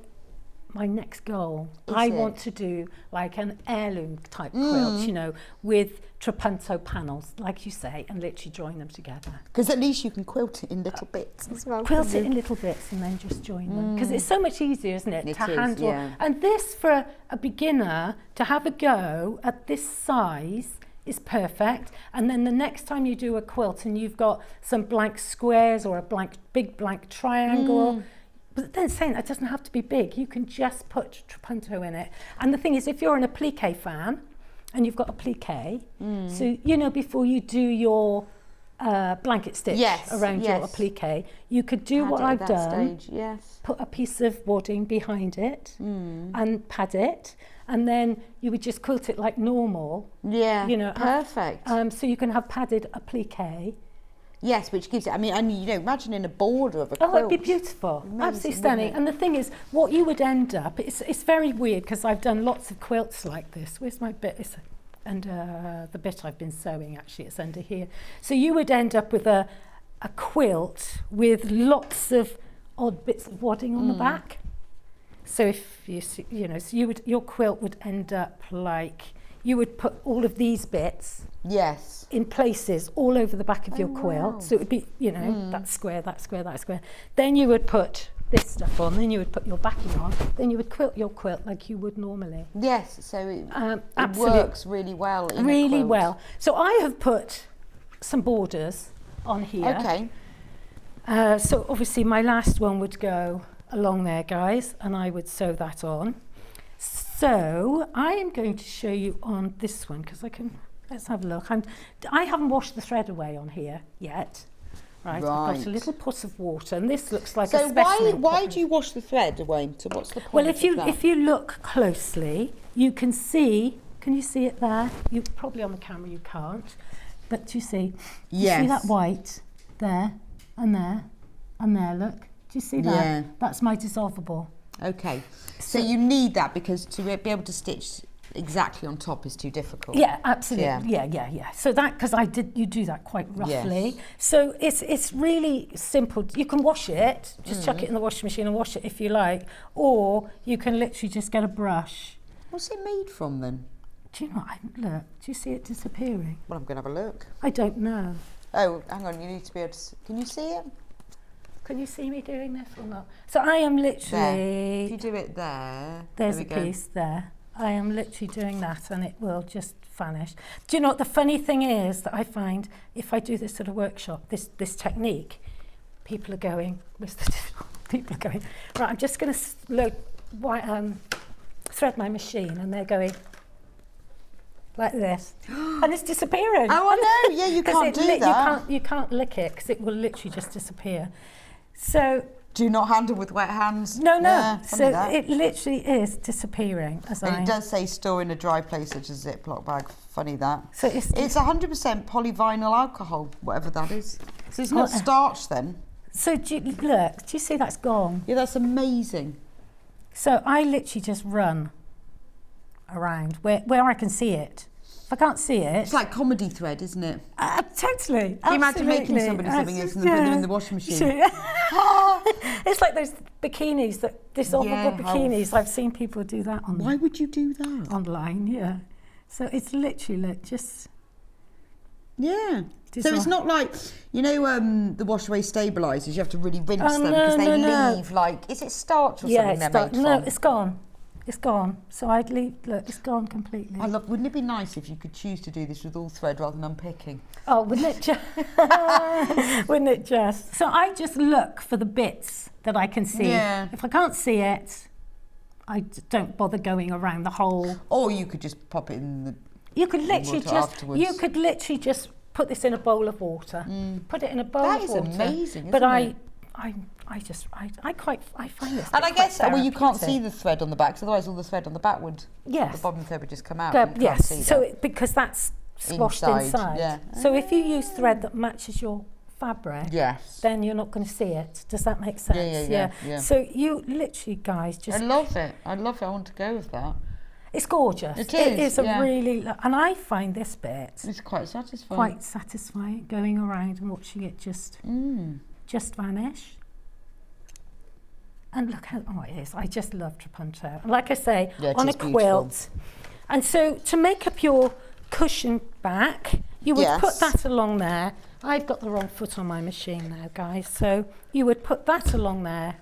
next goal. I want to do like an heirloom type quilt, you know, with Trapunto panels, like you say, and literally join them together. Because at least you can quilt it in little bits as well. Quilt it in little bits and then just join them. Because it's so much easier, isn't it, to handle. Yeah. And this, for a beginner, to have a go at this size is perfect. And then the next time you do a quilt and you've got some blank squares or a big blank triangle, but then saying that doesn't have to be big, you can just put Trapunto in it. And the thing is, if you're an applique fan and you've got applique, so you know, before you do your blanket stitch around your applique, you could do what I've done, put a piece of wadding behind it and pad it, and then you would just quilt it like normal. Yeah, you know, perfect. So you can have padded applique. Yes, which gives it, I mean, and you know, imagine in a border of a quilt. Oh, it'd be beautiful. Amazing, absolutely stunning. And the thing is, what you would end up, it's very weird because I've done lots of quilts like this. Where's my bit? It's under the bit I've been sewing, actually, it's under here. So you would end up with a quilt with lots of odd bits of wadding on the back. So if you see, you know, so your quilt would end up like, you would put all of these bits in places all over the back of your quilt. Wow. So it would be, you know, that square, that square, that square. Then you would put this stuff on, then you would put your backing on, then you would quilt your quilt like you would normally. Yes, so it works really well in really a quilt. Well. So I have put some borders on here. Okay. So obviously my last one would go along there, guys, and I would sew that on. So I am going to show you on this one because I can, let's have a look. I haven't washed the thread away on here yet. Right, I've got a little pot of water, and this looks like a specimen. So why do you wash the thread away? So what's the point? Well, if you look closely, you can see. Can you see it there? You probably on the camera you can't, but do you see? Yes. You see that white there and there and there? Look, do you see that? Yeah. That's my dissolvable. Okay. So you need that because to be able to stitch exactly on top is too difficult. Yeah, absolutely. Yeah. So that, because you do that quite roughly. Yes. So it's really simple. You can wash it, just chuck it in the washing machine and wash it if you like, or you can literally just get a brush. What's it made from then? Do you know? Look, do you see it disappearing? Well, I'm going to have a look. I don't know. Oh, hang on. You need to be able to. Can you see it? Can you see me doing this or not? So I am literally. There. If you do it there. There's a piece there. I am literally doing that and it will just vanish. Do you know what the funny thing is that I find if I do this at a workshop, this technique, people are going, people are going, right, I'm just going to thread my machine, and they're going like this. And it's disappearing. Oh, I know, yeah, you can't do that. You can't lick it because it will literally just disappear. So do not handle with wet hands. No. Yeah, so it literally is disappearing. It does say store in a dry place such as a Ziploc bag. Funny that. So it's 100% polyvinyl alcohol, whatever that is. So it's not starch then. So do you see that's gone? Yeah, that's amazing. So I literally just run around where I can see it. If I can't see it... It's like comedy thread, isn't it? Totally. Can you imagine making somebody something else and then putting them in the washing machine? It's like those bikinis, dissolvable bikinis. I've seen people do that online. Why would you do that? Online, yeah. So it's literally just... Yeah. So it's not like, you know, the wash away stabilisers, you have to really rinse them because they leave like... Is it starch or something they're made from? No, it's gone. It's gone. So I'd leave, look, it's gone completely. Wouldn't it be nice if you could choose to do this with all thread rather than unpicking? Oh, wouldn't it just? Wouldn't it just? So I just look for the bits that I can see. Yeah. If I can't see it, I don't bother going around the whole. Or you could just pop it in the You could literally afterwards. You could literally just put this in a bowl of water. Put it in a bowl of water. That is amazing, but isn't it? I find this. And I guess you can't see the thread on the back, so otherwise all the thread on the back would. Yes. The bottom thread would just come out. Yes. So because that's squashed inside. Yeah. So if you use thread that matches your fabric, then you're not going to see it. Does that make sense? Yeah. So you literally, guys, just. I love it. I want to go with that. It's gorgeous. It is a really, and I find this bit. It's quite satisfying. Quite satisfying, going around and watching it just vanish. And look how it is. I just love Trapunto. And like I say, on a quilt. And so to make up your cushion back, you would put that along there. I've got the wrong foot on my machine now, guys. So you would put that along there.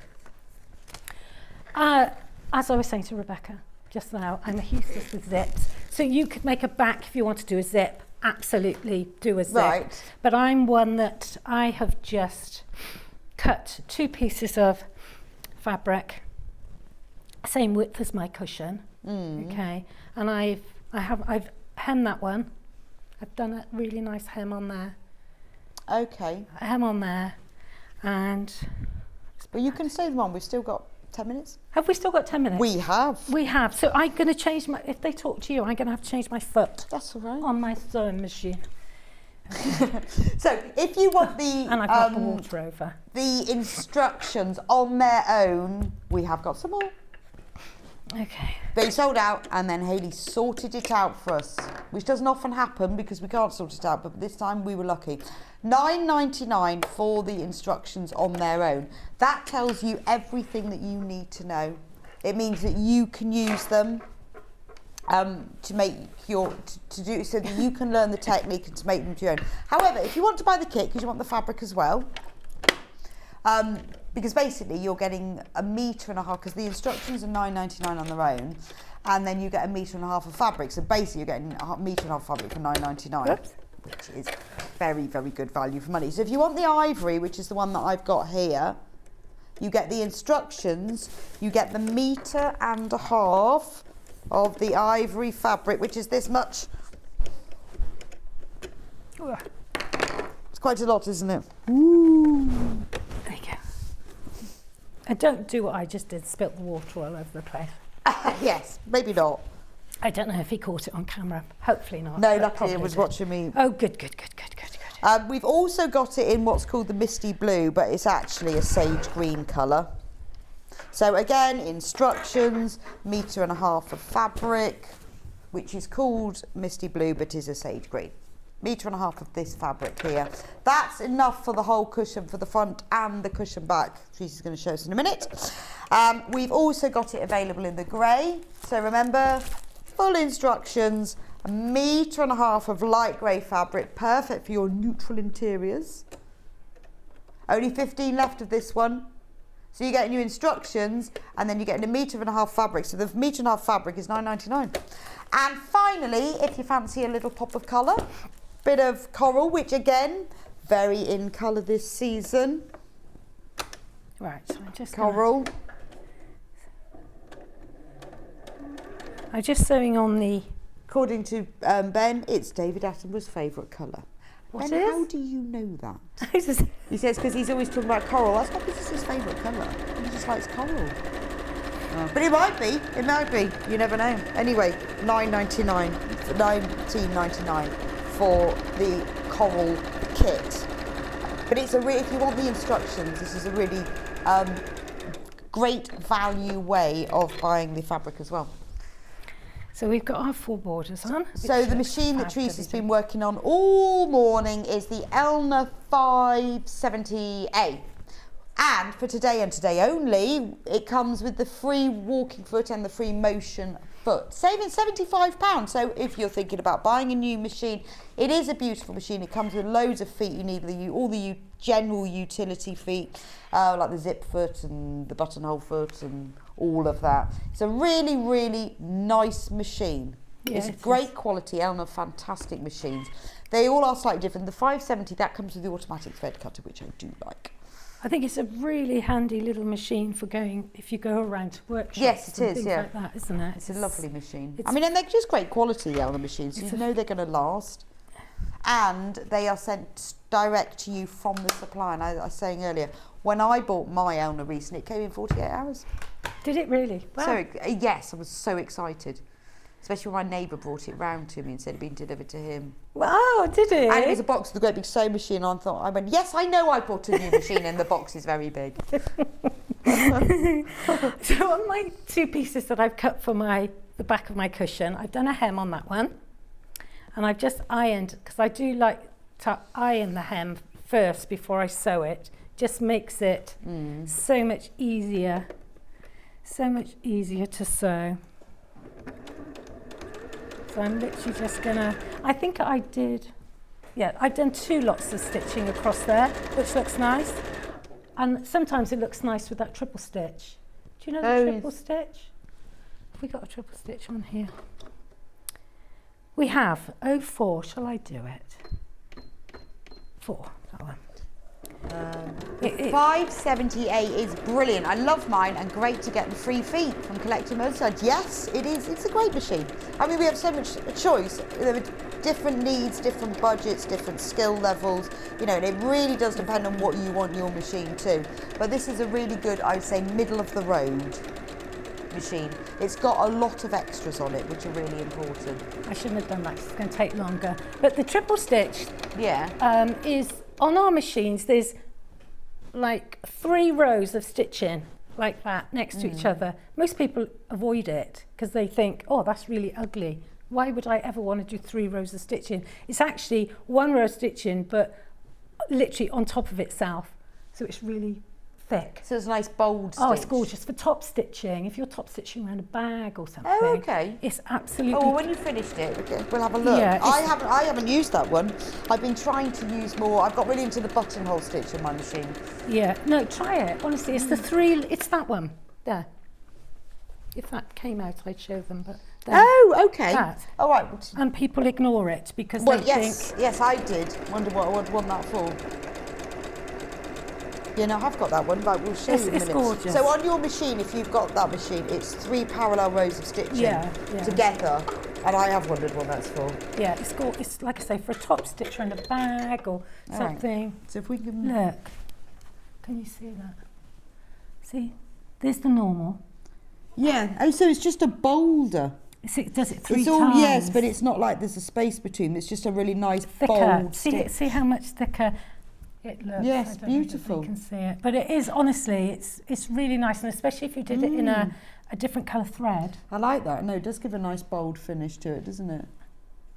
As I was saying to Rebecca just now, I'm useless with zips. So you could make a back if you want to do a zip absolutely do a zip. Right. But I'm one that I have just cut 2 pieces of fabric, same width as my cushion. Okay, and I've hemmed that one. I've done a really nice hem on there. Okay. A hem on there, and. But you can save them on. We've still got 10 minutes. Have we still got 10 minutes? We have. We have. So I'm going to change my. If they talk to you, I'm going to have to change my foot. That's all right. On my sewing machine. So if you want the and I've got the water over. The instructions on their own, we have got some more. Okay. They sold out and then Hayley sorted it out for us, which doesn't often happen because we can't sort it out, but this time we were lucky. $9.99 for the instructions on their own. That tells you everything that you need to know. It means that you can use them to make to do so that you can learn the technique and to make them to your own. However, if you want to buy the kit because you want the fabric as well, because basically you're getting 1.5 meters, because the instructions are $9.99 on their own, and then you get 1.5 meters of fabric. So basically you're getting 1.5 meters of fabric for $9.99, which is very, very good value for money. So if you want the ivory, which is the one that I've got here, you get the instructions, you get the 1.5 meters of the ivory fabric, which is this much. It's quite a lot, isn't it? Ooh. There you go. And don't do what I just did, spilt the water all over the place. Yes, maybe not. I don't know if he caught it on camera. Hopefully not. No, luckily it was watching me. Oh, good. We've also got it in what's called the misty blue, but it's actually a sage green colour. So again, instructions, 1.5 meters of fabric, which is called misty blue, but is a sage green. 1.5 meters of this fabric here. That's enough for the whole cushion, for the front and the cushion back. Trease is going to show us in a minute. We've also got it available in the grey. So remember, full instructions, 1.5 meters of light grey fabric, perfect for your neutral interiors. Only 15 left of this one. So you get your instructions and then you get 1.5 meters fabric. So the 1.5 meters fabric is $9.99. And finally, if you fancy a little pop of colour, bit of coral, which again, very in colour this season. Right, so I'm just coral. I'm just sewing on the. According to Ben, it's David Attenborough's favourite colour. What Ben, is? how do you know that? He says because he's always talking about coral. That's not because it's his favourite colour. He just likes coral. But it might be. It might be. You never know. Anyway, $19.99 for the coral kit. But it's if you want the instructions, this is a really great value way of buying the fabric as well. So we've got our 4 borders on. So the machine that Trease has been working on all morning is the Elna 570A. And for today and today only, it comes with the free walking foot and the free motion foot, saving £75. So if you're thinking about buying a new machine, it is a beautiful machine. It comes with loads of feet. You need all the general utility feet, like the zip foot and the buttonhole foot and all of that. It's a really, really nice machine. Yeah, it's great quality. Elna, fantastic machines. They all are slightly different. The 570, that comes with the automatic thread cutter, which I do like. I think it's a really handy little machine for going, if you go around to workshops. Yes, it and is, things yeah. like that, isn't it? It's a lovely machine. I mean, and they're just great quality, Elna machines. You know they're going to last. And they are sent direct to you from the supplier. And I was saying earlier, when I bought my Elna recently, it came in 48 hours. Did it really? Wow. So, yes, I was so excited. Especially when my neighbour brought it round to me and said it'd been delivered to him. Wow, did it? And it was a box with a great big sewing machine. And I went, yes, I know I bought a new machine and the box is very big. So on my 2 pieces that I've cut for the back of my cushion, I've done a hem on that one. And I've just ironed, because I do like to iron the hem first before I sew it. Just makes it so much easier to sew. So I'm literally just gonna, I've done 2 lots of stitching across there, which looks nice. And sometimes it looks nice with that triple stitch. Do you know the triple stitch? Have we got a triple stitch on here? We have 04, shall I do it? 4, that one. 578 is brilliant. I love mine, and great to get the free feet from Collector Moda. Yes, it is. It's a great machine. I mean, we have so much choice. There are different needs, different budgets, different skill levels. You know, and it really does depend on what you want your machine to. But this is a really good, I would say, middle of the road machine. It's got a lot of extras on it, which are really important. I shouldn't have done that 'cause it's going to take longer. But the triple stitch is, on our machines, there's like 3 rows of stitching like that next to each other. Most people avoid it because they think, oh, that's really ugly. Why would I ever want to do 3 rows of stitching? It's actually 1 row of stitching, but literally on top of itself. So it's really thick. So it's a nice bold stitch. Oh, it's gorgeous for top stitching. If you're top stitching around a bag or something. Oh, okay. It's absolutely. Oh, well, when you finished it, okay, we'll have a look. Yeah, I haven't used that one. I've been trying to use more. I've got really into the buttonhole stitch on my machine. Yeah, no, try it. Honestly, it's the 3. It's that one there. If that came out, I'd show them. But there. Oh, okay. That. All right. And people ignore it because Well, they yes, think. yes, I did. Wonder what I would want that for. Yeah, no, I've got that one, but we'll show you in a minute. It's gorgeous. So on your machine, if you've got that machine, it's 3 parallel rows of stitching together. And I have wondered what that's for. Yeah, it's like I say, for a top stitch around a bag or something. Right. So if we can look, can you see that? See, there's the normal. Yeah. Oh, so it's just a boulder. It does it 3 it's times. all yes, but it's not like there's a space between. It's just a really nice bold stitch. See how much thicker it looks. Yes, I don't beautiful. know if you can see it, but it is honestly, it's really nice, and especially if you did it in a different colour thread. I like that. No, it does give a nice bold finish to it, doesn't it?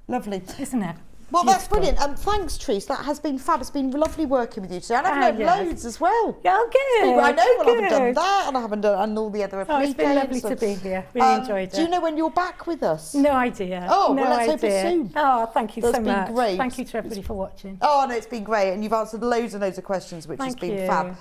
Lovely, isn't it? Well, that's brilliant. Thanks, Trease. That has been fab. It's been lovely working with you today. And I've learned loads as well. Yeah, good. I know, well, I haven't done that, and I haven't done and all the other applications. It's been lovely to be here. Really enjoyed it. Do you know when you're back with us? No idea. Oh, no well, let's idea. hope it's soon. Oh, thank you so much. That's been great. Thank you to everybody for watching. Oh, no, it's been great, and you've answered loads and loads of questions, which has been fab.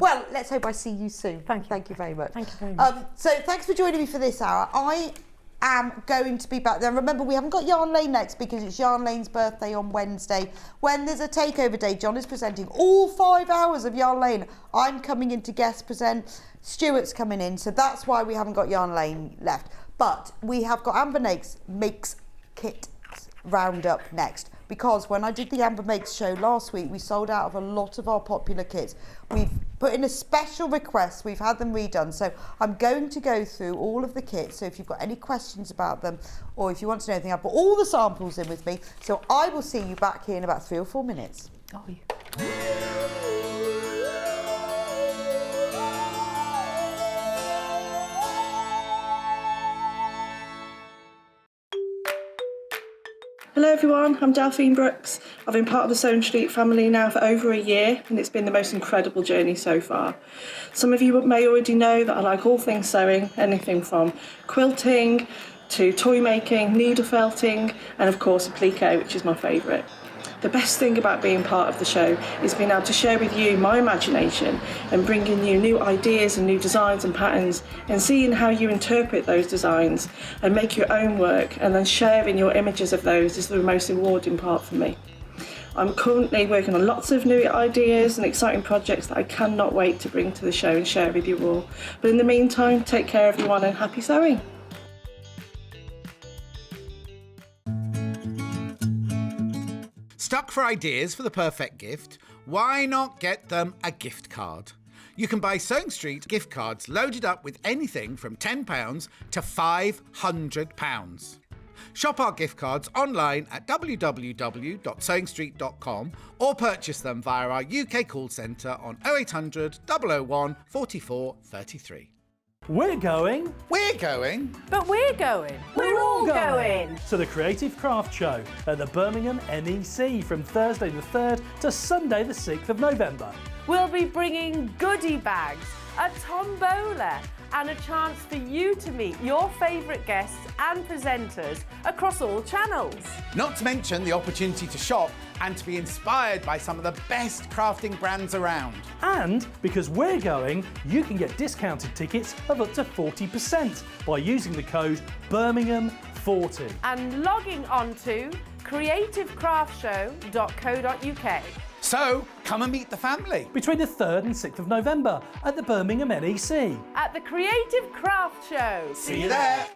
Well, let's hope I see you soon. Thank you very much. Thank you very much. So thanks for joining me for this hour. I am going to be back there. Remember, we haven't got Yarn Lane next because it's Yarn Lane's birthday on Wednesday. When there's a takeover day, John is presenting all 5 hours of Yarn Lane. I'm coming in to guest present. Stuart's coming in, so that's why we haven't got Yarn Lane left. But we have got Amber Makes Kit Roundup next, because when I did the Amber Makes show last week, we sold out of a lot of our popular kits. We've put in a special request, we've had them redone, so I'm going to go through all of the kits. So if you've got any questions about them, or if you want to know anything, I've got all the samples in with me, so I will see you back here in about 3 or 4 minutes. Oh, yeah. Hello everyone, I'm Delphine Brooks. I've been part of the Sewing Street family now for over a year, and it's been the most incredible journey so far. Some of you may already know that I like all things sewing, anything from quilting to toy making, needle felting, and of course applique, which is my favourite. The best thing about being part of the show is being able to share with you my imagination and bringing you new ideas and new designs and patterns, and seeing how you interpret those designs and make your own work, and then sharing your images of those is the most rewarding part for me. I'm currently working on lots of new ideas and exciting projects that I cannot wait to bring to the show and share with you all. But in the meantime, take care everyone and happy sewing. Stuck for ideas for the perfect gift? Why not get them a gift card? You can buy Sewing Street gift cards loaded up with anything from £10 to £500. Shop our gift cards online at www.sewingstreet.com or purchase them via our UK call centre on 0800 001 44 33. We're going. But we're going. We're all going to the Creative Craft Show at the Birmingham NEC from Thursday the 3rd to Sunday the 6th of November. We'll be bringing goodie bags, a tombola, and a chance for you to meet your favourite guests and presenters across all channels. Not to mention the opportunity to shop and to be inspired by some of the best crafting brands around. And because we're going, you can get discounted tickets of up to 40% by using the code Birmingham 40. And logging on to creativecraftshow.co.uk. So, come and meet the family. Between the 3rd and 6th of November at the Birmingham NEC. At the Creative Craft Show. See you there.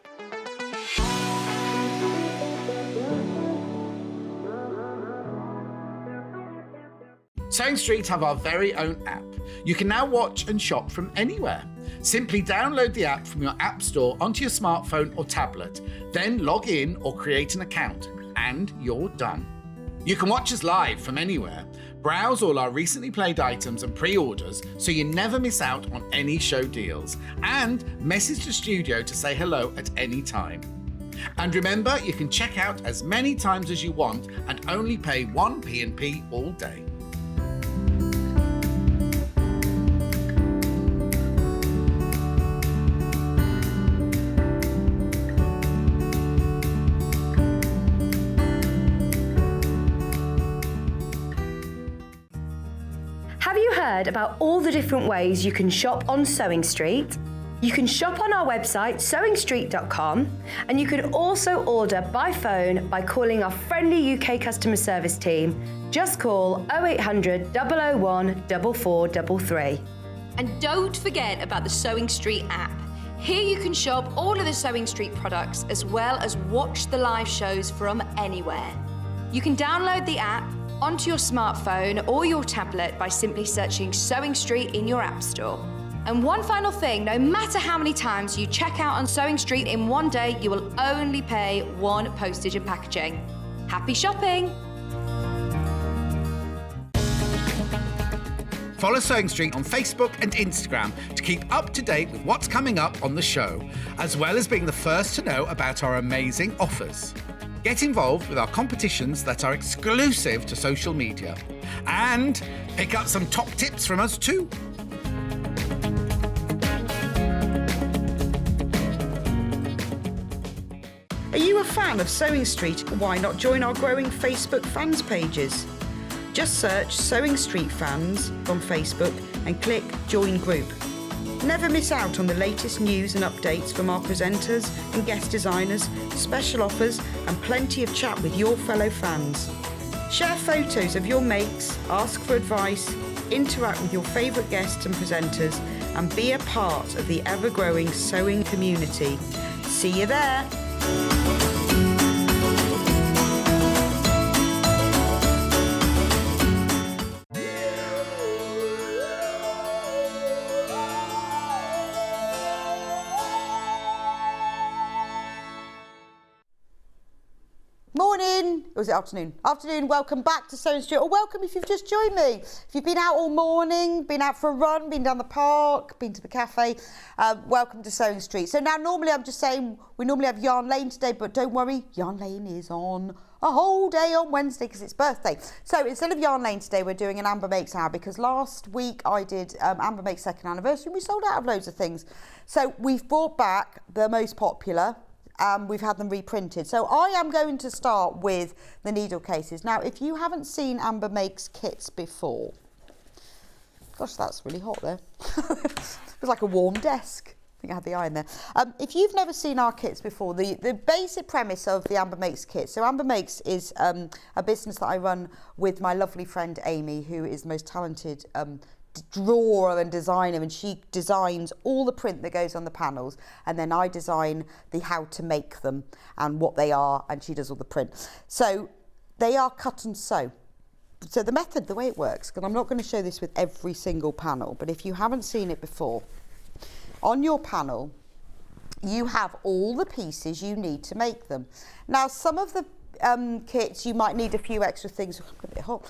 Sewing Street have our very own app. You can now watch and shop from anywhere. Simply download the app from your app store onto your smartphone or tablet, then log in or create an account, and you're done. You can watch us live from anywhere, browse all our recently played items and pre-orders so you never miss out on any show deals, and message the studio to say hello at any time. And remember, you can check out as many times as you want and only pay 1 P&P all day. Have you heard about all the different ways you can shop on Sewing Street? You can shop on our website sewingstreet.com, and you can also order by phone by calling our friendly UK customer service team. Just call 0800 001 4433. And don't forget about the Sewing Street app. Here you can shop all of the Sewing Street products as well as watch the live shows from anywhere. You can download the app onto your smartphone or your tablet by simply searching Sewing Street in your app store. And one final thing, no matter how many times you check out on Sewing Street in one day, you will only pay 1 postage and packaging. Happy shopping! Follow Sewing Street on Facebook and Instagram to keep up to date with what's coming up on the show, as well as being the first to know about our amazing offers. Get involved with our competitions that are exclusive to social media. And pick up some top tips from us too. Are you a fan of Sewing Street? Why not join our growing Facebook fans pages? Just search Sewing Street Fans on Facebook and click Join Group. Never miss out on the latest news and updates from our presenters and guest designers, special offers and plenty of chat with your fellow fans. Share photos of your makes, ask for advice, interact with your favourite guests and presenters and be a part of the ever-growing sewing community. See you there! Morning, or was it afternoon? Afternoon, welcome back to Sewing Street, or welcome if you've just joined me. If you've been out all morning, been out for a run, been down the park, been to the cafe, welcome to Sewing Street. So now normally I'm just saying, we normally have Yarn Lane today, but don't worry, Yarn Lane is on a whole day on Wednesday because it's birthday. So instead of Yarn Lane today, we're doing an Amber Makes Hour because last week I did Amber Makes second anniversary and we sold out of loads of things. So we've brought back the most popular. We've had them reprinted. So I am going to start with the needle cases. Now, if you haven't seen Amber Makes kits before, gosh, that's really hot there. It was like a warm desk. I think I had the eye in there. If you've never seen our kits before, the basic premise of the Amber Makes kit. So Amber Makes is a business that I run with my lovely friend Amy, who is the most talented drawer and designer, and she designs all the print that goes on the panels, and then I design the how to make them and what they are, and she does all the print. So they are cut and sew. So the method, the way it works, because I'm not going to show this with every single panel, but if you haven't seen it before, on your panel you have all the pieces you need to make them. Now some of the kits you might need a few extra things, a bit hot,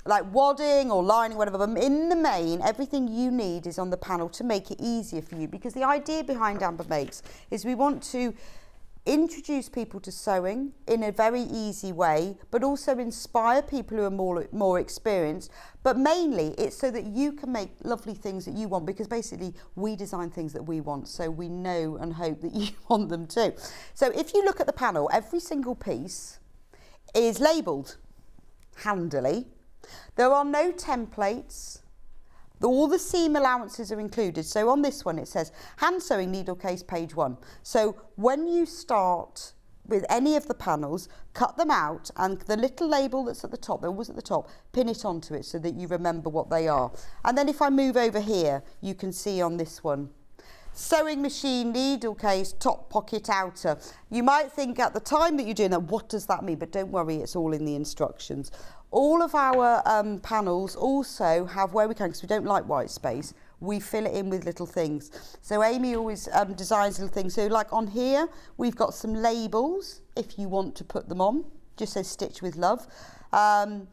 like wadding or lining, whatever, but in the main, everything you need is on the panel to make it easier for you, because the idea behind Amber Makes is we want to introduce people to sewing in a very easy way, but also inspire people who are more experienced, but mainly it's so that you can make lovely things that you want, because basically we design things that we want, so we know and hope that you want them too. So if you look at the panel, every single piece is labelled handily. There are no templates. All the seam allowances are included. So on this one it says hand sewing needle case page 1. So when you start with any of the panels, cut them out, and the little label that's at the top, they're always at the top, pin it onto it so that you remember what they are. And then if I move over here, you can see on this one, sewing machine, needle case, top pocket outer. You might think at the time that you're doing that, what does that mean? But don't worry, it's all in the instructions. All of our panels also have, where we can, because we don't like white space, we fill it in with little things. So Amy always designs little things. So like on here, we've got some labels, if you want to put them on, just says Stitch with Love.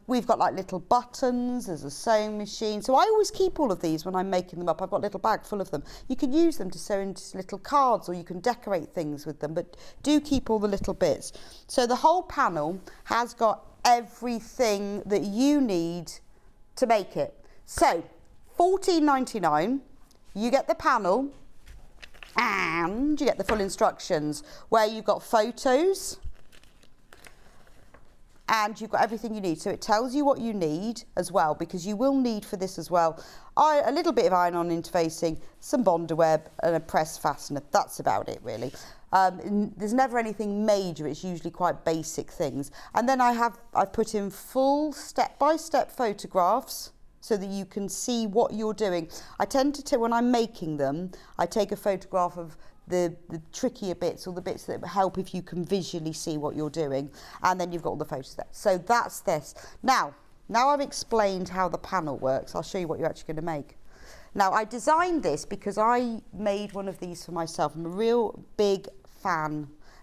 We've got like little buttons, there's a sewing machine. So I always keep all of these when I'm making them up. I've got a little bag full of them. You can use them to sew into little cards, or you can decorate things with them, but do keep all the little bits. So the whole panel has got everything that you need to make it. So $14.99, you get the panel and you get the full instructions where you've got photos and you've got everything you need. So it tells you what you need as well, because you will need for this as well a little bit of iron-on interfacing, some Bonder web and a press fastener. That's about it really. There's never anything major, it's usually quite basic things. And then I've put in full step-by-step photographs so that you can see what you're doing. I tend to, when I'm making them, I take a photograph of the trickier bits, or the bits that help if you can visually see what you're doing, and then you've got all the photos there. So that's this. Now I've explained how the panel works, I'll show you what you're actually going to make. Now I designed this because I made one of these for myself. I'm a real big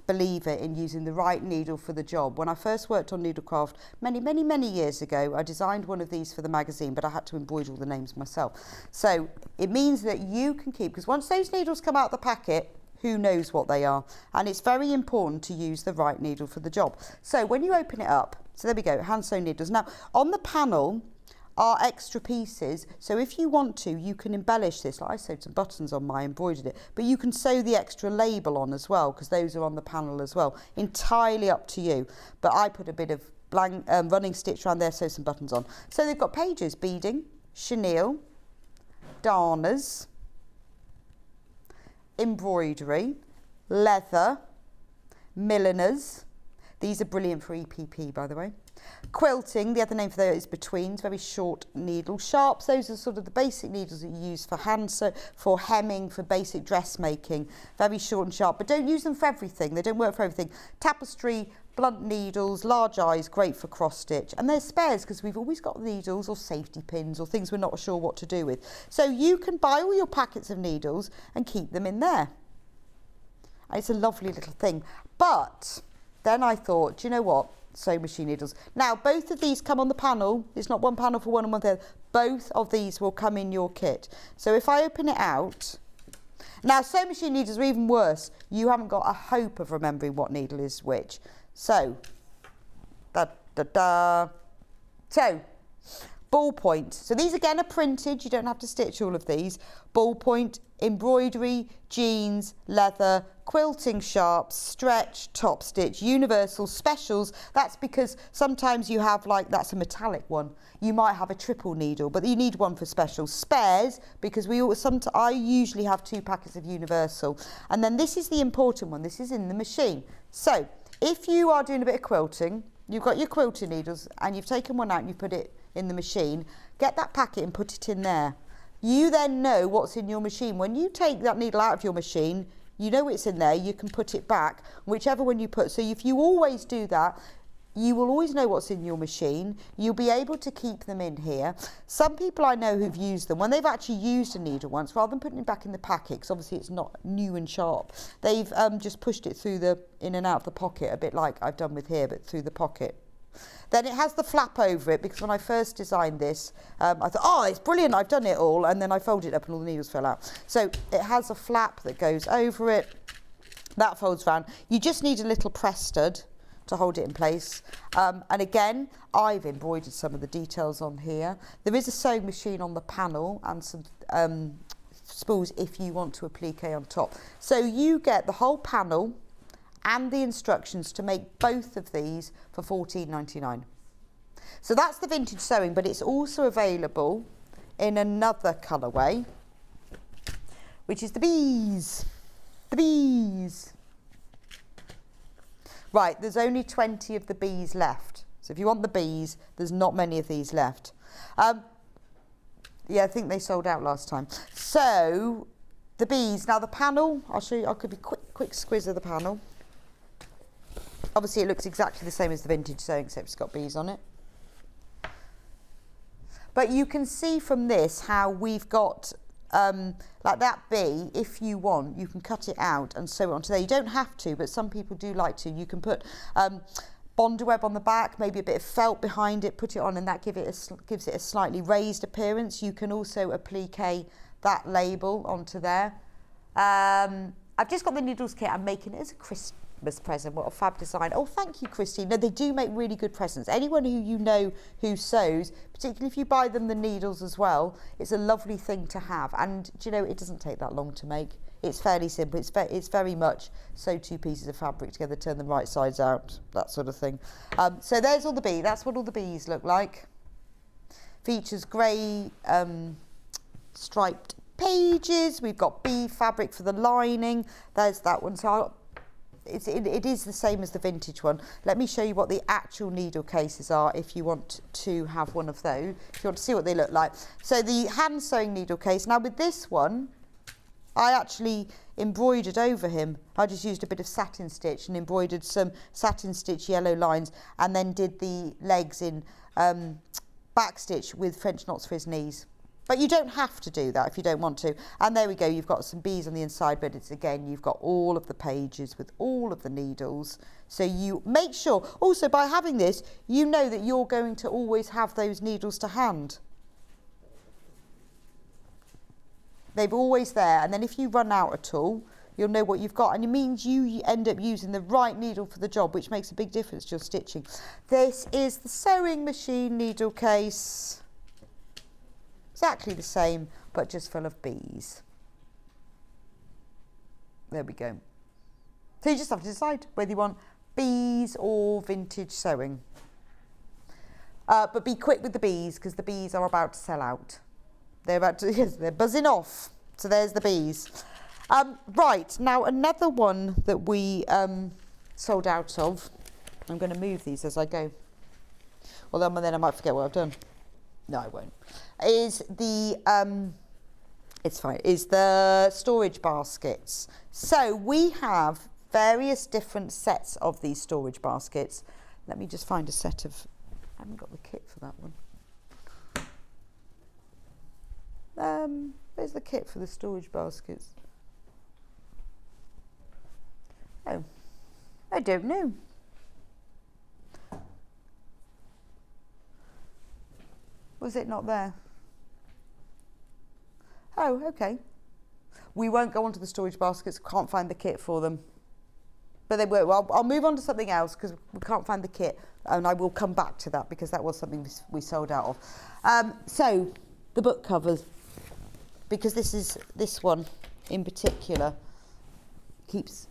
believer in using the right needle for the job. When I first worked on needlecraft many years ago, I designed one of these for the magazine, but I had to embroider all the names myself. So it means that you can keep, because once those needles come out of the packet, who knows what they are, and it's very important to use the right needle for the job. So when you open it up, so there we go, hand sewn needles. Now on the panel are extra pieces, so if you want to, you can embellish this. Like I sewed some buttons on my, embroidered it, but you can sew the extra label on as well, because those are on the panel as well. Entirely up to you, but I put a bit of blank running stitch around there, sew some buttons on. So they've got pages: beading, chenille, darners, embroidery, leather, milliners. These are brilliant for EPP, by the way. Quilting, the other name for that is betweens, very short needle. Sharps, those are sort of the basic needles that you use for for hemming, for basic dressmaking. Very short and sharp, but don't use them for everything. They don't work for everything. Tapestry, blunt needles, large eyes, great for cross stitch. And there's spares, because we've always got needles or safety pins or things we're not sure what to do with. So you can buy all your packets of needles and keep them in there. And it's a lovely little thing. But then I thought, do you know what? Sewing machine needles. Now both of these come on the panel. It's not one panel for one and one for the other. Both of these will come in your kit. So if I open it out, now sewing machine needles are even worse. You haven't got a hope of remembering what needle is which. So, So, ballpoint. So these again are printed. You don't have to stitch all of these. Ballpoint, embroidery, jeans, leather, quilting sharps, stretch, top stitch, universal, specials. That's because sometimes you have, like, that's a metallic one. You might have a triple needle, but you need one for specials. Spares, because I usually have 2 packets of universal. And then this is the important one. This is in the machine. So if you are doing a bit of quilting, you've got your quilting needles and you've taken one out and you put it in the machine, get that packet and put it in there. You then know what's in your machine. When you take that needle out of your machine, you know it's in there, you can put it back, whichever one you put. So if you always do that, you will always know what's in your machine. You'll be able to keep them in here. Some people I know who've used them, when they've actually used a needle once, rather than putting it back in the packet, because obviously it's not new and sharp, they've just pushed it through in and out of the pocket, a bit like I've done with here, but through the pocket. Then it has the flap over it, because when I first designed this, I thought, oh, it's brilliant, I've done it all, and then I folded it up and all the needles fell out. So it has a flap that goes over it, that folds around. You just need a little press stud to hold it in place. And again, I've embroidered some of the details on here. There is a sewing machine on the panel and some spools if you want to applique on top. So you get the whole panel and the instructions to make both of these for $14.99. So that's the vintage sewing, but it's also available in another colourway, which is the bees. The bees. Right, there's only 20 of the bees left. So if you want the bees, there's not many of these left. Yeah, I think they sold out last time. So the bees, now the panel, I'll show you, I'll give you a quick squiz of the panel. Obviously it looks exactly the same as the vintage sewing, except it's got bees on it. But you can see from this how we've got, like that bee, if you want, you can cut it out and sew it onto there. You don't have to, but some people do like to. You can put bondeweb on the back, maybe a bit of felt behind it, put it on, and that gives it a slightly raised appearance. You can also applique that label onto there. I've just got the needles kit. I'm making it as a Christmas present. What a fab design. Oh, thank you, Christine. No, they do make really good presents. Anyone who you know who sews, particularly if you buy them the needles as well, it's a lovely thing to have. And do you know, it doesn't take that long to make. It's fairly simple. It's very much sew 2 pieces of fabric together, turn them right sides out, that sort of thing. So there's all the bees. That's what all the bees look like. Features grey striped pages. We've got bee fabric for the lining. There's that one. So it is the same as the vintage one. Let me show you what the actual needle cases are if you want to have one of those, if you want to see what they look like. So the hand sewing needle case. Now with this one, I actually embroidered over him. I just used a bit of satin stitch and embroidered some satin stitch yellow lines, and then did the legs in back stitch with French knots for his knees. But you don't have to do that if you don't want to. And there we go, you've got some bees on the inside, but it's again, you've got all of the pages with all of the needles. So you make sure, also by having this, you know that you're going to always have those needles to hand. They're always there, and then if you run out at all, you'll know what you've got, and it means you end up using the right needle for the job, which makes a big difference to your stitching. This is the sewing machine needle case. Exactly the same, but just full of bees. There we go. So you just have to decide whether you want bees or vintage sewing. But be quick with the bees, because the bees are about to sell out. They're about to, yes, they're buzzing off. So there's the bees. Right, now another one that we sold out of, I'm going to move these as I go. Well, then I might forget what I've done. No, I won't. Is the, it's fine, is the storage baskets. So we have various different sets of these storage baskets. Let me just find a set of, I haven't got the kit for that one. Where's the kit for the storage baskets? Oh, I don't know. Was it not there? Oh, okay. We won't go on to the storage baskets, can't find the kit for them. But they were, well, I'll move on to something else because we can't find the kit, and I will come back to that because that was something we sold out of. So, the book covers, because this one in particular is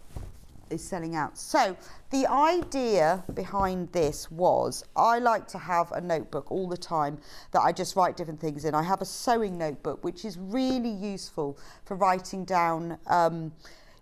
selling out. So the idea behind this was, I like to have a notebook all the time that I just write different things in. I have a sewing notebook, which is really useful for writing down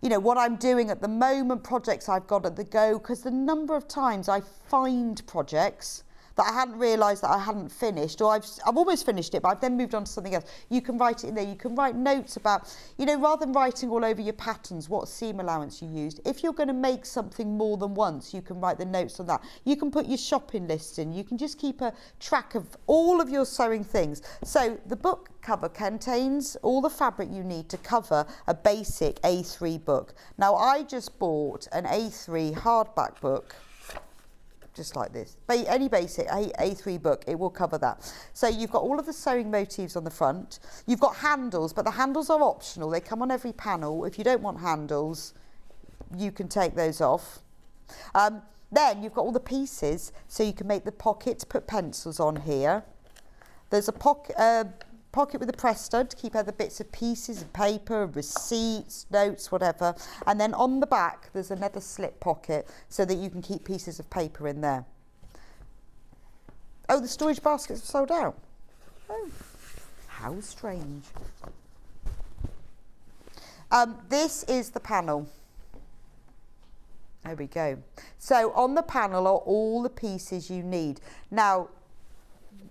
you know, what I'm doing at the moment, projects I've got at the go, because the number of times I find projects that I hadn't realised that I hadn't finished, or I've almost finished it, but I've then moved on to something else. You can write it in there. You can write notes about, you know, rather than writing all over your patterns, what seam allowance you used. If you're going to make something more than once, you can write the notes on that. You can put your shopping list in. You can just keep a track of all of your sewing things. So the book cover contains all the fabric you need to cover a basic A3 book. Now, I just bought an A3 hardback book, just like this. Any basic A3 book, it will cover that. So you've got all of the sewing motifs on the front. You've got handles, but the handles are optional. They come on every panel. If you don't want handles, you can take those off. Then you've got all the pieces, so you can make the pockets, put pencils on here. There's a pocket with a press stud to keep other bits of pieces of paper, receipts, notes, whatever. And then on the back, there's another slip pocket so that you can keep pieces of paper in there. Oh, the storage baskets have sold out. Oh, how strange. This is the panel. There we go. So on the panel are all the pieces you need. Now,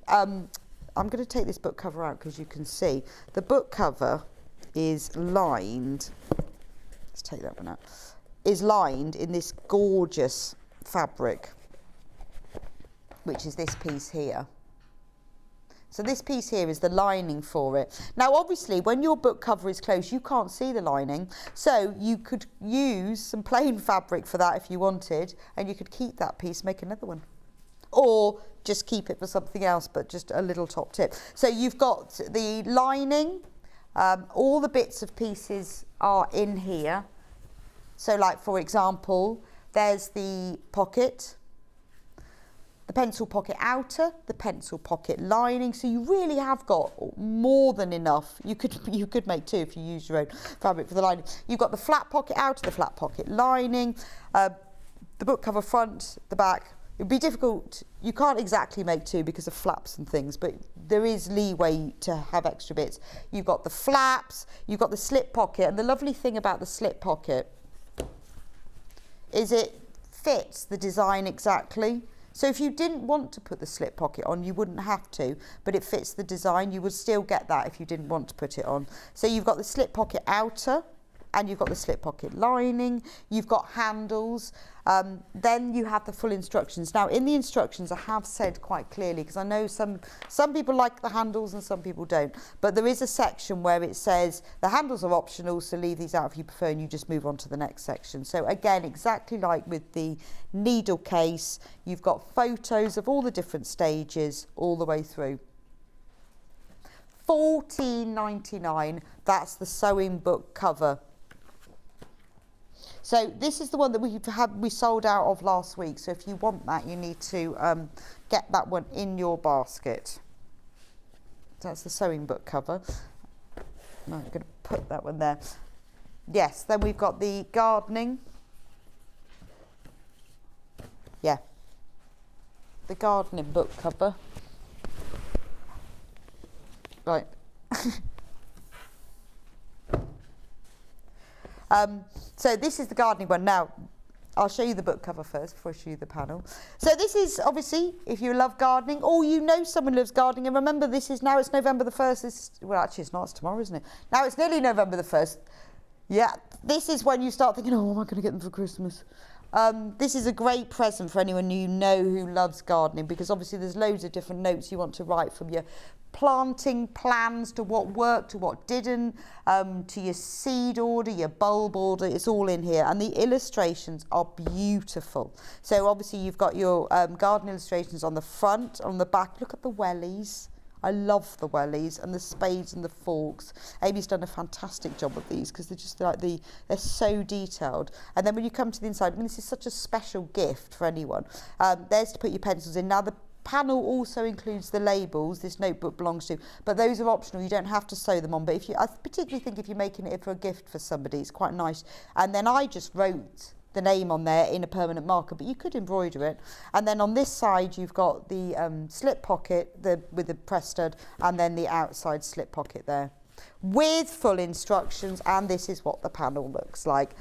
I'm going to take this book cover out because you can see the book cover is lined. Let's take that one out. Is lined in this gorgeous fabric, which is this piece here. So this piece here is the lining for it. Now, obviously, when your book cover is closed, you can't see the lining. So you could use some plain fabric for that if you wanted, and you could keep that piece, make another one. Or just keep it for something else, but just a little top tip. So you've got the lining, all the bits of pieces are in here. So like, for example, there's the pocket, the pencil pocket outer, the pencil pocket lining. So you really have got more than enough. You could make two if you use your own fabric for the lining. You've got the flat pocket outer, the flat pocket lining, the book cover front, the back. It'd be difficult. You can't exactly make two because of flaps and things, but there is leeway to have extra bits. You've got the flaps, you've got the slip pocket, and the lovely thing about the slip pocket is it fits the design exactly. So if you didn't want to put the slip pocket on, you wouldn't have to, but it fits the design. You would still get that if you didn't want to put it on. So you've got the slip pocket outer, and you've got the slip pocket lining, you've got handles, then you have the full instructions. Now in the instructions I have said quite clearly, because I know some people like the handles and some people don't, but there is a section where it says the handles are optional, so leave these out if you prefer, and you just move on to the next section. So again, exactly like with the needle case, you've got photos of all the different stages all the way through. $14.99, that's the sewing book cover. So this is the one that we sold out of last week. So if you want that, you need to get that one in your basket. That's the sewing book cover. I'm going to put that one there. Yes, then we've got the gardening. Yeah, the gardening book cover. Right. So this is the gardening one. Now, I'll show you the book cover first before I show you the panel. So this is obviously, if you love gardening, or you know someone who loves gardening, and remember this is now, it's November the 1st. Well, actually it's not, it's tomorrow, isn't it? Now it's nearly November the 1st. Yeah, this is when you start thinking, oh, what am I going to get them for Christmas? This is a great present for anyone you know who loves gardening, because obviously there's loads of different notes you want to write, from your planting plans to what worked, to what didn't, to your seed order, your bulb order. It's all in here, and the illustrations are beautiful. So obviously you've got your garden illustrations on the front, on the back. Look at the wellies. I love the wellies and the spades and the forks. Amy's done a fantastic job of these, because they're just like they're so detailed. And then when you come to the inside, I mean, this is such a special gift for anyone. There's to put your pencils in. Now the panel also includes the labels this notebook belongs to, but those are optional. You don't have to sew them on. But I particularly think if you're making it for a gift for somebody, it's quite nice. And then I just wrote the name on there in a permanent marker, but you could embroider it. And then on this side you've got the slip pocket with the press stud, and then the outside slip pocket there with full instructions. And this is what the panel looks like.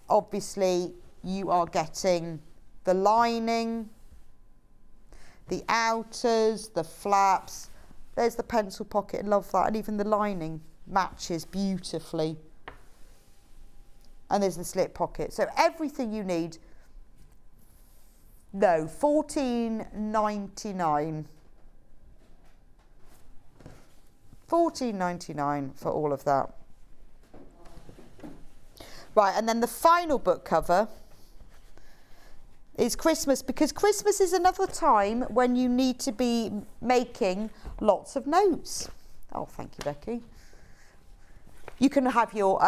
Obviously you are getting the lining, the outers, the flaps. There's the pencil pocket, love that, and even the lining matches beautifully. And there's the slip pocket. So everything you need. No, $14.99. $14.99 for all of that. Right, and then the final book cover is Christmas, because Christmas is another time when you need to be making lots of notes. Oh, thank you, Becky. You can have your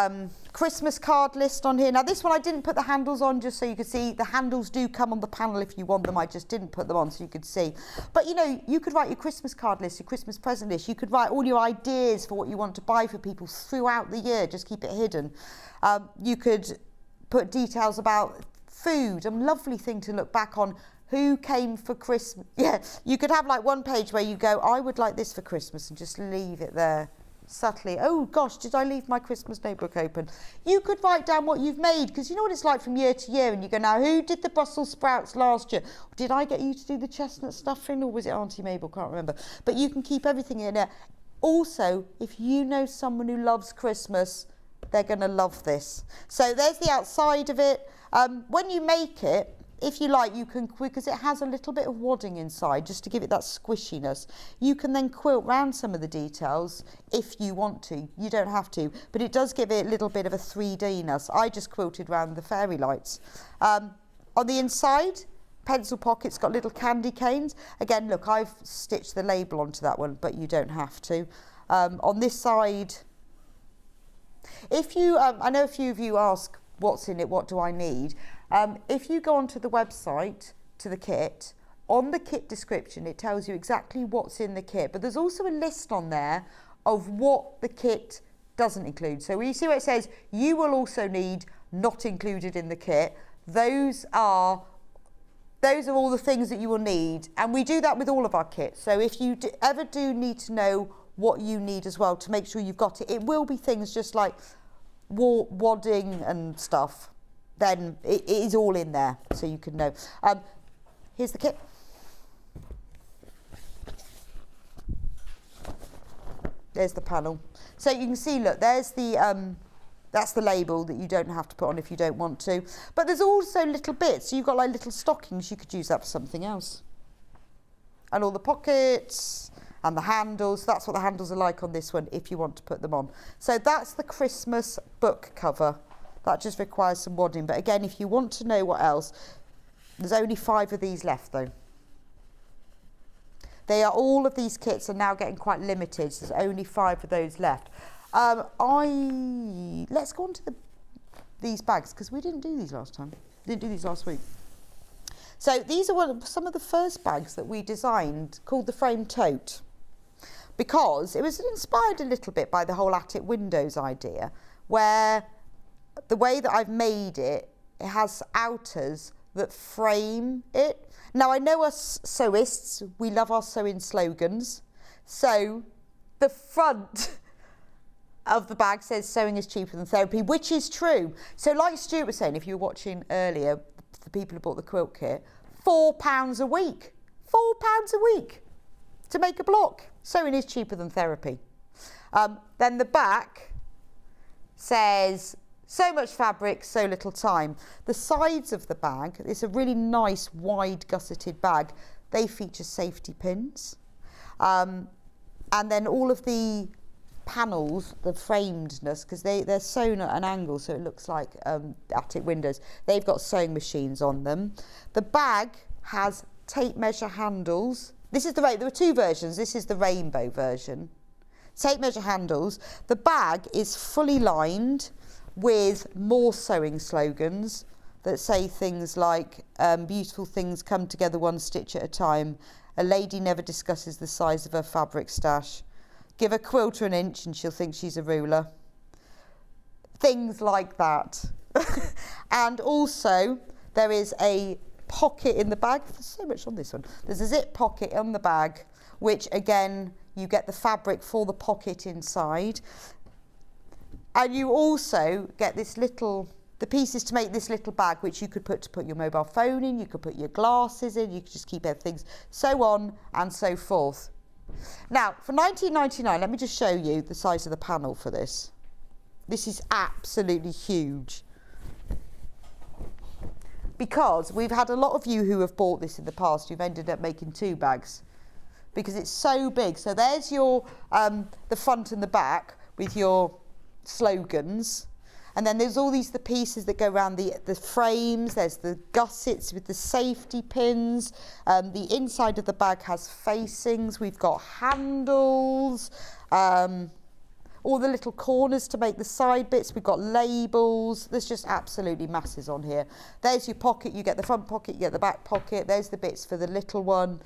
Christmas card list on here. Now this one I didn't put the handles on, just so you could see. The handles do come on the panel if you want them. I just didn't put them on so you could see. But you know, you could write your Christmas card list, your Christmas present list. You could write all your ideas for what you want to buy for people throughout the year. Just keep it hidden. You could put details about food, a lovely thing to look back on. Who came for Christmas? Yeah, you could have like one page where you go, I would like this for Christmas, and just leave it there. subtly, oh gosh, did I leave my Christmas notebook open? You could write down what you've made, because you know what it's like from year to year, and you go, now who did the Brussels sprouts last year? Did I get you to do the chestnut stuffing, or was it Auntie Mabel? Can't remember. But you can keep everything in there. Also, if you know someone who loves Christmas, they're going to love this. So there's the outside of it. When you make it, if you like, you can, because it has a little bit of wadding inside, just to give it that squishiness. You can then quilt round some of the details if you want to. You don't have to, but it does give it a little bit of a 3D-ness. I just quilted round the fairy lights. On the inside, pencil pockets got little candy canes. Again, look, I've stitched the label onto that one, but you don't have to. On this side, if you, I know a few of you ask, what's in it, what do I need? If you go onto the website to the kit, on the kit description it tells you exactly what's in the kit, but there's also a list on there of what the kit doesn't include. So you see where it says you will also need not included in the kit. Those are all the things that you will need, and we do that with all of our kits. So if you ever do need to know what you need as well to make sure you've got it, it will be things just like wadding and stuff. Then it is all in there, so you can know. Here's the kit. There's the panel. So you can see, look, there's the, that's the label that you don't have to put on if you don't want to. But there's also little bits. So you've got like little stockings. You could use that for something else. And all the pockets and the handles. That's what the handles are like on this one if you want to put them on. So that's the Christmas book cover. That just requires some wadding. But again, if you want to know what else, there's only 5 of these left though. All of these kits are now getting quite limited, so there's only 5 of those left. Let's go on to these bags, because we didn't do these last time. Didn't do these last week. So these are some of the first bags that we designed, called the frame tote, because it was inspired a little bit by the whole attic windows idea, where the way that I've made it, it has outers that frame it. Now, I know us sewists, we love our sewing slogans. So the front of the bag says sewing is cheaper than therapy, which is true. So like Stuart was saying, if you were watching earlier, the people who bought the quilt kit, £4 a week. £4 a week to make a block. Sewing is cheaper than therapy. Then the back says, so much fabric, so little time. The sides of the bag, it's a really nice wide gusseted bag. They feature safety pins. And then all of the panels, the framedness, because they're sewn at an angle, so it looks like attic windows. They've got sewing machines on them. The bag has tape measure handles. This is there were 2 versions. This is the rainbow version. Tape measure handles. The bag is fully lined with more sewing slogans that say things like beautiful things come together one stitch at a time, a lady never discusses the size of her fabric stash, give a quilter an inch and she'll think she's a ruler. Things like that. And also there is a pocket in the bag. There's so much on this one. There's a zip pocket on the bag, which again you get the fabric for the pocket inside. And you also get this the pieces to make this little bag, which you could put your mobile phone in, you could put your glasses in, you could just keep everything, so on and so forth. Now, for £19.99, let me just show you the size of the panel for this. This is absolutely huge. Because we've had a lot of you who have bought this in the past who've ended up making 2 bags. Because it's so big. So there's your, the front and the back with your slogans, and then there's all the pieces that go around the frames. There's the gussets with the safety pins. The inside of the bag has facings. We've got handles, all the little corners to make the side bits. We've got labels. There's just absolutely masses on here. There's your pocket. You get the front pocket, you get the back pocket. There's the bits for the little one.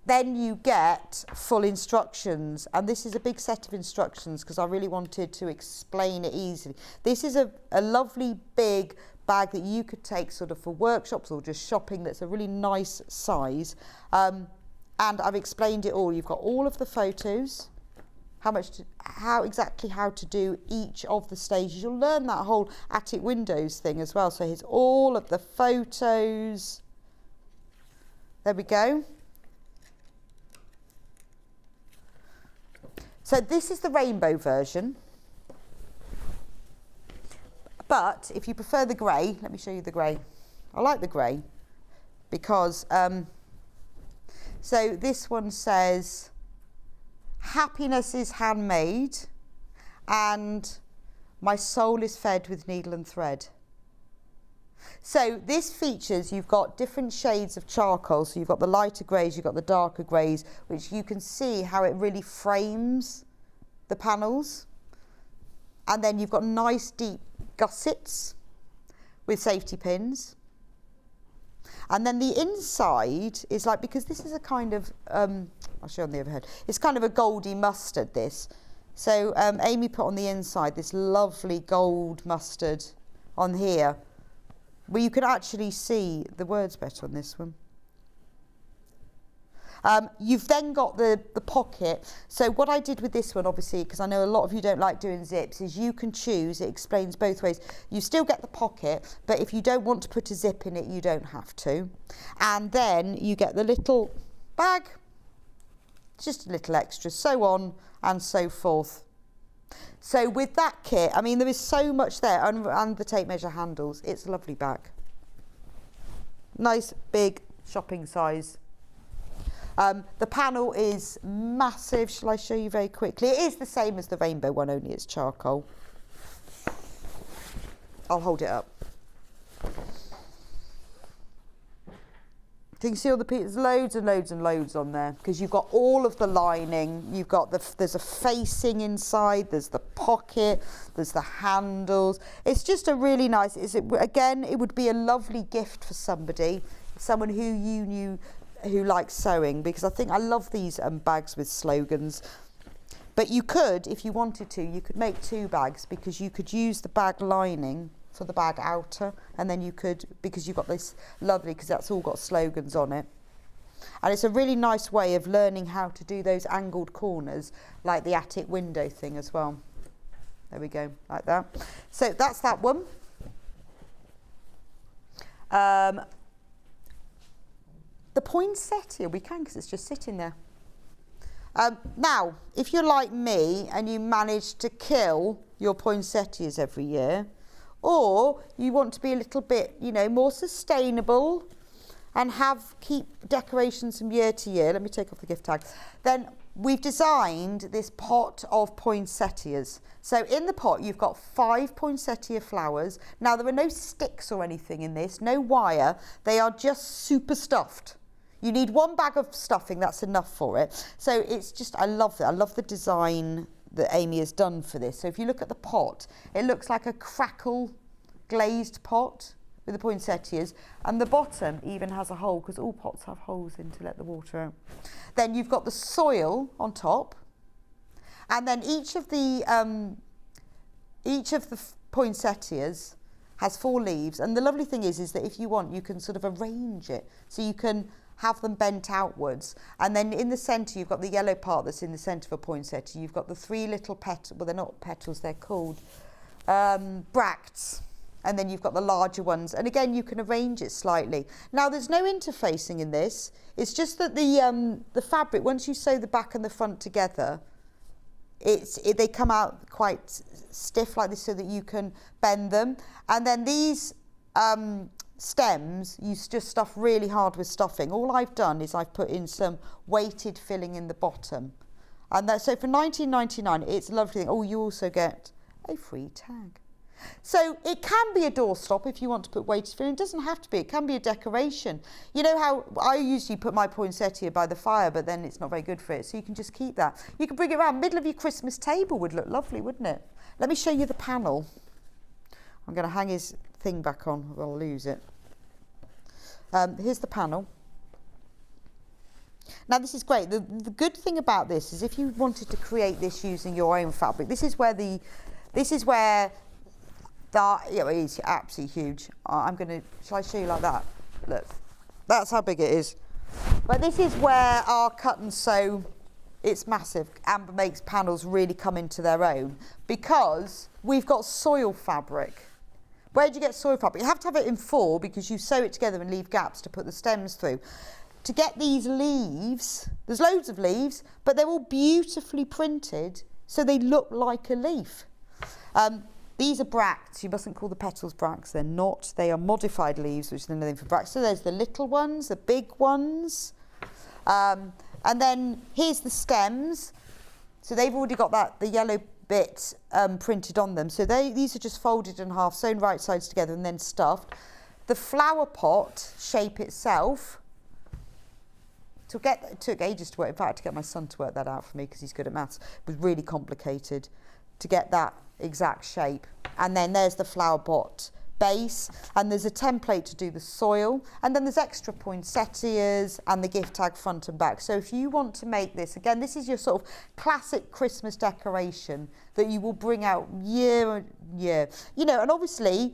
Then you get full instructions, and this is a big set of instructions because I really wanted to explain it easily. This is a lovely big bag that you could take sort of for workshops or just shopping. That's a really nice size, and I've explained it all. You've got all of the photos, how exactly to do each of the stages. You'll learn that whole attic windows thing as well. So here's all of the photos. There we go. So this is the rainbow version. But if you prefer the grey, let me show you the grey. I like the grey because, so this one says, happiness is handmade and my soul is fed with needle and thread. So this features, you've got different shades of charcoal. So you've got the lighter greys, you've got the darker greys, which you can see how it really frames the panels. And then you've got nice deep gussets with safety pins. And then the inside is like, because this is a kind of, I'll show you on the overhead, it's kind of a goldy mustard, this. So Amy put on the inside this lovely gold mustard on here, where you can actually see the words better on this one. You've then got the pocket. So what I did with this one, obviously, because I know a lot of you don't like doing zips, is you can choose, it explains both ways. You still get the pocket, but if you don't want to put a zip in it, you don't have to. And then you get the little bag, just a little extra, so on and so forth. So with that kit, I mean, there is so much there, and the tape measure handles. It's a lovely bag. Nice, big, shopping size. The panel is massive. Shall I show you very quickly? It is the same as the rainbow one, only it's charcoal. I'll hold it up. You can see all the pieces, loads and loads and loads on there, because you've got all of the lining, you've got there's a facing inside, there's the pocket, there's the handles. It's just a really nice, again, it would be a lovely gift for somebody, someone who you knew who likes sewing, because I love these bags with slogans. But you could, if you wanted to, you could make 2 bags, because you could use the bag lining for the bag outer, and then you could, because you've got this lovely, because that's all got slogans on it. And it's a really nice way of learning how to do those angled corners, like the attic window thing as well. There we go, like that. So that's that one. The poinsettia, we can, because it's just sitting there. Now, if you're like me and you manage to kill your poinsettias every year, or you want to be a little bit, more sustainable and keep decorations from year to year, let me take off the gift tag, then we've designed this pot of poinsettias. So in the pot, you've got 5 poinsettia flowers. Now, there are no sticks or anything in this, no wire. They are just super stuffed. You need 1 bag of stuffing, that's enough for it. So it's just, I love it. I love the design that Amy has done for this. So if you look at the pot, it looks like a crackle glazed pot with the poinsettias, and the bottom even has a hole, because all pots have holes in to let the water out. Then you've got the soil on top, and then each of the poinsettias has 4 leaves, and the lovely thing is that if you want, you can sort of arrange it, so you can have them bent outwards, and then in the centre you've got the yellow part that's in the centre of a poinsettia. You've got the 3 little petals, well, they're not petals, they're called bracts, and then you've got the larger ones, and again you can arrange it slightly. Now, there's no interfacing in this, it's just that the fabric, once you sew the back and the front together, they come out quite stiff like this, so that you can bend them. And then these stems, you just stuff really hard with stuffing. All I've done is I've put in some weighted filling in the bottom, and so for £19.99 it's a lovely thing. Oh, you also get a free tag. So it can be a doorstop if you want to put weighted filling. It doesn't have to be. It can be a decoration. You know how I usually put my poinsettia by the fire, but then it's not very good for it, so you can just keep that. You can bring it around. Middle of your Christmas table would look lovely, wouldn't it? Let me show you the panel. I'm going to hang his thing back on, or I'll lose it. Here's the panel. Now, this is great. The good thing about this is if you wanted to create this using your own fabric, this is where it is absolutely huge. Shall I show you like that? Look, that's how big it is. But this is where our cut and sew It's massive. Amber makes panels really come into their own because we've got soil fabric. Where do you get soil fabric? You have to have it in 4 because you sew it together and leave gaps to put the stems through. To get these leaves, there's loads of leaves, but they're all beautifully printed so they look like a leaf. These are bracts. You mustn't call the petals bracts. They're not. They are modified leaves, which is another name for bracts. So there's the little ones, the big ones. And then here's the stems. So they've already got the yellow bit printed on them. So these are just folded in half, sewn right sides together and then stuffed. The flower pot shape itself, it took ages to work. In fact, I had to get my son to work that out for me because he's good at maths. It was really complicated to get that exact shape. And then there's the flower pot base, and there's a template to do the soil, and then there's extra poinsettias and the gift tag front and back. So if you want to make this, again, this is your sort of classic Christmas decoration that you will bring out year on year. You know, and obviously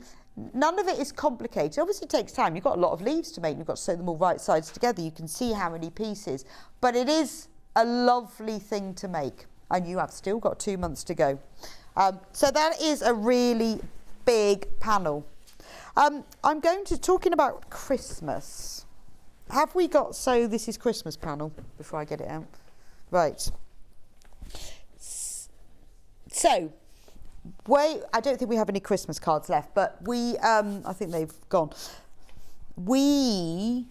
none of it is complicated. Obviously it takes time. You've got a lot of leaves to make. You've got to sew them all right sides together. You can see how many pieces, but it is a lovely thing to make, and you have still got 2 months to go. So that is a really big panel. I'm going to talking about Christmas. Have we got this is Christmas panel before I get it out? Right. So I don't think we have any Christmas cards left, but I think they've gone. We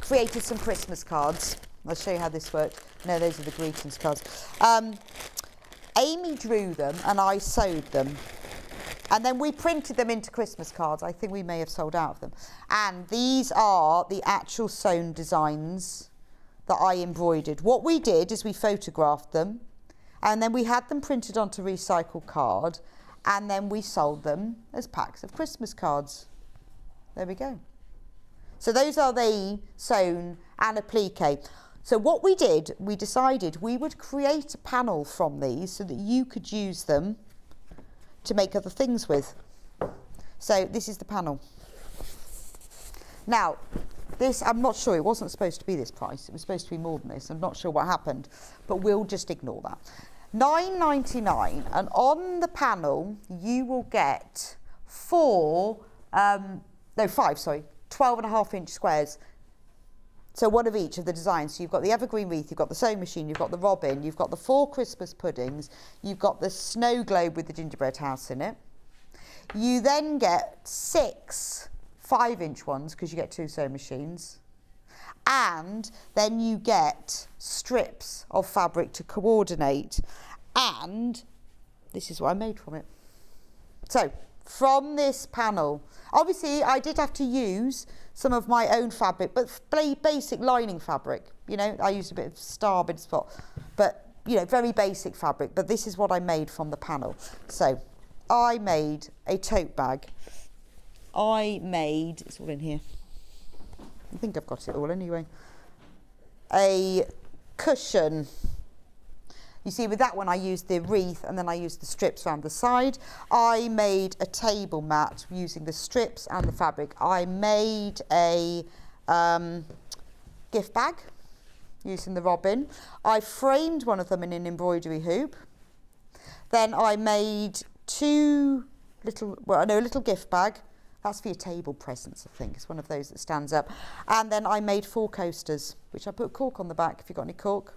created some Christmas cards. I'll show you how this worked. No, those are the greetings cards. Amy drew them and I sewed them. And then we printed them into Christmas cards. I think we may have sold out of them. And these are the actual sewn designs that I embroidered. What we did is we photographed them, and then we had them printed onto recycled card, and then we sold them as packs of Christmas cards. There we go. So those are the sewn and applique. So what we did, we decided we would create a panel from these so that you could use them to make other things with. So this is the panel. Now, this, I'm not sure, it wasn't supposed to be this price. It was supposed to be more than this. I'm not sure what happened, but we'll just ignore that. £9.99, and on the panel you will get 5 12.5-inch squares. So one of each of the designs. So you've got the evergreen wreath, you've got the sewing machine, you've got the robin, you've got the 4 Christmas puddings, you've got the snow globe with the gingerbread house in it. You then get 6 5-inch ones because you get 2 sewing machines. And then you get strips of fabric to coordinate. And this is what I made from it. So from this panel, obviously I did have to use some of my own fabric, but basic lining fabric. You know, I used a bit of starboard spot, but you know, very basic fabric. But this is what I made from the panel. So I made a tote bag. It's all in here. I think I've got it all anyway. A cushion. You see, with that one I used the wreath and then I used the strips around the side. I made a table mat using the strips and the fabric. I made a gift bag using the robin. I framed one of them in an embroidery hoop. Then I made a little gift bag. That's for your table presents, I think. It's one of those that stands up. And then I made 4 coasters, which I put cork on the back if you've got any cork.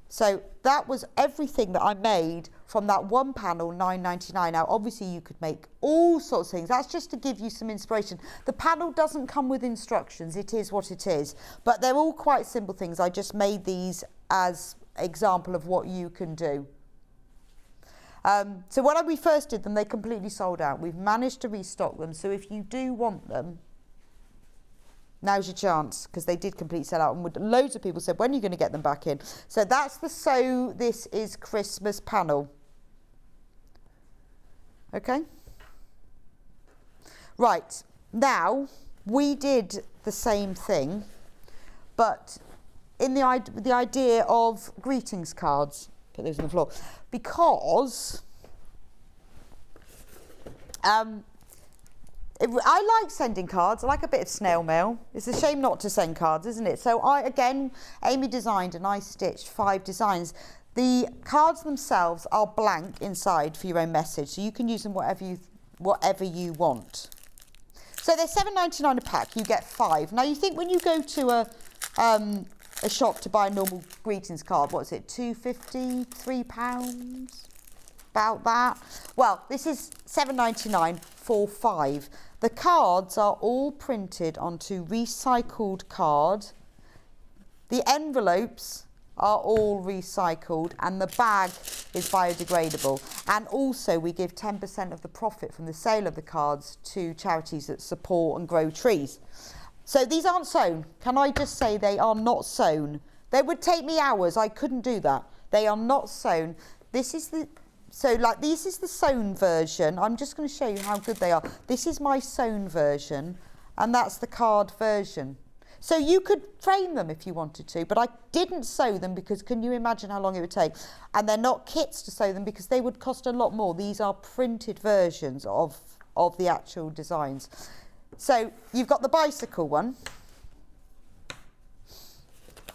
So that was everything that I made from that one panel, £9.99. Now, obviously, you could make all sorts of things. That's just to give you some inspiration. The panel doesn't come with instructions. It is what it is. But they're all quite simple things. I just made these as example of what you can do. So when we first did them, they completely sold out. We've managed to restock them. So if you do want them, now's your chance, because they did completely sell out. And loads of people said, when are you going to get them back in? So that's the So This Is Christmas panel. Okay? Right. Now, we did the same thing, but in the idea of greetings cards. Put those on the floor. Because I like sending cards. I like a bit of snail mail. It's a shame not to send cards, isn't it? So Amy designed and I stitched 5 designs. The cards themselves are blank inside for your own message, so you can use them whatever you want. So they're £7.99 a pack. You get 5. Now you think when you go to a shop to buy a normal greetings card, what is it, £2.50, £3? About that. Well, this is £7.99 for 5. The cards are all printed onto recycled card. The envelopes are all recycled and the bag is biodegradable. And also we give 10% of the profit from the sale of the cards to charities that support and grow trees. So these aren't sewn. Can I just say they are not sewn? They would take me hours. I couldn't do that. They are not sewn. This is the sewn version. I'm just going to show you how good they are. This is my sewn version and that's the card version. So you could frame them if you wanted to, but I didn't sew them because can you imagine how long it would take? And they're not kits to sew them because they would cost a lot more. These are printed versions of the actual designs. So you've got the bicycle one.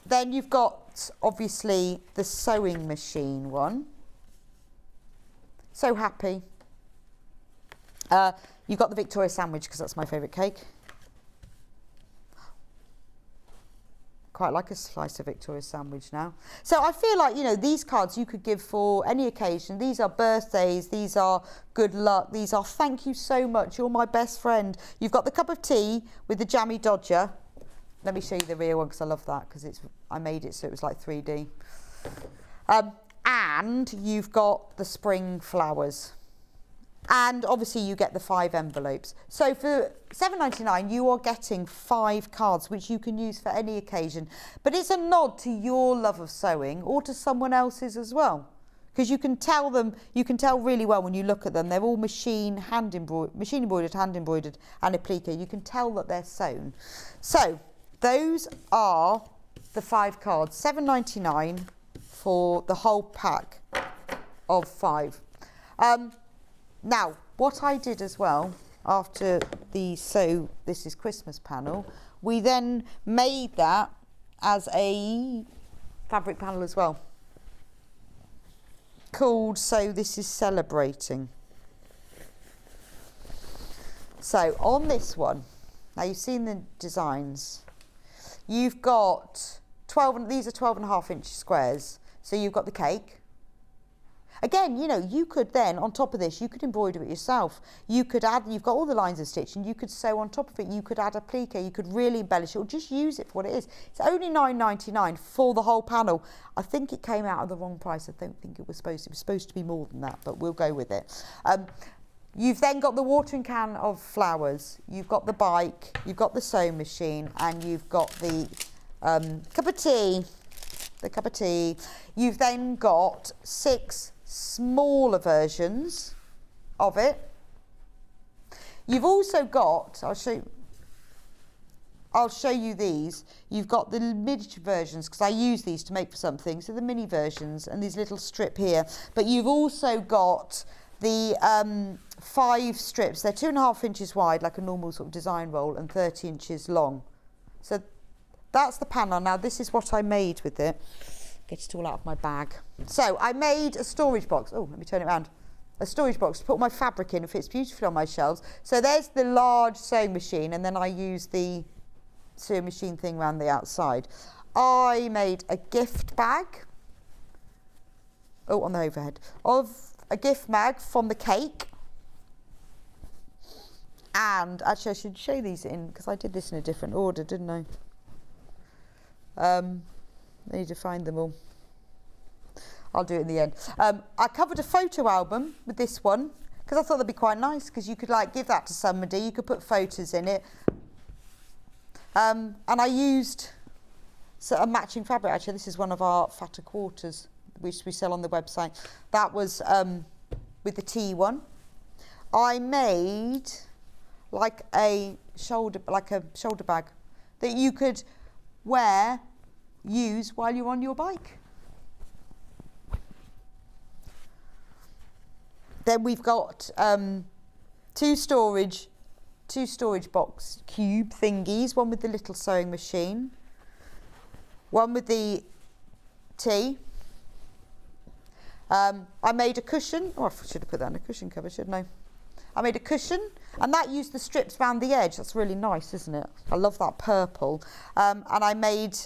Then you've got obviously the sewing machine one. So happy. You've got the Victoria sandwich because that's my favourite cake. Quite like a slice of Victoria sandwich now. So I feel like, you know, these cards you could give for any occasion. These are birthdays, these are good luck, these are thank you so much, you're my best friend. You've got the cup of tea with the jammy dodger. Let me show you the real one because I love that because I made it so it was like 3D. And you've got the spring flowers. And obviously you get the 5 envelopes. So for £7.99 you are getting 5 cards which you can use for any occasion. But it's a nod to your love of sewing or to someone else's as well. Because you can tell really well when you look at them. They're all machine embroidered, hand embroidered and applique. You can tell that they're sewn. So those are the 5 cards. £7.99 for the whole pack of 5. Now, what I did as well, after the So This Is Christmas panel, we then made that as a fabric panel as well, called So This Is Celebrating. So on this one, now you've seen the designs, you've got these are 12.5-inch squares, so you've got the cake. Again, you know, you could then, on top of this, you could embroider it yourself. You could add, you've got all the lines of stitch and you could sew on top of it. You could add applique, you could really embellish it or just use it for what it is. It's only £9.99 for the whole panel. I think it came out at the wrong price. I don't think it was supposed to be more than that, but we'll go with it. You've then got the watering can of flowers. You've got the bike, you've got the sewing machine and you've got the cup of tea. The cup of tea. You've then got 6 smaller versions of it. You've also got, I'll show you these. You've got the miniature versions because I use these to make for something. So the mini versions and these little strip here. But you've also got the 5 strips. They're 2.5 inches wide, like a normal sort of design roll, and 30 inches long. So that's the panel. Now this is what I made with it. Get it all out of my bag. So I made a storage box. Oh, let me turn it around. A storage box to put my fabric in. It fits beautifully on my shelves. So there's the large sewing machine and then I use the sewing machine thing around the outside. I made a gift bag. Oh, on the overhead. Of a gift bag from the cake. And actually I should show these in because I did this in a different order, didn't I? I need to find them all. I'll do it in the end. I covered a photo album with this one because I thought that'd be quite nice because you could like give that to somebody. You could put photos in it. And I used a matching fabric. Actually, this is one of our fatter quarters which we sell on the website. That was with the tea one. I made like a shoulder bag that you could use while you're on your bike. Then we've got 2 storage 2 storage box cube thingies, one with the little sewing machine, one with the tea. I made a cushion. Oh, I should have put that in a cushion cover, shouldn't I? I made a cushion, and that used the strips around the edge. That's really nice, isn't it? I love that purple. And I made,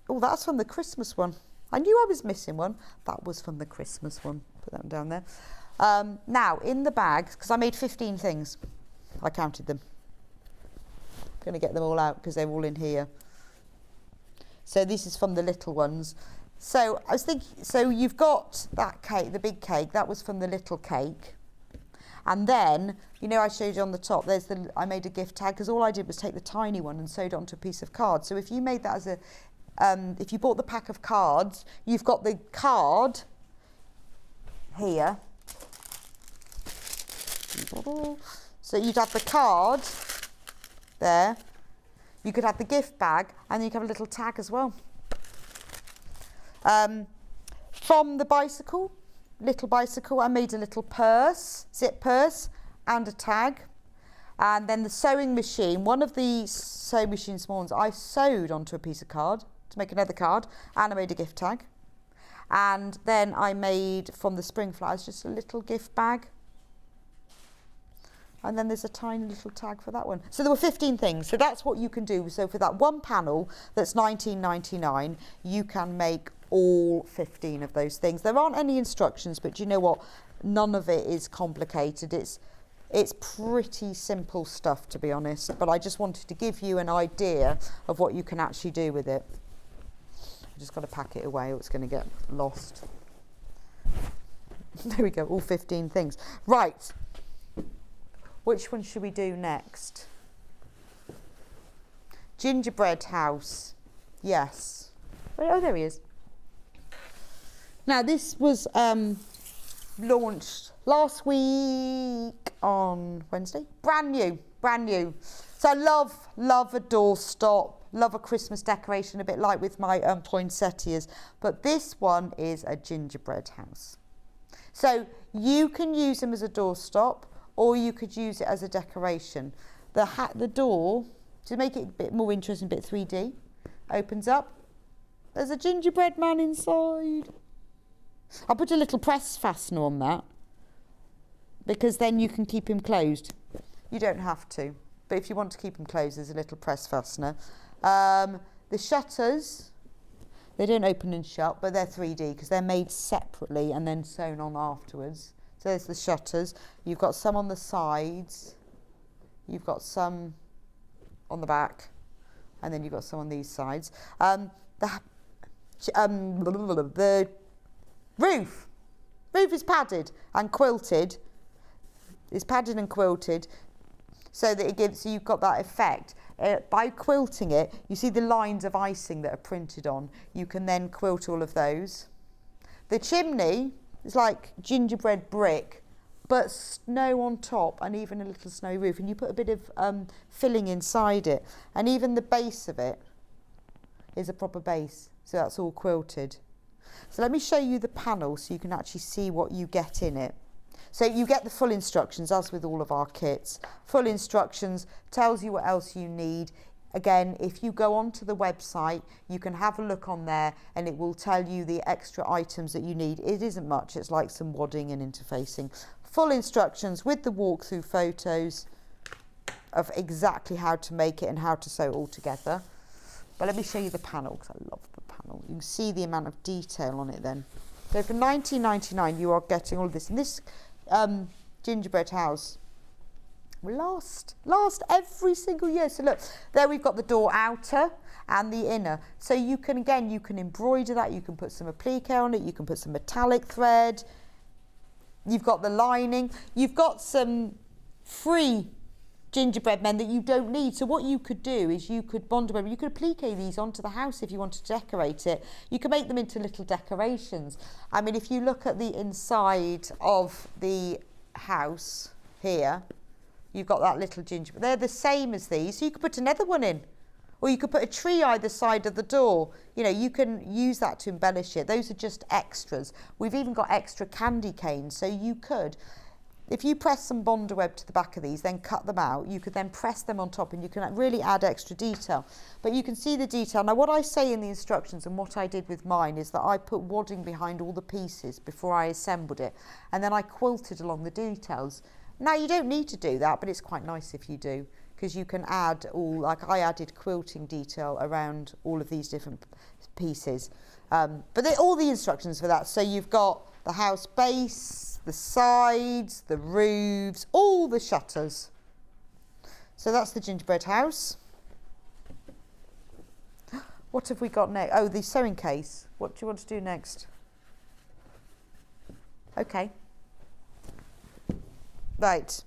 oh, that's from the Christmas one. I knew I was missing one. That was from the Christmas one. Put that down there. Now, in the bag, because I made 15 things. I counted them. I'm going to get them all out because they're all in here. So this is from the little ones. So I was thinking, so you've got that cake, the big cake, that was from the little cake. And then, you know, I showed you on the top, I made a gift tag, because all I did was take the tiny one and sewed it onto a piece of card. So if you made that as a, if you bought the pack of cards, you've got the card here. So you'd have the card there. You could have the gift bag, and you could have a little tag as well. From the bicycle, little bicycle, I made a little purse, zip purse, and a tag. And then the sewing machine, one of the sewing machine small ones, I sewed onto a piece of card to make another card, and I made a gift tag. And then I made, from the spring flowers, just a little gift bag. And then there's a tiny little tag for that one. So there were 15 things. So that's what you can do. So for that one panel that's $19.99, you can make all 15 of those things. There aren't any instructions, but you know what? None of it is complicated. It's pretty simple stuff, to be honest. But I just wanted to give you an idea of what you can actually do with it. I just got to pack it away or it's going to get lost. There we go, all 15 things. Right. Which one should we do next? Gingerbread house. Yes. Oh, there he is. Now, this was launched last week on Wednesday. Brand new. So I love a doorstop, love a Christmas decoration, a bit like with my poinsettias. But this one is a gingerbread house. So you can use them as a doorstop, or you could use it as a decoration. The door, to make it a bit more interesting, a bit 3D, opens up. There's a gingerbread man inside. I'll put a little press fastener on that, because then you can keep him closed. You don't have to, but if you want to keep him closed, there's a little press fastener. The shutters, they don't open and shut, but they're 3D because they're made separately and then sewn on afterwards. So there's the shutters. You've got some on the sides. You've got some on the back. And then you've got some on these sides. The roof is padded and quilted. It's padded and quilted so that it gives, so you've got that effect. By quilting it, you see the lines of icing that are printed on. You can then quilt all of those. The chimney, it's like gingerbread brick, but snow on top and even a little snow roof. And you put a bit of filling inside it. And even the base of it is a proper base. So that's all quilted. So let me show you the panel so you can actually see what you get in it. So you get the full instructions, as with all of our kits. Full instructions, tells you what else you need. Again, if you go onto the website, you can have a look on there and it will tell you the extra items that you need. It isn't much, it's like some wadding and interfacing. Full instructions with the walkthrough photos of exactly how to make it and how to sew it all together. But let me show you the panel, because I love the panel. You can see the amount of detail on it then. So for $19.99, you are getting all of this. And this gingerbread house will last every single year. So look, there we've got the door outer and the inner. So you can, again, you can embroider that. You can put some applique on it. You can put some metallic thread. You've got the lining. You've got some free gingerbread men that you don't need. So what you could do is you could bond them, you could applique these onto the house if you wanted to decorate it. You can make them into little decorations. I mean, if you look at the inside of the house here, you've got that little gingerbread. They're the same as these, so you could put another one in. Or you could put a tree either side of the door. You know, you can use that to embellish it. Those are just extras. We've even got extra candy canes, so you could. if you press some Bondo web to the back of these, then cut them out, you could then press them on top and you can really add extra detail. But you can see the detail. Now what I say in the instructions and what I did with mine is that I put wadding behind all the pieces before I assembled it, and then I quilted along the details. Now you don't need to do that, but it's quite nice if you do, because you can add all, like I added quilting detail around all of these different pieces. But all the instructions for that. So you've got the house base, the sides, the roofs, all the shutters. So that's the gingerbread house. What have we got next? Oh, the sewing case. What do you want to do next? Okay. Right.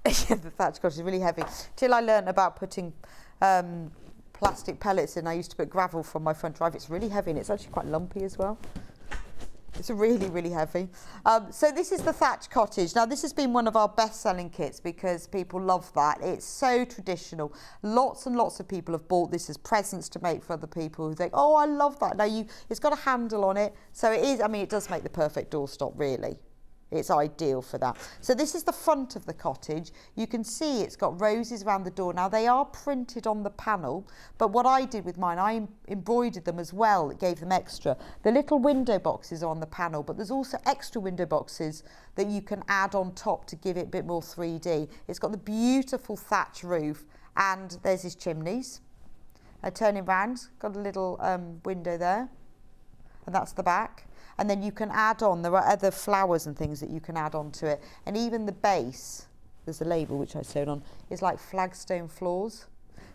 The thatch cottage is really heavy. Till I learnt about putting plastic pellets in, I used to put gravel from my front drive. It's really heavy and it's actually quite lumpy as well. It's really, really heavy. So this is the thatch cottage. Now this has been one of our best-selling kits because people love that. It's so traditional. Lots and lots of people have bought this as presents to make for other people who think, oh, I love that. Now it's got a handle on it. So it is, I mean, it does make the perfect doorstop, really. It's ideal for that. So this is the front of the cottage. You can see it's got roses around the door. Now they are printed on the panel, but what I did with mine, I embroidered them as well. It gave them extra. The little window boxes are on the panel, but there's also extra window boxes that you can add on top to give it a bit more 3D. It's got the beautiful thatch roof, and there's his chimneys. Turning round, got a little window there, and that's the back. And then you can add on, there are other flowers and things that you can add on to it. And even the base, there's a label which I sewed on, is like flagstone floors.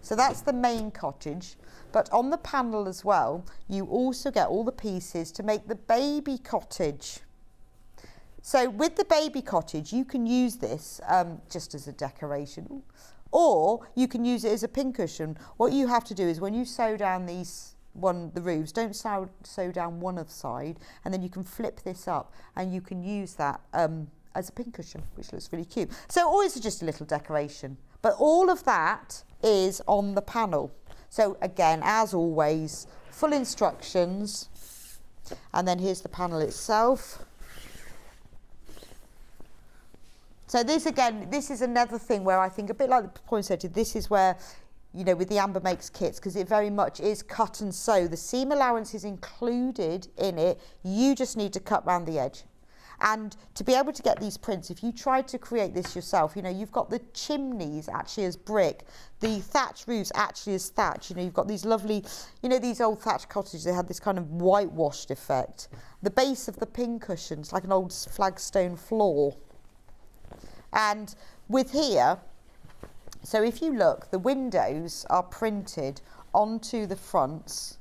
So that's the main cottage. But on the panel as well, you also get all the pieces to make the baby cottage. So with the baby cottage, you can use this just as a decoration, or you can use it as a pincushion. What you have to do is when you sew down the roofs, don't sew down one of the side, and then you can flip this up and you can use that as a pincushion, which looks really cute. So always just a little decoration, but all of that is on the panel. So again, as always, full instructions, and then here's the panel itself. So this again, this is another thing where I think, a bit like the poinsettia, this is where, you know, with the Amber Makes kits, because it very much is cut and sew. The seam allowance is included in it. You just need to cut round the edge. And to be able to get these prints, if you tried to create this yourself, you know, you've got the chimneys actually as brick, the thatch roofs actually as thatch. You know, you've got these lovely, you know, these old thatch cottages, they had this kind of whitewashed effect. The base of the pincushions, like an old flagstone floor. And with here, so if you look, the windows are printed onto the fronts,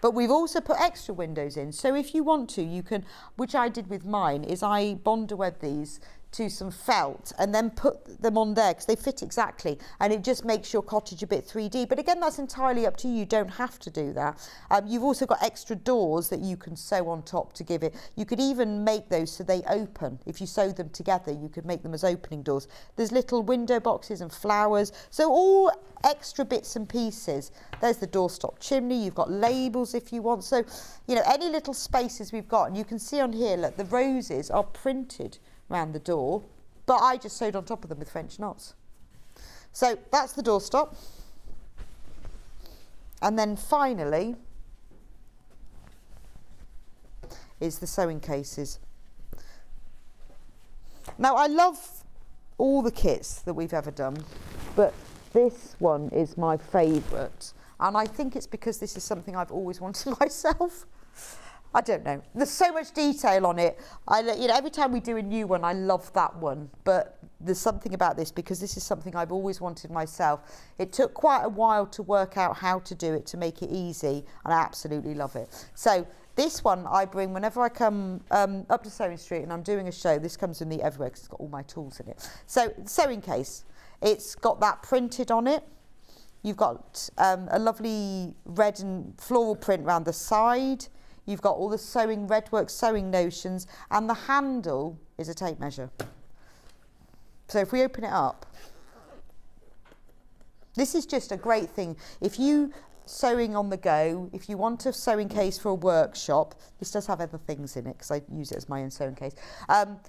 but we've also put extra windows in. So if you want to, you can, which I did with mine, is I Bondo web these to some felt and then put them on there because they fit exactly, and it just makes your cottage a bit 3D. But again, that's entirely up to you. You don't have to do that. You've also got extra doors that you can sew on top to give it. You could even make those so they open. If you sew them together, you could make them as opening doors. There's little window boxes and flowers. So all extra bits and pieces. There's the doorstop chimney. You've got labels if you want. So, you know, any little spaces we've got. And you can see on here, look, the roses are printed around the door, but I just sewed on top of them with French knots. So that's the doorstop. And then finally is the sewing cases. Now I love all the kits that we've ever done, but this one is my favourite, and I think it's because this is something I've always wanted myself. I don't know. There's so much detail on it. You know, every time we do a new one, I love that one. But there's something about this because this is something I've always wanted myself. It took quite a while to work out how to do it to make it easy, and I absolutely love it. So this one I bring whenever I come up to Sewing Street and I'm doing a show. This comes with me everywhere because it's got all my tools in it. So sewing case. It's got that printed on it. You've got a lovely red and floral print around the side. You've got all the sewing, redwork sewing notions, and the handle is a tape measure. So if we open it up, this is just a great thing. If you sewing on the go, if you want a sewing case for a workshop, this does have other things in it because I use it as my own sewing case.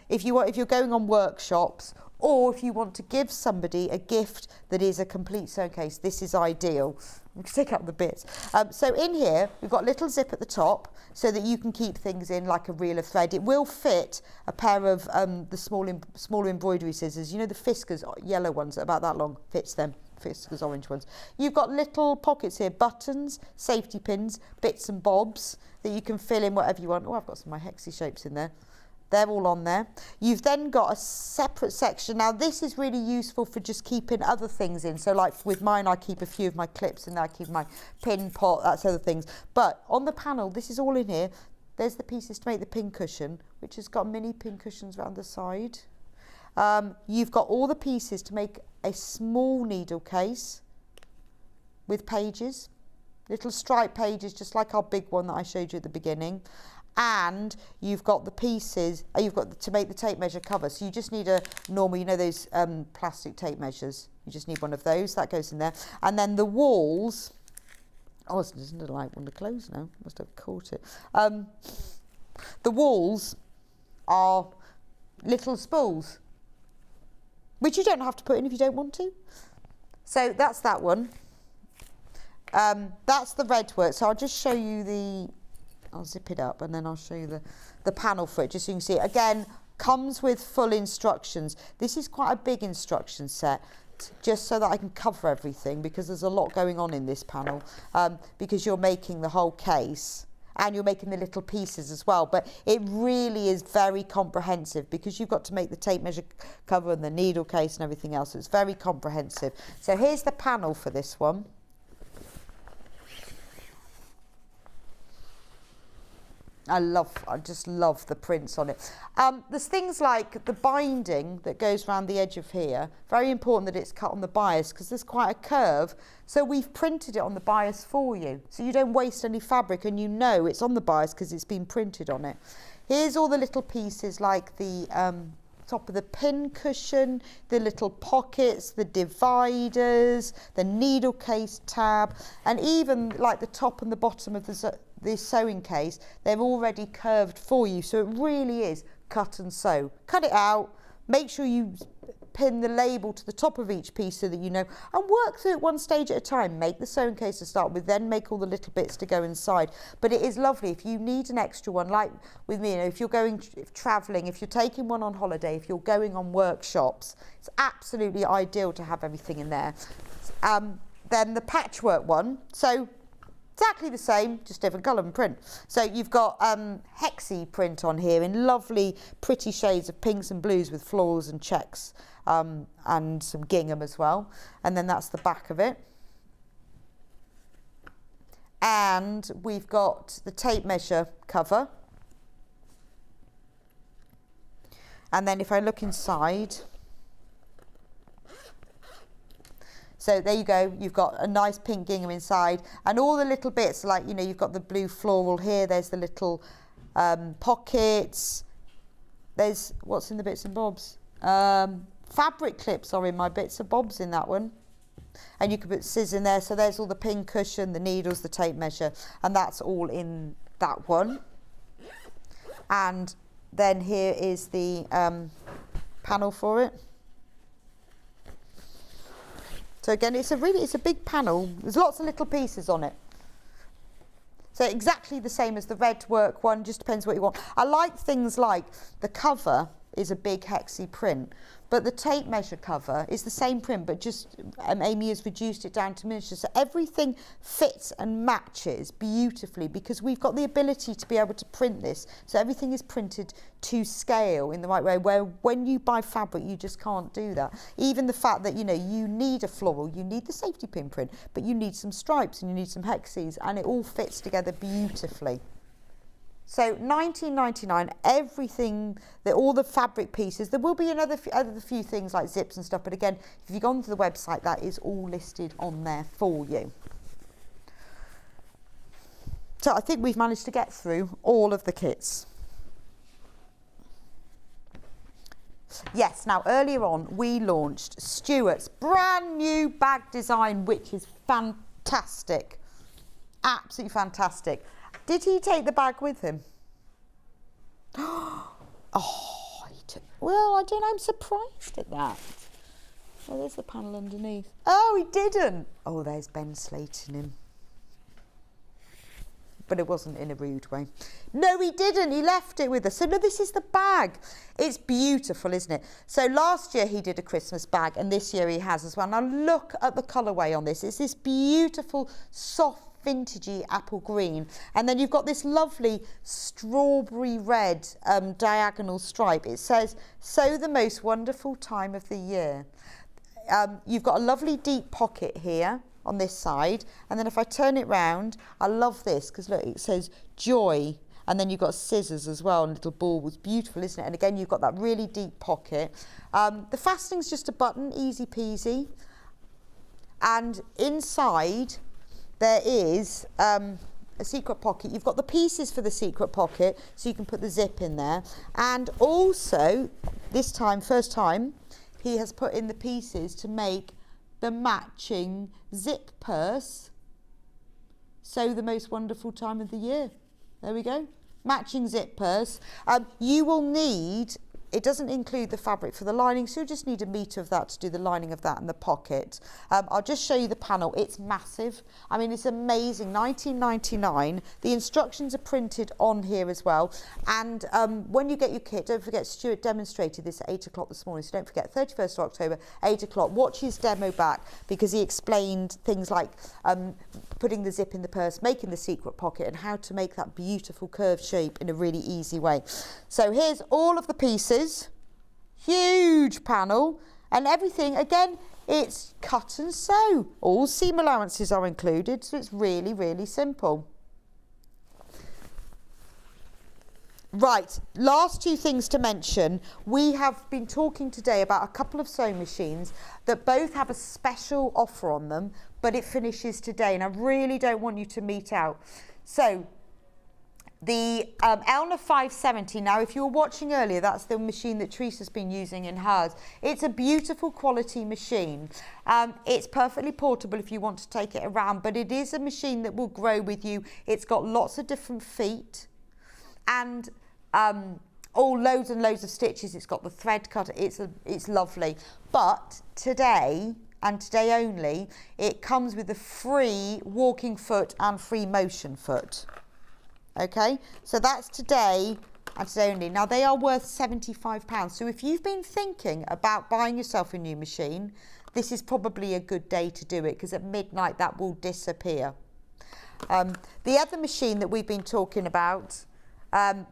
If you're going on workshops, or if you want to give somebody a gift that is a complete sewing case, this is ideal. I'm going to take out the bits. So in here, we've got a little zip at the top so that you can keep things in like a reel of thread. It will fit a pair of the smaller embroidery scissors. You know the Fiskars yellow ones, about that long, fits them. Fiskars orange ones. You've got little pockets here, buttons, safety pins, bits and bobs that you can fill in whatever you want. Oh, I've got some of my hexie shapes in there. They're all on there. You've then got a separate section. Now this is really useful for just keeping other things in. So like with mine, I keep a few of my clips in there. I keep my pin pot, that's other things. But on the panel, this is all in here. There's the pieces to make the pin cushion, which has got mini pin cushions around the side. You've got all the pieces to make a small needle case with pages, little striped pages, just like our big one that I showed you at the beginning. And you've got the pieces, you've got to make the tape measure cover. So you just need a normal, you know those plastic tape measures. You just need one of those, that goes in there. And then the walls, oh, it doesn't look like one to close now. Must have caught it. The walls are little spools, which you don't have to put in if you don't want to. So that's that one. That's the red work. So I'll just show you I'll zip it up and then I'll show you the panel for it, just so you can see it. Again, comes with full instructions. This is quite a big instruction set, just so that I can cover everything, because there's a lot going on in this panel, because you're making the whole case and you're making the little pieces as well. But it really is very comprehensive, because you've got to make the tape measure cover and the needle case and everything else. It's very comprehensive. So here's the panel for this one. I just love the prints on it. There's things like the binding that goes around the edge of here. Very important that it's cut on the bias, because there's quite a curve. So we've printed it on the bias for you, so you don't waste any fabric, and you know it's on the bias because it's been printed on it. Here's all the little pieces like the top of the pin cushion, the little pockets, the dividers, the needle case tab, and even like the top and the bottom of the sewing case, they're already curved for you. So it really is cut and sew. Cut it out, make sure you pin the label to the top of each piece so that you know, and work through it one stage at a time. Make the sewing case to start with, then make all the little bits to go inside. But it is lovely if you need an extra one, like with me, you know, if you're going travelling, if you're taking one on holiday, if you're going on workshops, it's absolutely ideal to have everything in there. Then the patchwork one, so exactly the same, just different colour and print. So you've got hexie print on here in lovely pretty shades of pinks and blues with florals and checks, and some gingham as well. And then that's the back of it. And we've got the tape measure cover. And then if I look inside, so there you go, you've got a nice pink gingham inside, and all the little bits, like, you know, you've got the blue floral here, there's the little pockets, there's, what's in the bits and bobs? Fabric clips are in my bits and bobs in that one. And you can put scissors in there, so there's all the pin cushion, the needles, the tape measure, and that's all in that one. And then here is the panel for it. So again, it's a big panel. There's lots of little pieces on it. So exactly the same as the red work one, just depends what you want. I like things like the cover is a big hexie print, but the tape measure cover is the same print, but just Amy has reduced it down to miniature. So everything fits and matches beautifully, because we've got the ability to be able to print this. So everything is printed to scale in the right way, where when you buy fabric, you just can't do that. Even the fact that, you know, you need a floral, you need the safety pin print, but you need some stripes and you need some hexies, and it all fits together beautifully. So £19.99, everything, all the fabric pieces. There will be another few things like zips and stuff, but again, if you go onto the website, that is all listed on there for you. So I think we've managed to get through all of the kits. Yes, now earlier on we launched Stuart's brand new bag design, which is fantastic. absolutely fantastic. Did he take the bag with him? Oh, he took, well, I don't know, I'm surprised at that. Oh, there's the panel underneath. Oh, he didn't. Oh, there's Ben slating him. But it wasn't in a rude way. No, he didn't. He left it with us. So, no, this is the bag. It's beautiful, isn't it? So, last year he did a Christmas bag, and this year he has as well. Now, look at the colourway on this. It's this beautiful, soft, vintagey apple green. And then you've got this lovely strawberry red diagonal stripe. It says, "So the most wonderful time of the year." You've got a lovely deep pocket here on this side, and then if I turn it round, I love this because look, it says joy, and then you've got scissors as well, and little ball. Was beautiful, isn't it? And again, you've got that really deep pocket. The fastening's just a button, easy peasy, and inside there is a secret pocket. You've got the pieces for the secret pocket, so you can put the zip in there, and also this time, first time, he has put in the pieces to make the matching zip purse. So the most wonderful time of the year. There we go. Matching zip purse. You will need, it doesn't include the fabric for the lining, so you just need 1 metre of that to do the lining of that and the pocket. I'll just show you the panel. It's massive. I mean, it's amazing. $19.99. The instructions are printed on here as well. And when you get your kit, don't forget Stuart demonstrated this at 8 o'clock this morning. So don't forget 31st of October, 8 o'clock. Watch his demo back because he explained things like putting the zip in the purse, making the secret pocket, and how to make that beautiful curved shape in a really easy way. So here's all of the pieces. Huge panel, and everything, again, it's cut and sew. All seam allowances are included, so it's really, really simple. Right, last 2 things to mention. We have been talking today about a couple of sewing machines that both have a special offer on them, but it finishes today, and I really don't want you to meet out. So the Elna 570, now if you were watching earlier, that's the machine that Trease has been using in hers. It's a beautiful quality machine. It's perfectly portable if you want to take it around, but it is a machine that will grow with you. It's got lots of different feet and loads and loads of stitches. It's got the thread cutter. It's lovely. But today, and today only, it comes with a free walking foot and free motion foot. Okay, so that's today and today only. Now they are worth £75. So if you've been thinking about buying yourself a new machine, this is probably a good day to do it, because at midnight that will disappear. The other machine that we've been talking about,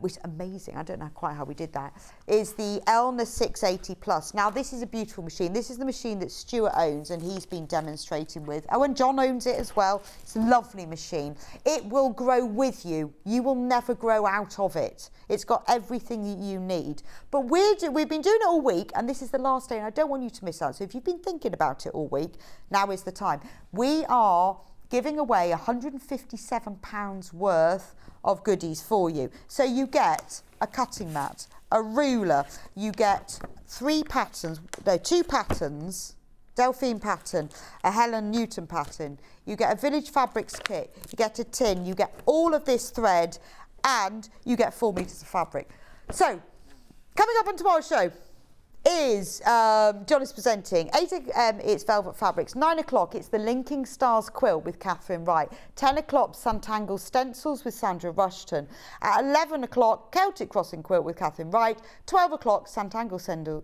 which is amazing, I don't know quite how we did that, is the Elna 680 Plus. Now this is a beautiful machine. This is the machine that Stuart owns and he's been demonstrating with. Oh, and John owns it as well. It's a lovely machine. It will grow with you. You will never grow out of it. It's got everything that you need. But we've been doing it all week, and this is the last day, and I don't want you to miss out. So if you've been thinking about it all week, now is the time. We are giving away £157 worth of goodies for you. So you get a cutting mat, a ruler, you get 2 patterns, Delphine pattern, a Helen Newton pattern, you get a Village Fabrics kit, you get a tin, you get all of this thread, and you get 4 metres of fabric. So, coming up on tomorrow's show is John is presenting. 8 a.m. it's Velvet Fabrics. 9 o'clock it's the Linking Stars Quilt with Catherine Wright. 10 o'clock Santangle Stencils with Sandra Rushton. At 11 o'clock Celtic Crossing Quilt with Catherine Wright. 12 o'clock Santangle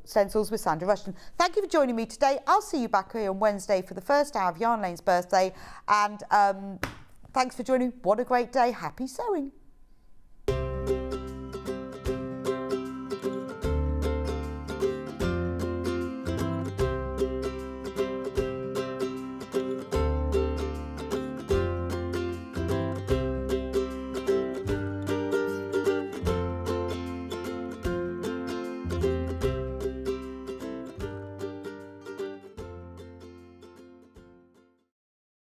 Stencils with Sandra Rushton. Thank you for joining me today. I'll see you back here on Wednesday for the first hour of Yarn Lane's birthday. And thanks for joining. What a great day. Happy sewing.